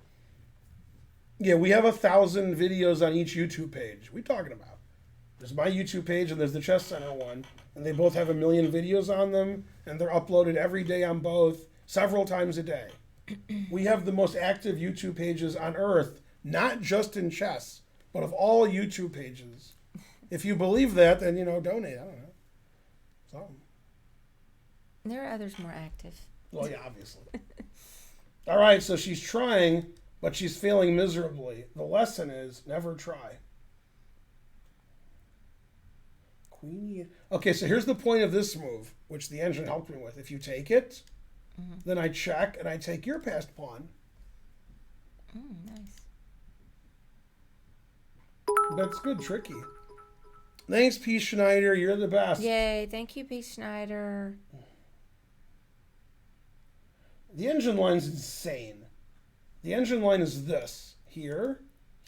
Yeah, we have 1,000 videos on each YouTube page. What are you talking about? There's my YouTube page and there's the Chess Center one. And they both have 1 million videos on them. And they're uploaded every day on both, several times a day. We have the most active YouTube pages on Earth, not just in chess, but of all YouTube pages. If you believe that, then, donate. I don't know. Something. There are others more active. Well, yeah, obviously. All right, so she's trying, but she's failing miserably. The lesson is never try. Queen. Okay, so here's the point of this move, which the engine helped me with. If you take it, then I check and I take your passed pawn. Nice. That's good, tricky. Thanks, P. Schneider. You're the best. Yay, thank you, P. Schneider. The engine line's insane. The engine line is this. Here,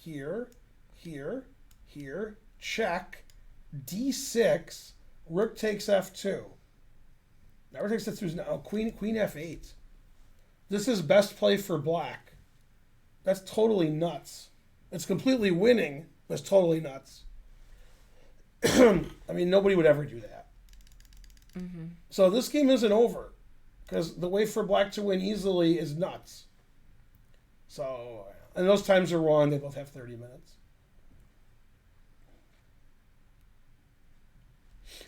here, here, here, check, d6, rook takes f2. Now rook takes f2 is now queen f8. This is best play for black. That's totally nuts. It's completely winning, but it's totally nuts. I mean, nobody would ever do that. Mm-hmm. So this game isn't over, because the way for black to win easily is nuts. So And those times are wrong. They both have 30 minutes.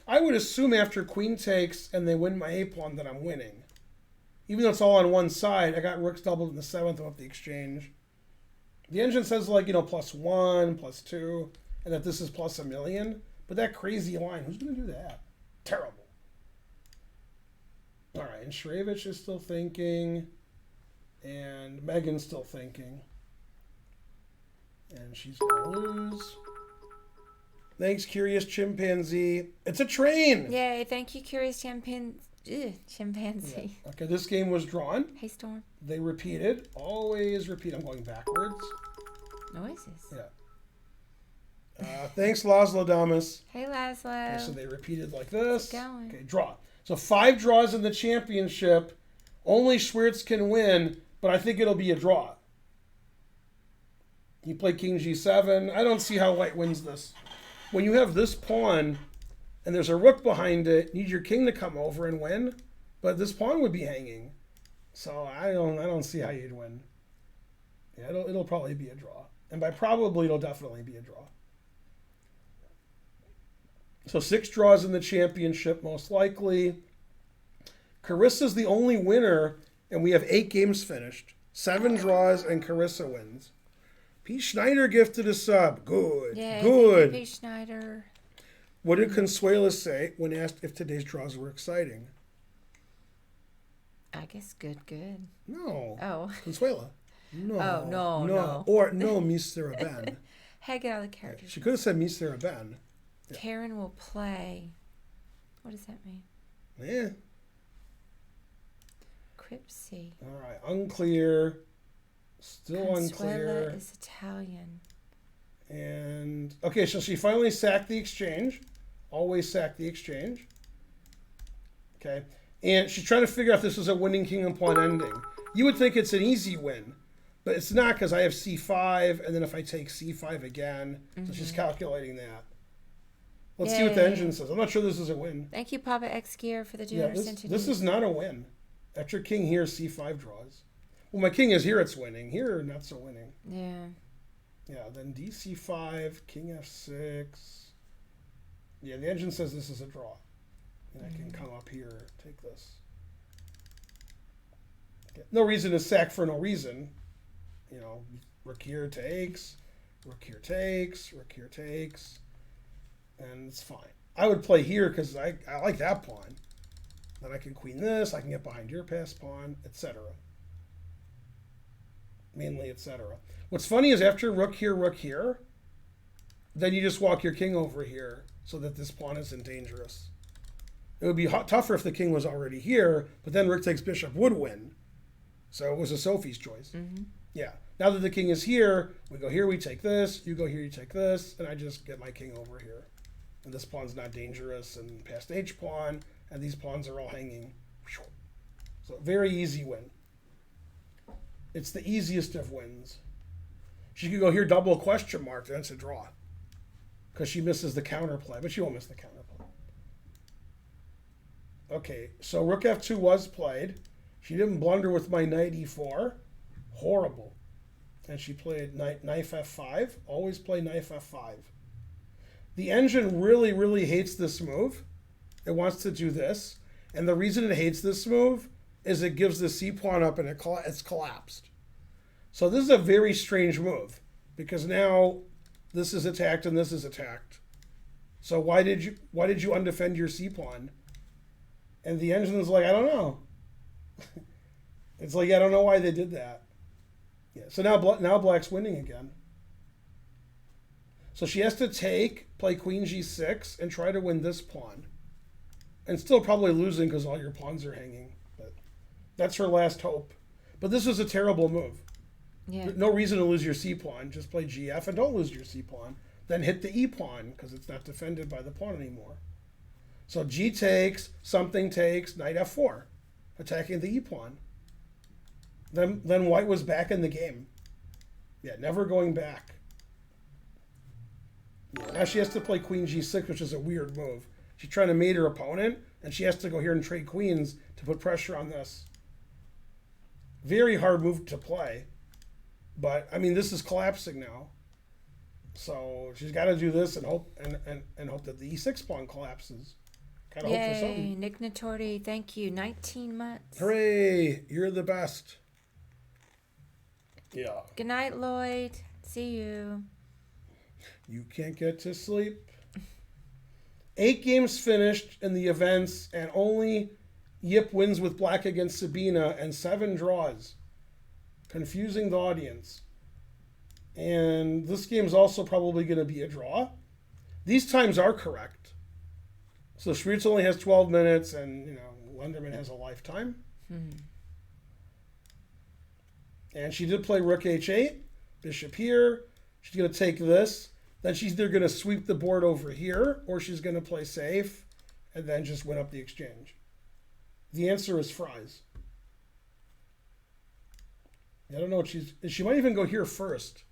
I would assume after queen takes and they win my a-pawn that I'm winning. Even though it's all on one side, I got rooks doubled in the 7th with the exchange. The engine says like, +1, +2, and that this is plus 1,000,000. But that crazy line, who's going to do that? Terrible. All right, and Shrevich is still thinking, and Megan's still thinking. And she's going to lose. Thanks, Curious Chimpanzee. It's a train! Yay, thank you, Curious Chimpanzee. Yeah. Okay, this game was drawn. Hey, Storm. They repeated. Always repeat. I'm going backwards. Noises. Yeah. Thanks, Laszlo Damas. Hey, Laszlo. Okay, so they repeated like this. Keep going. Okay, draw. So 5 draws in the championship. Only Schwartz can win, but I think it'll be a draw. You play King G7. I don't see how white wins this. When you have this pawn and there's a rook behind it, you need your king to come over and win, but this pawn would be hanging. So I don't see how you'd win. Yeah, it'll probably be a draw. And by probably, it'll definitely be a draw. So 6 draws in the championship, most likely. Carissa's the only winner, and we have 8 games finished. 7 draws, and Carissa wins. P. Schneider gifted a sub. Good. Yeah, good. P. Schneider. What did Consuela say when asked if today's draws were exciting? I guess good. No. Oh. Consuela. No. Oh, no. Or no, Mr. Ben. Hey, get out of the characters. She could have said Mr. Ben. Yeah. Karen will play. What does that mean? Yeah. Cripsy. All right. Unclear. Still Consuela unclear. is Italian. And, okay, so she finally sacked the exchange. Always sack the exchange. Okay. And she's trying to figure out if this is a winning king and pawn ending. You would think it's an easy win, but it's not because I have c5, and then if I take c5 again, so she's calculating that. Let's see what the engine says. I'm not sure this is a win. Thank you, Papa X Gear, for the Yeah, $200 this is not a win. After king here, c5 draws. Well, my king is here, it's winning. Here, not so winning. Yeah. Yeah, then dc5, king f6. Yeah, the engine says this is a draw. And I can come up here, take this. Okay. No reason to sack for no reason. Rook here takes, rook here takes, rook here takes. And it's fine. I would play here because I like that pawn. Then I can queen this, I can get behind your passed pawn, etc. Mainly, etc. What's funny is after rook here, then you just walk your king over here so that this pawn isn't dangerous. It would be tougher if the king was already here, but then rook takes bishop would win. So it was a Sophie's choice. Mm-hmm. Yeah. Now that the king is here, we go here, we take this, you go here, you take this, and I just get my king over here. And this pawn's not dangerous, and past h pawn, and these pawns are all hanging. So very easy win. It's the easiest of wins. She could go here, double question mark, then it's a draw. Because she misses the counterplay, but she won't miss the counterplay. Okay, so rook f2 was played. She didn't blunder with my knight e4. Horrible. And she played knight f5. Always play knight f5. The engine really, really hates this move. It wants to do this. And the reason it hates this move is it gives the c pawn up and it's collapsed. So this is a very strange move because now this is attacked and this is attacked. So why did you undefend your c pawn? And the engine's like, I don't know. It's like, I don't know why they did that. Yeah. So now black's winning again. So she has to play queen g6 and try to win this pawn. And still probably losing because all your pawns are hanging. But that's her last hope. But this was a terrible move. Yeah. No reason to lose your c pawn. Just play gf and don't lose your c pawn. Then hit the e pawn because it's not defended by the pawn anymore. So g takes, something takes, knight f4, attacking the e pawn. Then white was back in the game. Yeah, never going back. Yeah, now she has to play queen g6, which is a weird move. She's trying to mate her opponent, and she has to go here and trade queens to put pressure on this. Very hard move to play. But I mean, this is collapsing now. So she's got to do this and hope and hope that the e6 pawn collapses. Gotta hope for something. Yay, Nick Natordi, thank you. 19 months. Hooray! You're the best. Yeah. Good night, Lloyd. See you. You can't get to sleep. 8 games finished in the events, and only Yip wins with black against Sabina, and 7 draws. Confusing the audience. And this game's also probably going to be a draw. These times are correct. So Schwartz only has 12 minutes, and Lenderman has a lifetime. And she did play Rook H8, Bishop here. She's going to take this. Then she's either going to sweep the board over here, or she's going to play safe, and then just win up the exchange. The answer is fries. I don't know what she might even go here first.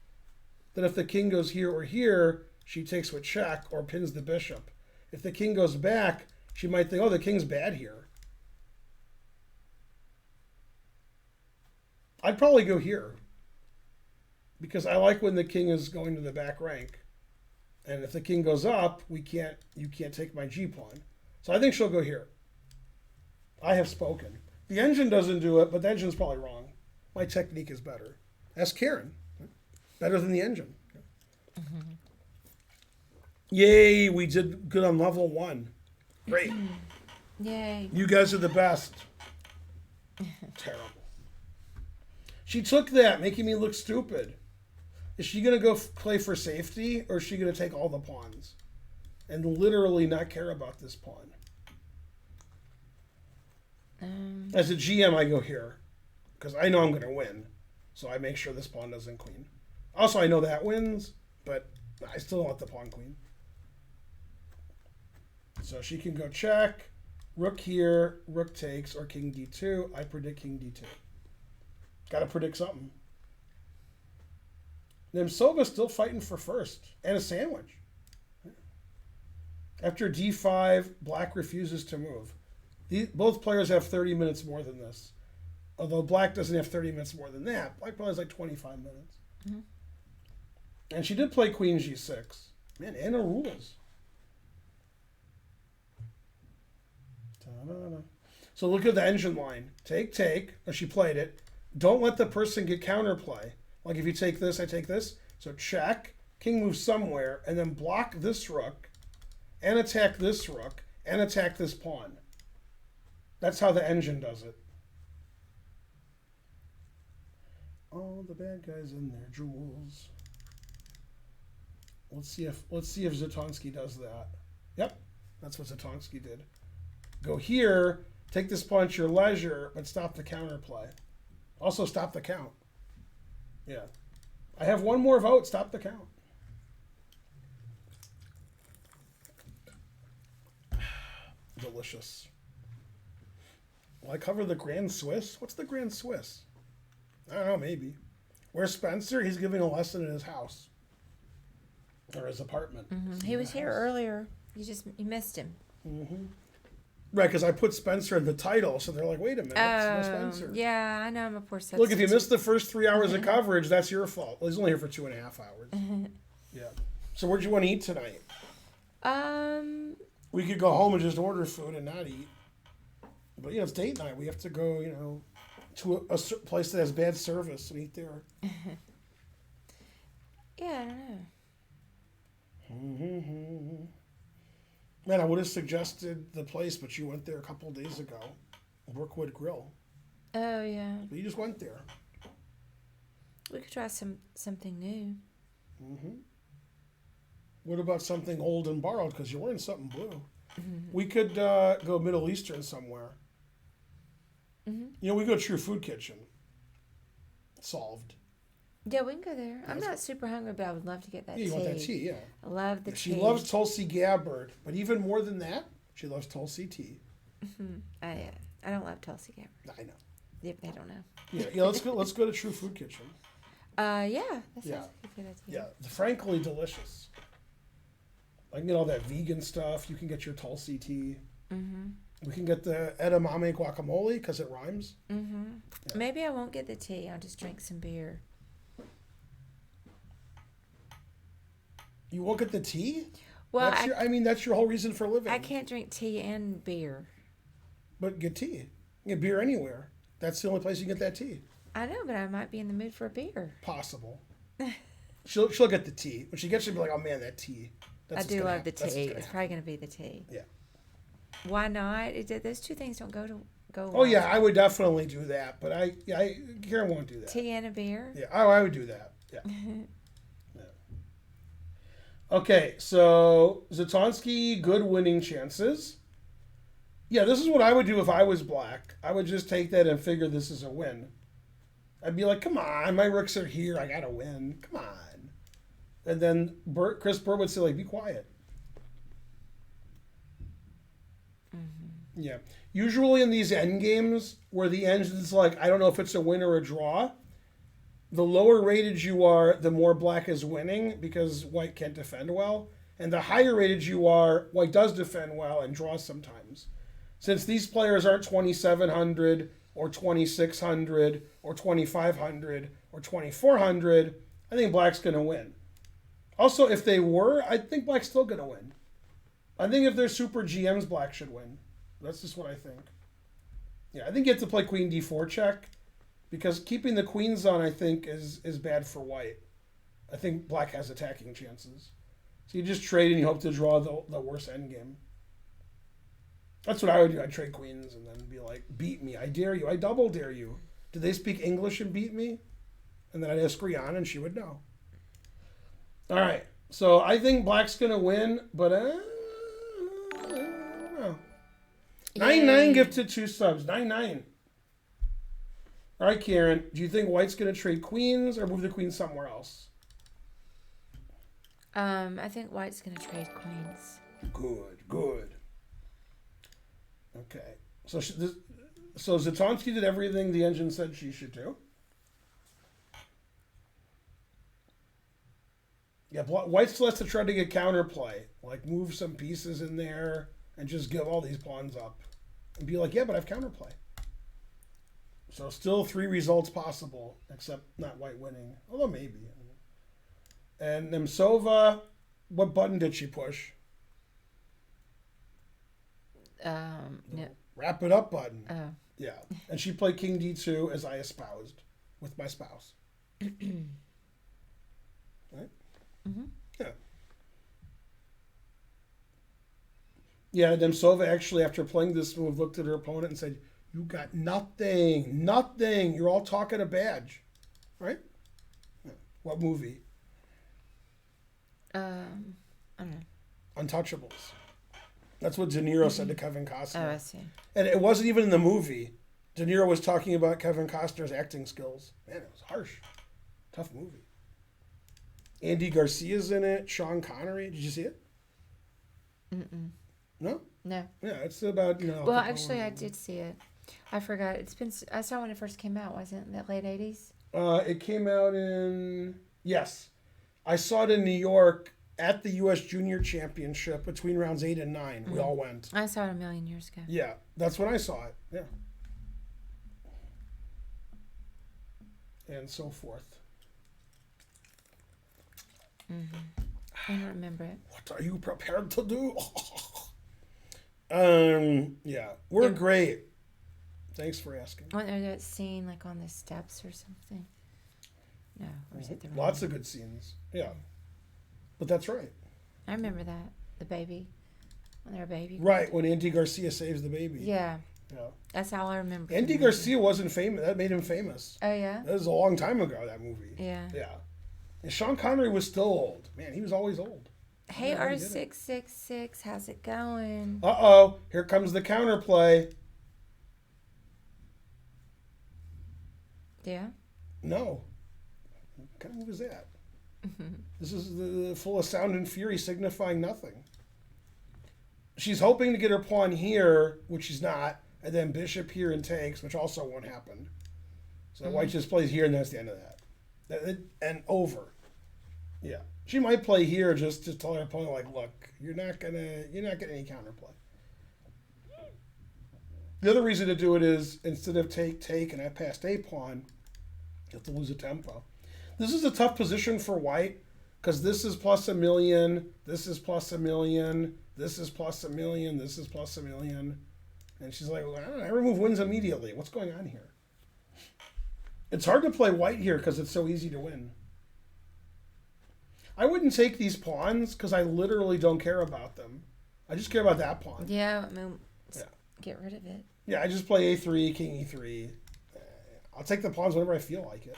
Then if the king goes here or here, she takes with check or pins the bishop. If the king goes back, she might think, oh, the king's bad here. I'd probably go here. Because I like when the king is going to the back rank. And if the king goes up, you can't take my g-pawn. So I think she'll go here. I have spoken. The engine doesn't do it, but the engine's probably wrong. My technique is better. Ask Karen. Better than the engine. Mm-hmm. Yay, we did good on level 1. Great. Yay. You guys are the best. Terrible. She took that, making me look stupid. Is she going to go play for safety, or is she going to take all the pawns and literally not care about this pawn? As a GM, I go here because I know I'm going to win, so I make sure this pawn doesn't queen. Also, I know that wins, but I still don't want the pawn queen. So she can go check, rook here, rook takes, or king d2. I predict king d2. Got to predict something. Nemcova's still fighting for first, and a sandwich. After d5, black refuses to move. Both players have 30 minutes more than this. Although black doesn't have 30 minutes more than that. Black probably has like 25 minutes. Mm-hmm. And she did play queen g6. Man, Anna rules. Ta-da-da. So look at the engine line. Take, take. Oh, she played it. Don't let the person get counterplay. Like if you take this, I take this. So check. King moves somewhere. And then block this rook. And attack this rook. And attack this pawn. That's how the engine does it. All the bad guys in their jewels. Let's see if Zatonsky does that. Yep, that's what Zatonsky did. Go here, take this pawn at your leisure, but stop the counterplay. Also stop the count. Yeah. I have one more vote, stop the count. Delicious. Will I cover the Grand Swiss? What's the Grand Swiss? I don't know, maybe. Where's Spencer? He's giving a lesson in his house. Or his apartment. Mm-hmm. He was here earlier. You missed him. Mm-hmm. Right, because I put Spencer in the title, so they're like, wait a minute, it's no Spencer. Yeah, I know, I'm a poor substitute. Look, if you missed the first 3 hours of coverage, that's your fault. Well, he's only here for 2.5 hours. Yeah. So where'd you want to eat tonight? We could go home and just order food and not eat. But, it's date night. We have to go, to a place that has bad service and eat there. Yeah, I don't know. Mm-hmm. Man, I would have suggested the place, but you went there a couple of days ago. Brookwood Grill. Oh, yeah. But you just went there. We could try something new. Mm-hmm. What about something old and borrowed? Because you're wearing something blue. Mm-hmm. We could go Middle Eastern somewhere. Mm-hmm. We go to True Food Kitchen. Solved. Yeah, we can go there. I'm not super hungry, but I would love to get that tea. You want that tea, yeah. I love the tea. She loves Tulsi Gabbard, but even more than that, she loves Tulsi tea. Mm-hmm. I don't love Tulsi Gabbard. I know. Yep, they don't know. Yeah. Let's go to True Food Kitchen. Yeah. That sounds like a good idea. Yeah, frankly delicious. I can get all that vegan stuff. You can get your Tulsi tea. Mm-hmm. We can get the edamame guacamole because it rhymes. Mm-hmm. Yeah. Maybe I won't get the tea. I'll just drink some beer. You won't get the tea? Well, That's your whole reason for living. I can't drink tea and beer. But get tea. Get beer anywhere. That's the only place you can get that tea. I know, but I might be in the mood for a beer. Possible. She'll get the tea. When she gets, she'll be like, "Oh man, that tea." I do love the tea. It's probably going to be the tea. Yeah. Why not? Those two things don't go. Oh yeah, I would definitely do that, but Karen won't do that. Tea and a beer. Yeah, I would do that. Yeah. Yeah. Okay, so Zatonsky, good winning chances. Yeah, this is what I would do if I was black. I would just take that and figure this is a win. I'd be like, come on, my rooks are here. I got to win. Come on. And then Chris Burt would say, like, be quiet. Mm-hmm. Yeah. Usually in these end games where the engine's like, I don't know if it's a win or a draw, the lower rated you are, the more black is winning because white can't defend well. And the higher rated you are, white does defend well and draws sometimes. Since these players aren't 2,700 or 2,600 or 2,500 or 2,400, I think black's going to win. Also, if they were, I think black's still going to win. I think if they're super GMs, black should win. That's just what I think. Yeah, I think you have to play queen d4 check because keeping the queens on, I think, is bad for white. I think black has attacking chances. So you just trade and you hope to draw the worst endgame. That's what I would do. I'd trade queens and then be like, beat me. I dare you. I double dare you. Do they speak English and beat me? And then I'd ask Rihanna and she would know. All right. So I think black's going to win, but I don't know. 9-9 gifted 2 subs. 9-9. All right, Karen. Do you think white's going to trade queens or move the queen somewhere else? I think white's going to trade queens. Good. Okay. So Zatonsky did everything the engine said she should do. Yeah, white still has to try to get counterplay. Like move some pieces in there and just give all these pawns up. And be like, yeah, but I have counterplay. So still 3 results possible, except not white winning. Although maybe. And Nemtsova, what button did she push? No. Wrap it up button. Oh. Yeah. And she played King D2 as I espoused with my spouse. Right? Mm-hmm. Yeah. Yeah, Nemtsova actually, after playing this move, looked at her opponent and said, you got nothing. You're all talking a badge. Right? Yeah. What movie? I don't know. Untouchables. That's what De Niro said to Kevin Costner. Oh, I see. And it wasn't even in the movie. De Niro was talking about Kevin Costner's acting skills. Man, it was harsh. Tough movie. Andy Garcia's in it. Sean Connery. Did you see it? Mm-mm. No? No. Yeah, it's about, Well, actually, I did see it. I forgot. I saw it when it first came out, wasn't it? In the late 80s? It came out in... Yes. I saw it in New York at the U.S. Junior Championship between rounds 8 and 9. Mm-hmm. We all went. I saw it a million years ago. Yeah, that's when I saw it. Yeah. And so forth. Mm-hmm. I don't remember it. What are you prepared to do? Yeah, we're great. Thanks for asking. Wasn't there that scene like on the steps or something? No, or is it the Lots of good scenes. Yeah, but that's right. I remember that the baby when they're a baby. Right when Andy Garcia saves the baby. Yeah. Yeah. That's all I remember. Andy Garcia wasn't famous. That made him famous. Oh yeah. That was a long time ago. That movie. Yeah. Yeah. And Sean Connery was still old. Man, he was always old. Hey, R666, how's it going? Uh-oh, here comes the counterplay. Yeah? No. What kind of move is that? This is the full of sound and fury signifying nothing. She's hoping to get her pawn here, which she's not, and then bishop here and takes, which also won't happen. So white just plays here, and that's the end of that. And over. Yeah. She might play here just to tell her opponent, like, look, you're not getting any counterplay. The other reason to do it is instead of take, and I passed a pawn, you have to lose a tempo. This is a tough position for white Because this is plus 1,000,000, this is plus 1,000,000, this is plus 1,000,000, this is plus 1,000,000. And she's like, well, I don't know, I remove wins immediately. What's going on here? It's hard to play white here because it's so easy to win. I wouldn't take these pawns because I literally don't care about them. I just care about that pawn. Yeah, I mean, get rid of it. Yeah, I just play A3, King E3. I'll take the pawns whenever I feel like it.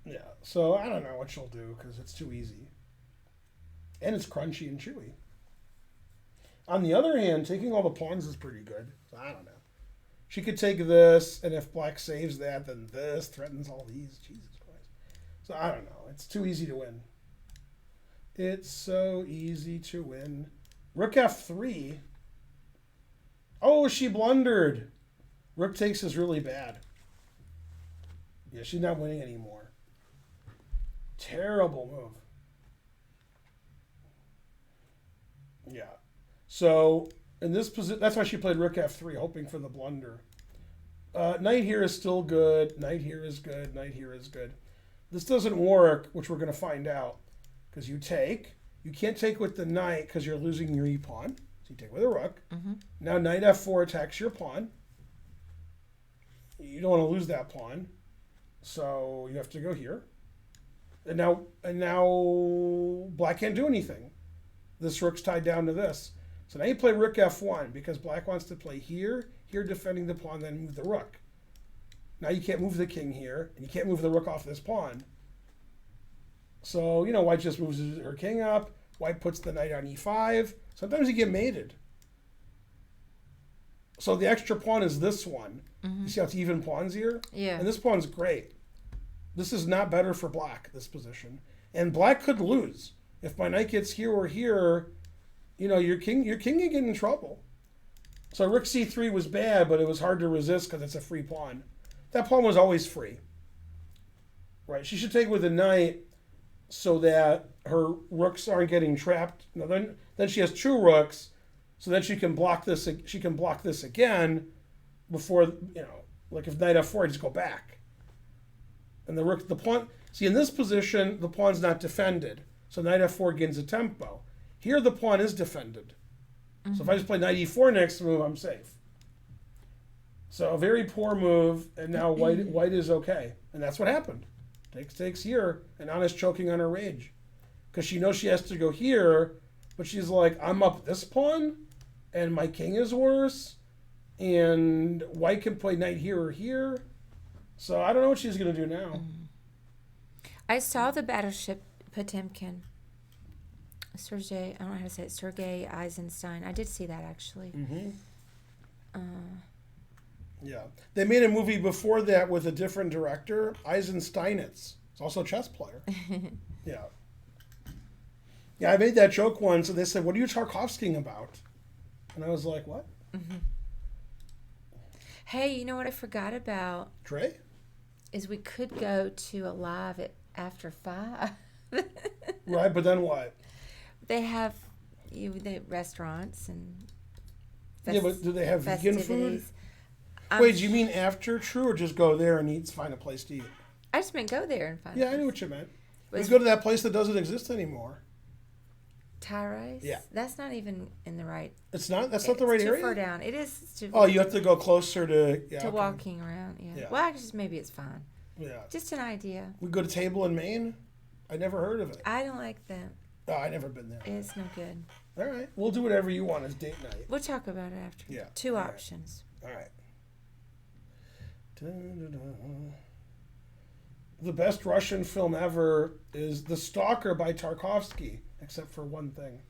Yeah, so I don't know what she'll do because it's too easy. And it's crunchy and chewy. On the other hand, taking all the pawns is pretty good. So I don't know. She could take this, and if black saves that, then this threatens all these. Jesus Christ. So I don't know. It's too easy to win. It's so easy to win. Rook F3. Oh, she blundered. Rook takes is really bad. Yeah, she's not winning anymore. Terrible move. Yeah. So in this position, that's why she played Rook F3, hoping for the blunder. Knight here is still good. Knight here is good. Knight here is good. This doesn't work, which we're going to find out. Because you take. You can't take with the knight because you're losing your e-pawn. So you take with a rook. Mm-hmm. Now knight F4 attacks your pawn. You don't want to lose that pawn. So you have to go here. And now black can't do anything. This rook's tied down to this. So now you play rook F1 because black wants to play here defending the pawn, then move the rook. Now you can't move the king here, and you can't move the rook off this pawn. So, white just moves her king up. White puts the knight on e5. Sometimes you get mated. So the extra pawn is this one. Mm-hmm. You see how it's even pawns here? Yeah. And this pawn's great. This is not better for black, this position. And black could lose. If my knight gets here or here, your king can get in trouble. So rook c3 was bad, but it was hard to resist because it's a free pawn. That pawn was always free. Right? She should take with the knight so that her rooks aren't getting trapped. Then she has two rooks, so then she can block this. She can block this again before like if knight f4, I just go back. And the pawn. See, in this position, the pawn's not defended, so knight f4 gains a tempo. Here, the pawn is defended. Mm-hmm. So if I just play knight e4 next move, I'm safe. So a very poor move, and now white is okay, and that's what happened. Takes here, and Anna's choking on her rage. Because she knows she has to go here, but she's like, I'm up this pawn, and my king is worse, and white can play knight here or here. So I don't know what she's going to do now. I saw the Battleship Potemkin. I don't know how to say it, Sergei Eisenstein. I did see that, actually. Mm-hmm. Yeah. They made a movie before that with a different director, Eisensteinitz. He's also a chess player. Yeah. Yeah, I made that joke once, and they said, what are you Tarkovskying about? And I was like, what? Mm-hmm. Hey, you know what I forgot about? Trey? Is we could go to a live at after 5. Right, but then what? They have the restaurants and yeah, but do they have vegan food? Wait, do you mean after True, or just go there and find a place to eat? I just meant go there and find. Yeah, I knew what you meant. We go to that place that doesn't exist anymore. Thai-Rice? Yeah. That's not even in the right. It's not. That's not the right area. Too far down. It is. Oh, you have to go closer to walking around. Yeah. Well, actually, maybe it's fine. Yeah. Just an idea. We go to Table in Maine. I never heard of it. I don't like that. Oh, I never been there. It's no good. All right, we'll do whatever you want. It's date night. We'll talk about it after. Yeah. 2 options. All right. Da-da-da. The best Russian film ever is The Stalker by Tarkovsky, except for one thing.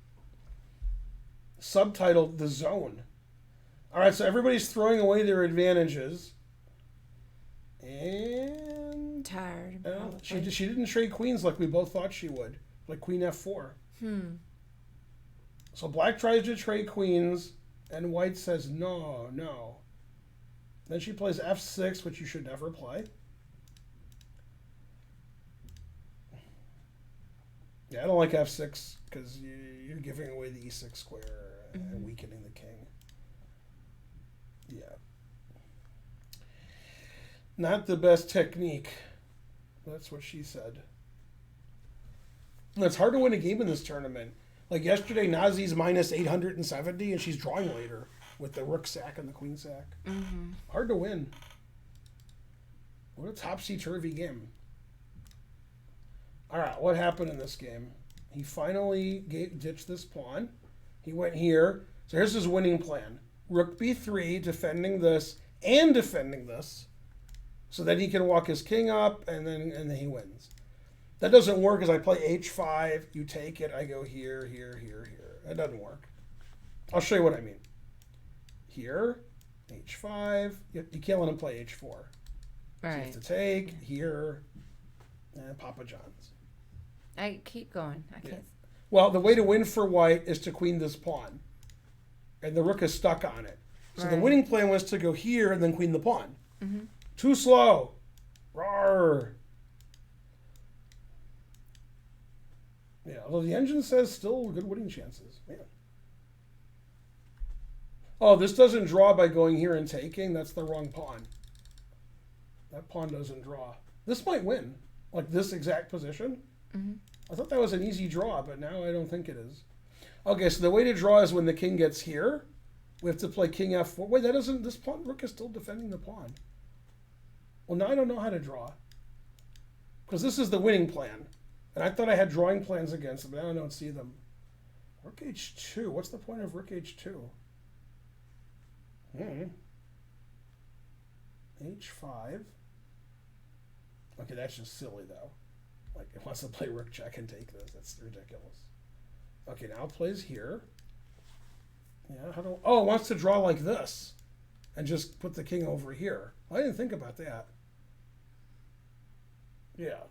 Subtitled The Zone. All right, so everybody's throwing away their advantages. And Tired. she didn't trade queens like we both thought she would, like Queen F4. So black tries to trade queens, and white says no. Then she plays F6, which you should never play. Yeah, I don't like F6 because you're giving away the E6 square and weakening the king. Yeah. Not the best technique. That's what she said. And it's hard to win a game in this tournament. Like yesterday, Nazi's minus 870, and she's drawing later with the rook sack and the queen sack. Mm-hmm. Hard to win. What a topsy-turvy game. All right, what happened in this game? He finally ditched this pawn. He went here. So here's his winning plan. Rook b3, defending this and defending this, so that he can walk his king up, and then he wins. That doesn't work because I play h5, you take it, I go here, here, here, here. That doesn't work. I'll show you what I mean. Here, h5, you can't let him play h4. So you Right. have to take, here, and Papa John's. I keep going. I can't. Well, the way to win for white is to queen this pawn. And the rook is stuck on it. So the Right. winning plan was to go here and then queen the pawn. Mm-hmm. Too slow. Rawr. Yeah, although the engine says still good winning chances. Man. Oh, this doesn't draw by going here and taking. That's the wrong pawn. That pawn doesn't draw. This might win. Like this exact position. Mm-hmm. I thought that was an easy draw, but now I don't think it is. Okay, so the way to draw is when the king gets here. We have to play king f4. Wait, that doesn't... This pawn, rook is still defending the pawn. Well, now I don't know how to draw. Because this is the winning plan. And I thought I had drawing plans against it, but now I don't see them. Rook h2. What's the point of rook h2? h5. Okay, that's just silly, though. Like, it wants to play rook check and take this. That's ridiculous. Okay, now it plays here. Yeah, how do... Oh, it wants to draw like this. And just put the king over here. I didn't think about that. Yeah.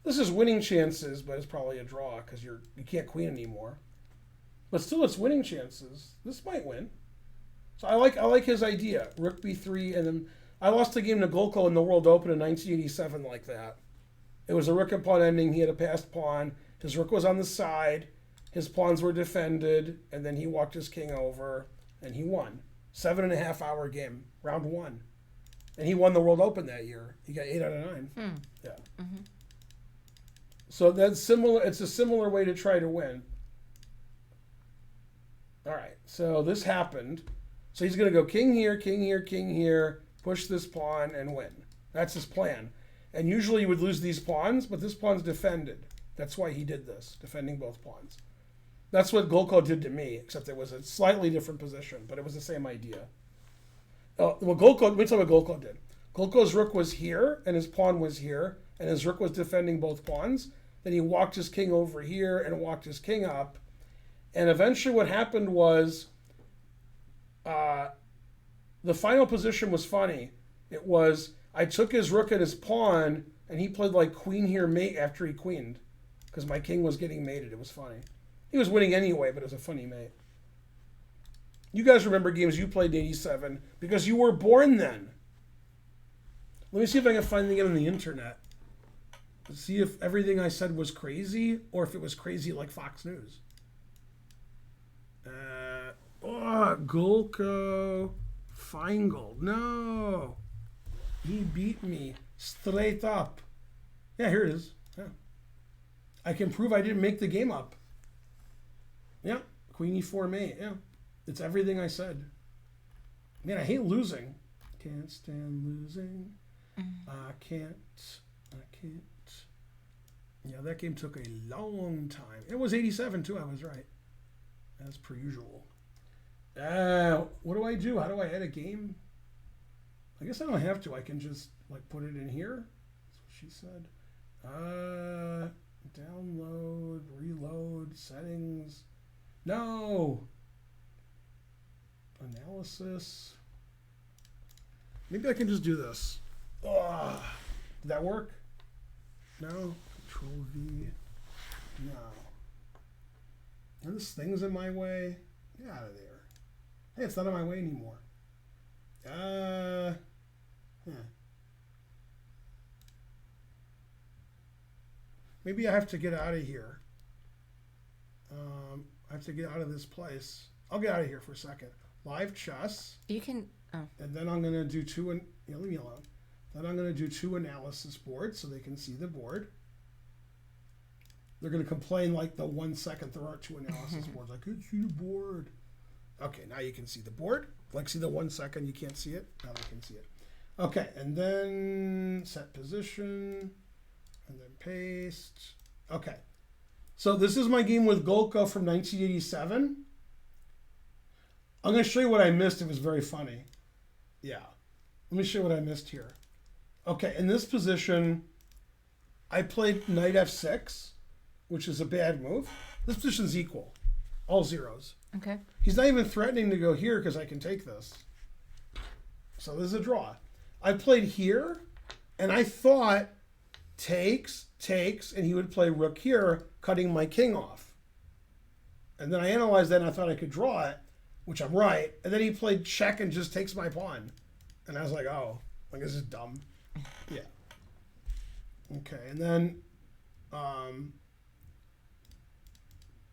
This is winning chances, but it's probably a draw because you can't queen anymore. But still, it's winning chances. This might win. So I like his idea. Rook b3, and then I lost a game to Golko in the World Open in 1987 like that. It was a rook and pawn ending. He had a passed pawn. His rook was on the side. His pawns were defended, and then he walked his king over, and he won. 7.5 hour game, round 1. And he won the World Open that year. He got 8 out of 9. Yeah. Mm-hmm. So that's similar. It's a similar way to try to win. All right. So this happened. So he's going to go king here, king here, king here, push this pawn, and win. That's his plan. And usually you would lose these pawns, but this pawn's defended. That's why he did this, defending both pawns. That's what Golko did to me, except it was a slightly different position, but it was the same idea. Let me tell you what Golko did. Golko's rook was here, and his pawn was here, and his rook was defending both pawns. Then he walked his king over here and walked his king up. And eventually what happened was the final position was funny. It was, I took his rook and his pawn, and he played like queen here mate after he queened, because my king was getting mated. It was funny. He was winning anyway, but it was a funny mate. You guys remember games you played in 87 because you were born then. Let me see if I can find the game on the internet. See if everything I said was crazy or if it was crazy like Fox News. Golko Feingold. No. He beat me straight up. Yeah, here it is. Yeah. I can prove I didn't make the game up. Yeah, queen e4 mate. Yeah, it's everything I said. Man, I hate losing. Can't stand losing. I can't. Yeah, that game took a long time. It was 87 too. I was right, as per usual. What do I do? How do I add a game? I guess I don't have to. I can just like put it in here. That's what she said. Download, reload, settings. No. Analysis. Maybe I can just do this. Ugh. Did that work? No. Control V. No. Are this things in my way? Get out of there. Hey, it's not in my way anymore. Yeah. Maybe I have to get out of here. I have to get out of this place. I'll get out of here for a second. Live chess. You can. Oh. And then I'm going to do leave me alone. Then I'm going to do 2 analysis boards so they can see the board. They're going to complain like the 1 second there are 2 analysis boards. I couldn't see the board. Okay, now you can see the board. Like, see the 1 second you can't see it? Now they can see it. Okay, and then set position, and then paste. Okay, so this is my game with Golko from 1987. I'm going to show you what I missed. It was very funny. Yeah. Let me show you what I missed here. Okay, in this position, I played knight f6, which is a bad move. This position's equal. All zeros. Okay. He's not even threatening to go here because I can take this. So this is a draw. I played here, and I thought takes, and he would play rook here, cutting my king off. And then I analyzed that, and I thought I could draw it, which I'm right. And then he played check and just takes my pawn. And I was like, oh, like this is dumb. Yeah. Okay, and then,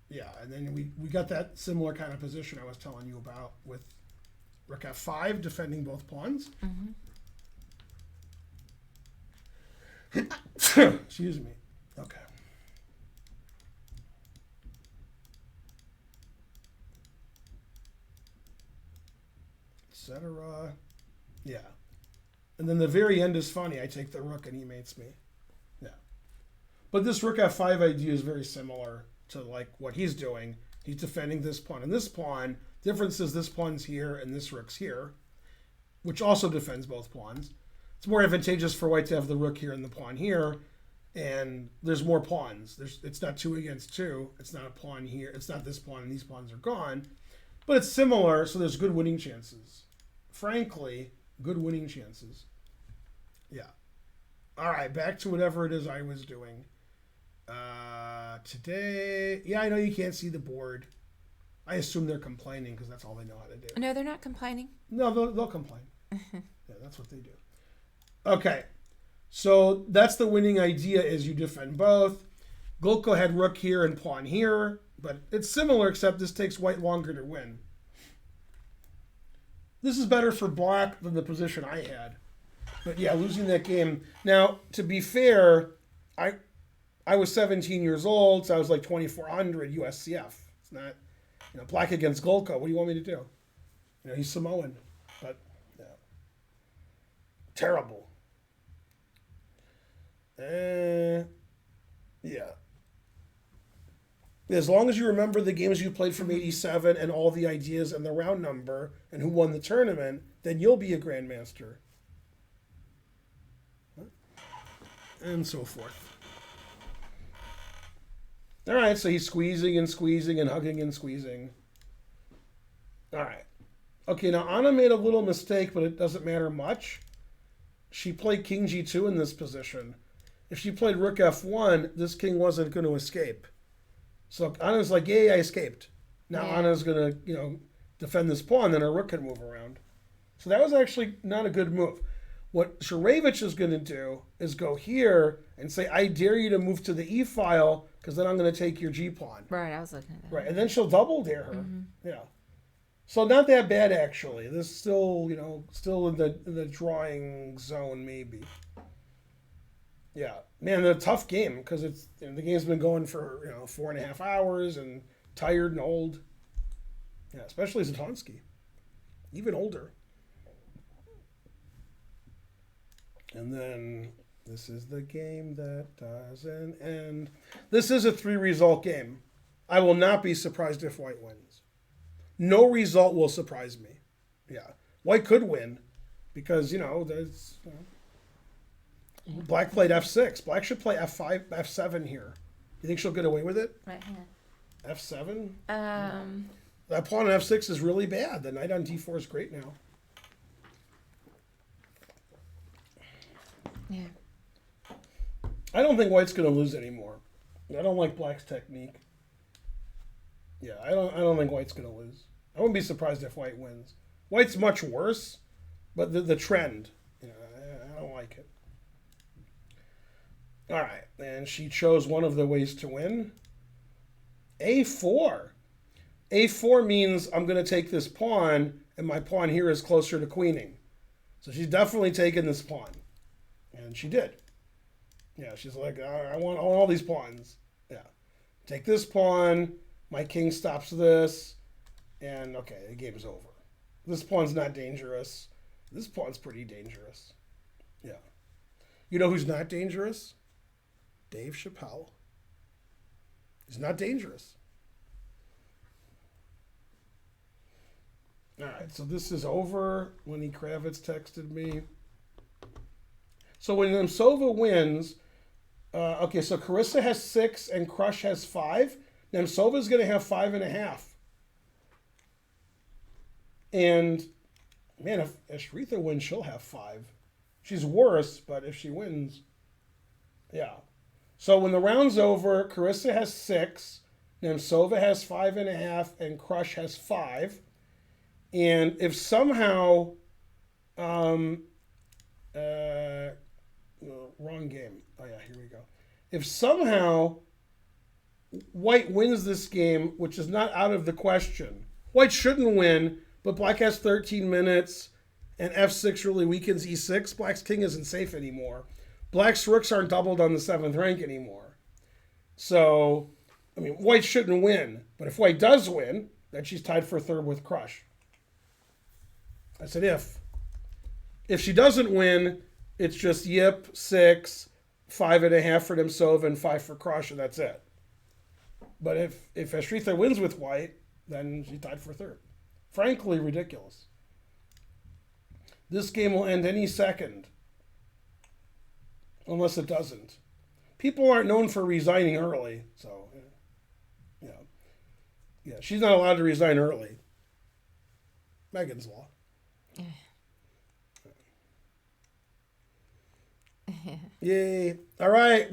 yeah, and then we got that similar kind of position I was telling you about with rook f5, defending both pawns. Excuse me. Okay. Etc. Yeah. And then the very end is funny. I take the rook and he mates me. Yeah. But this rook f5 idea is very similar to like what he's doing. He's defending this pawn and this pawn. Difference is this pawn's here and this rook's here, which also defends both pawns. It's more advantageous for white to have the rook here and the pawn here, and there's more pawns. It's not 2 against 2. It's not a pawn here. It's not this pawn and these pawns are gone. But it's similar, so there's good winning chances. Frankly, good winning chances. Yeah. All right, back to whatever it is I was doing. Today, yeah, I know you can't see the board. I assume they're complaining because that's all they know how to do. No, they're not complaining. No, they'll complain. Yeah, that's what they do. Okay, so that's the winning idea is you defend both. Golko had rook here and pawn here, but it's similar except this takes white longer to win. This is better for black than the position I had. But yeah, losing that game. Now, to be fair, I was 17 years old, so I was like 2,400 USCF. It's not, black against Golko. What do you want me to do? He's Samoan, but yeah. Terrible. Yeah. As long as you remember the games you played from 87 and all the ideas and the round number and who won the tournament, then you'll be a grandmaster. And so forth. All right, so he's squeezing and squeezing and hugging and squeezing. All right. Okay, now Anna made a little mistake, but it doesn't matter much. She played king g2 in this position. If she played rook f1, this king wasn't going to escape. So Anna's like, yay, I escaped. Now Anna's going to, defend this pawn, then her rook can move around. So that was actually not a good move. What Shurevich is going to do is go here and say, I dare you to move to the e file because then I'm going to take your g-pawn. Right, I was looking at that. Right, and then she'll double dare her. Yeah. So not that bad, actually. This is still, still in the drawing zone, maybe. Yeah. Man, a tough game because it's the game's been going for, 4.5 hours and tired and old. Yeah, especially Zatonsky. Even older. And then this is the game that doesn't end. This is a 3-result game. I will not be surprised if white wins. No result will surprise me. Yeah. White could win because, there's... Black played f6. Black should play f5, f7 here. You think she'll get away with it? Right hand. f7? That pawn on f6 is really bad. The knight on d4 is great now. Yeah. I don't think white's going to lose anymore. I don't like black's technique. Yeah, I don't think white's going to lose. I wouldn't be surprised if white wins. White's much worse, but the trend, I don't like it. All right, and she chose one of the ways to win. A4. A4 means I'm going to take this pawn, and my pawn here is closer to queening. So she's definitely taken this pawn. And she did. Yeah, she's like, I want all these pawns. Yeah. take this pawn, my king stops this, and okay, the game's over. This pawn's not dangerous. This pawn's pretty dangerous. Yeah. You know who's not dangerous? Dave Chappelle. He's not dangerous. All right, so this is over. Lenny Kravitz texted me. So when Nemtsova wins, okay, so Carissa has 6 and Crush has 5. Nemtsova's going to have 5.5. And, man, if Ashritha wins, she'll have 5. She's worse, but if she wins, yeah. So when the round's over, Carissa has 6, Nemtsova has 5.5, and Crush has 5. And if somehow, wrong game. Oh yeah, here we go. If somehow White wins this game, which is not out of the question, White shouldn't win, but Black has 13 minutes, and F6 really weakens E6. Black's king isn't safe anymore. Black's rooks aren't doubled on the 7th rank anymore. So, I mean, White shouldn't win, but if White does win, then she's tied for 3rd with Crush. I said if. If she doesn't win, it's just Yip, 6, 5.5 for Nemtsova, and 5 for Crush, and that's it. But if Ashritha wins with White, then she's tied for 3rd. Frankly, ridiculous. This game will end any second. Unless it doesn't. People aren't known for resigning early, so, yeah. Yeah, she's not allowed to resign early. Megan's Law. Yay. All right.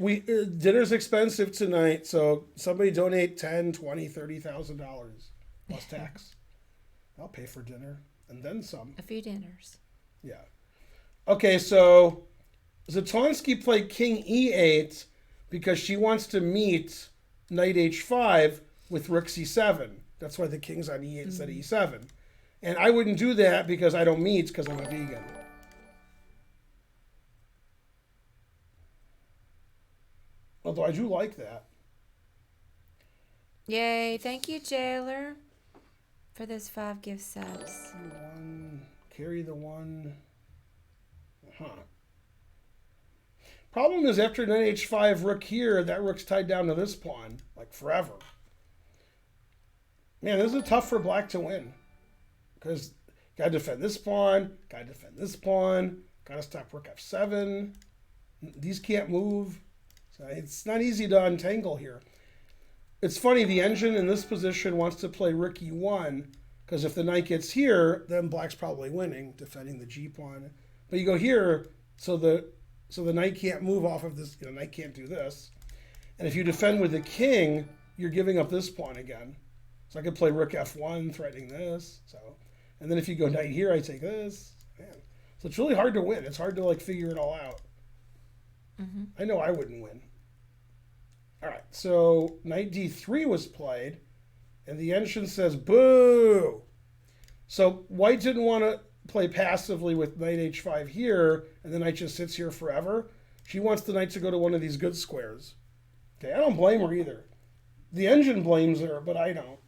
Dinner's expensive tonight, so somebody donate $10,000, $20,000, $30,000 plus tax. I'll pay for dinner and then some. A few dinners. Yeah. Okay, so Zatonsky played King E8 because she wants to meet Knight H5 with Rook C7. That's why the king's on E8 instead of E7. And I wouldn't do that because I don't meet because I'm a vegan. Although I do like that. Yay. Thank you, Jailer, for those 5 gift subs. Carry the 1. Huh. Problem is after Knight H5 rook here, that rook's tied down to this pawn, like forever. Man, this is tough for Black to win. Because gotta defend this pawn, gotta defend this pawn, gotta stop rook F7. These can't move. So it's not easy to untangle here. It's funny, the engine in this position wants to play rook E1, because if the knight gets here, then Black's probably winning, defending the G pawn. But you go here, so the knight can't move off of this, the knight can't do this. And if you defend with the king, you're giving up this pawn again. So I could play rook F1, threatening this. So, and then if you go knight here, I take this. Man. So it's really hard to win. It's hard to figure it all out. Mm-hmm. I know I wouldn't win. All right, so knight D3 was played, and the engine says, boo! So White didn't want to play passively with knight H5 here, and the knight just sits here forever. She wants the knight to go to one of these good squares. Okay, I don't blame her either. The engine blames her, but I don't.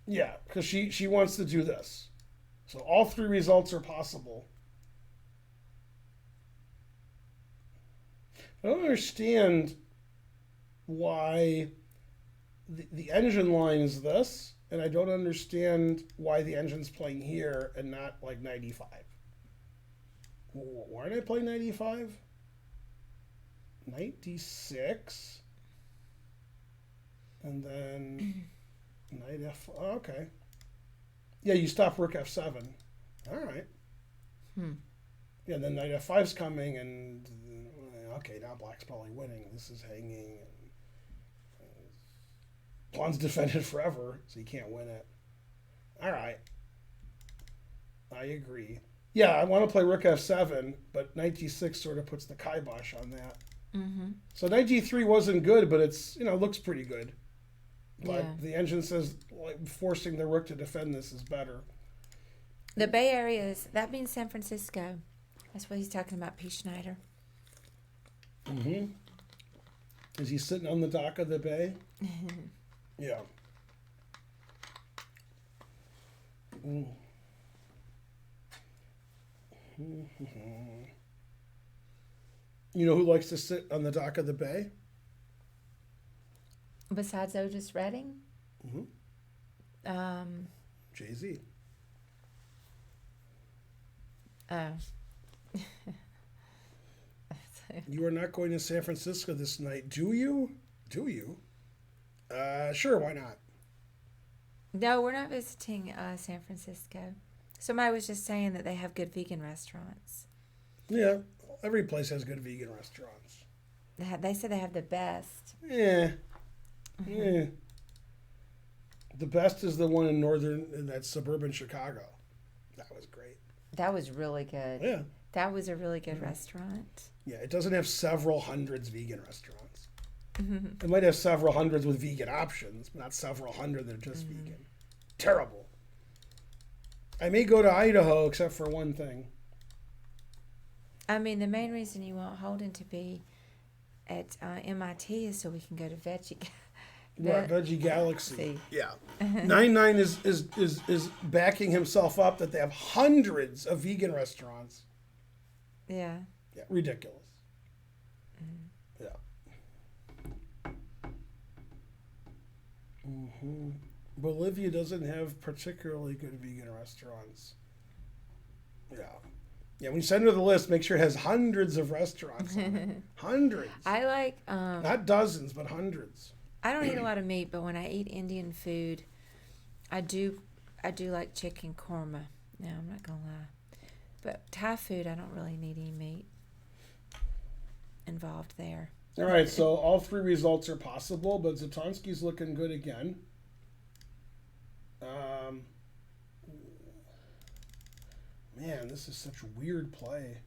Yeah, because she wants to do this. So all 3 results are possible. I don't understand why the engine line is this, and I don't understand why the engine's playing here and not like 95. Why did I play 95? Knight D6, and then knight F. Oh, okay. Yeah, you stop rook F7. All right. Yeah, then knight F5's coming, and okay, now Black's probably winning. This is hanging. Pawn's defended forever, so you can't win it. All right. I agree. Yeah, I want to play rook F7, but knight D6 sort of puts the kibosh on that. Mm-hmm. So knight D3 wasn't good, but it's, looks pretty good. But the engine says forcing the rook to defend this is better. The Bay Area that means San Francisco. That's what he's talking about, P. Schneider. Mm-hmm. Is he sitting on the dock of the bay? Yeah. Mm. You know who likes to sit on the dock of the bay? Besides Otis Redding? Jay-Z. Oh. You are not going to San Francisco this night, do you? Do you? Sure, why not? No, we're not visiting San Francisco. Somebody was just saying that they have good vegan restaurants. Yeah, every place has good vegan restaurants. They said they have the best. Yeah. Yeah. The best is the one in that suburban Chicago. That was great. That was really good. Yeah. That was a really good restaurant. Yeah, it doesn't have several hundreds vegan restaurants. It might have several hundreds with vegan options, but not several hundred that are just vegan. Terrible. I may go to Idaho except for one thing. I mean, the main reason you want Holden to be at MIT is so we can go to Veggie Galaxy. See. Yeah. 99 is backing himself up that they have hundreds of vegan restaurants. Yeah. Yeah, ridiculous. Yeah. Bolivia doesn't have particularly good vegan restaurants. Yeah. Yeah, when you send her the list, make sure it has hundreds of restaurants on it. Hundreds. I like... Not dozens, but hundreds. I don't eat a lot of meat, but when I eat Indian food, I do like chicken korma. No, I'm not going to lie. But Thai food, I don't really need any meat involved there. All right, so all three results are possible, but Zatonsky's looking good again. Man, this is such a weird play.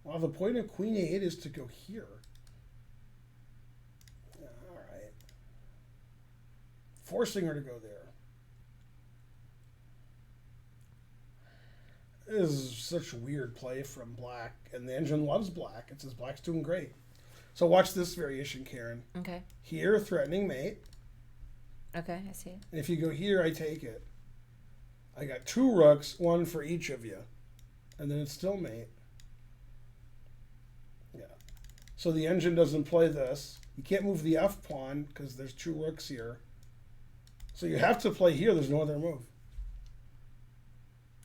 Well, the point of Queen A8 is to go here. All right. Forcing her to go there. This is such a weird play from Black, and the engine loves Black. It says Black's doing great. So watch this variation, Karen. Okay. Here, threatening mate. Okay, I see it. And if you go here, I take it. I got 2 rooks, 1 for each of you. And then it's still mate. Yeah. So the engine doesn't play this. You can't move the F pawn because there's 2 rooks here. So you have to play here. There's no other move.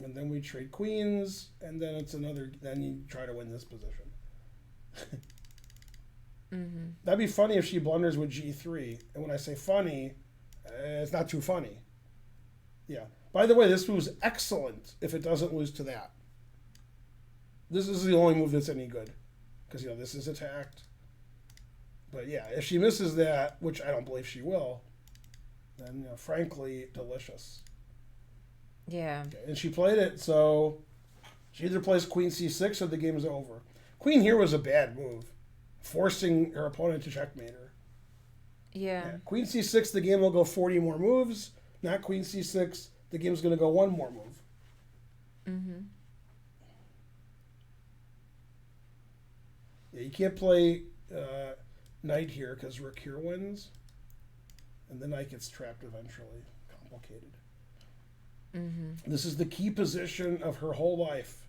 And then we trade queens, and then it's another. Then you try to win this position. That'd be funny if she blunders with G3. And when I say funny, it's not too funny. Yeah. By the way, this move's excellent if it doesn't lose to that. This is the only move that's any good. Because, this is attacked. But, yeah, if she misses that, which I don't believe she will, then, frankly, delicious. Yeah. Okay. And she played it, so she either plays Queen C6 or the game's over. Queen here was a bad move, forcing her opponent to checkmate her. Yeah. Queen C6, the game will go 40 more moves. Not Queen C6, the game's going to go 1 more move. Yeah, you can't play knight here because rook here wins. And the knight gets trapped eventually. Complicated. This is the key position of her whole life.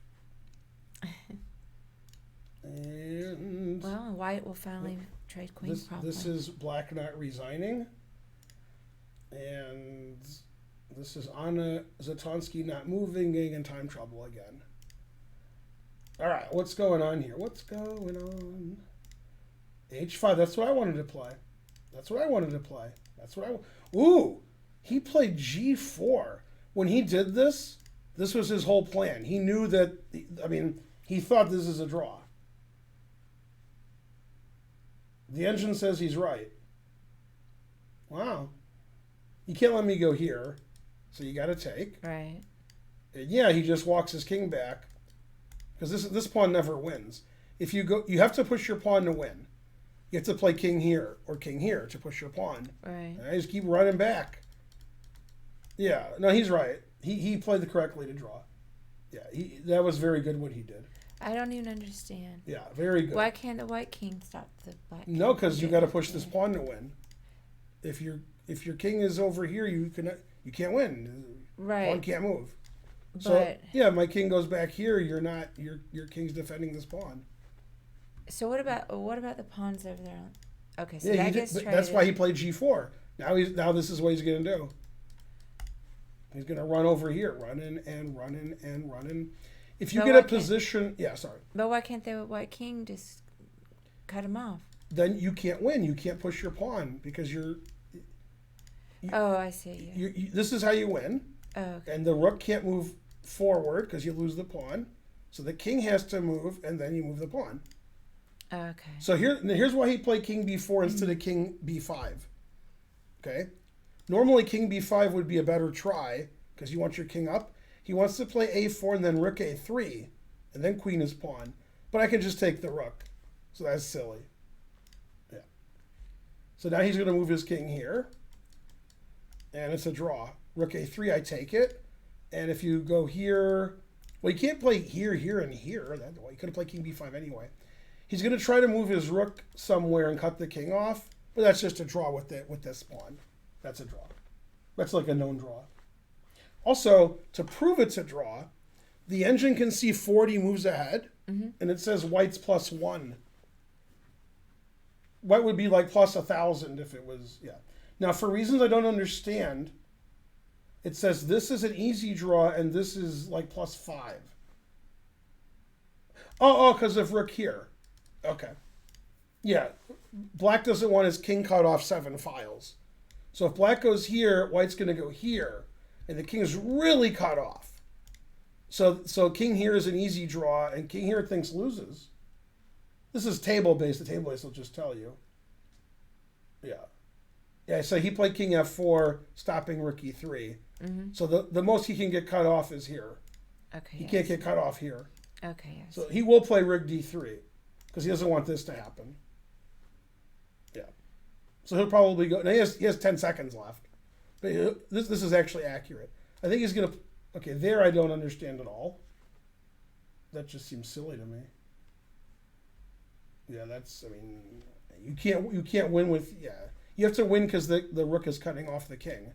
And well, White will finally trade queen probably. This is Black not resigning. And this is Anna Zatonsky not moving, getting in time trouble again. All right, what's going on here? What's going on? H5, that's what I wanted to play. Ooh, he played G4. When he did this was his whole plan. He knew that, he thought this is a draw. The engine says he's right. Wow. You can't let me go here, so you got to take. Right. And yeah, he just walks his king back, because this pawn never wins. If you go, you have to push your pawn to win. You have to play king here or king here to push your pawn. Right. And I just keep running back. Yeah, no, he's right. He played the correctly to draw. Yeah, that was very good what he did. I don't even understand. Yeah, very good. Why can't the white king stop the black king? No, because you got to push this pawn to win. If your king is over here, you can't win. Right. Pawn can't move. But So yeah, my king goes back here. You're not. Your king's defending this pawn. so what about the pawns over there? Okay, so Yeah, that gets traded. that's why he played G4. Now this is what he's gonna do. He's gonna run over here, running and running and running. If you But get why a can't- position, yeah, sorry. But why can't the white king just cut him off? Then you can't win. You can't push your pawn because You- Oh, I see. Yeah. this is how you win. Oh, okay. And the rook can't move forward because you lose the pawn. So the king has to move, and then you move the pawn. Okay. So here's why he played king b4 instead of king b5. Okay? Normally king b5 would be a better try because you want your king up. He wants to play a4 and then rook a3, and then queen is pawn. But I can just take the rook. So that's silly. Yeah. So now he's going to move his king here. And it's a draw. Rook a3, I take it. And if you go here, well, you can't play here, here, and here. You could have played king b5 anyway. He's going to try to move his rook somewhere and cut the king off, but that's just a draw with this pawn. That's a draw. That's like a known draw. Also, to prove it's a draw, the engine can see 40 moves ahead, and it says white's +1. White would be like plus 1,000 if it was, yeah. Now, for reasons I don't understand, it says this is an easy draw and this is like +5. Oh, because of rook here. Okay. Yeah. Black doesn't want his king cut off 7 files. So if black goes here, white's going to go here. And the king is really cut off. So king here is an easy draw, and king here thinks loses. This is table-based. The table-based will just tell you. Yeah. Yeah, so he played king f4, stopping rook e3. So the most he can get cut off is here. Okay. He can't get cut off here. Okay. Yes. So he will play rook d3 because he doesn't want this to happen. Yeah. So he'll probably go. Now he has 10 seconds left. But this is actually accurate. I think he's going to. Okay, there I don't understand at all. That just seems silly to me. Yeah, that's. I mean, you can't win with. Yeah, you have to win because the rook is cutting off the king.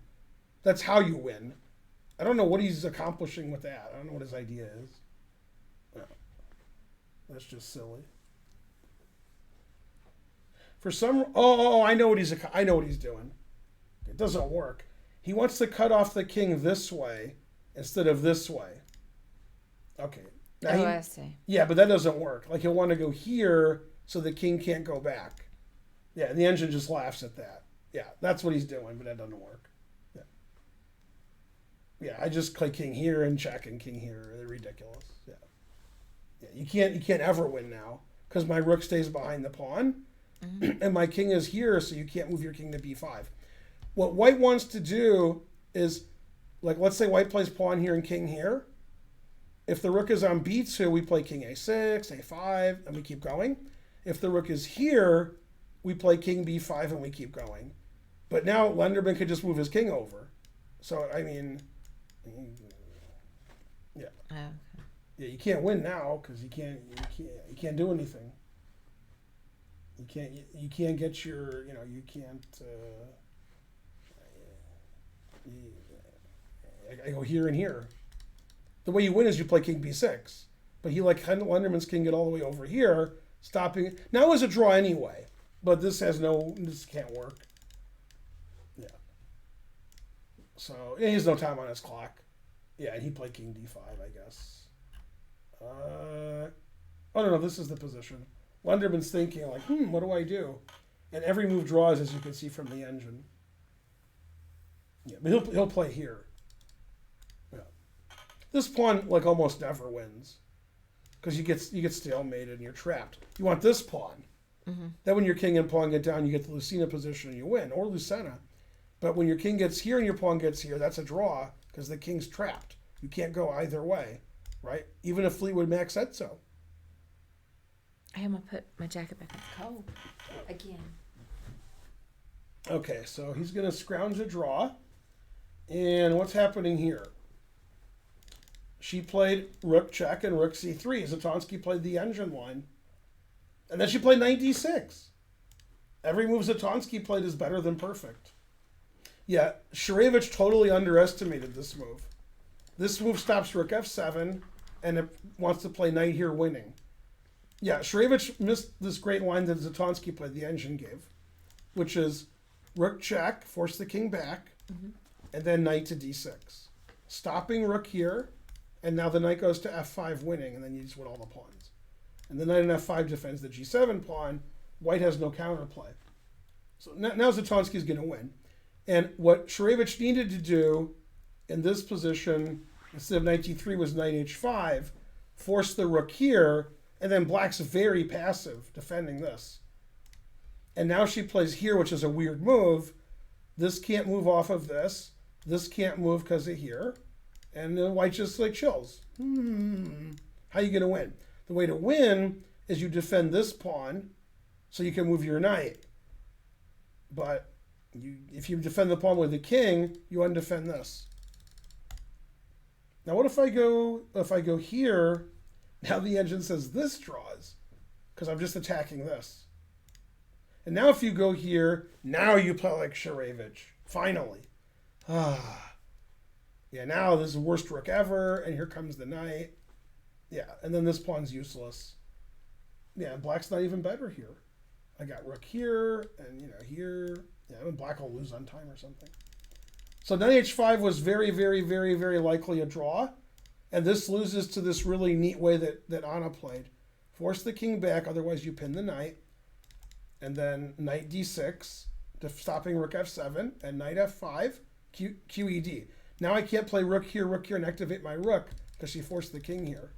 That's how you win. I don't know what he's accomplishing with that. I don't know what his idea is. No. That's just silly. For some, I know what he's doing. It doesn't work. He wants to cut off the king this way instead of this way. Okay. Now I see. Yeah, but that doesn't work. Like he'll want to go here so the king can't go back. Yeah, the engine just laughs at that. Yeah, that's what he's doing, but that doesn't work. Yeah. Yeah, I just play king here and check and king here. They're ridiculous. Yeah. Yeah, you can't ever win now because my rook stays behind the pawn. And my king is here, so you can't move your king to b5. What white wants to do is, like, let's say white plays pawn here and king here. If the rook is on b2, we play king a6, a5, and we keep going. If the rook is here, we play king b5 and we keep going. But now Lenderman could just move his king over. So, I mean, yeah. Okay. Yeah, you can't win now because you can't do anything. You can't get your, you can't, I go here and here. The way you win is you play king b6. But Lenderman's king get all the way over here, stopping. Now it was a draw anyway, but this can't work. Yeah. So, he has no time on his clock. Yeah, and he played king d5, I guess. No, this is the position. Lenderman's thinking, like, what do I do? And every move draws, as you can see from the engine. Yeah, but he'll play here. Yeah. This pawn, like, almost never wins. Because you get stalemated and you're trapped. You want this pawn. Then when your king and pawn get down, you get the Lucena position and you win, or Lucena. But when your king gets here and your pawn gets here, that's a draw because the king's trapped. You can't go either way, right? Even if Fleetwood Mac said so. I'm gonna put my jacket back. It's cold again. Okay, so he's gonna scrounge a draw, and what's happening here? she played rook check and rook c3. Zatonsky played the engine line. And then she played knight d6. Every move Zatonsky played is better than perfect. Yeah, Shurevich totally underestimated this move. This move stops rook f7, and it wants to play knight here winning. Yeah, Shurevich missed this great line that Zatonsky played, the engine gave, which is rook check, force the king back, and then knight to d6. Stopping rook here, and now the knight goes to f5 winning, and then you just win all the pawns. And the knight on f5 defends the g7 pawn. White has no counterplay. So now Zatonsky's going to win. And what Shurevich needed to do in this position, instead of knight d3, was knight h5, force the rook here, and then black's very passive defending this. And now she plays here, which is a weird move. This can't move off of this. This can't move because of here. And then white just like chills. How are you going to win? The way to win is you defend this pawn so you can move your knight. But if you defend the pawn with the king, you undefend this. Now what if I go here? Now the engine says this draws because I'm just attacking this. And now if you go here, now you play like Shurevich. Finally. Yeah, now this is the worst rook ever, and here comes the knight. Yeah, and then this pawn's useless. Yeah, black's not even better here. I got rook here, and here. Yeah, and black will lose on time or something. So knight h5 was very, very, very, very likely a draw. And this loses to this really neat way that Anna played. Force the king back, otherwise you pin the knight. And then knight d6, stopping rook f7, and knight f5, QED. Now I can't play rook here, and activate my rook, because she forced the king here.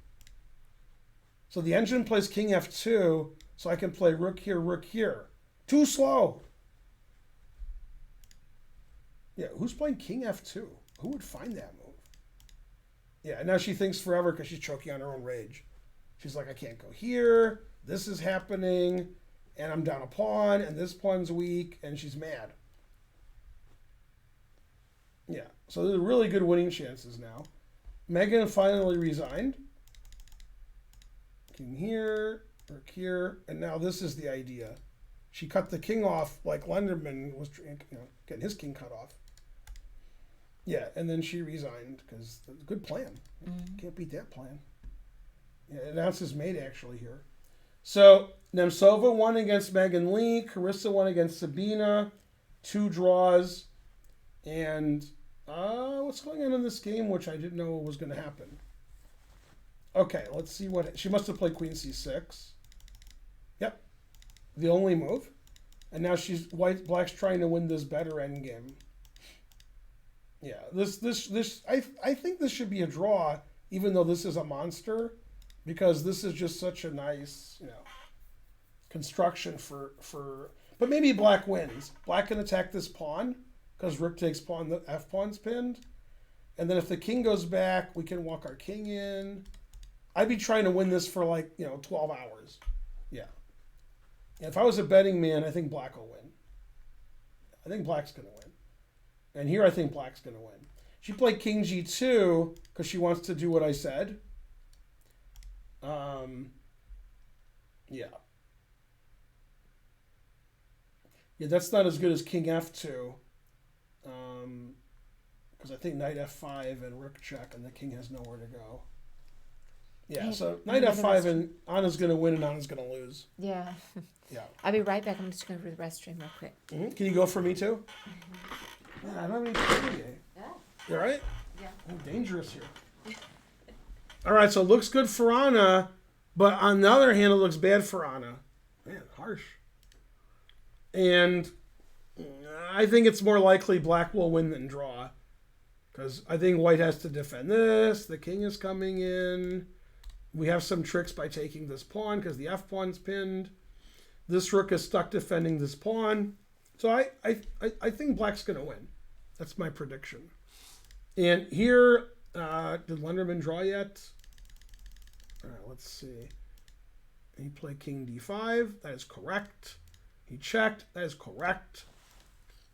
So the engine plays king f2, so I can play rook here. Too slow. Yeah, who's playing king f2? Who would find that move? Yeah, and now she thinks forever because she's choking on her own rage. She's like, I can't go here. This is happening. And I'm down a pawn, and this pawn's weak, and she's mad. Yeah, so there's really good winning chances now. Megan finally resigned. King here, rook here, and now this is the idea. She cut the king off like Lenderman was getting his king cut off. Yeah, and then she resigned because good plan. Can't beat that plan. Yeah, announces mate actually here. So Nemtsova won against Megan Lee. Carissa won against Sabina. 2 draws. And what's going on in this game, which I didn't know was going to happen. Okay, let's see what... She must have played queen c6. Yep. The only move. And now black's trying to win this better endgame. Yeah, I think this should be a draw, even though this is a monster, because this is just such a nice, construction for. But maybe black wins. Black can attack this pawn because rook takes pawn. The f pawn's pinned, and then if the king goes back, we can walk our king in. I'd be trying to win this for 12 hours. Yeah. And if I was a betting man, I think black will win. I think black's gonna win. And here I think black's going to win. She played king g2 because she wants to do what I said. Yeah. Yeah, that's not as good as king f2. Because I think knight f5 and rook check and the king has nowhere to go. Yeah, so knight f5 and Anna's going to win and Anna's going to lose. Yeah. Yeah. I'll be right back. I'm just going to go to the restroom real quick. Can you go for me too? Yeah, I don't have any trivia. Yeah. You all right? Yeah. I'm dangerous here. All right, so it looks good for Anna, but on the other hand, it looks bad for Anna. Man, harsh. And I think it's more likely black will win than draw, because I think white has to defend this. The king is coming in. We have some tricks by taking this pawn because the f pawn's pinned. This rook is stuck defending this pawn. So I think black's going to win. That's my prediction. And here, did Lenderman draw yet? All right, let's see. He played king d5. That is correct. He checked. That is correct.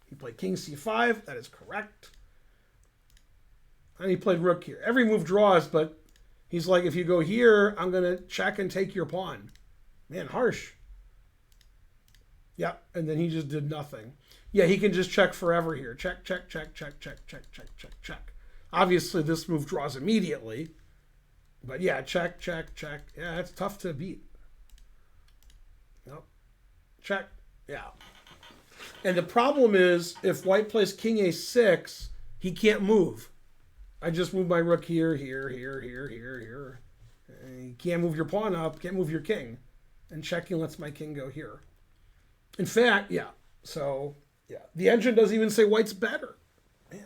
He played king c5. That is correct. And he played rook here. Every move draws, but He's like, if you go here, I'm going to check and take your pawn. Man, harsh. Yeah, and then he just did nothing. Yeah, he can just check forever here. Check, check, check, check, check, check, check, check, check. Obviously, this move draws immediately. But yeah, check, check, check. Yeah, it's tough to beat. Yep. Check. Yeah. And the problem is, if white plays king a6, he can't move. I just move my rook here, here, here, here, here, here. And you can't move your pawn up, can't move your king. And checking lets my king go here. In fact, yeah. So, yeah. The engine doesn't even say white's better. Man,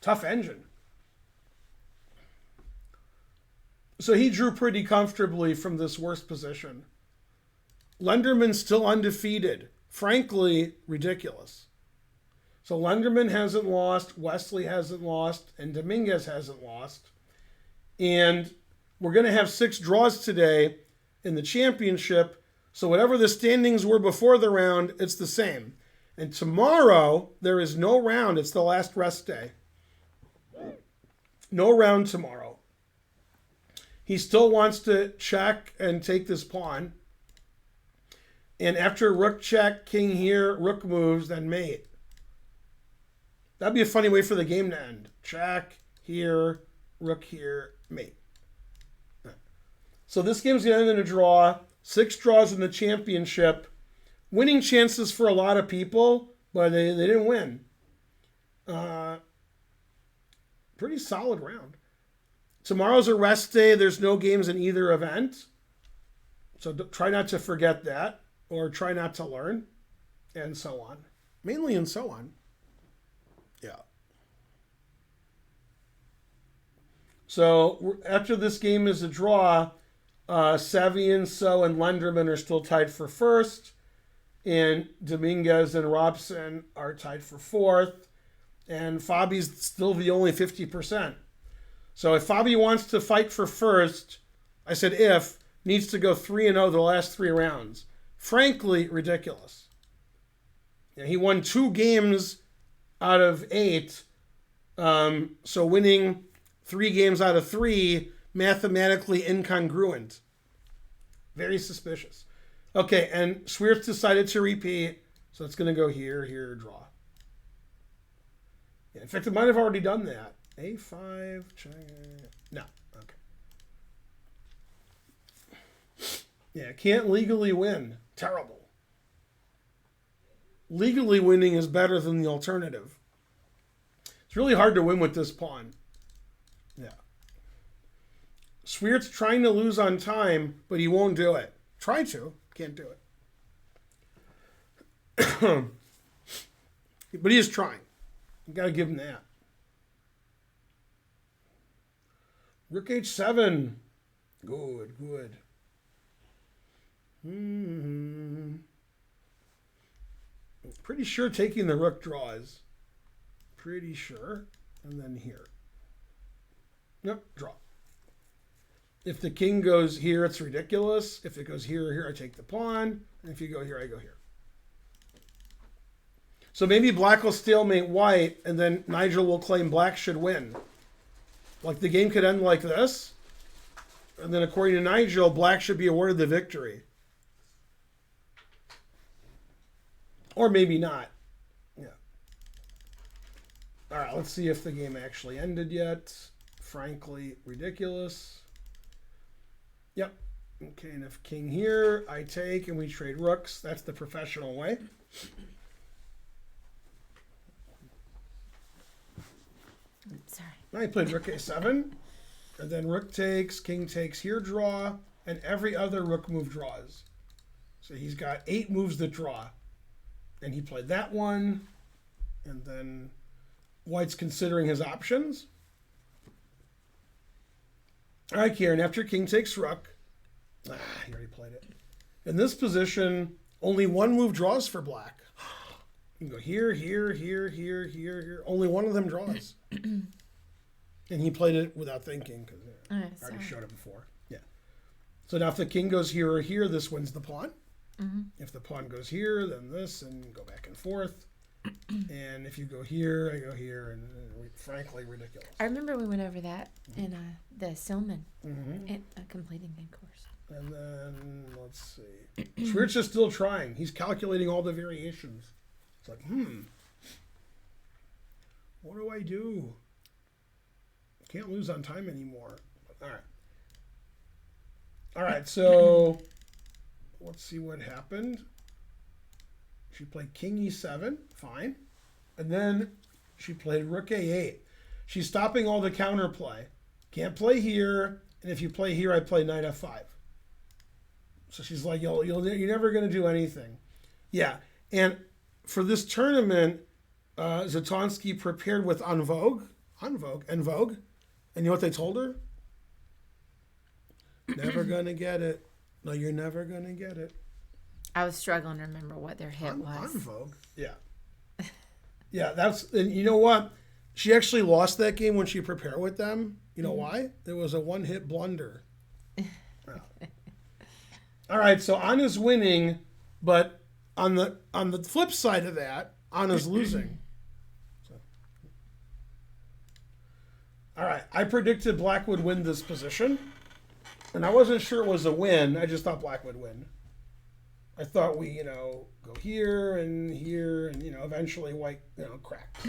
tough engine. So he drew pretty comfortably from this worst position. Lenderman's still undefeated. Frankly, ridiculous. So Lenderman hasn't lost, Wesley hasn't lost, and Dominguez hasn't lost. And we're going to have 6 draws today in the championship. So whatever the standings were before the round, it's the same. And tomorrow, there is no round. It's the last rest day. No round tomorrow. He still wants to check and take this pawn. And after rook check, king here, rook moves, then mate. That'd be a funny way for the game to end. Check, here, rook here, mate. So this game's going to end in a draw. 6 draws in the championship. Winning chances for a lot of people, but they didn't win. Pretty solid round. Tomorrow's a rest day. There's no games in either event. So try not to forget that, or try not to learn, and so on. Mainly and so on. Yeah. So after this game is a draw, Savian, So, and Lenderman are still tied for first, and Dominguez and Robson are tied for fourth, and Fabi's still the only 50%. So if Fabi wants to fight for first, I said if, needs to go 3-0 the last 3 rounds. Frankly, ridiculous. Yeah, he won 2 games out of 8, so winning 3 games out of 3, mathematically incongruent. Very suspicious. Okay, and Schwiertz decided to repeat, so it's going to go here, here, draw. Yeah, in fact, it might have already done that. A5, no, okay. Yeah, can't legally win. Terrible. Legally winning is better than the alternative. It's really hard to win with this pawn. Yeah. Schwiertz trying to lose on time, but he won't do it. Try to, can't do it. But he is trying. You got to give him that. Rook h7. Good, good. Pretty sure taking the rook draws. Pretty sure. And then here. Yep, draw. If the king goes here, it's ridiculous. If it goes here or here, I take the pawn. And if you go here, I go here. So maybe black will stalemate white, and then Nigel will claim black should win. Like the game could end like this. And then according to Nigel, black should be awarded the victory. Or maybe not. Yeah. All right, let's see if the game actually ended yet. Frankly, ridiculous. Yep. Okay, and if king here, I take, and we trade rooks. That's the professional way. Sorry. Now I played rook a7, and then rook takes, king takes, here draw, and every other rook move draws. So he's got 8 moves that draw. And he played that one, and then white's considering his options. All right, Kieran, after king takes rook, he already played it. In this position, only 1 move draws for black. You can go here, here, here, here, here, here. Only one of them draws. And he played it without thinking because I already showed it before. Yeah. So now if the king goes here or here, this wins the pawn. Mm-hmm. If the pawn goes here, then this, and go back and forth. And if you go here, I go here, and frankly, ridiculous. I remember we went over that in the Silman Mm-hmm. completing game course. And then, let's see. Schwartz is still trying. He's calculating all the variations. It's like, what do I do? Can't lose on time anymore. All right. All right, so let's see what happened. She played King E7, fine. And then she played Rook A8. She's stopping all the counterplay. Can't play here, and if you play here, I play Knight F5. So she's like, you're never going to do anything. Yeah, and for this tournament, Zatonsky prepared with En Vogue. And you know what they told her? Never going to get it. No, you're never going to get it. I was struggling to remember what their hit was. En Vogue, yeah. Yeah, and you know what? She actually lost that game when she prepared with them. You know why? There was a one-hit blunder. Yeah. All right, so Anna's winning, but on the flip side of that, Anna's losing. So. All right, I predicted Black would win this position, and I wasn't sure it was a win. I just thought Black would win. I thought we, go here, and eventually White, cracks.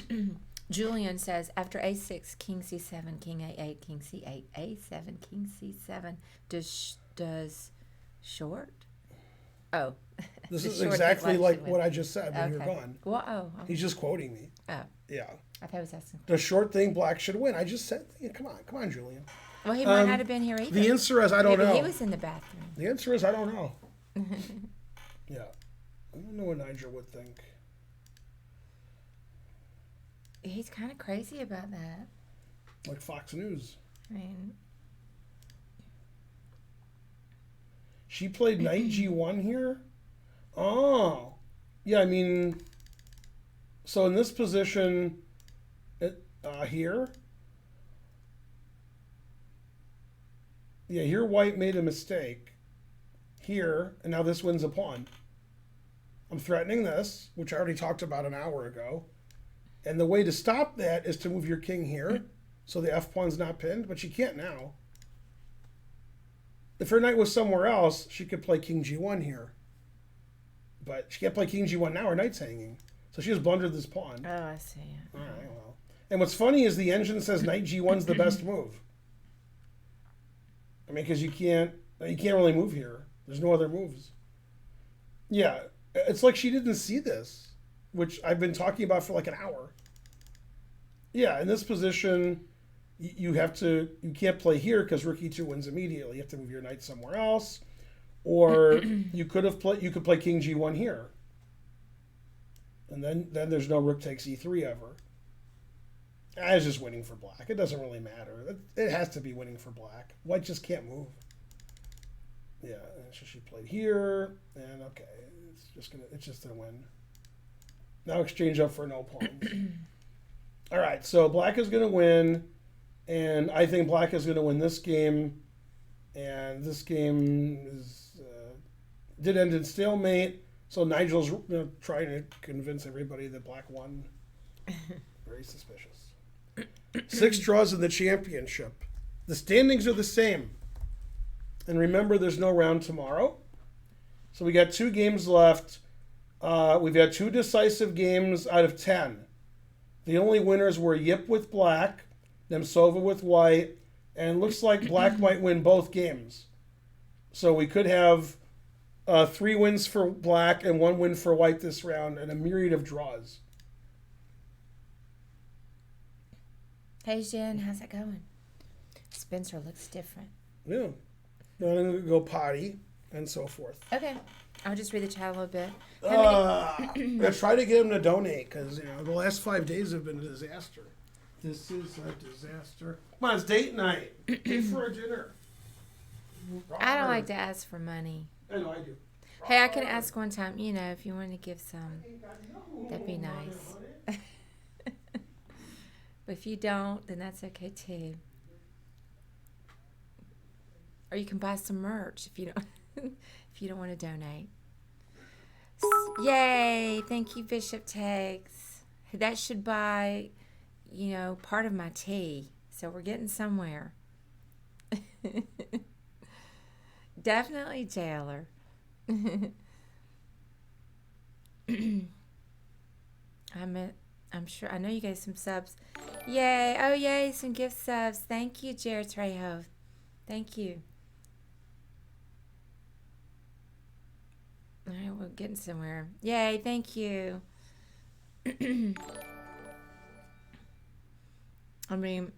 Julian says, after A6, King C7, King A8, King C8, A7, King C7, does short? Oh. This is exactly like what I just said when you were gone. Well, okay. He's just quoting me. Oh. Yeah. I thought he was asking. The short thing, Black should win. I just said, come on, Julian. Well, he might not have been here either. The answer is I don't know. He was in the bathroom. The answer is I don't know. Yeah. I don't know what Nigel would think. He's kind of crazy about that. Like Fox News. I mean, she played Knight G1 here? Oh. Yeah, I mean, so in this position, here. Yeah, here White made a mistake. Here, and now this wins a pawn. I'm threatening this, which I already talked about an hour ago. And the way to stop that is to move your king here, so the F pawn's not pinned, but she can't now. If her knight was somewhere else, she could play King G1 here. But she can't play King G1 now, her knight's hanging. So she just blundered this pawn. oh, I see. All right, well. And what's funny is the engine says Knight G1's the best move. I mean, because you can't really move here. There's no other moves. Yeah, it's like she didn't see this, which I've been talking about for like an hour. Yeah, in this position, you can't play here because Rook E2 wins immediately. You have to move your knight somewhere else, or you could play King G1 here, and then there's no Rook takes E3 ever. I was just winning for Black. It doesn't really matter. It has to be winning for Black. White just can't move. Yeah, so she played here, and okay, it's just a win. Now exchange up for no pawns. All right, so Black is going to win, and I think Black is going to win this game, and this game did end in stalemate. So Nigel's trying to convince everybody that Black won. Very suspicious. 6 draws in the championship. The standings are the same. And remember, there's no round tomorrow. So we got 2 games left. We've had 2 decisive games out of 10. The only winners were Yip with Black, Nemtsova with White, and it looks like Black might win both games. So we could have 3 wins for Black and 1 win for White this round, and a myriad of draws. Hey, Jen, how's it going? Spencer looks different. Yeah. Then I'm going to go potty and so forth. Okay. I'll just read the chat a little bit. I try to get him to donate because the last 5 days have been a disaster. This is a disaster. Come on, it's date night. Pay for a dinner. I don't like to ask for money. I know I do. Hey, I can ask one time, if you want to give some, that'd be nice. But if you don't, then that's okay too. Or you can buy some merch if you don't want to donate. Yay! Thank you, Bishop Takes. That should buy, part of my tea. So we're getting somewhere. Definitely jailer. I'm sure. I know you guys some subs. Yay! Oh yay! Some gift subs. Thank you, Jared Trejo. Thank you. All right, we're getting somewhere. Yay! Thank you. I mean,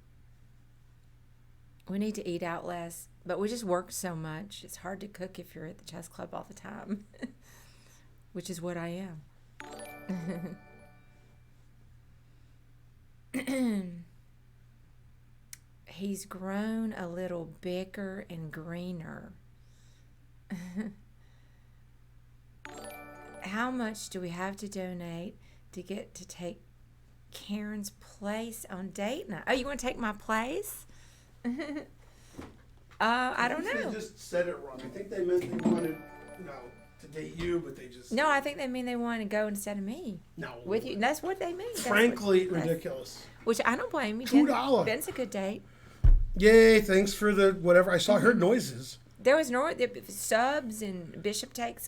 we need to eat out less, but we just work so much. It's hard to cook if you're at the chess club all the time, which is what I am. He's grown a little bigger and greener. How much do we have to donate to get to take Karen's place on date night? Oh, you want to take my place? I don't know. They just said it wrong. I think they meant they wanted, to date you, but they just... No, I think they mean they want to go instead of me. No. With you. That's what they mean. Frankly, ridiculous. Which I don't blame you. $2. Ben's a good date. Yay, thanks for the whatever. I saw, heard noises. There was subs and Bishop Takes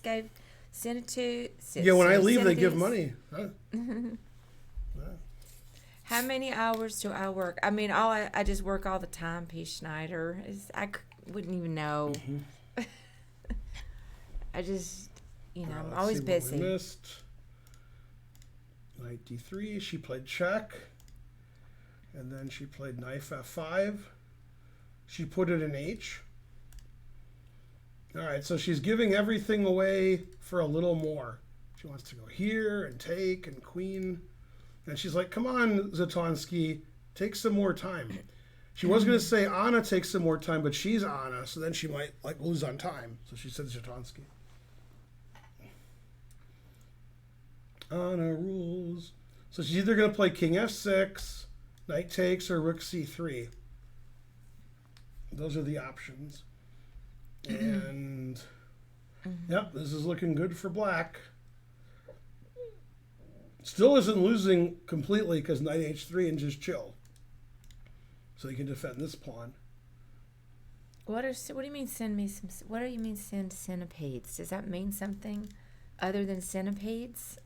sent it to... Yeah, when I leave, they give money. Huh? How many hours do I work? I mean, I just work all the time, P. Schneider. Wouldn't even know. Mm-hmm. I just, I'm always busy. We missed. Knight D3. She played check. And then she played knife F5. She put it in H. All right, so she's giving everything away for a little more. She wants to go here and take and queen. And she's like, come on, Zatonsky, take some more time. She was going to say Anna takes some more time, but she's Anna, so then she might lose on time. So she said Zatonsky. Anna rules. So she's either going to play king f6, knight takes, or rook c3. Those are the options. And, yep, this is looking good for black. Still isn't losing completely because knight h3 and just chill. So you can defend this pawn. What do you mean send me some... What do you mean send centipedes? Does that mean something other than centipedes?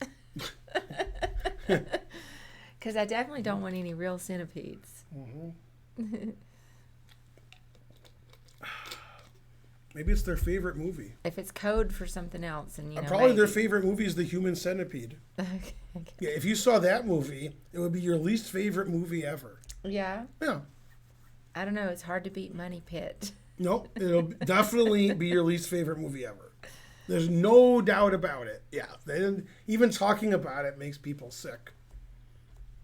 Because I definitely don't want any real centipedes. Mm-hmm. Maybe it's their favorite movie. If it's code for something else, and probably maybe. Their favorite movie is The Human Centipede. Okay. Yeah, if you saw that movie, it would be your least favorite movie ever. Yeah. Yeah. I don't know. It's hard to beat Money Pit. Nope, it'll definitely be your least favorite movie ever. There's no doubt about it. Yeah, even talking about it makes people sick.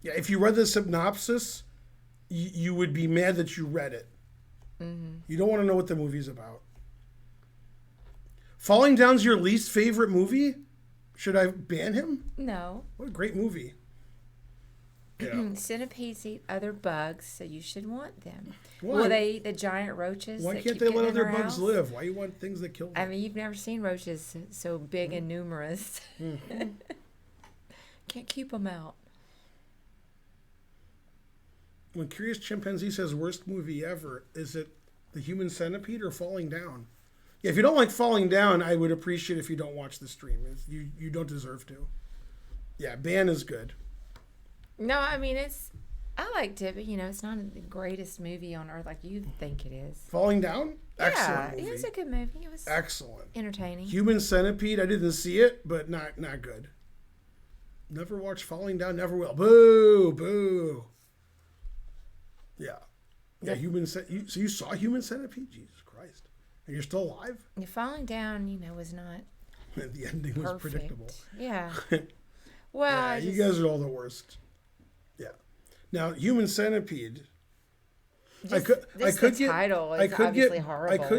Yeah, if you read the synopsis, you would be mad that you read it. Mm-hmm. You don't want to know what the movie's about. Falling Down's your least favorite movie? Should I ban him? No. What a great movie. Yeah. Centipedes eat other bugs, so you should want them. Why? Will they eat the giant roaches? Why that can't keep they let getting in other our bugs house? live? Why you want things that kill them? I mean, you've never seen roaches so big and numerous. Mm-hmm. Can't keep them out. When Curious Chimpanzee says worst movie ever, is it The Human Centipede or Falling Down? Yeah, if you don't like Falling Down, I would appreciate if you don't watch the stream. You don't deserve to. Yeah, ban is good. No, I mean, I liked it, but it's not the greatest movie on earth like you think it is. Falling Down? Excellent Yeah, movie. it was a good movie. It was excellent. Entertaining. Human Centipede, I didn't see it, but not good. Never watched Falling Down, never will. Boo, boo. Yeah. Yeah, so you saw Human Centipede? Jesus Christ. And you're still alive? Falling Down, was not The ending was perfect. predictable. Yeah. Well, yeah, you guys are all the worst. Yeah. Now, Human Centipede. I could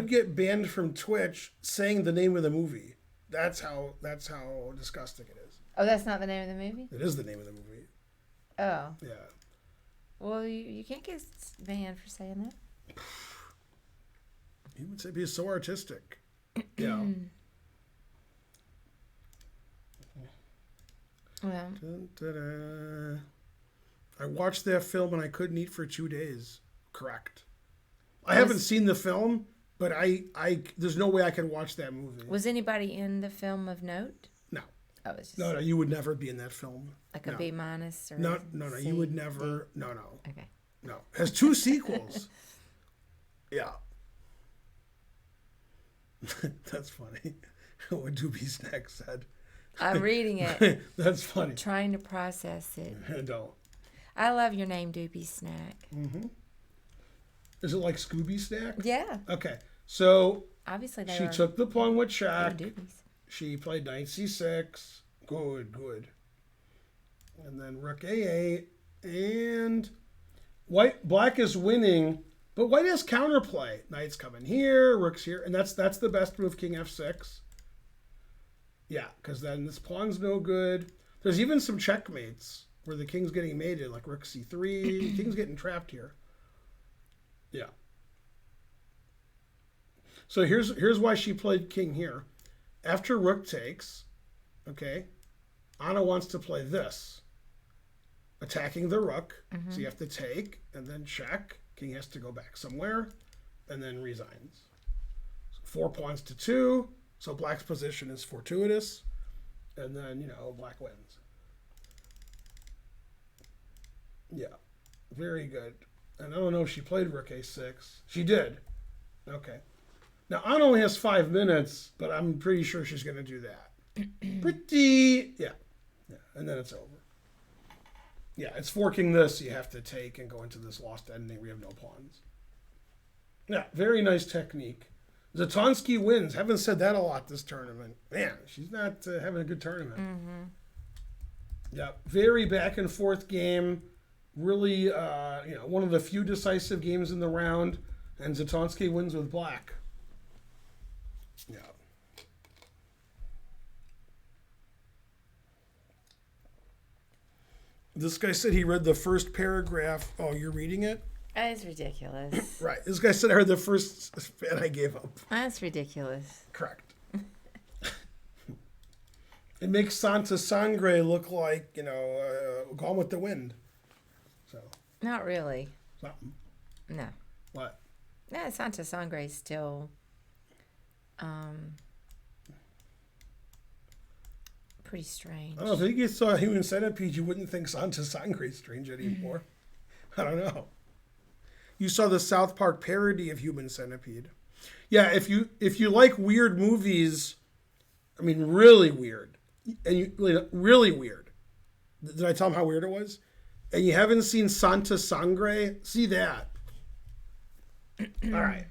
get banned from Twitch saying the name of the movie. That's how disgusting it is. Oh, that's not the name of the movie? It is the name of the movie. Oh. Yeah. Well, you can't get banned for saying that. Human Centipede is so artistic. Yeah. Well, Dun, dun, dun. I watched that film and I couldn't eat for 2 days. Correct. I haven't seen the film, but I there's no way I could watch that movie. was anybody in the film of note? No. Oh, it's just No, you would never be in that film. like a No. B minus or No, C, you would D? never. No. Okay. No. It has 2 sequels. Yeah. That's funny. What Doobie Snack said. I'm reading it, That's funny. trying to process it. I don't. I love your name, Doopy Snack. Mm-hmm. Is it like Scooby Snack? Yeah, Okay. So obviously they she are. took the pawn with They check. were Doopies. She played knight c6. Good. And then rook a8. And black is winning, but white has counterplay. Knight's coming here, rook's here, and that's the best move, king f6. Yeah, because then this pawn's no good. There's even some checkmates where the king's getting mated, like rook c3. King's getting trapped here. Yeah. So here's why she played king here. After rook takes, okay, Anna wants to play this, attacking the rook. So you have to take and then check. King has to go back somewhere and then resigns. So 4 pawns to 2. So black's position is fortuitous. And then, black wins. Yeah, very good. And I don't know if she played rook a6. She did. Okay. Now, Anna only has 5 minutes, but I'm pretty sure she's going to do that. Yeah. And then it's over. Yeah, it's forking this. You have to take and go into this lost ending. We have no pawns. Yeah, very nice technique. Zatonsky wins. Haven't said that a lot this tournament. Man, she's not having a good tournament. Mm-hmm. Yeah, very back and forth game. Really, one of the few decisive games in the round. And Zatonsky wins with black. Yeah. This guy said he read the first paragraph. Oh, you're reading it? That's ridiculous. Right. This guy said I heard the first, and I gave up. That's ridiculous. Correct. It makes Santa Sangre look like, Gone with the Wind. So. Not really. Something. No. What? Yeah, Santa Sangre is still pretty strange. I don't know. If you saw Human Centipede, you wouldn't think Santa Sangre is strange anymore. I don't know. You saw the South Park parody of Human Centipede. Yeah, if you like weird movies, I mean really weird, and really weird. Did I tell them how weird it was? And you haven't seen Santa Sangre? See that. All right.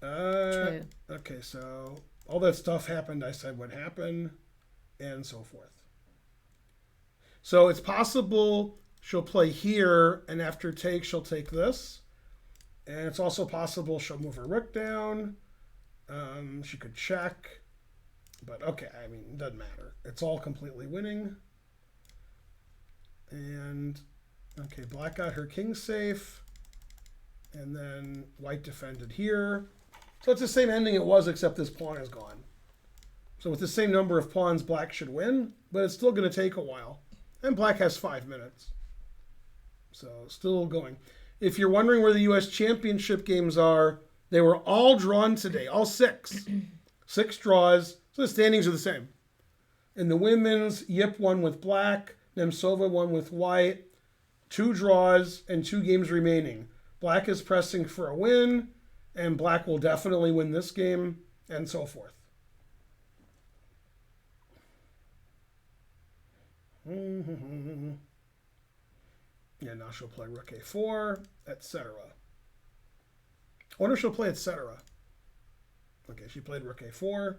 True. Okay, so all that stuff happened. I said what happened, and so forth. So it's possible she'll play here, and after take, she'll take this. And it's also possible she'll move her rook down. She could check. But okay, I mean, it doesn't matter. It's all completely winning. And, okay, black got her king safe. And then white defended here. So it's the same ending it was, except this pawn is gone. So with the same number of pawns, black should win. But it's still going to take a while. And black has 5 minutes. So still going. If you're wondering where the U.S. Championship games are, they were all drawn today. All 6. 6 draws. So the standings are the same. In the women's, Yip won with black. Nemtsova won with white. 2 draws and 2 games remaining. Black is pressing for a win. And black will definitely win this game. And so forth. Yeah, now she'll play rook a4, etc. I wonder if she'll play etc. Okay, she played rook a4.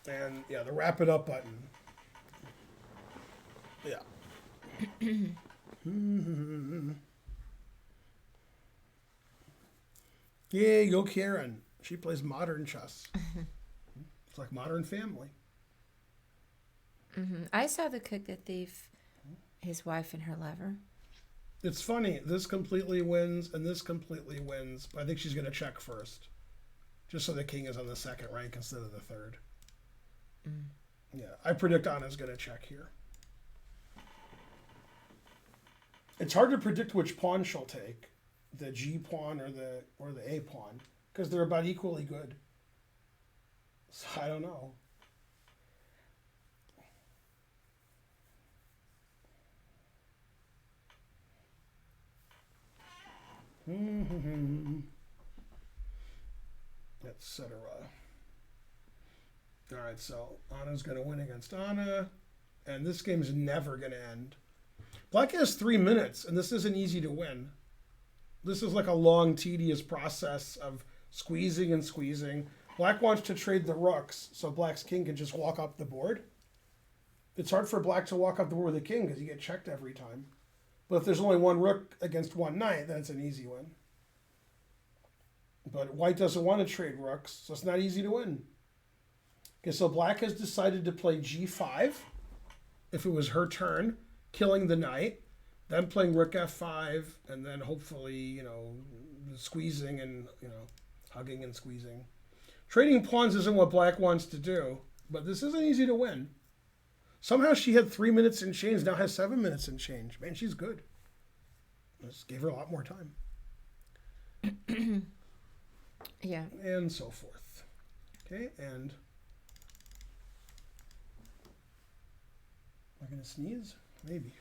And, yeah, the wrap it up button. Yeah. Yay, go Karen. She plays modern chess. It's like Modern Family. Mm-hmm. I saw The Cook the Thief, his wife and her lover. It's funny. This completely wins, and this completely wins. But I think she's going to check first. Just so the king is on the second rank instead of the third. Yeah, I predict Anna's going to check here. It's hard to predict which pawn she'll take, the G pawn or the A pawn, because they're about equally good. So I don't know. Etc. All right, so Anna's going to win against Anna, and this game's never going to end. Black has 3 minutes, and this isn't easy to win. This is like a long, tedious process of squeezing and squeezing. Black wants to trade the rooks, so Black's king can just walk up the board. It's hard for Black to walk up the board with a king because you get checked every time. But if there's only one rook against one knight, then it's an easy win. But White doesn't want to trade rooks, so it's not easy to win. Okay, so Black has decided to play G5, if it was her turn, killing the knight, then playing rook F5, and then hopefully, squeezing and, hugging and squeezing. Trading pawns isn't what Black wants to do, but this isn't easy to win. Somehow she had 3 minutes and change, now has 7 minutes and change. Man, she's good. This gave her a lot more time. Yeah. And so forth. Okay, and... Am I going to sneeze? Maybe.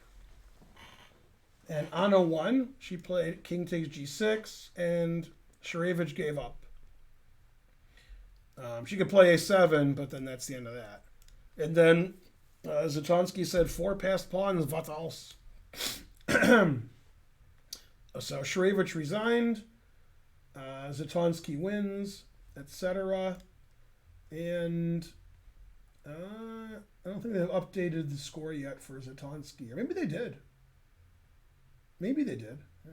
And Anna won. She played king takes G6, and Sharevich gave up. She could play A7, but then that's the end of that. And then Zatonsky said 4 passed pawns, what else? So Sharevich resigned. Zatonsky wins, etc. And I don't think they've updated the score yet for Zatonsky. Or maybe they did. Yeah.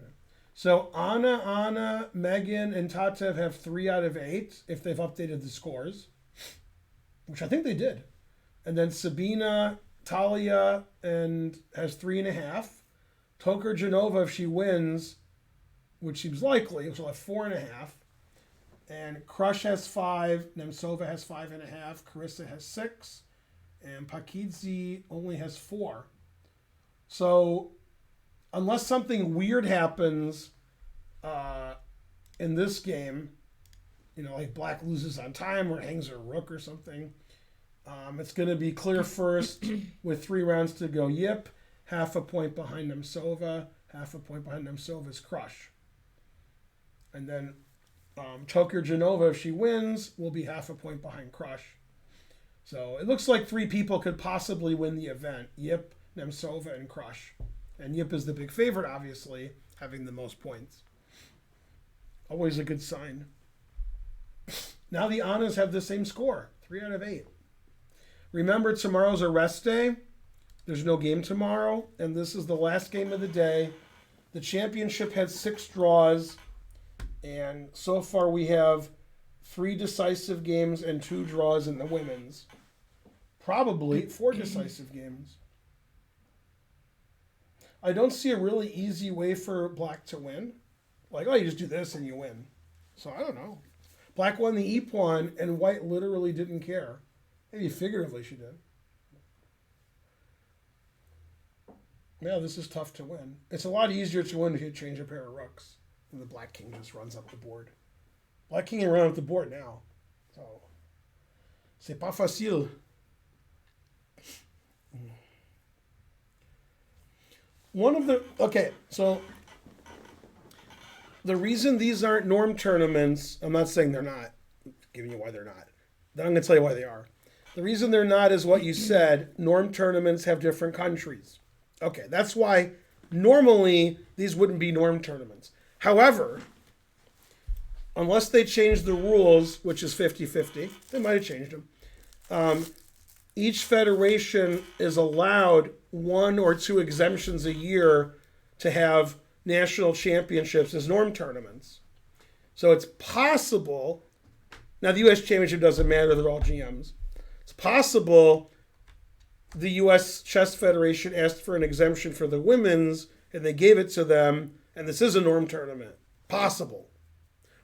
So Anna, Megan, and Tatev have 3 out of 8 if they've updated the scores, which I think they did. And then Sabina, Talia, and has 3.5. Toker Genova, if she wins, which seems likely, she'll have 4.5. And Crush has 5, Nemtsova has 5.5, Carissa has 6, and Pakidze only has 4. So unless something weird happens in this game, like Black loses on time or hangs her rook or something, it's going to be clear first with 3 rounds to go. Yip, half a point behind Nemtsova, half a point behind Nemtsova's Crush. And then Toker Genova, if she wins, will be half a point behind Crush. So it looks like 3 people could possibly win the event. Yip, Nemtsova, and Crush. And Yip is the big favorite, obviously, having the most points. Always a good sign. Now the Annas have the same score, 3 out of 8. Remember, tomorrow's a rest day. There's no game tomorrow, and this is the last game of the day. The championship had 6 draws, and so far we have 3 decisive games and 2 draws in the women's. Probably 4 decisive games. I don't see a really easy way for Black to win. Like, you just do this and you win. So I don't know. Black won the E-pawn, and White literally didn't care. Maybe figuratively she did. Yeah, this is tough to win. It's a lot easier to win if you change a pair of rooks. And the Black king just runs up the board. Black king can run up the board now. So, c'est pas facile. So the reason these aren't norm tournaments, I'm not saying they're not, I'm giving you why they're not. Then I'm going to tell you why they are. The reason they're not is what you said. Norm tournaments have different countries. Okay, that's why normally these wouldn't be norm tournaments. However, unless they change the rules, which is 50-50, they might have changed them, each federation is allowed 1 or 2 exemptions a year to have national championships as norm tournaments. So it's possible, now the U.S. Championship doesn't matter, they're all GMs. It's possible the U.S. Chess Federation asked for an exemption for the women's, and they gave it to them, and this is a norm tournament. Possible.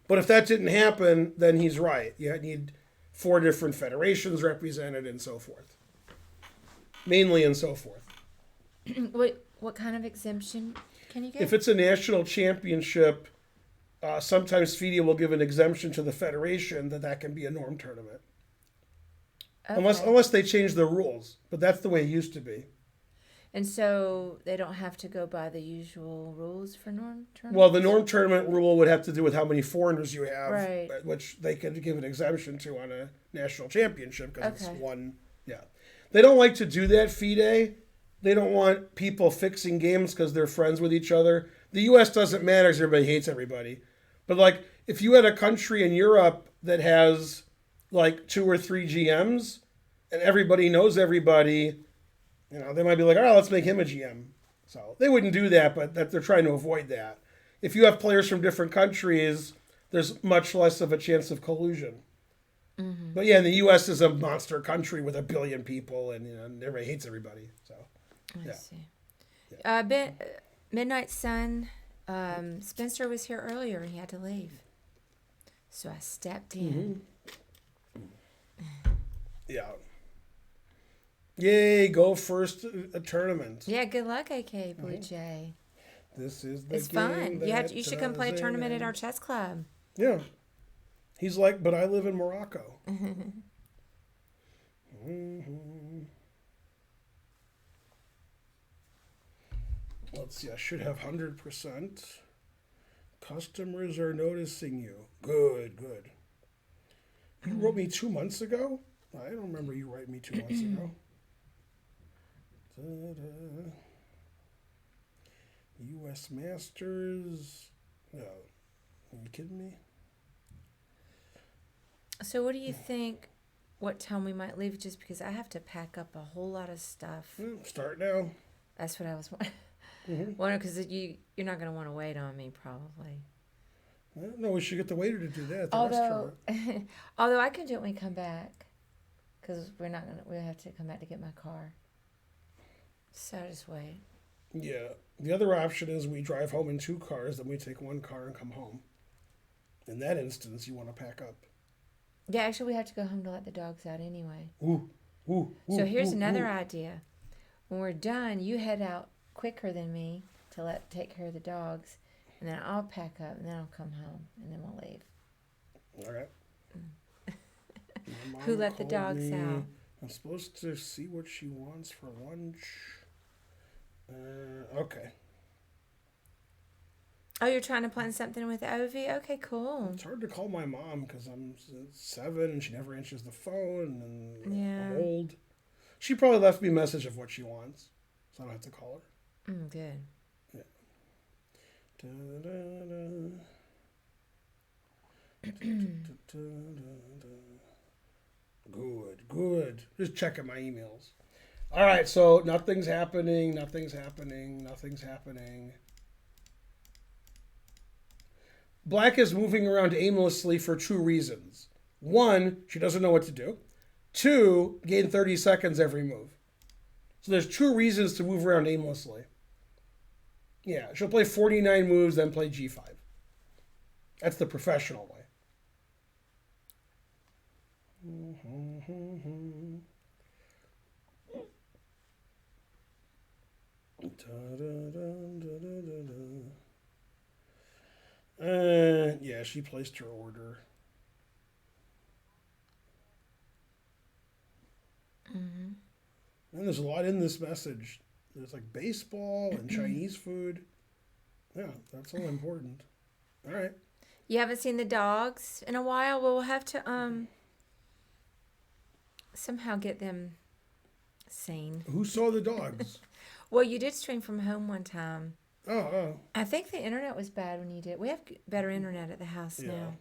But if that didn't happen, then he's right. You need 4 different federations represented and so forth. mainly and so forth. What kind of exemption can you get? If it's a national championship, sometimes FIDE will give an exemption to the federation that can be a norm tournament. Okay. Unless they change the rules, but that's the way it used to be. And so they don't have to go by the usual rules for norm tournaments? Well, the norm tournament rule would have to do with how many foreigners you have, Right. which they could give an exemption to on a national championship because it's Okay. one. Yeah. They don't like to do that, FIDE. They don't want people fixing games because they're friends with each other. The U.S. doesn't matter because everybody hates everybody. But, like, if you had a country in Europe that has, like, 2 or 3 GMs and everybody knows everybody, you know, they might be like, oh, let's make him a GM. So they wouldn't do that, but they're trying to avoid that. If you have players from different countries, there's much less of a chance of collusion. Mm-hmm. But yeah, the U.S. is a monster country with 1 billion people, and you know, everybody hates everybody. So, I see. Yeah. Midnight Sun, Spencer was here earlier and he had to leave. So I stepped in. Mm-hmm. Yeah. Yay, go first a tournament. Yeah, good luck, AK Blue Jay. This is the It's game fun. You should come play a tournament at our chess club. Yeah. He's like, but I live in Morocco. Let's see, I should have 100%. Customers are noticing you. Good. You wrote me 2 months ago? I don't remember you writing me 2 months ago. U.S. Masters. No. Are you kidding me? So what do you think, what time we might leave? Just because I have to pack up a whole lot of stuff. Start now. That's what I was wondering. Because you're not going to want to wait on me, probably. No, we should get the waiter to do that at the restaurant. Although I can do it when we come back. Because we'll have to come back to get my car. So just wait. Yeah. The other option is we drive home in 2 cars, then we take 1 car and come home. In that instance, you want to pack up. Yeah, actually, we have to go home to let the dogs out anyway. So here's another idea. When we're done, you head out quicker than me to take care of the dogs, and then I'll pack up, and then I'll come home, and then we'll leave. All right. Who let the dogs out? I'm supposed to see what she wants for lunch. Okay. Oh, you're trying to plan something with Ovi? Okay, cool. It's hard to call my mom because I'm 7 and she never answers the phone, and Yeah. I'm old. She probably left me a message of what she wants, so I don't have to call her. Good. Yeah. Good. Just checking my emails. All right, so nothing's happening. Black is moving around aimlessly for 2 reasons. 1, she doesn't know what to do. 2, gain 30 seconds every move. So there's 2 reasons to move around aimlessly. Yeah, she'll play 49 moves, then play G5. That's the professional way. Yeah, she placed her order. And there's a lot in this message. There's like baseball and Chinese food. Yeah, that's all important. All right. You haven't seen the dogs in a while? Well, we'll have to somehow get them seen. Who saw the dogs? Well, you did stream from home one time. Oh. I think the internet was bad when you did. We have better internet at the house now.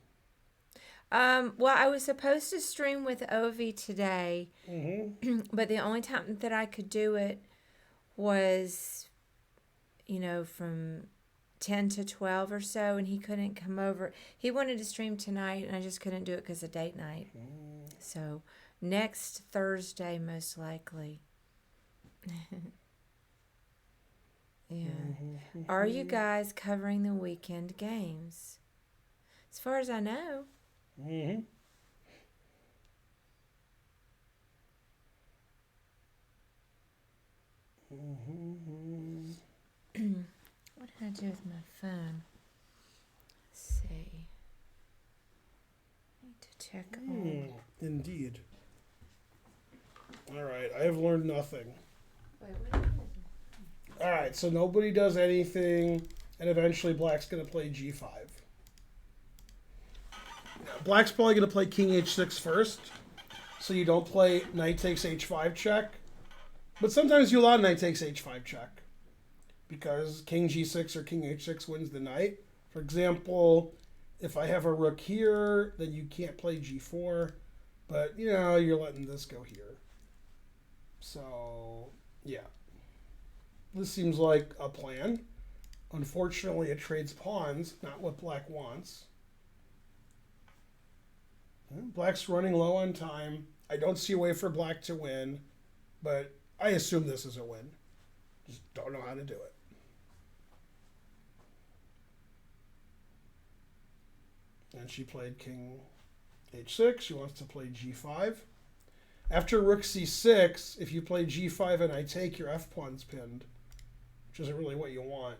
Well, I was supposed to stream with Ovi today, but the only time that I could do it was, from 10 to 12 or so, and he couldn't come over. He wanted to stream tonight, and I just couldn't do it because of date night. So next Thursday, most likely. Yeah. Are you guys covering the weekend games? As far as I know. What did I do with my phone? Let's see. I need to check on. Indeed. All right, I have learned nothing. Wait, what is it? All right, so nobody does anything, and eventually Black's going to play G5. Black's probably going to play King H6 first, so you don't play Knight takes H5 check. But sometimes you allow Knight takes H5 check, because King G6 or King H6 wins the Knight. For example, if I have a rook here, then you can't play G4, but, you're letting this go here. So, yeah. This seems like a plan. Unfortunately, it trades pawns, not what Black wants. Black's running low on time. I don't see a way for Black to win, but I assume this is a win. Just don't know how to do it. And she played King H6. She wants to play G5. After Rook C6, if you play G5 and I take, your F pawn's pinned, which isn't really what you want.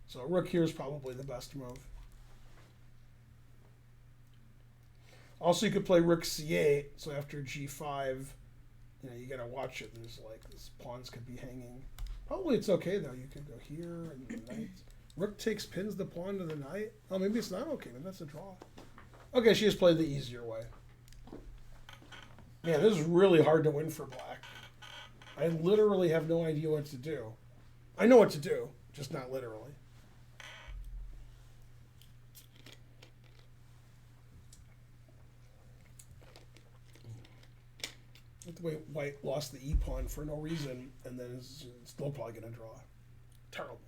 So Rook here is probably the best move. Also, you could play Rook C8. So after G5, you gotta watch it. There's this pawns could be hanging. Probably it's okay though. You could go here and the knight. Rook takes pins the pawn to the knight. Oh, maybe it's not okay. Maybe that's a draw. Okay, she just played the easier way. Man, this is really hard to win for Black. I literally have no idea what to do. I know what to do, just not literally. The way White lost the e-pawn for no reason, and then is still probably going to draw. Terrible.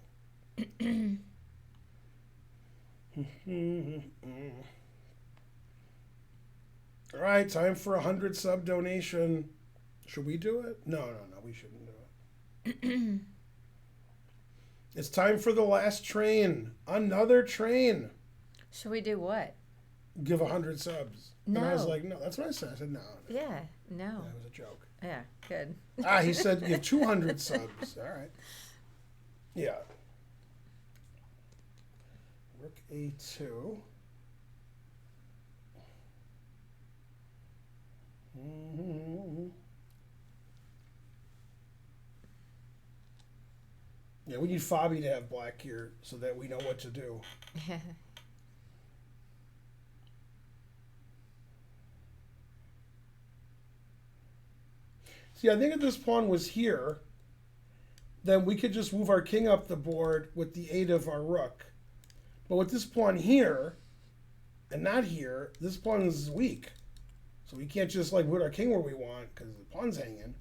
All right, time for 100 sub donation. Should we do it? No, we shouldn't do it. It's time for the last train. Another train. Should we do what? Give 100 subs. No. And I was like, no, that's what I said. I said, no. Yeah, no. That was a joke. Yeah, good. He said you have 200 subs. All right. Yeah. Rook A2. Yeah, we need Fabi to have Black here so that we know what to do. See, I think if this pawn was here, then we could just move our king up the board with the aid of our rook. But with this pawn here, and not here, this pawn is weak. So we can't just put our king where we want because the pawn's hanging.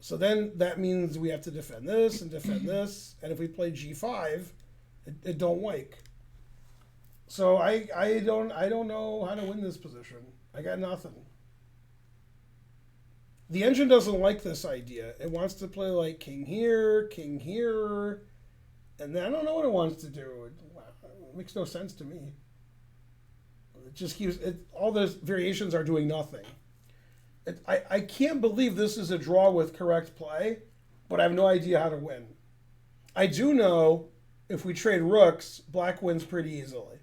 So then that means we have to defend this and defend this. And if we play G5, it don't wake. So I don't know how to win this position. I got nothing. The engine doesn't like this idea. It wants to play king here, and then I don't know what it wants to do. It makes no sense to me. It just keeps all those variations are doing nothing. I can't believe this is a draw with correct play, but I have no idea how to win. I do know if we trade rooks, Black wins pretty easily.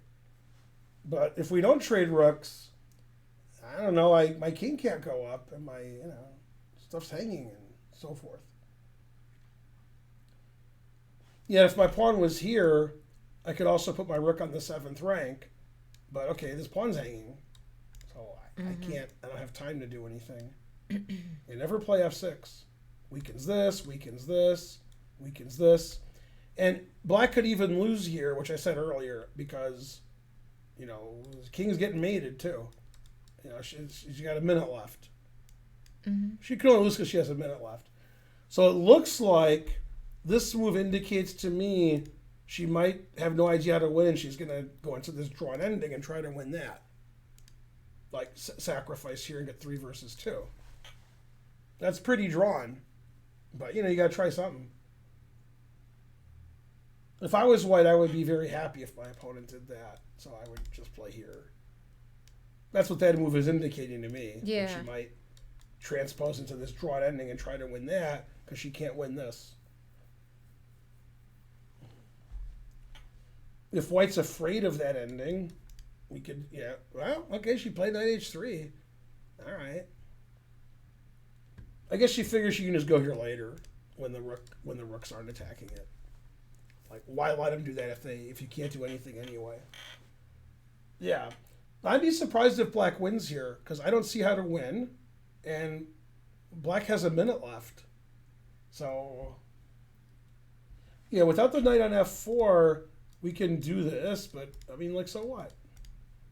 But if we don't trade rooks, I don't know. My king can't go up, and my stuff's hanging and so forth. Yeah, if my pawn was here, I could also put my rook on the 7th rank. But okay, this pawn's hanging, so I can't. I don't have time to do anything. You never play F6. Weakens this, weakens this, weakens this, and Black could even lose here, which I said earlier, because the king's getting mated too. She's got a minute left. She can only lose because she has a minute left. So it looks like this move indicates to me she might have no idea how to win, and she's going to go into this drawn ending and try to win that. Sacrifice here and get 3 versus 2. That's pretty drawn. But, you got to try something. If I was White, I would be very happy if my opponent did that. So I would just play here. That's what that move is indicating to me. Yeah. She might transpose into this drawn ending and try to win that, because she can't win this. If white's afraid of that ending, we could, yeah. Well, okay, she played knight h3. All right. I guess she figures she can just go here later when the rooks aren't attacking it. Like, why let him do that if you can't do anything anyway? Yeah, I'd be surprised if black wins here because I don't see how to win, and black has a minute left. So, yeah, without the knight on f4, we can do this, but I mean, like, so what?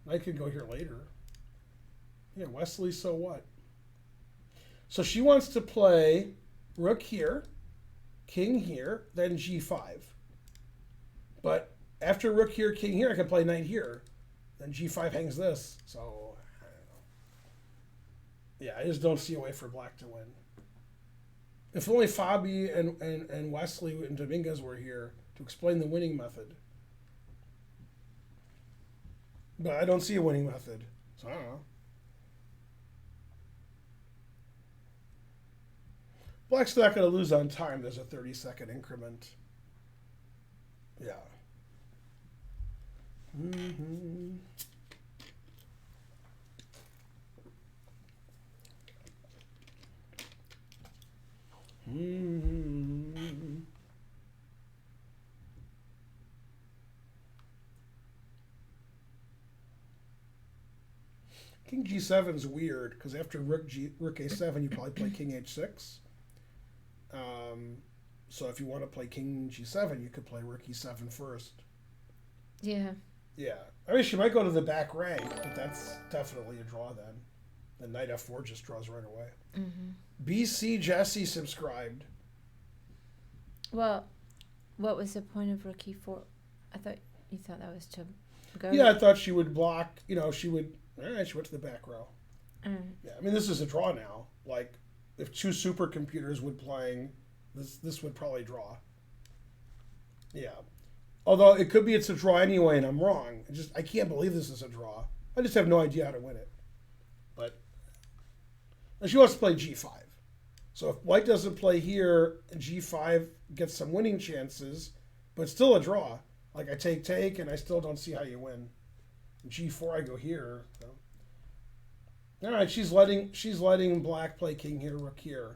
Knight could go here later. Yeah, Wesley, so what? So she wants to play rook here, king here, then g5. But after rook here, king here, I can play knight here. Then g5 hangs this. So, I don't know. Yeah, I just don't see a way for black to win. If only Fabi and Wesley and Dominguez were here to explain the winning method. But I don't see a winning method. So, I don't know. Black's not going to lose on time. There's a 30-second increment. Yeah. Mm-hmm. Mm-hmm. King g7 is weird because after rook a7, you probably play king h6. So if you want to play king g7, you could play rook e7 first. Yeah. Yeah. I mean, she might go to the back rank, but that's definitely a draw then. The knight f4 just draws right away. Mm-hmm. BC Jesse subscribed. Well, what was the point of rook e4? I thought you thought that was to go. Yeah, I thought she would block. She would. All right, she went to the back row. Yeah, I mean, this is a draw now. Like, if two supercomputers would playing, this would probably draw. Yeah. Although it could be it's a draw anyway, and I'm wrong. I can't believe this is a draw. I just have no idea how to win it. But she wants to play g5. So if white doesn't play here, and g5 gets some winning chances, but it's still a draw. Like I take, and I still don't see how you win. G4, I go here. So. All right, she's letting black play king here, rook here,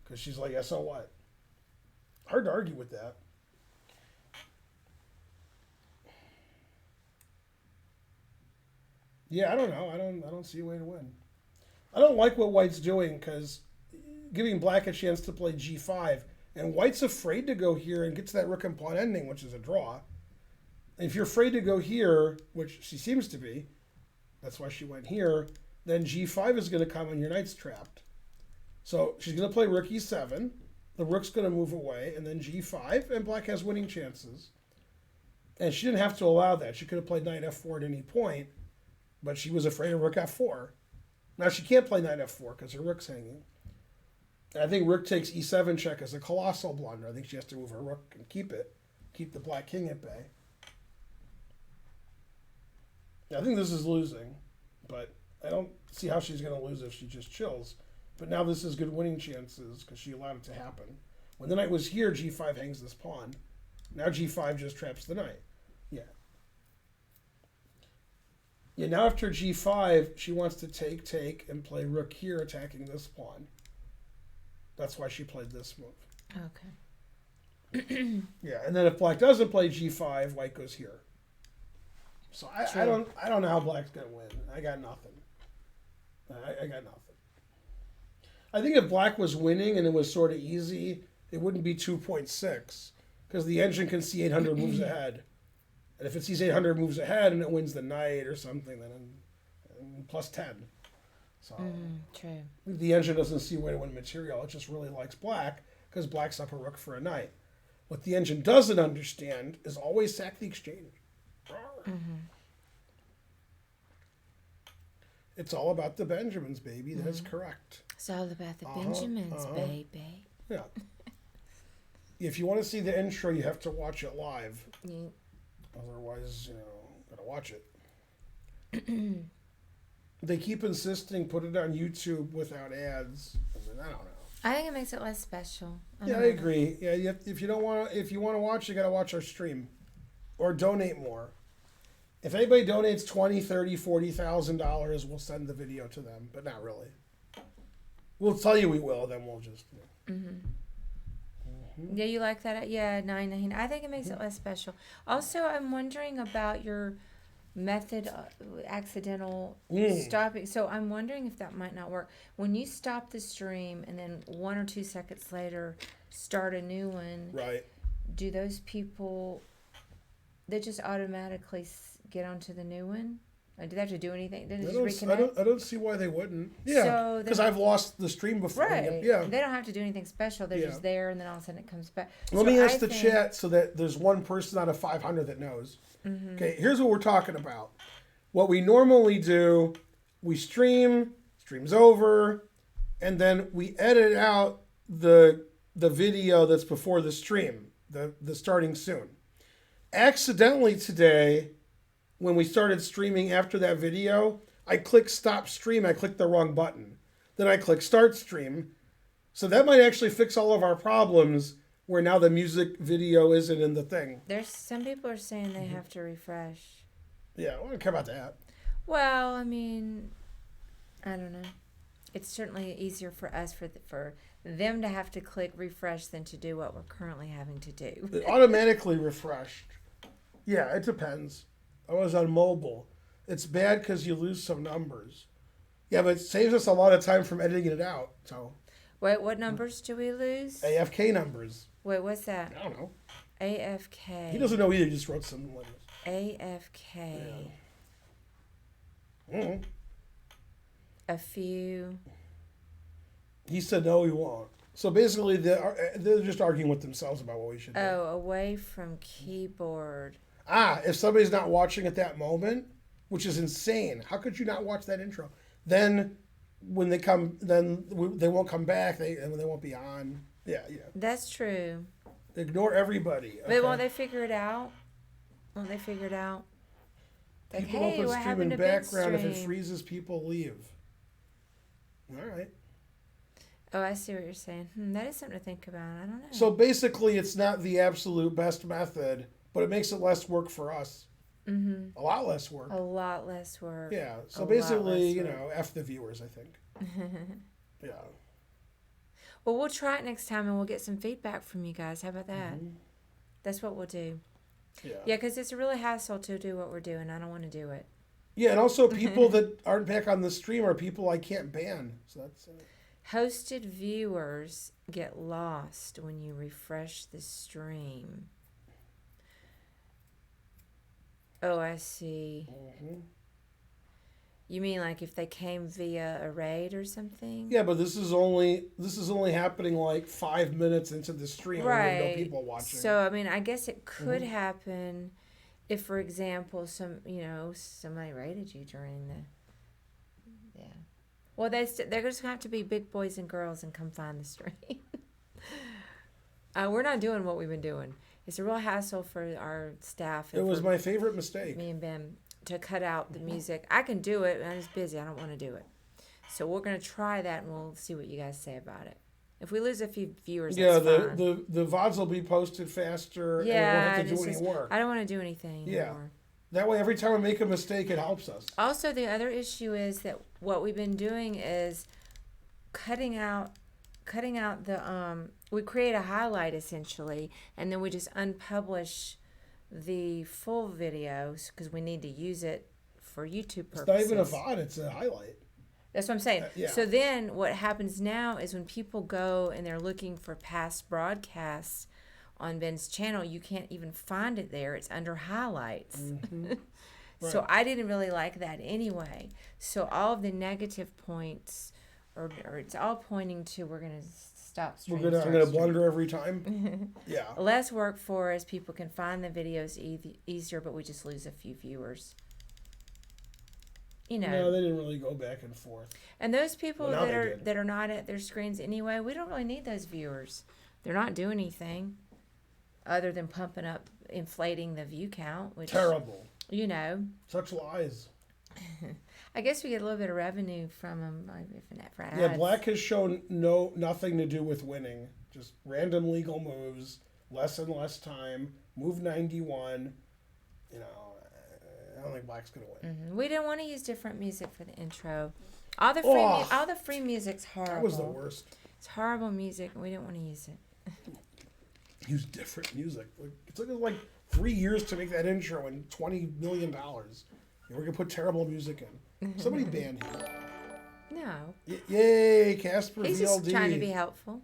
because she's like, yeah, so what? Hard to argue with that. Yeah, I don't know. I don't see a way to win. I don't like what white's doing because giving black a chance to play g5, and white's afraid to go here and get to that rook and pawn ending, which is a draw. And if you're afraid to go here, which she seems to be, that's why she went here, then g5 is going to come and your knight's trapped. So she's going to play rook e7, the rook's going to move away, and then g5, and black has winning chances. And she didn't have to allow that. She could have played knight f4 at any point, but she was afraid of rook f4. Now she can't play knight f4 because her rook's hanging. And I think rook takes e7 check is a colossal blunder. I think she has to move her rook and keep the black king at bay. I think this is losing, but I don't see how she's going to lose if she just chills. But now this is good winning chances because she allowed it to happen. When the knight was here, g5 hangs this pawn. Now g5 just traps the knight. Yeah. Yeah, now after g5, she wants to take, and play rook here, attacking this pawn. That's why she played this move. Okay. Yeah, and then if black doesn't play g5, white goes here. So I don't know how black's gonna win. I got nothing. I got nothing. I think if black was winning and it was sort of easy, it wouldn't be 2.6 because the engine can see 800 moves ahead, and if it sees 800 moves ahead and it wins the knight or something, then plus 10. So true. The engine doesn't see a way to win material. It just really likes black because black's up a rook for a knight. What the engine doesn't understand is always sack the exchange. Mm-hmm. It's all about the Benjamins, baby. That is correct. It's all about the Benjamins, baby. Yeah. If you want to see the intro, you have to watch it live. Yeah. Otherwise, gotta watch it. They keep insisting put it on YouTube without ads. I don't know. I think it makes it less special. Yeah, I agree. Yeah, if you want to watch, you got to watch our stream, or donate more. If anybody donates $20,000, $30,000, $40,000, we'll send the video to them, but not really. We'll tell you we will, then we'll just. Yeah, you like that? Yeah, 9. I think it makes it less special. Also, I'm wondering about your method, accidental stopping. So I'm wondering if that might not work. When you stop the stream and then 1 or 2 seconds later start a new one, Right. do those people, they just automatically get onto the new one? Or do they have to do anything? They just reconnect? I don't see why they wouldn't. Yeah, because I've lost the stream before. Right. Yeah. They don't have to do anything special. They're just there, and then all of a sudden it comes back. Let me ask the chat so that there's one person out of 500 that knows. Okay, here's what we're talking about. What we normally do, we stream's over, and then we edit out the video that's before the stream, the starting soon. Accidentally today, when we started streaming after that video, I clicked stop stream. I clicked the wrong button. Then I clicked start stream. So that might actually fix all of our problems where now the music video isn't in the thing. There's some people are saying they have to refresh. Yeah, I don't care about that. Well, I mean, I don't know. It's certainly easier for us for them to have to click refresh than to do what we're currently having to do. It automatically refreshed. Yeah, it depends. I was on mobile. It's bad because you lose some numbers. Yeah, but it saves us a lot of time from editing it out. So. Wait, what numbers do we lose? AFK numbers. Wait, what's that? I don't know. AFK. He doesn't know either. He just wrote some letters. AFK. Yeah. A few. He said no, he won't. So basically, they're just arguing with themselves about what we should do. Oh, away from keyboard. If somebody's not watching at that moment, which is insane, how could you not watch that intro? Then when they come, they won't come back. They won't be on. Yeah. That's true. Ignore everybody. But won't they figure it out? Won't they figure it out? Like, people don't put what stream in happened to background. If it Bitstream? freezes, people leave. All right. Oh, I see what you're saying. That is something to think about. I don't know. So basically, it's not the absolute best method, but it makes it less work for us. A lot less work. A lot less work. Yeah. So basically, F the viewers, I think. Yeah. Well, we'll try it next time and we'll get some feedback from you guys. How about that? That's what we'll do. Yeah. Yeah, because it's a really hassle to do what we're doing. I don't want to do it. Yeah, and also people that aren't back on the stream are people I can't ban. So that's. Hosted viewers get lost when you refresh the stream. Oh, I see. You mean like if they came via a raid or something? Yeah, but this is only happening like 5 minutes into the stream. Right. With no people watching. So I mean, I guess it could happen if, for example, somebody raided you during the. Yeah. Well, they're just going to have to be big boys and girls and come find the stream. We're not doing what we've been doing. It's a real hassle for our staff. It was my favorite mistake. Me and Ben to cut out the music. I can do it, but I'm just busy. I don't want to do it. So we're going to try that, and we'll see what you guys say about it. If we lose a few viewers, that's fine. the VODs will be posted faster, and we won't have to do any work. I don't want to do anything anymore. That way, every time we make a mistake, it helps us. Also, the other issue is that what we've been doing is cutting out the we create a highlight essentially, and then we just unpublish the full videos because we need to use it for YouTube purposes. It's not even a VOD; it's a highlight. That's what I'm saying. Yeah. So then what happens now is when people go and they're looking for past broadcasts on Ben's channel, you can't even find it there. It's under highlights. Right. So I didn't really like that anyway. So all of the negative points, or it's all pointing to we're going to stop streaming. I'm going to blunder every time. Yeah. Less work for us. People can find the videos easier, but we just lose a few viewers. No, they didn't really go back and forth. And those people that are not at their screens anyway, we don't really need those viewers. They're not doing anything other than pumping up, inflating the view count. Which, terrible. You know. Such lies. I guess we get a little bit of revenue from them, like if an for ads. Yeah, Black has shown nothing to do with winning. Just random legal moves, less and less time, move 91. You know, I don't think Black's going to win. Mm-hmm. We didn't want to use different music for the intro. All the free music's horrible. That was the worst. It's horrible music, and we didn't want to use it. Use different music. It took us like 3 years to make that intro and $20 million. And we're going to put terrible music in. Somebody banned him. No. Yay, Casper He's VLD. just trying to be helpful.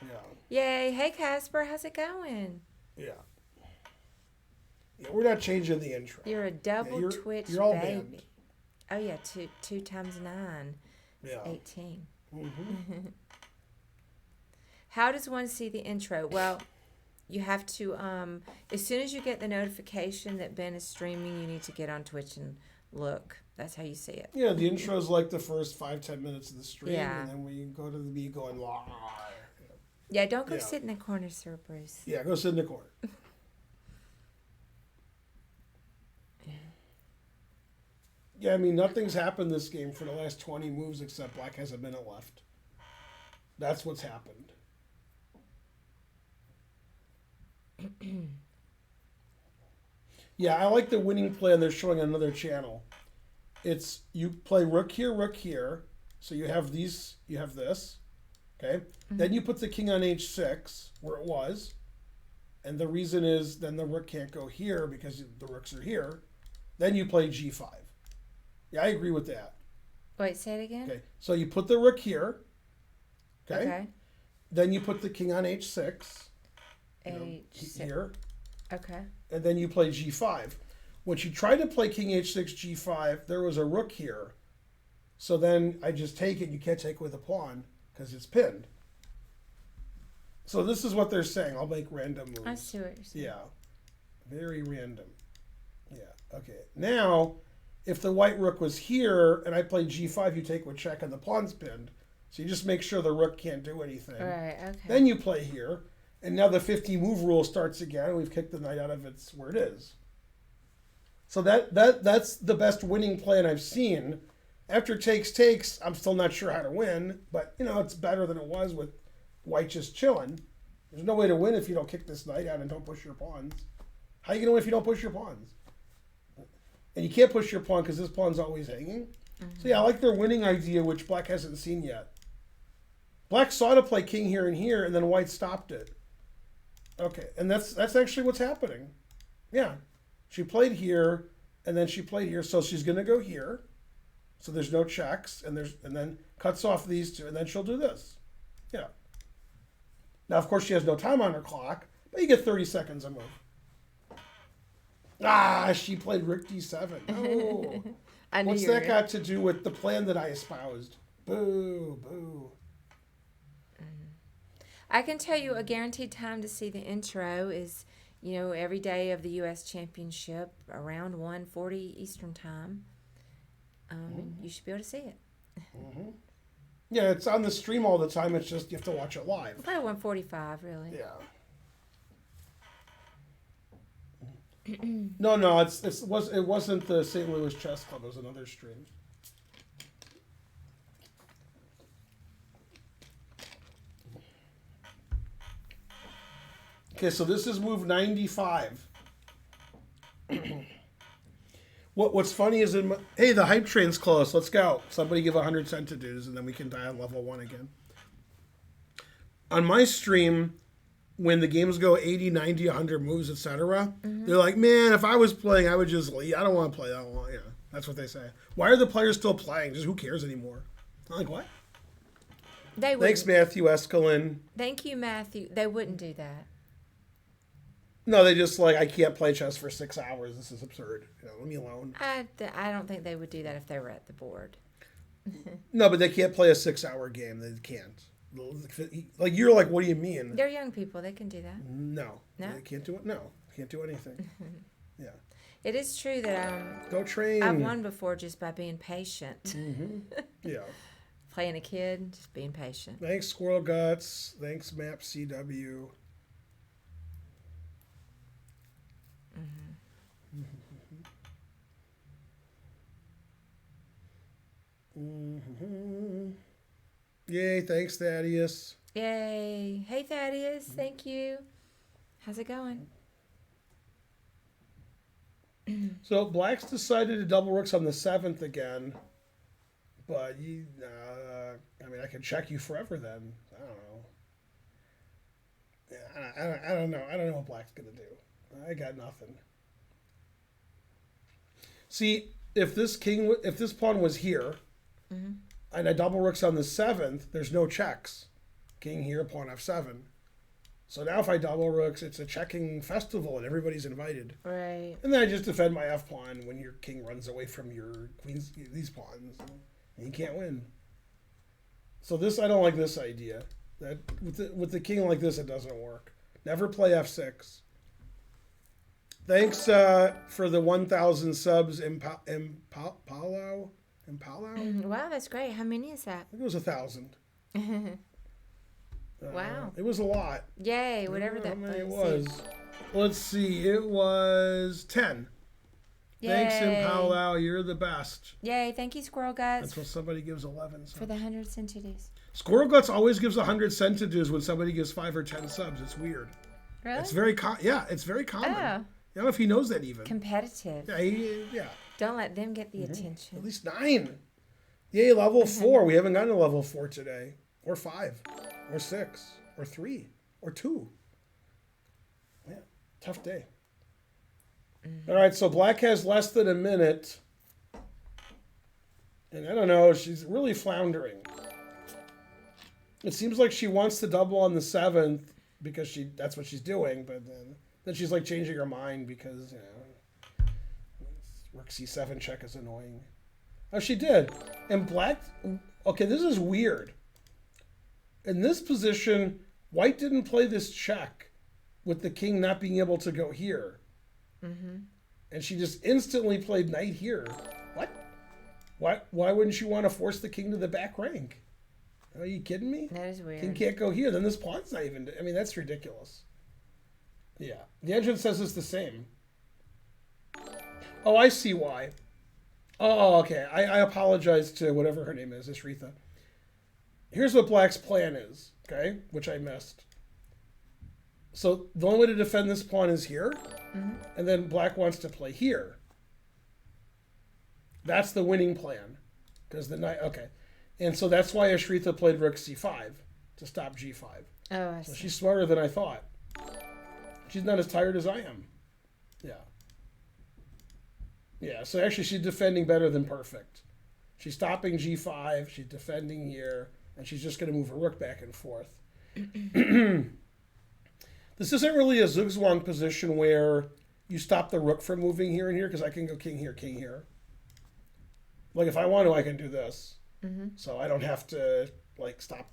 Yeah. Yay. Hey, Casper. How's it going? Yeah. Yeah, we're not changing the intro. You're a double Twitch you're all baby. banned. Oh, yeah. Two times 9. Yeah. 18. Mm-hmm. How does one see the intro? Well, you have to, as soon as you get the notification that Ben is streaming, you need to get on Twitch and look. That's how you see it. Yeah, the intro is like the first 5-10 minutes of the stream, Yeah. and then we go to the me going live. Yeah, don't go sit in the corner, Sir Bruce. Yeah, go sit in the corner. Yeah, I mean, nothing's happened this game for the last 20 moves except Black has a minute left. That's what's happened. Yeah, I like the winning plan they're showing on another channel. It's you play rook here, so you have these, you have this, okay? Mm-hmm. Then you put the king on h6 where it was, and the reason is then the rook can't go here because the rooks are here. Then you play g5. Yeah, I agree with that. Wait, say it again? Okay, so you put the rook here, okay? Then you put the king on h6. H6. Here. Okay. And then you play g5. When she tried to play king h6, g5, there was a rook here. So then I just take it. You can't take it with a pawn because it's pinned. So this is what they're saying. I'll make random moves. I see what you're saying. Yeah. Very random. Yeah. Okay. Now, if the white rook was here and I played g5, you take with check and the pawn's pinned. So you just make sure the rook can't do anything. Right, okay. Then you play here. And now the 50 move rule starts again, and we've kicked the knight out of its where it is. So that's the best winning plan I've seen. After takes, I'm still not sure how to win, but it's better than it was with white just chilling. There's no way to win if you don't kick this knight out and don't push your pawns. How are you gonna win if you don't push your pawns? And you can't push your pawn because this pawn's always hanging. Mm-hmm. So yeah, I like their winning idea, which Black hasn't seen yet. Black saw to play king here and here, and then white stopped it. Okay, and that's actually what's happening. Yeah, she played here, and then she played here, so she's gonna go here. So there's no checks, and then cuts off these two, and then she'll do this. Yeah. Now, of course, she has no time on her clock, but you get 30 seconds a move. She played rook d7. Oh, what's that got to do with the plan that I espoused? Boo, boo. I can tell you a guaranteed time to see the intro is, every day of the U.S. Championship around 1:40 Eastern Time. You should be able to see it. Mm-hmm. Yeah, it's on the stream all the time. It's just you have to watch it live. About 1:45, really. Yeah. No, it wasn't the St. Louis Chess Club. It was another stream. Okay, so this is move 95. What's funny is hey, the hype train's close. Let's go. Somebody give 100 cent to dues, and then we can die on level 1 again. On my stream, when the games go 80, 90, 100 moves, etc., they're like, man, if I was playing, I would just leave. I don't want to play that long. Yeah, that's what they say. Why are the players still playing? Just who cares anymore? I'm like, what? Thanks, Matthew Escalin. Thank you, Matthew. They wouldn't do that. No, they just I can't play chess for 6 hours. This is absurd. Leave me alone. I don't think they would do that if they were at the board. No, but they can't play a 6-hour game. They can't. You're like, what do you mean? They're young people. They can do that. No. They can't do it. No, can't do anything. Yeah. It is true that go train. I've won before just by being patient. Mm-hmm. Yeah. Playing a kid, just being patient. Thanks, Squirrel Guts. Thanks, Map CW. Yay, thanks, Thaddeus. Yay. Hey, Thaddeus. Thank you. How's it going? So Black's decided to double rooks on the 7th again. But, I can check you forever then. I don't know. I don't know. I don't know what Black's going to do. I got nothing. See, if this pawn was here, and I double rooks on the 7th, there's no checks. King here, pawn f7. So now if I double rooks, it's a checking festival and everybody's invited. Right. And then I just defend my f pawn when your king runs away from your queens, these pawns, and you can't win. So I don't like this idea. That with the king like this, it doesn't work. Never play f6. Thanks for the 1,000 subs, Impalo. Wow, that's great. How many is that? I think it was 1,000. Wow. It was a lot. Yay, whatever that how many it was. Let's see. It was 10. Yay. Thanks, Impalo. You're the best. Yay, thank you, Squirrel Guts. That's what somebody gives 11 subs. For the 100 centities. Squirrel Guts always gives 100 centities when somebody gives 5 or 10 subs. It's weird. Really? It's very it's very common. Oh. I don't know if he knows that even. Competitive. Yeah. Don't let them get the attention. At least 9. Yay, level 4. We haven't gotten to level 4 today. Or 5. Or 6. Or 3. Or 2. Yeah. Tough day. All right, so Black has less than a minute. And I don't know, she's really floundering. It seems like she wants to double on the 7th because that's what she's doing, but then she's like changing her mind because, Rook C7 check is annoying. Oh, she did. And Black, okay, this is weird. In this position, White didn't play this check with the king not being able to go here. And she just instantly played knight here. What? Why wouldn't you want to force the king to the back rank? Are you kidding me? That is weird. King can't go here. Then this pawn's not even... I mean, that's ridiculous. Yeah. The engine says it's the same. Oh, I see why. Oh, okay. I apologize to whatever her name is, Ishritha. Here's what Black's plan is, okay? Which I missed. So the only way to defend this pawn is here. And then Black wants to play here. That's the winning plan. Because the knight... Okay. And so that's why Ashritha played Rook C5 to stop G5. Oh, I see. So she's smarter than I thought. She's not as tired as I am. Yeah. Yeah, so actually she's defending better than perfect. She's stopping G5, she's defending here, and she's just going to move her rook back and forth. This isn't really a zugzwang position where you stop the rook from moving here and here, because I can go king here. Like, if I want to, I can do this. So I don't have to, like, stop.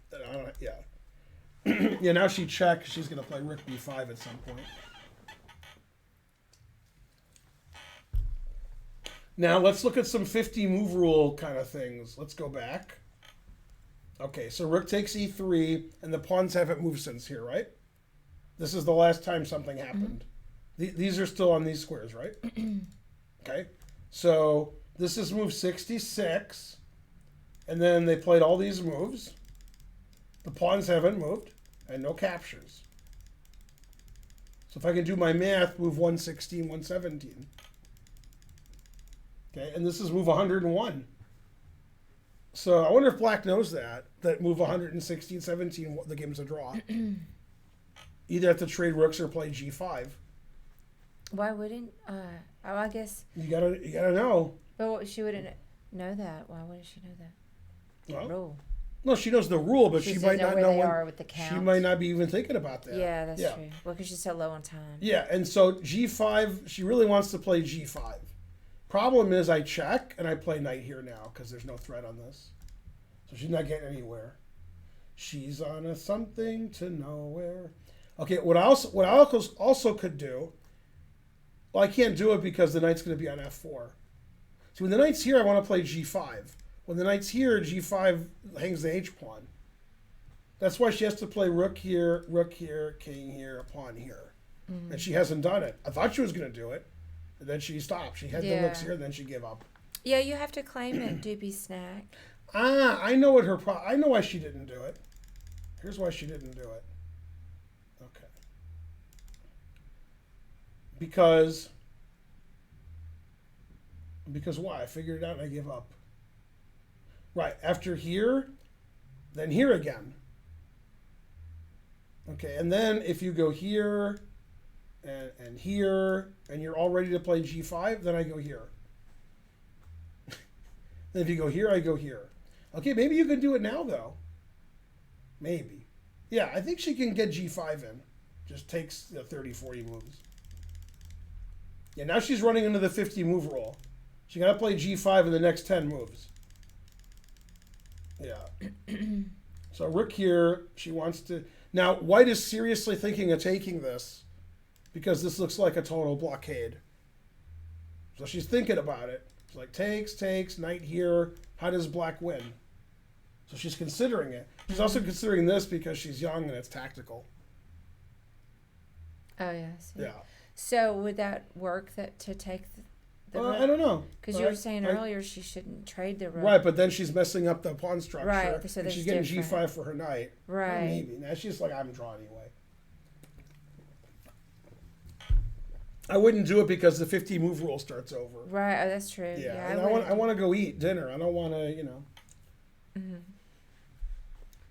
Yeah, now she checks. She's going to play rook b5 at some point. Now, let's look at some 50 move rule kind of things. Let's go back. Okay, so rook takes e3, and the pawns haven't moved since here, right? This is the last time something happened. These are still on these squares, right? Okay, so this is move 66. And then they played all these moves. The pawns haven't moved, and no captures. So if I can do my math, move 116, 117. Okay, and this is move 101. So I wonder if Black knows that move 116, 17, the game's a draw. Either have to trade rooks or play G5. Why wouldn't? I guess. You gotta know. But she wouldn't know that. Why wouldn't she know that? Well, Rule. No, she knows the rule, but she might not know where they when, are with the count. she might not be even thinking about that. Yeah, that's true. Well, because she's so low on time. Yeah, and so G5, she really wants to play G5. Problem is I check, and I play knight here now, because there's no threat on this. So she's not getting anywhere. She's on a something to nowhere. Okay, what I also could do, well, I can't do it because the knight's going to be on f4. So when the knight's here, I want to play G5. When the knight's here, G5 hangs the H-pawn. That's why she has to play rook here, king here, pawn here. And she hasn't done it. I thought she was going to do it, and then she stopped. She had the rooks here, and then she gave up. Yeah, you have to claim it, doobie snack. I know what I know why she didn't do it. Here's why she didn't do it. Okay. Because why? I figured it out and I give up. Right, after here, then here again. Okay, and then if you go here and here, and you're all ready to play g5, then I go here. Then if you go here, I go here. Okay, maybe you can do it now, though. Maybe. Yeah, I think she can get g5 in. Just takes the 30, 40 moves. Yeah, now she's running into the 50 move rule. She got to play g5 in the next 10 moves. Yeah. So rook here, she wants to... Now, white is seriously thinking of taking this because this looks like a total blockade. So she's thinking about it. She's like, takes, knight here. How does black win? So she's considering it. She's also considering this because she's young and it's tactical. Oh, yes. Yeah. So would that work to take the rook? I don't know. Because you were saying earlier she shouldn't trade the rook. Right, but then she's messing up the pawn structure. Right, so and she's there's getting g5 for her knight. Right. Well, maybe. Now she's like, I'm drawn anyway. I wouldn't do it because the 50 move rule starts over. Right, oh, that's true. Yeah, I want to go eat dinner. I don't want to, Mm-hmm.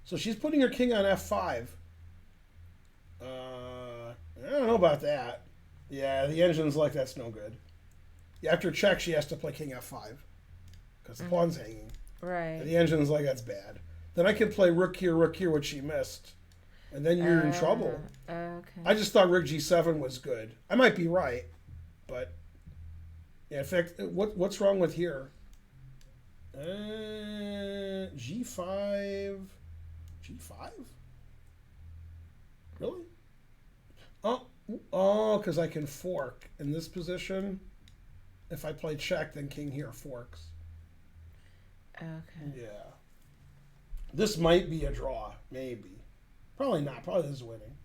So she's putting her king on f5. I don't know about that. Yeah, the engine's like, that's no good. Yeah, after check, she has to play king f5 because the pawn's hanging. Right. And the engine's like, that's bad. Then I can play rook here, which she missed. And then you're in trouble. Okay. I just thought rook g7 was good. I might be right, but yeah. In fact, what's wrong with here? G5, G5. Really? Because I can fork in this position. If I play check, then king here forks. Okay. Yeah. This might be a draw, maybe. Probably not. Probably this is winning.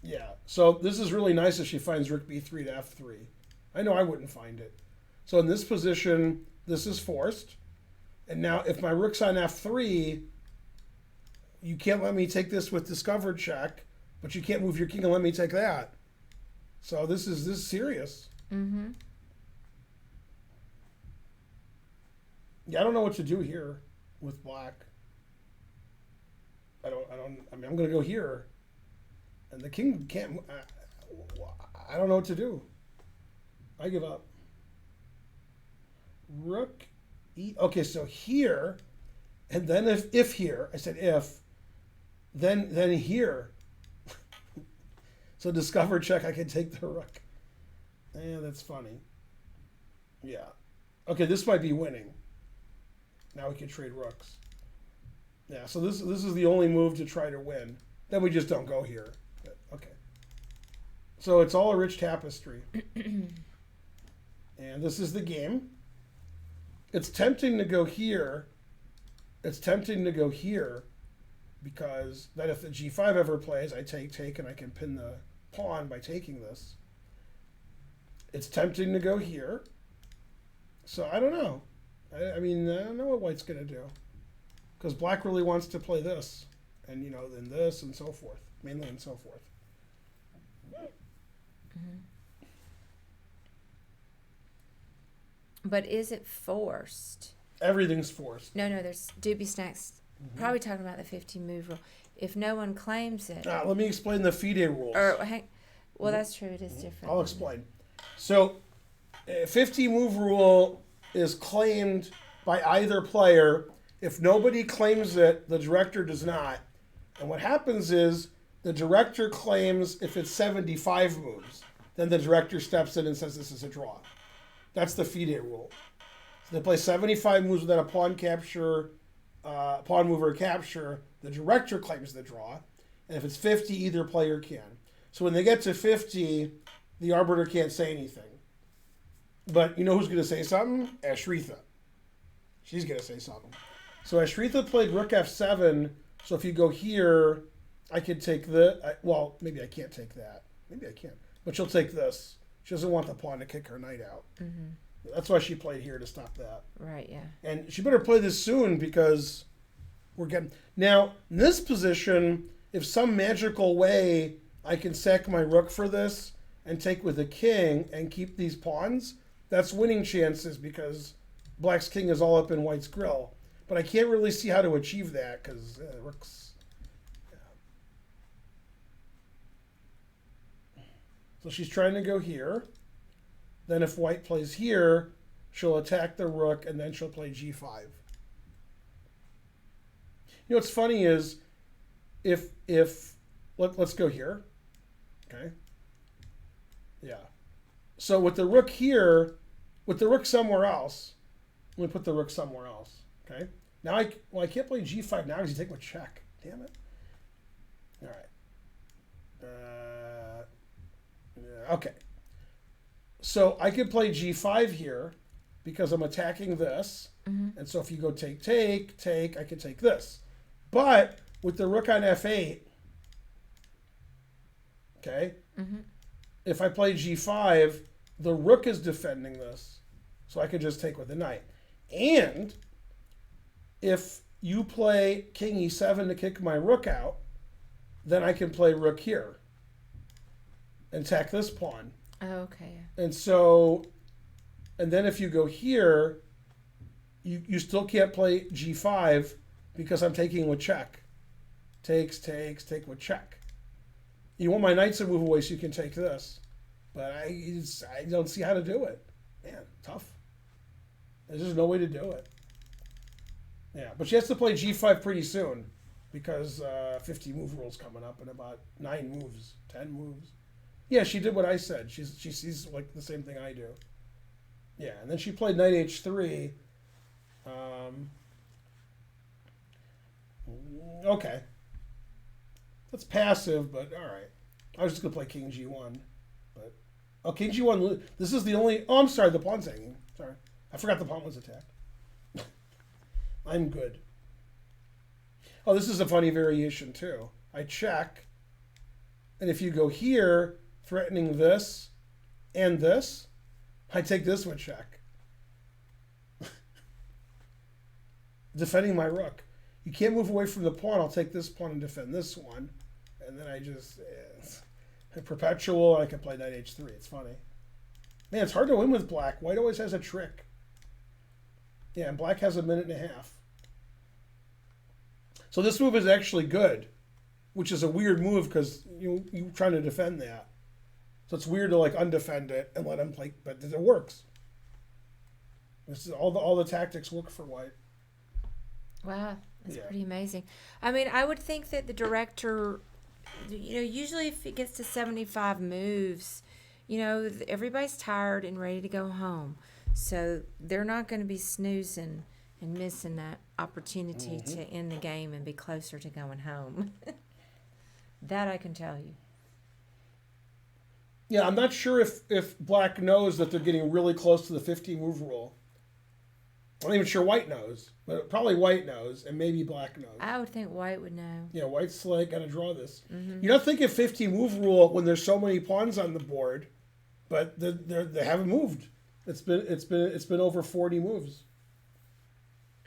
Yeah. So this is really nice if she finds rook b3 to f3. I know I wouldn't find it. So in this position, this is forced. And now if my rook's on f3, you can't let me take this with discovered check, but you can't move your king and let me take that. So this is serious. Mm-hmm. Yeah, I don't know what to do here with black. I mean, I'm going to go here. And the king can't... I don't know what to do. I give up. Rook e... Okay, so here, and then if here, I said if, then here. So discover check, I can take the rook. Yeah, that's funny. Yeah. Okay, this might be winning. Now we can trade rooks. Yeah, so this is the only move to try to win. Then we just don't go here. But, okay. So it's all a rich tapestry. And this is the game. It's tempting to go here. It's tempting to go here because then if the g5 ever plays, I take, and I can pin the pawn by taking this. It's tempting to go here. So I don't know. I mean, I don't know what white's going to do. Because black really wants to play this. And, then this and so forth. Mainly and so forth. Mm-hmm. But is it forced? Everything's forced. No, there's Doobie Snacks. Mm-hmm. Probably talking about the 15 move rule. If no one claims it. Let me explain the FIDE rules. Well, that's true. It is different. I'll explain. So, 50 move rule is claimed by either player. If nobody claims it, the director does not. And what happens is the director claims if it's 75 moves. Then the director steps in and says this is a draw. That's the FIDE rule. So they play 75 moves without a pawn capture, pawn mover capture. The director claims the draw. And if it's 50, either player can. So when they get to 50, the arbiter can't say anything. But you know who's going to say something? Ashritha. She's going to say something. So Ashritha played rook f7. So if you go here, I could take well, maybe I can't take that. Maybe I can. But she'll take this. She doesn't want the pawn to kick her knight out. Mm-hmm. That's why she played here to stop that. Right, yeah. And she better play this soon because we're getting... Now, in this position, if some magical way I can sack my rook for this and take with a king and keep these pawns, that's winning chances because black's king is all up in white's grill. But I can't really see how to achieve that because rook's... Yeah. So she's trying to go here. Then if white plays here, she'll attack the rook and then she'll play g5. You know what's funny is let's go here. Okay. Yeah. So with the rook here, with the rook somewhere else, let me put the rook somewhere else. Okay. Now I can't play g5 now because you take my check. Damn it. All right. Okay. So I could play g5 here because I'm attacking this. Mm-hmm. And so if you go take, I can take this. But with the rook on f8, okay, Mm-hmm. if I play g5, the rook is defending this. So I could just take with the knight. And if you play king e7 to kick my rook out, then I can play rook here and attack this pawn. Oh, okay. And so, and then if you go here, you still can't play g5 because I'm taking with check. Takes, take with check. You want my knights to move away so you can take this. But I don't see how to do it. Man, tough. There's just no way to do it. Yeah, but she has to play g5 pretty soon because 50 move rule's coming up in about 9 moves, 10 moves. Yeah, she did what I said. She sees like the same thing I do. Yeah, and then she played knight h3. Okay. That's passive, but all right. I was just going to play king g1. But king g1, this is the only... Oh, I'm sorry, the pawn's hanging. Sorry. I forgot the pawn was attacked. I'm good. Oh, this is a funny variation, too. I check, and if you go here, threatening this and this, I take this with check. Defending my rook. You can't move away from the pawn. I'll take this pawn and defend this one. And then I just... perpetual, I can play knight h3. It's funny. Man, it's hard to win with black. White always has a trick. Yeah, and black has a minute and a half. So this move is actually good, which is a weird move because you're trying to defend that. So it's weird to like undefend it and let him play, but it works. This is all the tactics work for white. Wow, that's pretty amazing. I mean, I would think that the director, usually if it gets to 75 moves, everybody's tired and ready to go home. So they're not going to be snoozing and missing that opportunity to end the game and be closer to going home. That I can tell you. Yeah, I'm not sure if black knows that they're getting really close to the 50 move rule. I'm not even sure white knows, but probably white knows, and maybe black knows. I would think white would know. Yeah, white's like, gotta draw this. Mm-hmm. You're not thinking 50 move rule when there's so many pawns on the board, but they haven't moved. It's been over 40 moves.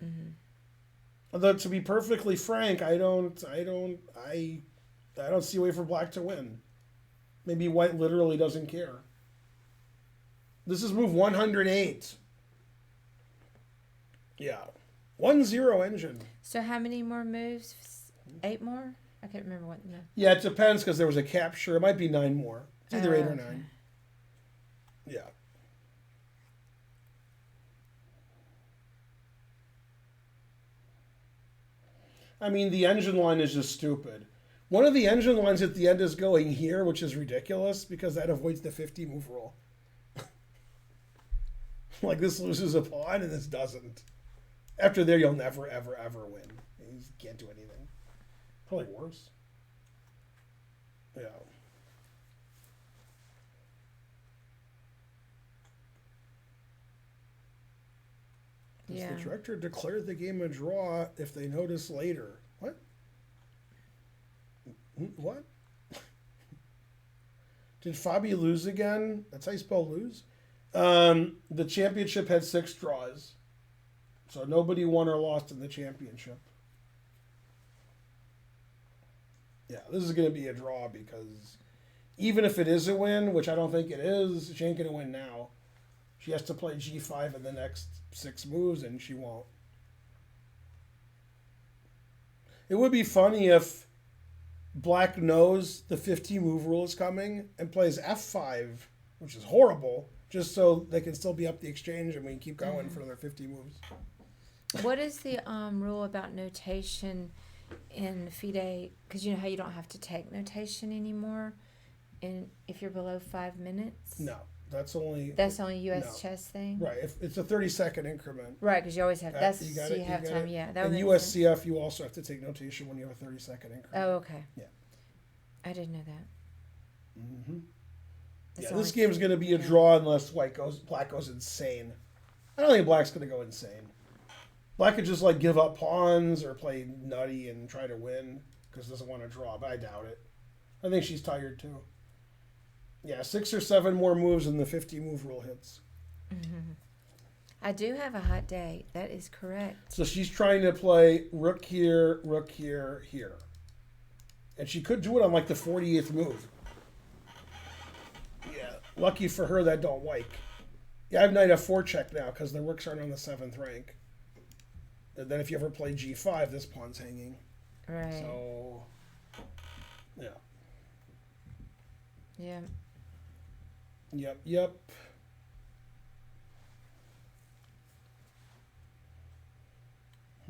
Mm-hmm. Although to be perfectly frank, I don't see a way for black to win. Maybe white literally doesn't care. This is move 108. Yeah. 1-0 engine. So how many more moves? 8 more? I can't remember what. No. Yeah, it depends because there was a capture. It might be 9 more. It's either 8 or 9. Yeah. I mean, the engine line is just stupid. One of the engine lines at the end is going here, which is ridiculous because that avoids the 50 move rule. Like this loses a pawn and this doesn't. After there, you'll never, ever, ever win. You can't do anything. Probably worse. Yeah. Does the director declare the game a draw if they notice later? What? What? Did Fabi lose again? That's how you spell lose? The championship had 6 draws. So nobody won or lost in the championship. Yeah, this is going to be a draw because even if it is a win, which I don't think it is, she ain't going to win now. She has to play G5 in the next 6 moves, and she won't. It would be funny if Black knows the 50-move rule is coming and plays F5, which is horrible, just so they can still be up the exchange and we can keep going for another 50 moves. What is the rule about notation in FIDE? Because you know how you don't have to take notation anymore, if you're below 5 minutes. No, that's only U.S. chess thing. Right, if it's a 30-second increment. Right, because you always have you have time. Yeah, that and would USCF, you also have to take notation when you have a 30-second increment. Oh, okay. Yeah, I didn't know that. Mm-hmm. Yeah, this game's going to be a draw unless Black goes insane. I don't think Black's going to go insane. Black could just like give up pawns or play nutty and try to win because doesn't want to draw, but I doubt it. I think she's tired too. Yeah, 6 or 7 more moves and the 50-move rule hits. Mm-hmm. I do have a hot date. That is correct. So she's trying to play rook here, here. And she could do it on like the 48th move. Yeah, lucky for her that don't like. Yeah, I have knight f4 check now because the rooks aren't on the 7th rank. And then if you ever play g5, this pawn's hanging. Right. So, yeah. Yeah. Yep.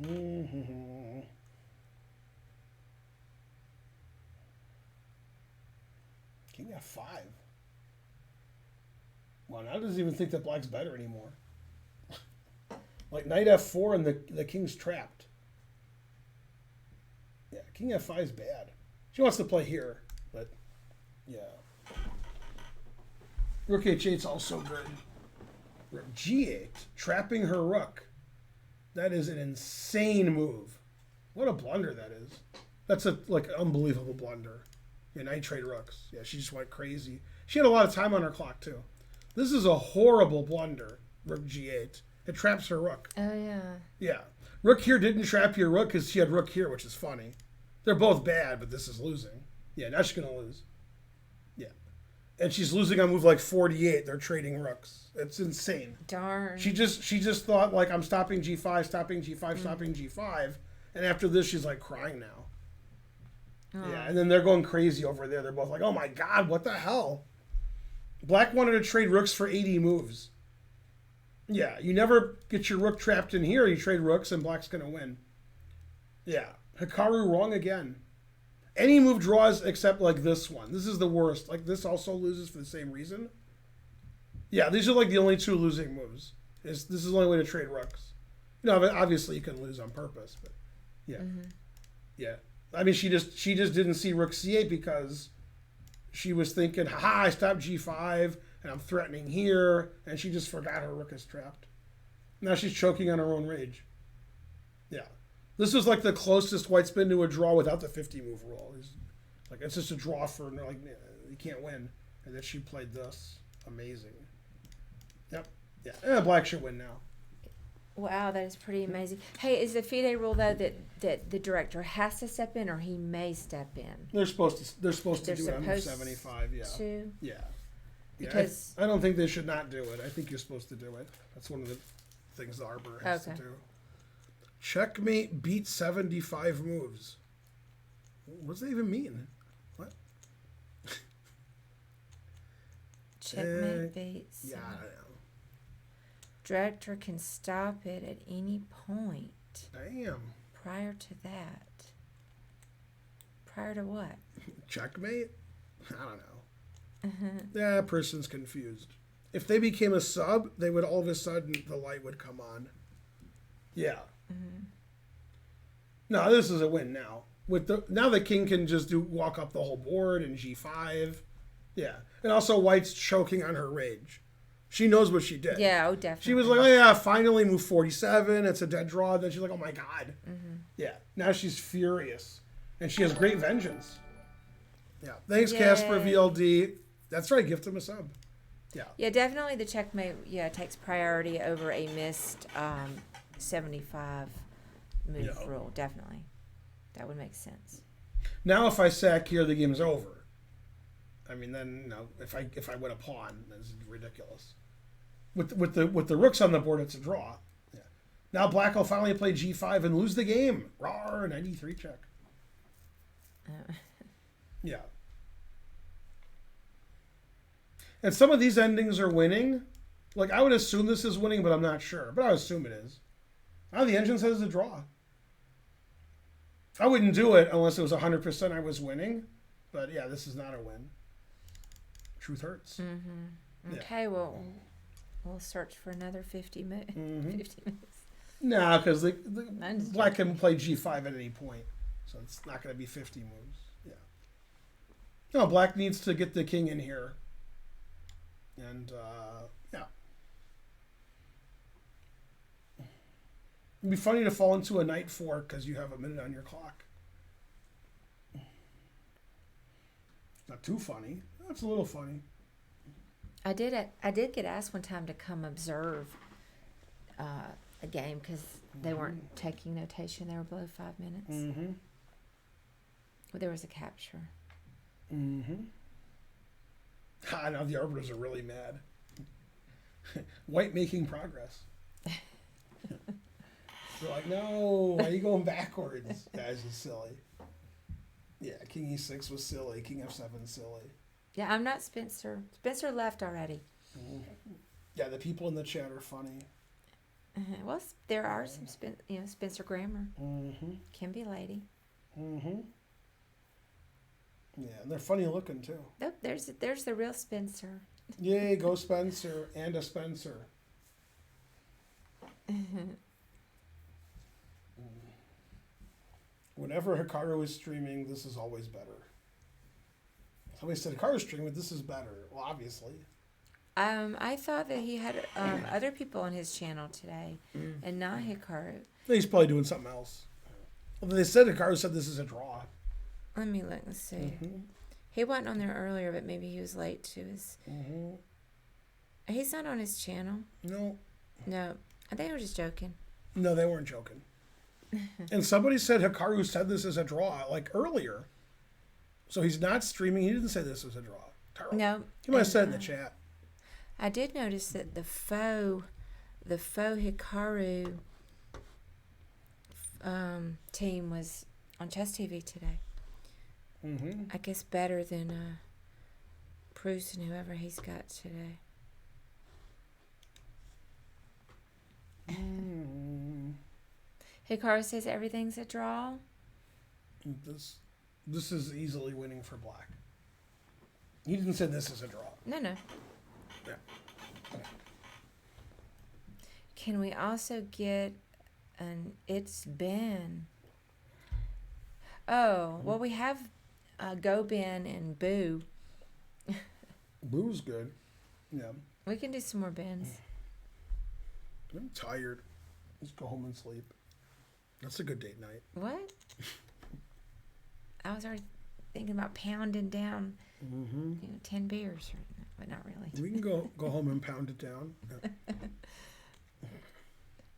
Mm-hmm. King f5. Well, now doesn't even think that Black's better anymore. Like knight f4 and the king's trapped. Yeah, king f5 is bad. She wants to play here, but yeah. Rook h8 is also good. Rook g8, trapping her rook. That is an insane move. What a blunder that is. That's a like unbelievable blunder. Yeah, knight trade rooks. Yeah, she just went crazy. She had a lot of time on her clock too. This is a horrible blunder. Rook g8. It traps her rook. Oh yeah. Yeah, rook here didn't trap your rook because she had rook here, which is funny. They're both bad, but this is losing. Yeah, now she's gonna lose. Yeah, and she's losing on move like 48. They're trading rooks. It's insane. Darn. She just thought like I'm stopping g5, stopping g5, stopping g5, and after this she's like crying now. Oh. Yeah, and then they're going crazy over there. They're both like, oh my god, what the hell? Black wanted to trade rooks for 80 moves. Yeah, you never get your rook trapped in here. You trade rooks and Black's going to win. Yeah, Hikaru wrong again. Any move draws except like this one. This is the worst. Like this also loses for the same reason. Yeah, these are like the only 2 losing moves. This is the only way to trade rooks. You know, obviously you can lose on purpose, but yeah. Mm-hmm. Yeah. I mean, she just didn't see rook c8 because she was thinking, haha, I stopped g5 and I'm threatening here, and she just forgot her rook is trapped. Now she's choking on her own rage. Yeah. This was like the closest white's been to a draw without the 50-move rule. It's just a draw for, like, you can't win. And then she played this. Amazing. Yep. Yeah. Black should win now. Wow, that is pretty amazing. Hey, is the FIDE rule, though, that the director has to step in or he may step in? They're supposed to do it on move 75, yeah. Yeah. Because I don't think they should not do it. I think you're supposed to do it. That's one of the things the arbiter has to do. Checkmate beat 75 moves. What does that even mean? What? Checkmate beats. Yeah, I don't know. Director can stop it at any point. Damn. Prior to that. Prior to what? Checkmate? I don't know. That person's confused. If they became a sub, they would all of a sudden, the light would come on. Yeah. Mm-hmm. No, this is a win now. Now the king can just walk up the whole board and g5. Yeah. And also white's choking on her rage. She knows what she did. Yeah, definitely. She was like, oh yeah, finally move 47. It's a dead draw. Then she's like, oh my god. Mm-hmm. Yeah. Now she's furious. And she has great vengeance. Yeah. Thanks, Yay. Casper VLD. That's right. Gift him a sub. Yeah, definitely the checkmate, takes priority over a missed 75 move rule. Definitely. That would make sense. Now, if I sack here, the game's over. I mean, then if I win a pawn, that's ridiculous. With the rooks on the board, it's a draw. Yeah. Now black will finally play g5 and lose the game. Rawr, 93 check. Yeah. And some of these endings are winning. Like, I would assume this is winning, but I'm not sure. But I assume it is. Now the engine says it's a draw. I wouldn't do it unless it was 100% I was winning. But yeah, this is not a win. Truth hurts. Mm-hmm. Okay, yeah. Well, we'll search for another 50 minutes. 50 minutes. Nah, because the black can play g5 at any point. So it's not going to be 50 moves. Yeah. No, black needs to get the king in here. And, yeah. It'd be funny to fall into a knight 4 because you have a minute on your clock. Not too funny. That's a little funny. I did get asked one time to come observe a game because they weren't taking notation. They were below 5 minutes. Mm-hmm. Well, there was a capture. Mm-hmm. Now the arbiters are really mad. White making progress. They're like, no, why are you going backwards? Guys are silly. Yeah, king e6 was silly. King f7 silly. Yeah, I'm not Spencer. Spencer left already. Mm-hmm. Yeah, the people in the chat are funny. Well, there are some Spencer grammar. Mm-hmm. Can be lady. Mm-hmm. Yeah, and they're funny looking too. Nope, there's the real Spencer. Yay, go Spencer and a Spencer. Whenever Hikaru is streaming, this is always better. Somebody said Hikaru's streaming, this is better. Well, obviously. I thought that he had other people on his channel today, and not Hikaru. He's probably doing something else. Well, they said Hikaru said this is a draw. Let me look and see. Mm-hmm. He wasn't on there earlier, but maybe he was late to his. Mm-hmm. He's not on his channel. No. No, I think they were just joking. No, they weren't joking. And somebody said Hikaru said this is a draw, like earlier. So he's not streaming. He didn't say this was a draw. Terrible. No. He might have said it in the chat. I did notice that the faux Hikaru team was on Chess TV today. Mm-hmm. I guess better than Bruce and whoever he's got today. Hikaru says everything's a draw. This is easily winning for black. He didn't say this is a draw. No. Yeah. Can we also get an it's Ben? Oh, well, we have Go Ben and Boo. Boo's good. Yeah. We can do some more Bens. I'm tired. Let's go home and sleep. That's a good date night. What? I was already thinking about pounding down 10 beers, but not really. We can go home and pound it down. Yeah.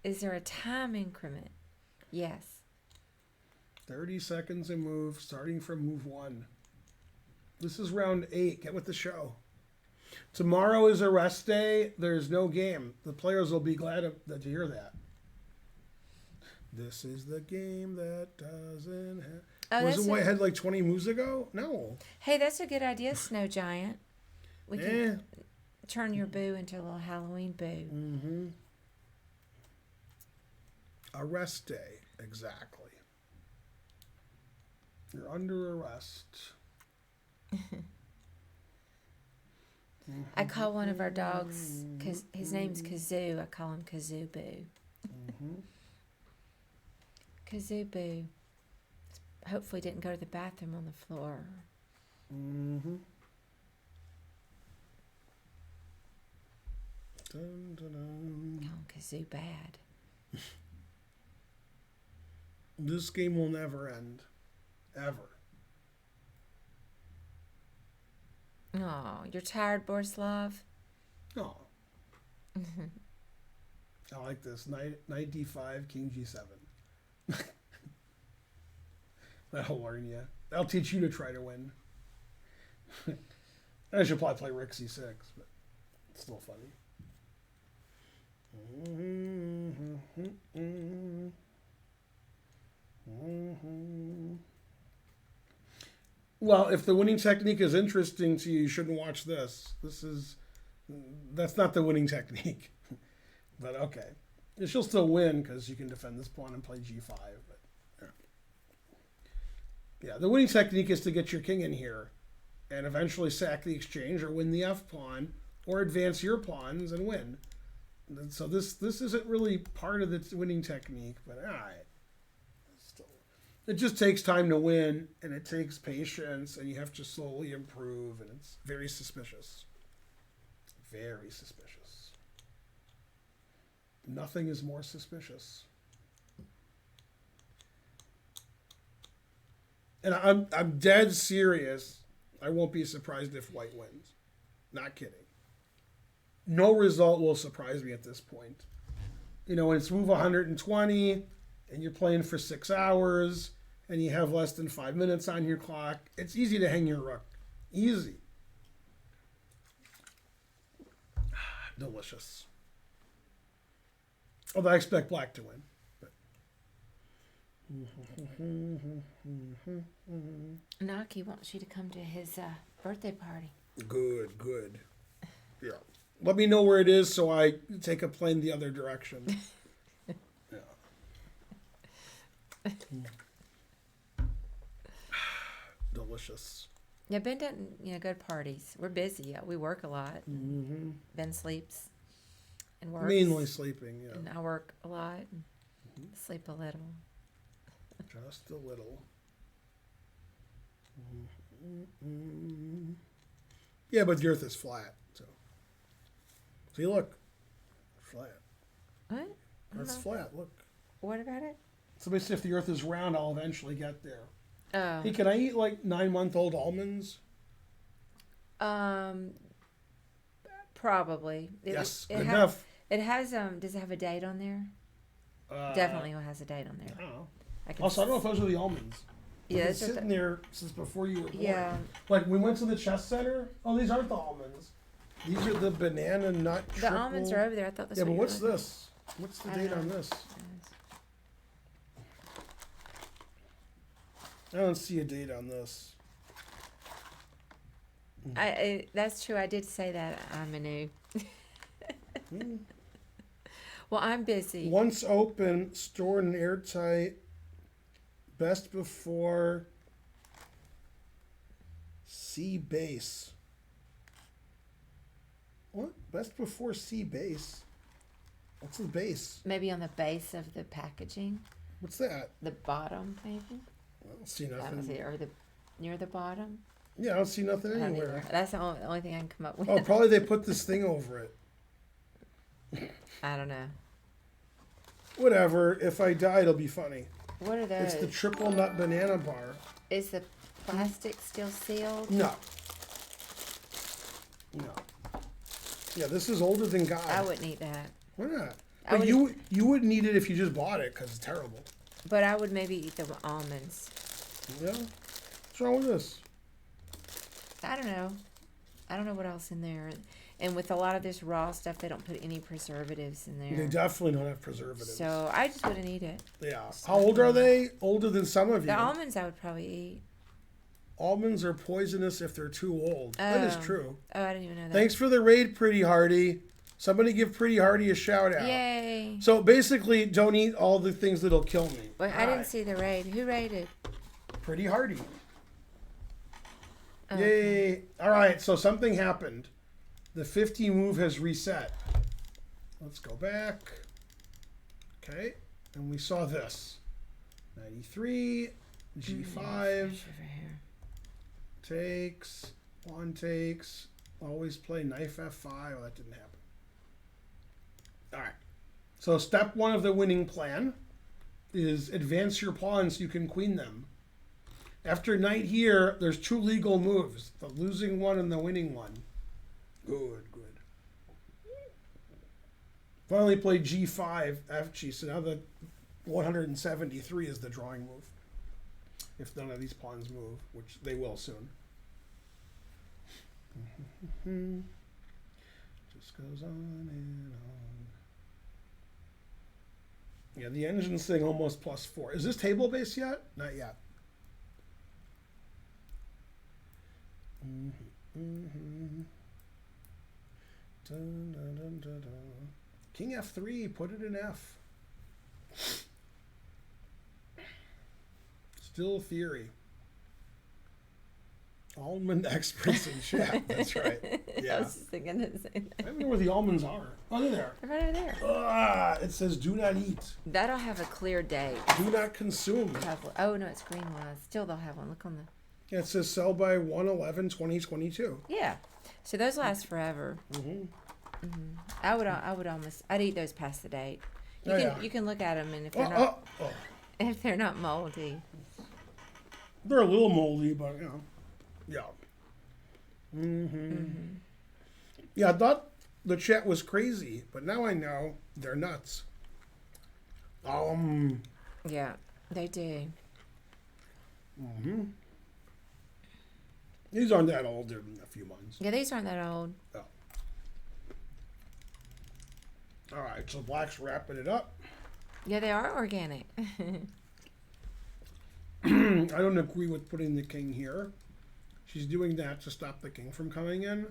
Is there a time increment? Yes. 30 seconds a move, starting from move 1. This is round 8. Get with the show. Tomorrow is a rest day. There's no game. The players will be glad to hear that. This is the game that doesn't have... Oh, was it Whitehead like 20 moves ago? No. Hey, that's a good idea, Snow Giant. We can turn your Boo into a little Halloween Boo. Mm-hmm. A rest day, exactly. You're under arrest. I call one of our dogs, because his name's Kazoo, I call him Kazoo Boo. Kazoo Boo hopefully didn't go to the bathroom on the floor. Dun, dun, dun. Call him Kazoo Bad. This game will never end. Ever. Oh, you're tired, Borislav? Oh. I like this. Knight d5, king g7. That'll learn you. That'll teach you to try to win. I should probably play Rick c6, but it's still funny. Well, if the winning technique is interesting to you, you shouldn't watch this. That's not the winning technique. But okay. She'll still win because you can defend this pawn and play g5. But yeah, the winning technique is to get your king in here and eventually sack the exchange or win the f pawn or advance your pawns and win. And so this isn't really part of the winning technique, but all right. It just takes time to win, and it takes patience, and you have to slowly improve, and it's very suspicious. Very suspicious. Nothing is more suspicious. And I'm dead serious. I won't be surprised if white wins. Not kidding. No result will surprise me at this point. You know, when it's move 120, and you're playing for 6 hours, and you have less than 5 minutes on your clock, it's easy to hang your rook. Easy. Delicious. Although I expect black to win. But. Naki wants you to come to his birthday party. Good. Yeah. Let me know where it is so I take a plane the other direction. Yeah. Delicious. Yeah, Ben doesn't, go to parties. We're busy. We work a lot. Mm-hmm. Ben sleeps and works. Mainly sleeping, yeah. And I work a lot and sleep a little. Just a little. Mm-hmm. Yeah, but the earth is flat, so. See, look. Flat. What? Earth's flat, look. What about it? Somebody said if the earth is round, I'll eventually get there. Oh. Hey, can I eat like 9-month-old almonds? Probably. Yes, good enough. It has, does it have a date on there? Definitely has a date on there. I don't know. I Also, I don't know if those are the almonds. Yeah, They've been sitting there since before you were born. Yeah. Like, we went to the chess center. Oh, these aren't the almonds. These are the banana nut The almonds are over there. I thought this was. Yeah, but what's this? What's the date on this? I don't see a date on this. That's true. I did say that on Manu. Well, I'm busy. Once open, stored and airtight. Best before C base. What? Best before C base? What's the base? Maybe on the base of the packaging. What's that? The bottom, maybe. I don't see nothing. That was it, or near the bottom. Yeah, I don't see nothing anywhere. That's the only thing I can come up with. Oh, probably they put this thing over it. I don't know. Whatever. If I die, it'll be funny. What are those? It's the triple nut banana bar. Is the plastic still sealed? No. Yeah, this is older than God. I wouldn't eat that. Why not? But you wouldn't eat it if you just bought it because it's terrible. But I would maybe eat the almonds. Yeah? What's wrong with this? I don't know. I don't know what else in there. And with a lot of this raw stuff, they don't put any preservatives in there. They definitely don't have preservatives. So I just wouldn't eat it. Yeah. How old are they? Older than some of you. The almonds I would probably eat. Almonds are poisonous if they're too old. That is true. Oh, I didn't even know that. Thanks for the raid, Pretty Hardy. Somebody give Pretty Hardy a shout out. Yay. So basically, don't eat all the things that'll kill me. Wait, I didn't see the raid. Who raided? Pretty Hardy. Oh, Yay. Okay. All right, so something happened. The 50 move has reset. Let's go back. Okay, and we saw this. 93, G5, takes, pawn takes, always play knife F5. Oh, that didn't happen. All right, so step one of the winning plan is advance your pawns so you can queen them. After knight here, there's 2 legal moves, the losing one and the winning one. Good. Finally played G5 F-G, so now the 173 is the drawing move. If none of these pawns move, which they will soon. Just goes on and on. Yeah, the engine's thing almost +4. Is this table base yet? Not yet. Dun, dun, dun, dun, dun. King F3, put it in F. Still theory. Almond experts in chat. That's right. Yeah. I was just thinking the same thing. I don't know where the almonds are. Oh, they're there. They're right over there. It says do not eat. That'll have a clear date. Do not consume. Oh, no, it's green one. Still, they'll have one. Look on the... Yeah, it says sell by 1/11/2022. Yeah. So those last forever. I would almost... I'd eat those past the date. You can look at them, and if they're if they're not moldy. They're a little moldy, but, you know. Yeah. Yeah, I thought the chat was crazy, but now I know they're nuts. Yeah, they do. These aren't that old. They're a few months. Yeah, these aren't that old. Oh. All right, so Black's wrapping it up. Yeah, they are organic. I don't agree with putting the king here. She's doing that to stop the king from coming in.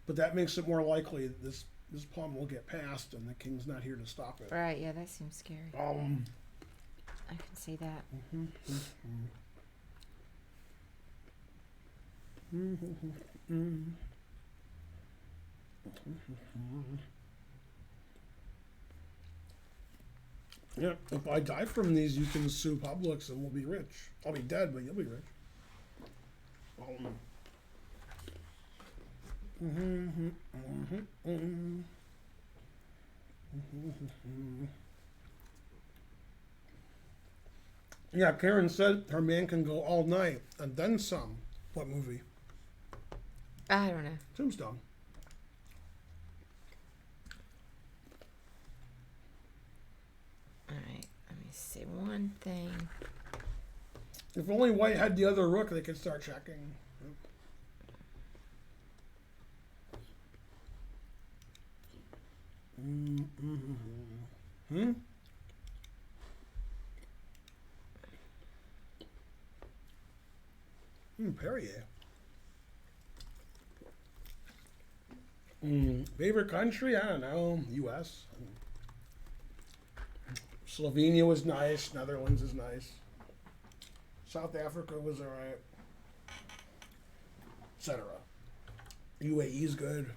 But that makes it more likely that this pawn will get passed and the king's not here to stop it. Right, yeah, that seems scary. I can see that. Yeah, if I die from these, you can sue Publix and we'll be rich. I'll be dead, but you'll be rich. Yeah, Karen said her man can go all night and then some. What movie? I don't know. Tombstone. All right, let me see one thing. If only White had the other rook, they could start checking. Perrier. Favorite country? I don't know. U.S. Slovenia was nice. Netherlands is nice. South Africa was alright. Etc. UAE is good.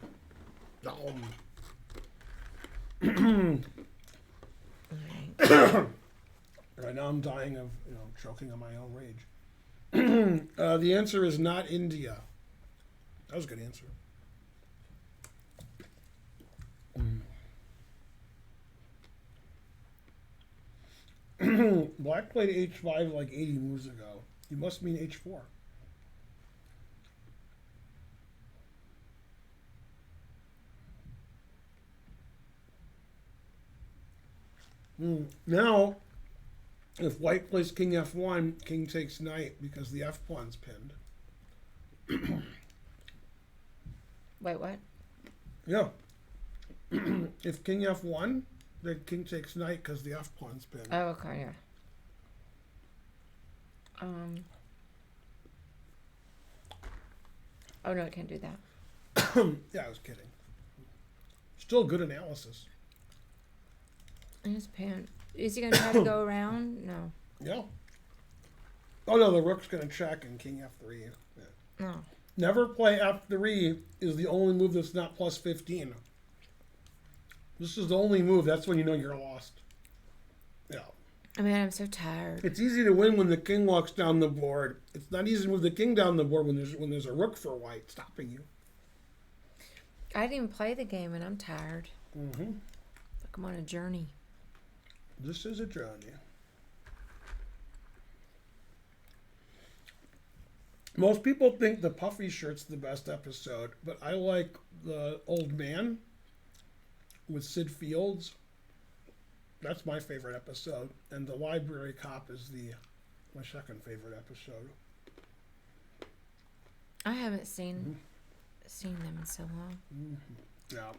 Right now I'm dying of choking on my own rage. The answer is not India. That was a good answer. Black played h5 like 80 moves ago. You must mean h4. Now, if White plays king f1, king takes knight because the f pawn's pinned. Wait, what? Yeah. If king f1, then king takes knight because the f pawn's pinned. Oh, okay, yeah. Oh no, it can't do that. Yeah, I was kidding. Still good analysis. And his parent. Is he gonna try to go around? No. Yeah. Oh no, the rook's gonna check and king f3. Yeah. No. Never play f3 is the only move that's not plus 15. This is the only move. That's when you know you're lost. Yeah. I mean, I'm so tired. It's easy to win when the king walks down the board. It's not easy to move the king down the board when there's a rook for White stopping you. I didn't even play the game, and I'm tired. Mm-hmm. Like I'm on a journey. This is a journey. Most people think the puffy shirt's the best episode, but I like the old man with Sid Fields. That's my favorite episode. And The Library Cop is my second favorite episode. I haven't seen them in so long. Mm-hmm. Yeah.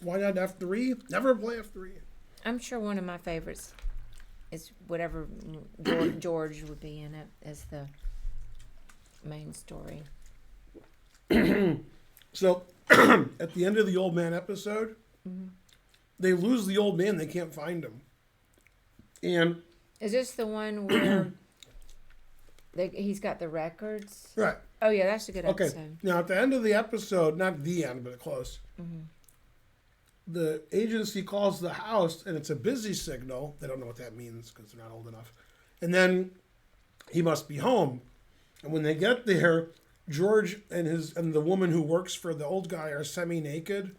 Why not F3? Never play F3. I'm sure one of my favorites is whatever George would be in it as the main story. So, at the end of the old man episode, they lose the old man. They can't find him. And is this the one where he's got the records? right. Oh yeah, that's a good Okay. episode. Now at the end of the episode, not the end, but close. The agency calls the house, and it's a busy signal. They don't know what that means because they're not old enough. And then he must be home. And when they get there, George and the woman who works for the old guy are semi-naked,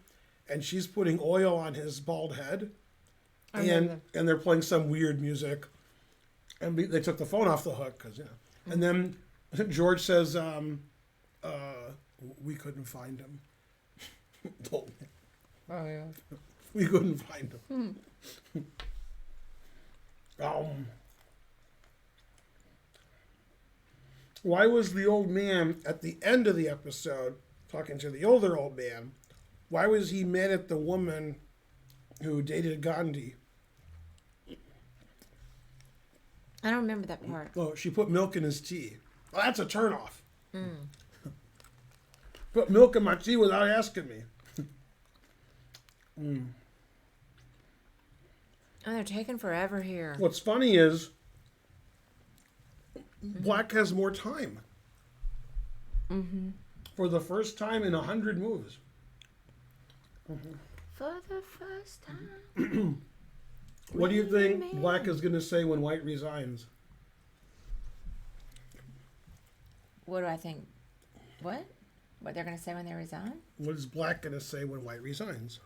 and she's putting oil on his bald head, and they're playing some weird music, and they took the phone off the hook because And then George says, "We couldn't find him." Oh yeah. We couldn't find him. Why was the old man at the end of the episode talking to the older old man? Why was he mad at the woman who dated Gandhi? I don't remember that part. Oh, she put milk in his tea. Well, that's a turnoff. Put milk in my tea without asking me. Oh, they're taking forever here. What's funny is Black has more time. For the first time in 100 movies. For the first time. What do you think Black is going to say when White resigns? What do I think? What? What they're going to say when they resign? What is Black going to say when White resigns?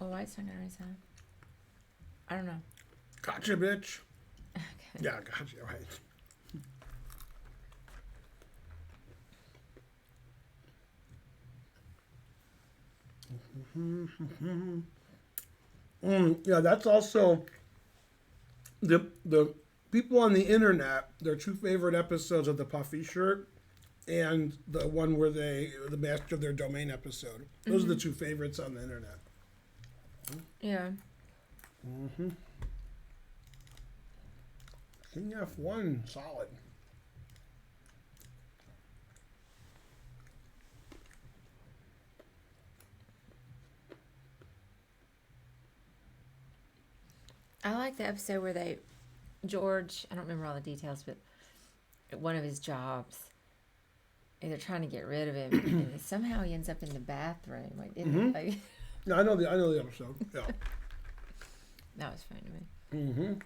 Well, White's not going to resign. I don't know. Gotcha, bitch. Okay. Yeah, gotcha, right. Yeah, that's also the people on the internet. Their two favorite episodes of the Puffy Shirt and the one where the Master of Their Domain episode. Those are the two favorites on the internet. Yeah. King F1, solid. I like the episode where George, I don't remember all the details, but one of his jobs, they're trying to get rid of him, and somehow he ends up in the bathroom. Like, didn't No, I know the episode. Yeah. That was funny to me.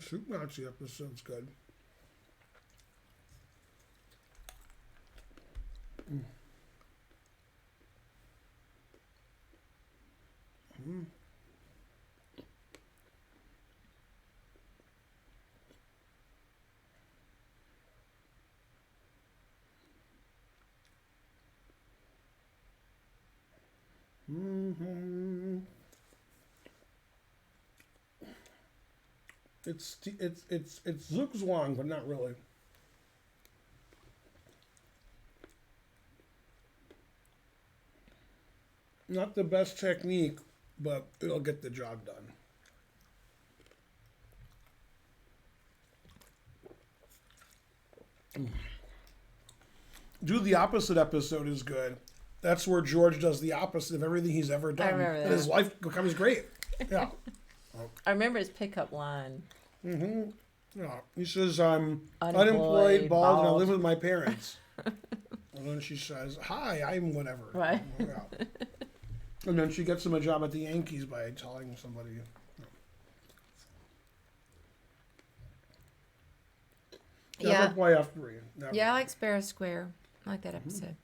Soup Nazi episode's good. It's Zugzwang, but not really. Not the best technique, but it'll get the job done. Do the Opposite episode is good. That's where George does the opposite of everything he's ever done. I remember that. And his life becomes great. Yeah. I remember his pickup line. Yeah. He says, I'm unemployed, bald, and I live with my parents. And then she says, hi, I'm whatever. Right. Yeah. And then she gets him a job at the Yankees by telling somebody. Yeah. Never play F3. Never. Yeah, I like Sparrow Square. I like that episode.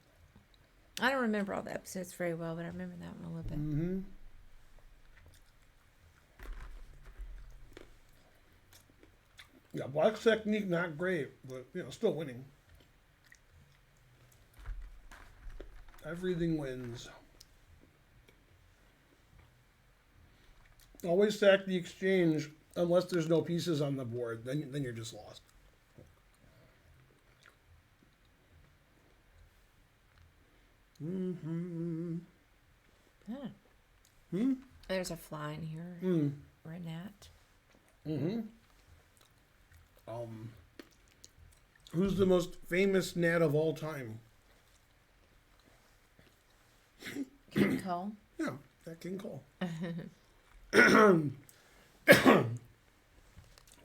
I don't remember all the episodes very well, but I remember that one a little bit. Mm-hmm. Yeah, Black's technique not great, but still winning. Everything wins. Always sack the exchange unless there's no pieces on the board. Then you're just lost. Mm-hmm. Huh. Hmm? There's a fly in here. Mm. Or a gnat. Mm-hmm. Who's the most famous gnat of all time? King Cole. Yeah, that King Cole.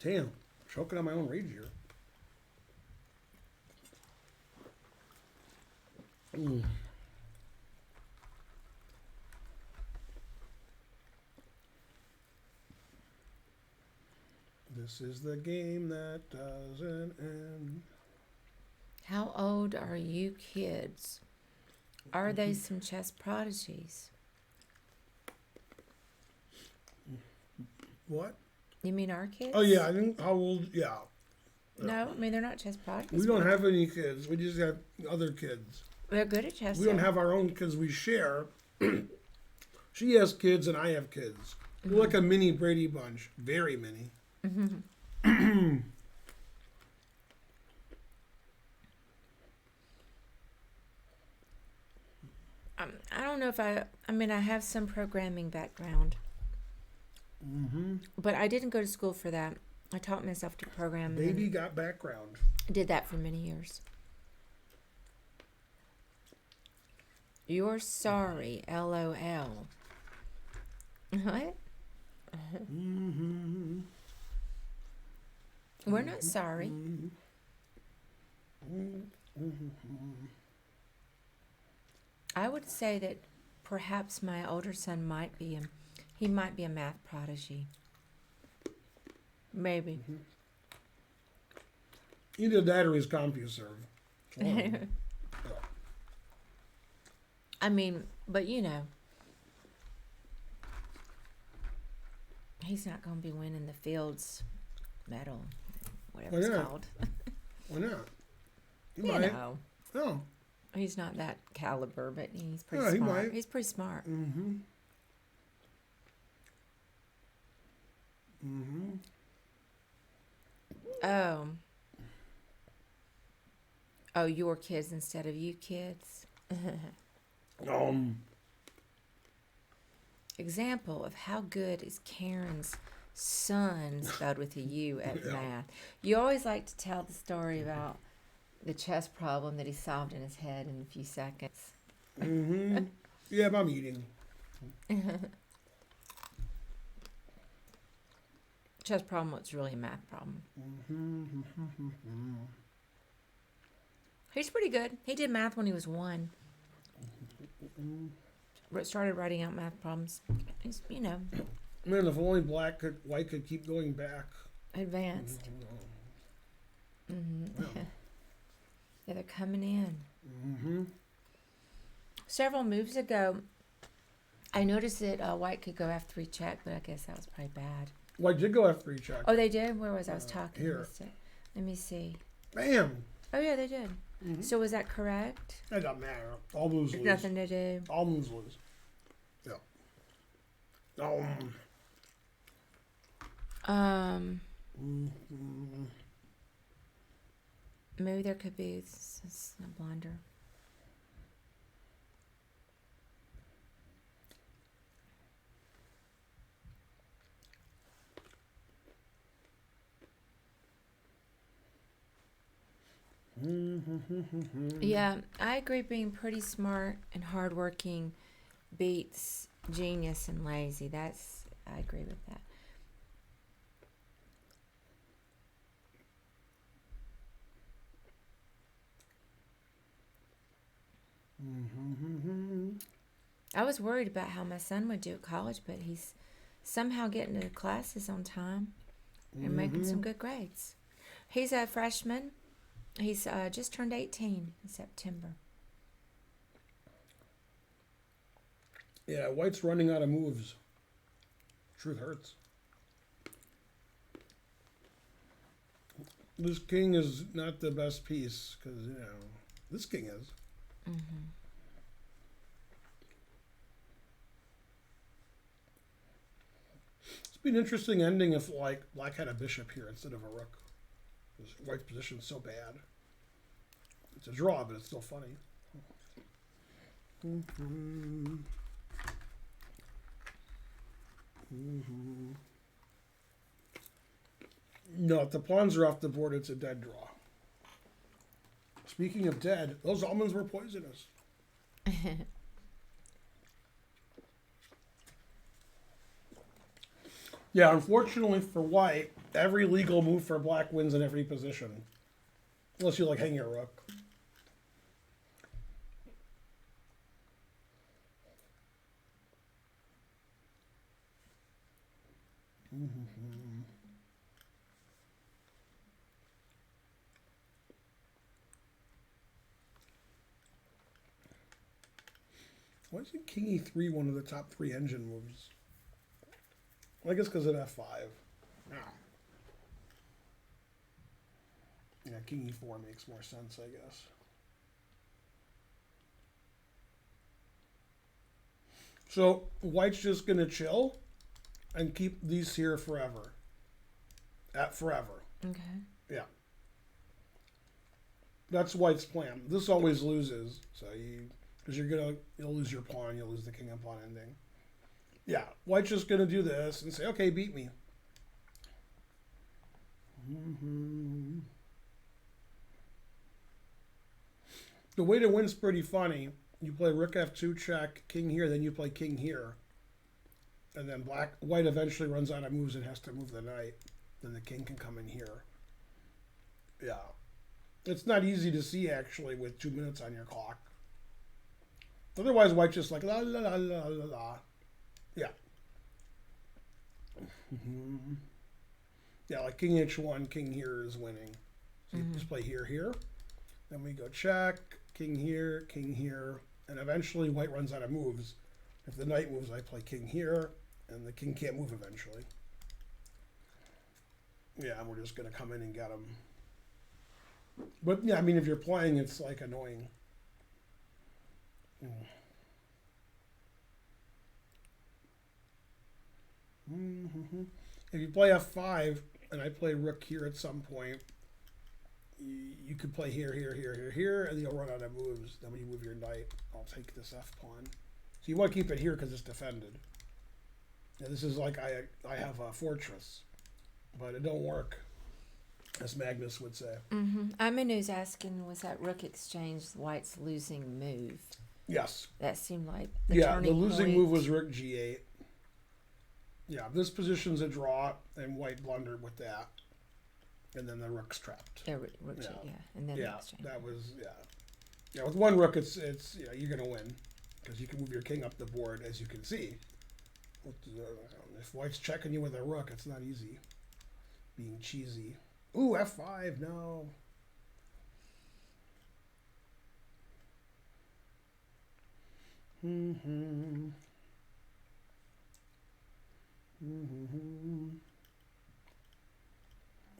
Damn, choking on my own rage here. Mm. This is the game that doesn't end. How old are you kids? Are they some chess prodigies? What? You mean our kids? Oh yeah, I think how old? Yeah, No, I mean they're not chess prodigies. we don't have any kids. We just have other kids. They're good at chess. We don't though. have our own kids. We share. She has kids and I have kids. We're like a mini Brady Bunch. Very many. I don't know if I mean, I have some programming background, but I didn't go to school for that. I taught myself to program. Baby got background. I did that for many years. You're sorry, LOL. What? Mm-hmm. We're not sorry. I would say that perhaps my older son might be a math prodigy. Maybe. Either that or his CompuServe. I mean, but he's not going to be winning the Fields medal, whatever it's not? called. Why not? He You might. know, Oh. he's not that caliber, but he's pretty Yeah, he smart. might. He's pretty smart. Mm-hmm. Mm-hmm. Oh, your kids instead of you kids. Example of how good is Karen's son spelled with a U at math. You always like to tell the story about the chess problem that he solved in his head in a few seconds. Mm-hmm. Yeah, but I'm eating. Chess problem was really a math problem. He's pretty good. He did math when he was 1. Started writing out math problems. He's, Man, if only white could keep going back. advanced. Yeah, they're coming in. Mm-hmm. Several moves ago, I noticed that white could go F3 check, but I guess that was probably bad. White did go F3 check. Oh, they did? Where was I? I was talking. Here. Let me see. Bam! Oh, yeah, they did. So was that correct? That doesn't matter. All moves lose. Nothing to do. All moves lose. Yeah. Maybe there could be a blunder. Yeah, I agree. Being pretty smart and hardworking beats genius and lazy. I agree with that. I was worried about how my son would do at college, but he's somehow getting to classes on time and making some good grades. He's a freshman. He's just turned 18 in September. Yeah, white's running out of moves. Truth hurts. This king is not the best piece because, this king is. Mm-hmm. It'd be an interesting ending if, like, black had a bishop here instead of a rook. Because white's position's so bad. It's a draw, but it's still funny. Mm-hmm. Mm-hmm. No, if the pawns are off the board, it's a dead draw. Speaking of dead, those almonds were poisonous. Yeah, unfortunately for white, every legal move for black wins in every position. Unless you, like, hang your rook. Mm-hmm. Why isn't king e3 one of the top 3 engine moves? Well, I guess because of f5. Yeah, king e4 makes more sense, I guess. So white's just going to chill and keep these here forever. At forever. Okay. Yeah. That's white's plan. This always loses, so because you'll lose your pawn, you'll lose the king and pawn ending. Yeah, white's just gonna do this and say, okay, beat me. Mm-hmm. The way to win's pretty funny. You play rook f2 check, king here, then you play king here, and then white eventually runs out of moves and has to move the knight. Then the king can come in here. Yeah. It's not easy to see, actually, with 2 minutes on your clock. Otherwise, white's just like, la, la, la, la, la, la. Yeah. Mm-hmm. Yeah, like king h1, king here is winning. So you just play here, here. Then we go check, king here, and eventually white runs out of moves. If the knight moves, I play king here, and the king can't move eventually. Yeah, and we're just going to come in and get him. But, yeah, I mean, if you're playing, it's, like, annoying. Mm-hmm. If you play f5, and I play rook here at some point, you could play here, and you'll run out of moves. Then when you move your knight, I'll take this f-pawn. So you want to keep it here because it's defended. Yeah, this is like I have a fortress, but it don't work, as Magnus would say. Mm-hmm. Aminu's asking, was that rook exchange white's losing move? Yes. That seemed like the turning the losing point. move was rook g8. Yeah, this position's a draw, and white blundered with that. And then the rook's trapped. Rook yeah. And then the exchange. That was, Yeah, with one rook, it's you're going to win. Because you can move your king up the board, as you can see. If white's checking you with a rook, it's not easy. Being cheesy. Ooh, f5, no. Mm-hmm. Mm-hmm.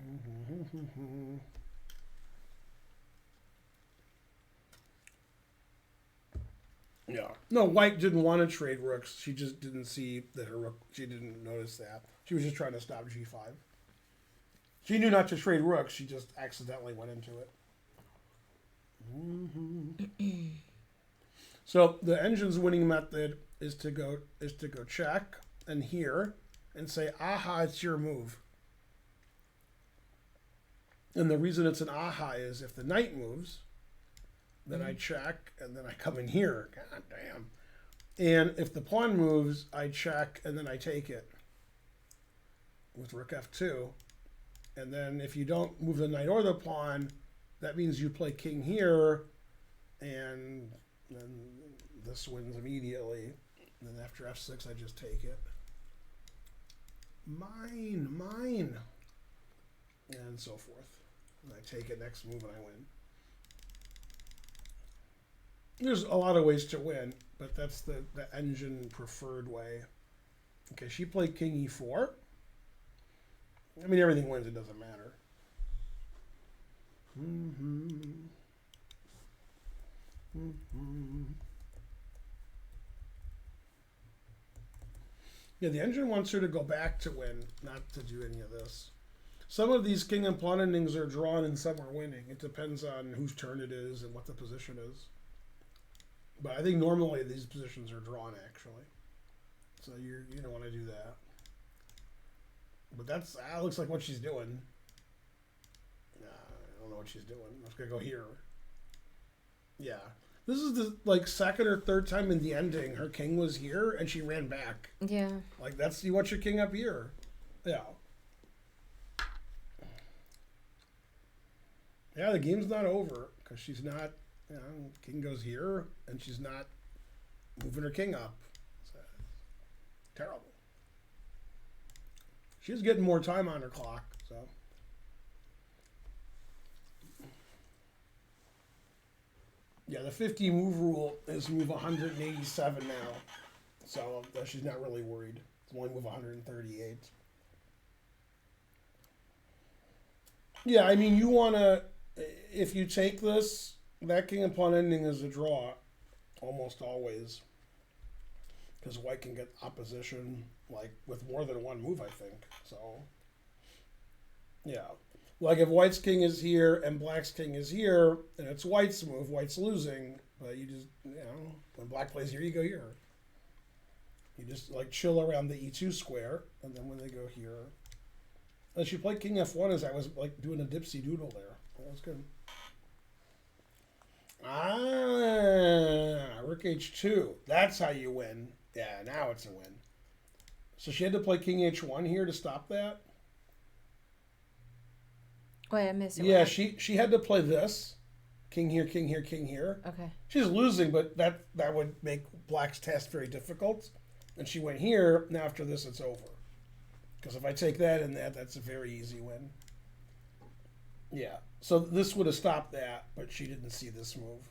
Mm-hmm. Yeah. No, white didn't want to trade rooks. She just didn't see that her rook. She didn't notice that. She was just trying to stop g5. She knew not to trade rooks. She just accidentally went into it. Mm-hmm. So the engine's winning method is to go check and here and say, aha, it's your move. And the reason it's an aha is if the knight moves, then I check, and then I come in here. God damn. And if the pawn moves, I check, and then I take it with rook f2. And then if you don't move the knight or the pawn, that means you play king here, and then this wins immediately. And then after f6, I just take it. Mine. And so forth. And I take it next move and I win. There's a lot of ways to win, but that's the engine preferred way. Okay, she played king e4. I mean, everything wins, it doesn't matter. Yeah, the engine wants her to go back to win, not to do any of this. Some of these king and pawn endings are drawn and some are winning. It depends on whose turn it is and what the position is. But I think normally these positions are drawn, actually. So you don't want to do that. But that looks like what she's doing. I don't know what she's doing. I'm just going to go here. Yeah. This is the second or third time in the ending her king was here and she ran back. Yeah. Like, that's, you want your king up here. Yeah. Yeah, the game's not over because she's not, king goes here and she's not moving her king up. So, terrible. She's getting more time on her clock, so. Yeah, the 50 move rule is move 187 now. So she's not really worried. It's only move 138. Yeah, I mean, you want to, if you take this, that king and pawn ending is a draw, almost always. Because white can get opposition, like, with more than one move, I think. So, yeah. Like, if white's king is here and black's king is here, and it's white's move, white's losing. But you just, when black plays here, you go here. You just, like, chill around the e2 square, and then when they go here. And she played king f1 as I was, like, doing a dipsy doodle there. That was good. Rook h2. That's how you win. Yeah, now it's a win. So she had to play king h1 here to stop that? Wait, I missed it. Yeah, she had to play this. King here, king here, king here. Okay. She's losing, but that would make black's test very difficult. And she went here. Now after this, it's over. Because if I take that and that's a very easy win. Yeah. So this would have stopped that, but she didn't see this move.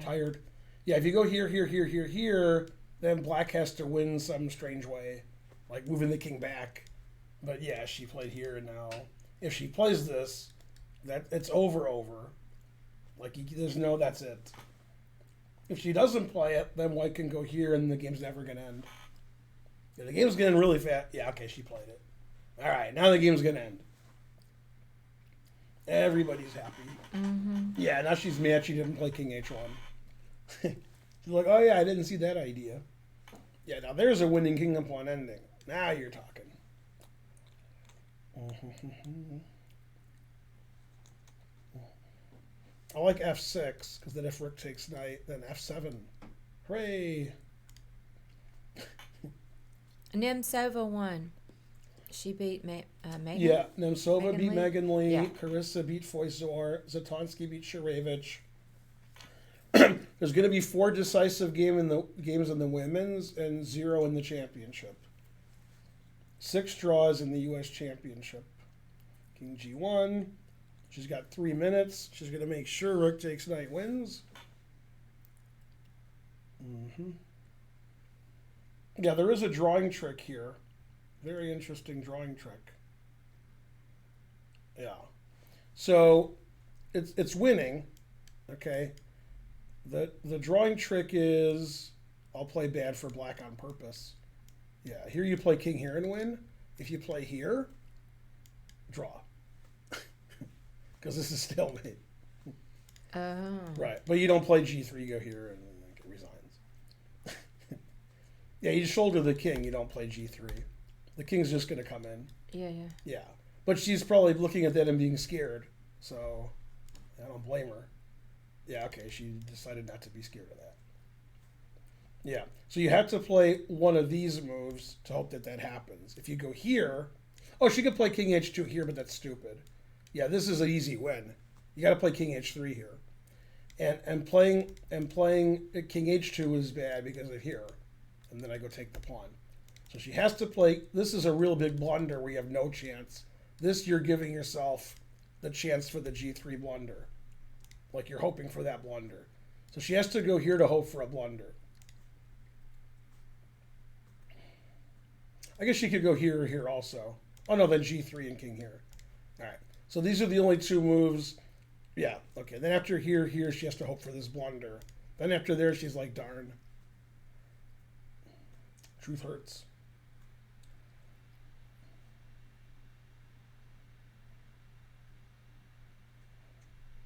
Tired. Yeah, if you go here, here, here, here, here, then black has to win some strange way, like moving the king back. But yeah, she played here, and now if she plays this, that it's over. Like, there's no, that's it. If she doesn't play it, then white can go here, and the game's never going to end. Yeah, the game's going to end really fast. Yeah, okay, she played it. All right, now the game's going to end. Everybody's happy. Mm-hmm. Yeah, now she's mad she didn't play king h1. She's like, oh yeah, I didn't see that idea. Yeah, now there's a winning king and pawn ending. Now you're talking. I like f6, because then if rook takes knight, then f7. Hooray! Nemtsova won. She beat Megan. Yeah, Nemtsova beat Megan Lee. Yeah. Carissa beat Foyzor. Zatonsky beat Sharevich. There's going to be 4 decisive games in the women's and 0 in the championship. 6 draws in the U.S. championship. King G1. She's got 3 minutes. She's going to make sure rook takes knight wins. Yeah, there is a drawing trick here. Very interesting drawing trick. Yeah. So it's winning. Okay. The drawing trick is I'll play bad for black on purpose. Yeah, here you play king here and win. If you play here, draw. Because this is stalemate. Oh. Right. But you don't play g3, you go here and it resigns. Yeah, you shoulder the king, you don't play g3. The king's just going to come in. Yeah. Yeah. But she's probably looking at that and being scared. So I don't blame her. Yeah, okay, she decided not to be scared of that. Yeah. So you have to play one of these moves to hope that happens. If you go here... Oh, she could play king h2 here, but that's stupid. Yeah, this is an easy win. You got to play king h3 here. And playing king h2 is bad because of here. And then I go take the pawn. So she has to play... This is a real big blunder where you have no chance. This, you're giving yourself the chance for the G3 blunder. Like you're hoping for that blunder. So she has to go here to hope for a blunder. I guess she could go here or here also. Oh no, then G3 and king here. All right. So these are the only two moves. Yeah, okay. Then after here, she has to hope for this blunder. Then after there, she's like, darn. Truth hurts.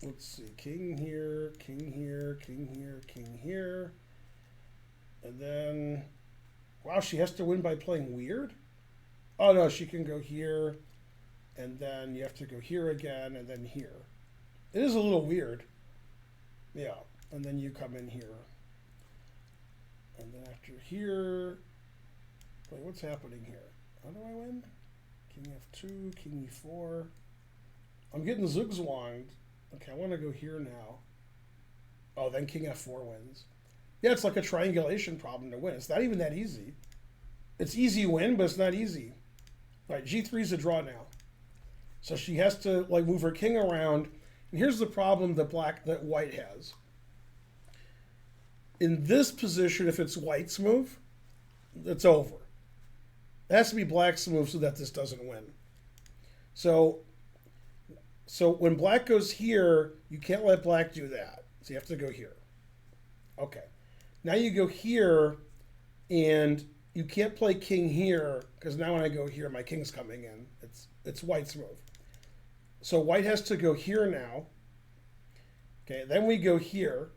Let's see. King here, king here, king here, king here. And then, wow, she has to win by playing weird? Oh, no, she can go here, and then you have to go here again, and then here. It is a little weird. Yeah, and then you come in here. And then after here, wait, what's happening here? How do I win? King F2, King E4. I'm getting zugzwanged. Okay, I want to go here now. Oh, then King F4 wins. Yeah, it's like a triangulation problem to win. It's not even that easy. It's easy win, but it's not easy. All right, G3 is a draw now. So she has to like move her king around. And here's the problem that white has. In this position, if it's white's move, it's over. It has to be black's move so that this doesn't win. So when black goes here, you can't let black do that. So you have to go here. Okay. Now you go here, and you can't play king here, because now when I go here, my king's coming in. It's white's move. So white has to go here now. Okay, then we go here,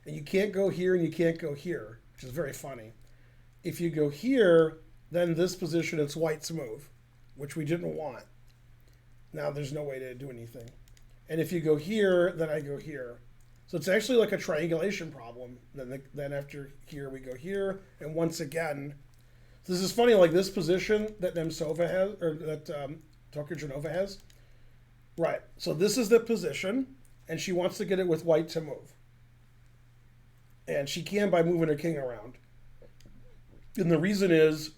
and you can't go here and you can't go here, which is very funny. If you go here, then this position, it's white's move, which we didn't want. Now there's no way to do anything. And if you go here, then I go here. So it's actually like a triangulation problem. Then after here, we go here, and once again, this is funny, like this position that Nemtsova has, or that Tokajanova has. Right, so this is the position, and she wants to get it with white to move. And she can by moving her king around. And the reason is,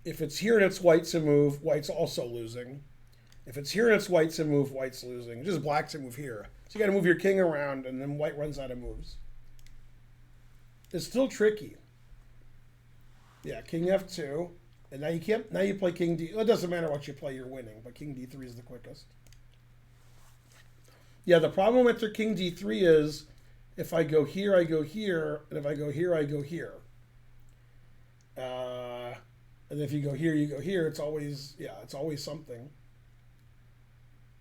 if it's here and it's white to move, white's also losing. If it's here and it's white to move, white's losing. Just black to move here. So you got to move your king around, and then white runs out of moves. It's still tricky. Yeah, king f2, and now you can't. Now you play king d. Well, it doesn't matter what you play, you're winning. But king d3 is the quickest. Yeah, the problem after king d3 is, if I go here, I go here, and if I go here, I go here. And if you go here, you go here. It's always something.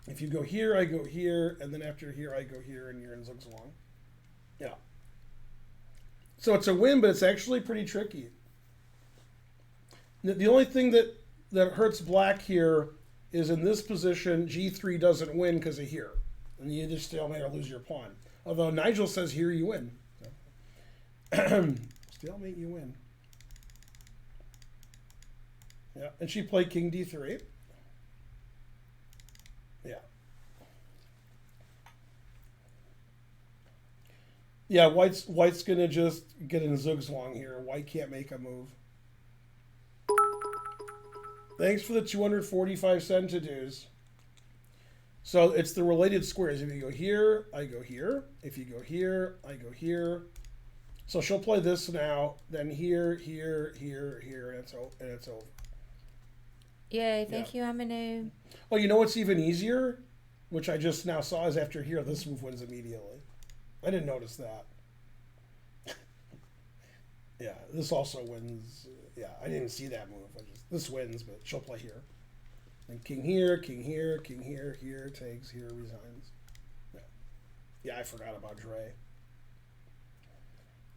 If you go here, I go here, and then after here, I go here, and you're in zugzwang. Yeah. So it's a win, but it's actually pretty tricky. The only thing that hurts black here is in this position, G3 doesn't win because of here. And you either stalemate or lose your pawn. Although Nigel says here you win. So. Stalemate, you win. Yeah, and she played king d3. Yeah. Yeah, white's gonna just get in zugzwang here. White can't make a move. Thanks for the 245 centidues. So it's the related squares. If you go here, I go here. If you go here, I go here. So she'll play this now. Then here, here, here, here, and it's over. Yay! Thank you, Amanu. Oh, you know what's even easier, which I just now saw, is after here, this move wins immediately. I didn't notice that. Yeah, this also wins. Yeah, I didn't see that move. This wins, but she'll play here. And king here, king here, king here, here, takes, here, resigns. Yeah, I forgot about Dre.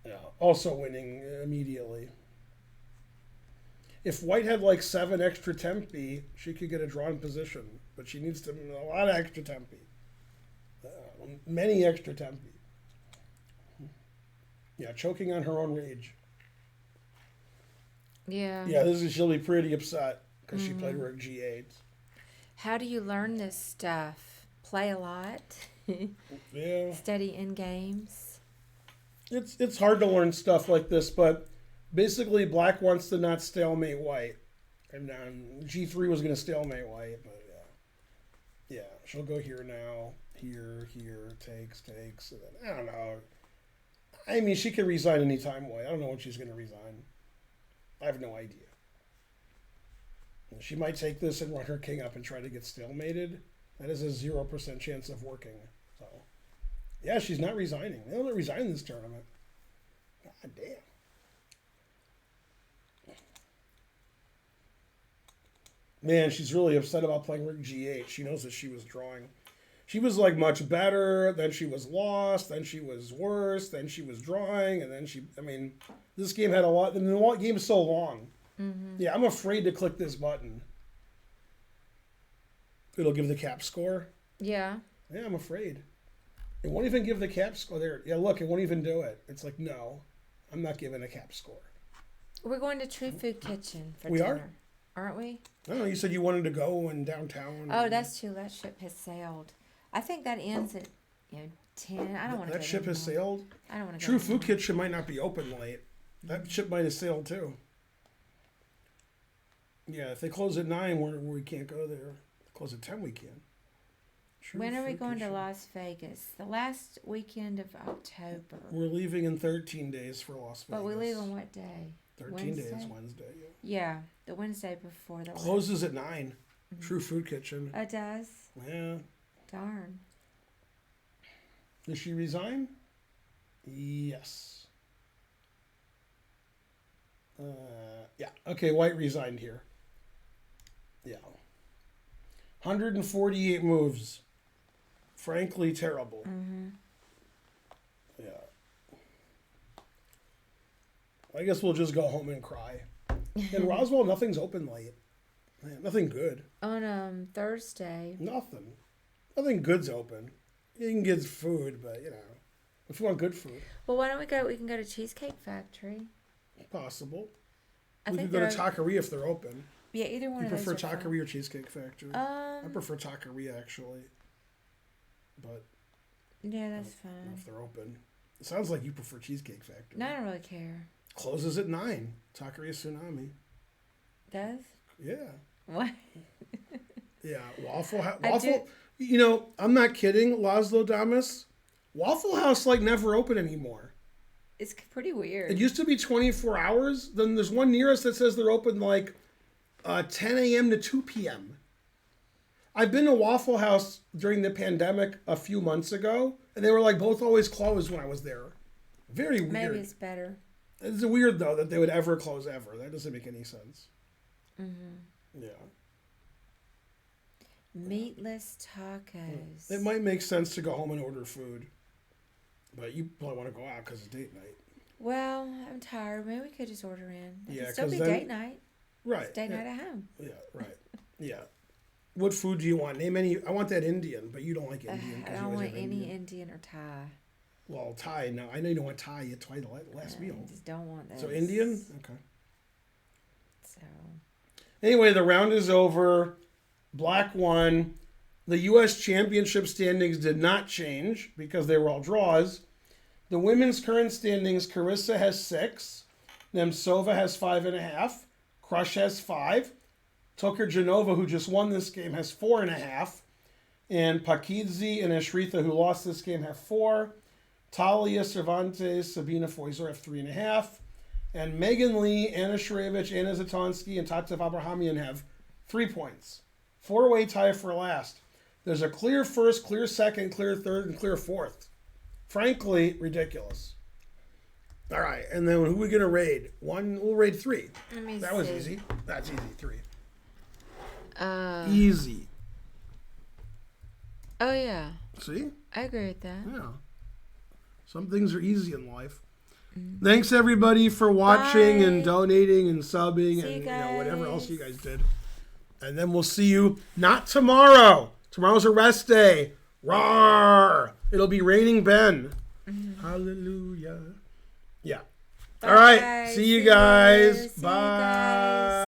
Yeah, also winning immediately. If white had like 7 extra tempi, she could get a drawn position. But she needs a lot of extra tempi. Many extra tempi. Yeah, choking on her own rage. Yeah. Yeah, she'll be pretty upset because she played rook g8. How do you learn this stuff? Play a lot? Yeah. Study in games? It's hard to learn stuff like this, but basically black wants to not stalemate white. And then g3 was going to stalemate white, but Yeah, she'll go here now, here, takes, and then, I don't know. I mean, she can resign anytime, White. I don't know when she's going to resign. I have no idea. She might take this and run her king up and try to get stalemated. That is a 0% chance of working. So, yeah, she's not resigning. They don't resign in this tournament. God damn. Man, she's really upset about playing Rook G8. She knows that she was drawing. She was like much better, then she was lost, then she was worse, then she was drawing, and then this game had a lot. And the game is so long. Mm-hmm. Yeah, I'm afraid to click this button. It'll give the cap score. Yeah. Yeah, I'm afraid. It won't even give the cap score there. Yeah, look, it won't even do it. It's like, no, I'm not giving a cap score. We're going to True Food Kitchen for we dinner. Aren't we? No, you said you wanted to go in downtown. Oh, that's true. That ship has sailed. I think that ends at 10. I don't want to. That ship has sailed. I don't want to. True Food Kitchen might not be open late. That ship might have sailed too. Yeah, if they close at 9, we can't go there. Close at 10, we can. When are we going to Las Vegas? The last weekend of October. We're leaving in 13 days for Las Vegas. But we leave on what day? 13 days, Wednesday. Yeah, the Wednesday before the closes at 9. Mm-hmm. True Food Kitchen. It does? Yeah. Darn. Did she resign? Yes. Yeah. Okay, White resigned here. Yeah. 148 moves. Frankly, terrible. Mm-hmm. Yeah. I guess we'll just go home and cry. In Roswell, nothing's open late. Man, nothing good. On Thursday. Nothing. Nothing good's open. You can get food, but, if you want good food. Well, why don't we go? We can go to Cheesecake Factory. Possible. We could go to Taqueria if they're open. Yeah, either one of those. You prefer Taqueria or Cheesecake Factory? I prefer Taqueria, actually. But yeah, that's fine. If they're open. It sounds like you prefer Cheesecake Factory. No, I don't really care. Closes at 9. Taqueria Tsunami. Does? Yeah. What? Yeah, Waffle House. I'm not kidding, Laszlo Damas. Waffle House never open anymore. It's pretty weird. It used to be 24 hours. Then there's one near us that says they're open 10 a.m. to 2 p.m. I've been to Waffle House during the pandemic a few months ago, and they were both always closed when I was there. Very weird. Maybe it's better. It's weird, though, that they would ever close ever. That doesn't make any sense. Mm-hmm. Yeah. Meatless tacos. It might make sense to go home and order food, but you probably want to go out because it's date night. Well, I'm tired. Maybe we could just order in. Yeah, it'd still be date night. Right. It's date night at home. Yeah, right. Yeah. What food do you want? Name any. I want that Indian, but you don't like Indian. I don't want any Indian or Thai. Well, Thai. No, I know you don't want Thai. You had Thai the last meal. I just don't want that. So Indian? Okay. So. Anyway, the round is over. Black won. The U.S. Championship standings did not change because they were all draws. The women's current standings, Carissa has 6. Nemtsova has 5.5. Crush has 5. Toker Genova, who just won this game, has 4.5. And Pakidze and Ashritha, who lost this game, have 4. Talia, Cervantes, Sabina Foizer have 3.5. And Megan Lee, Anna Shurevich, Anna Zatonsky, and Tatev Abrahamian have 3 points. 4-way tie for last. There's a clear first, clear second, clear third, and clear fourth. Frankly, ridiculous. All right, and then who are we going to raid? We'll raid 3. That was easy. That's easy, 3. Easy. Oh, yeah. See? I agree with that. Yeah. Some things are easy in life. Mm-hmm. Thanks, everybody, for watching and donating and subbing and whatever else you guys did. And then we'll see you not tomorrow. Tomorrow's a rest day. Roar! It'll be raining Ben. Mm-hmm. Hallelujah. Yeah. Bye. All right. See you guys. Bye.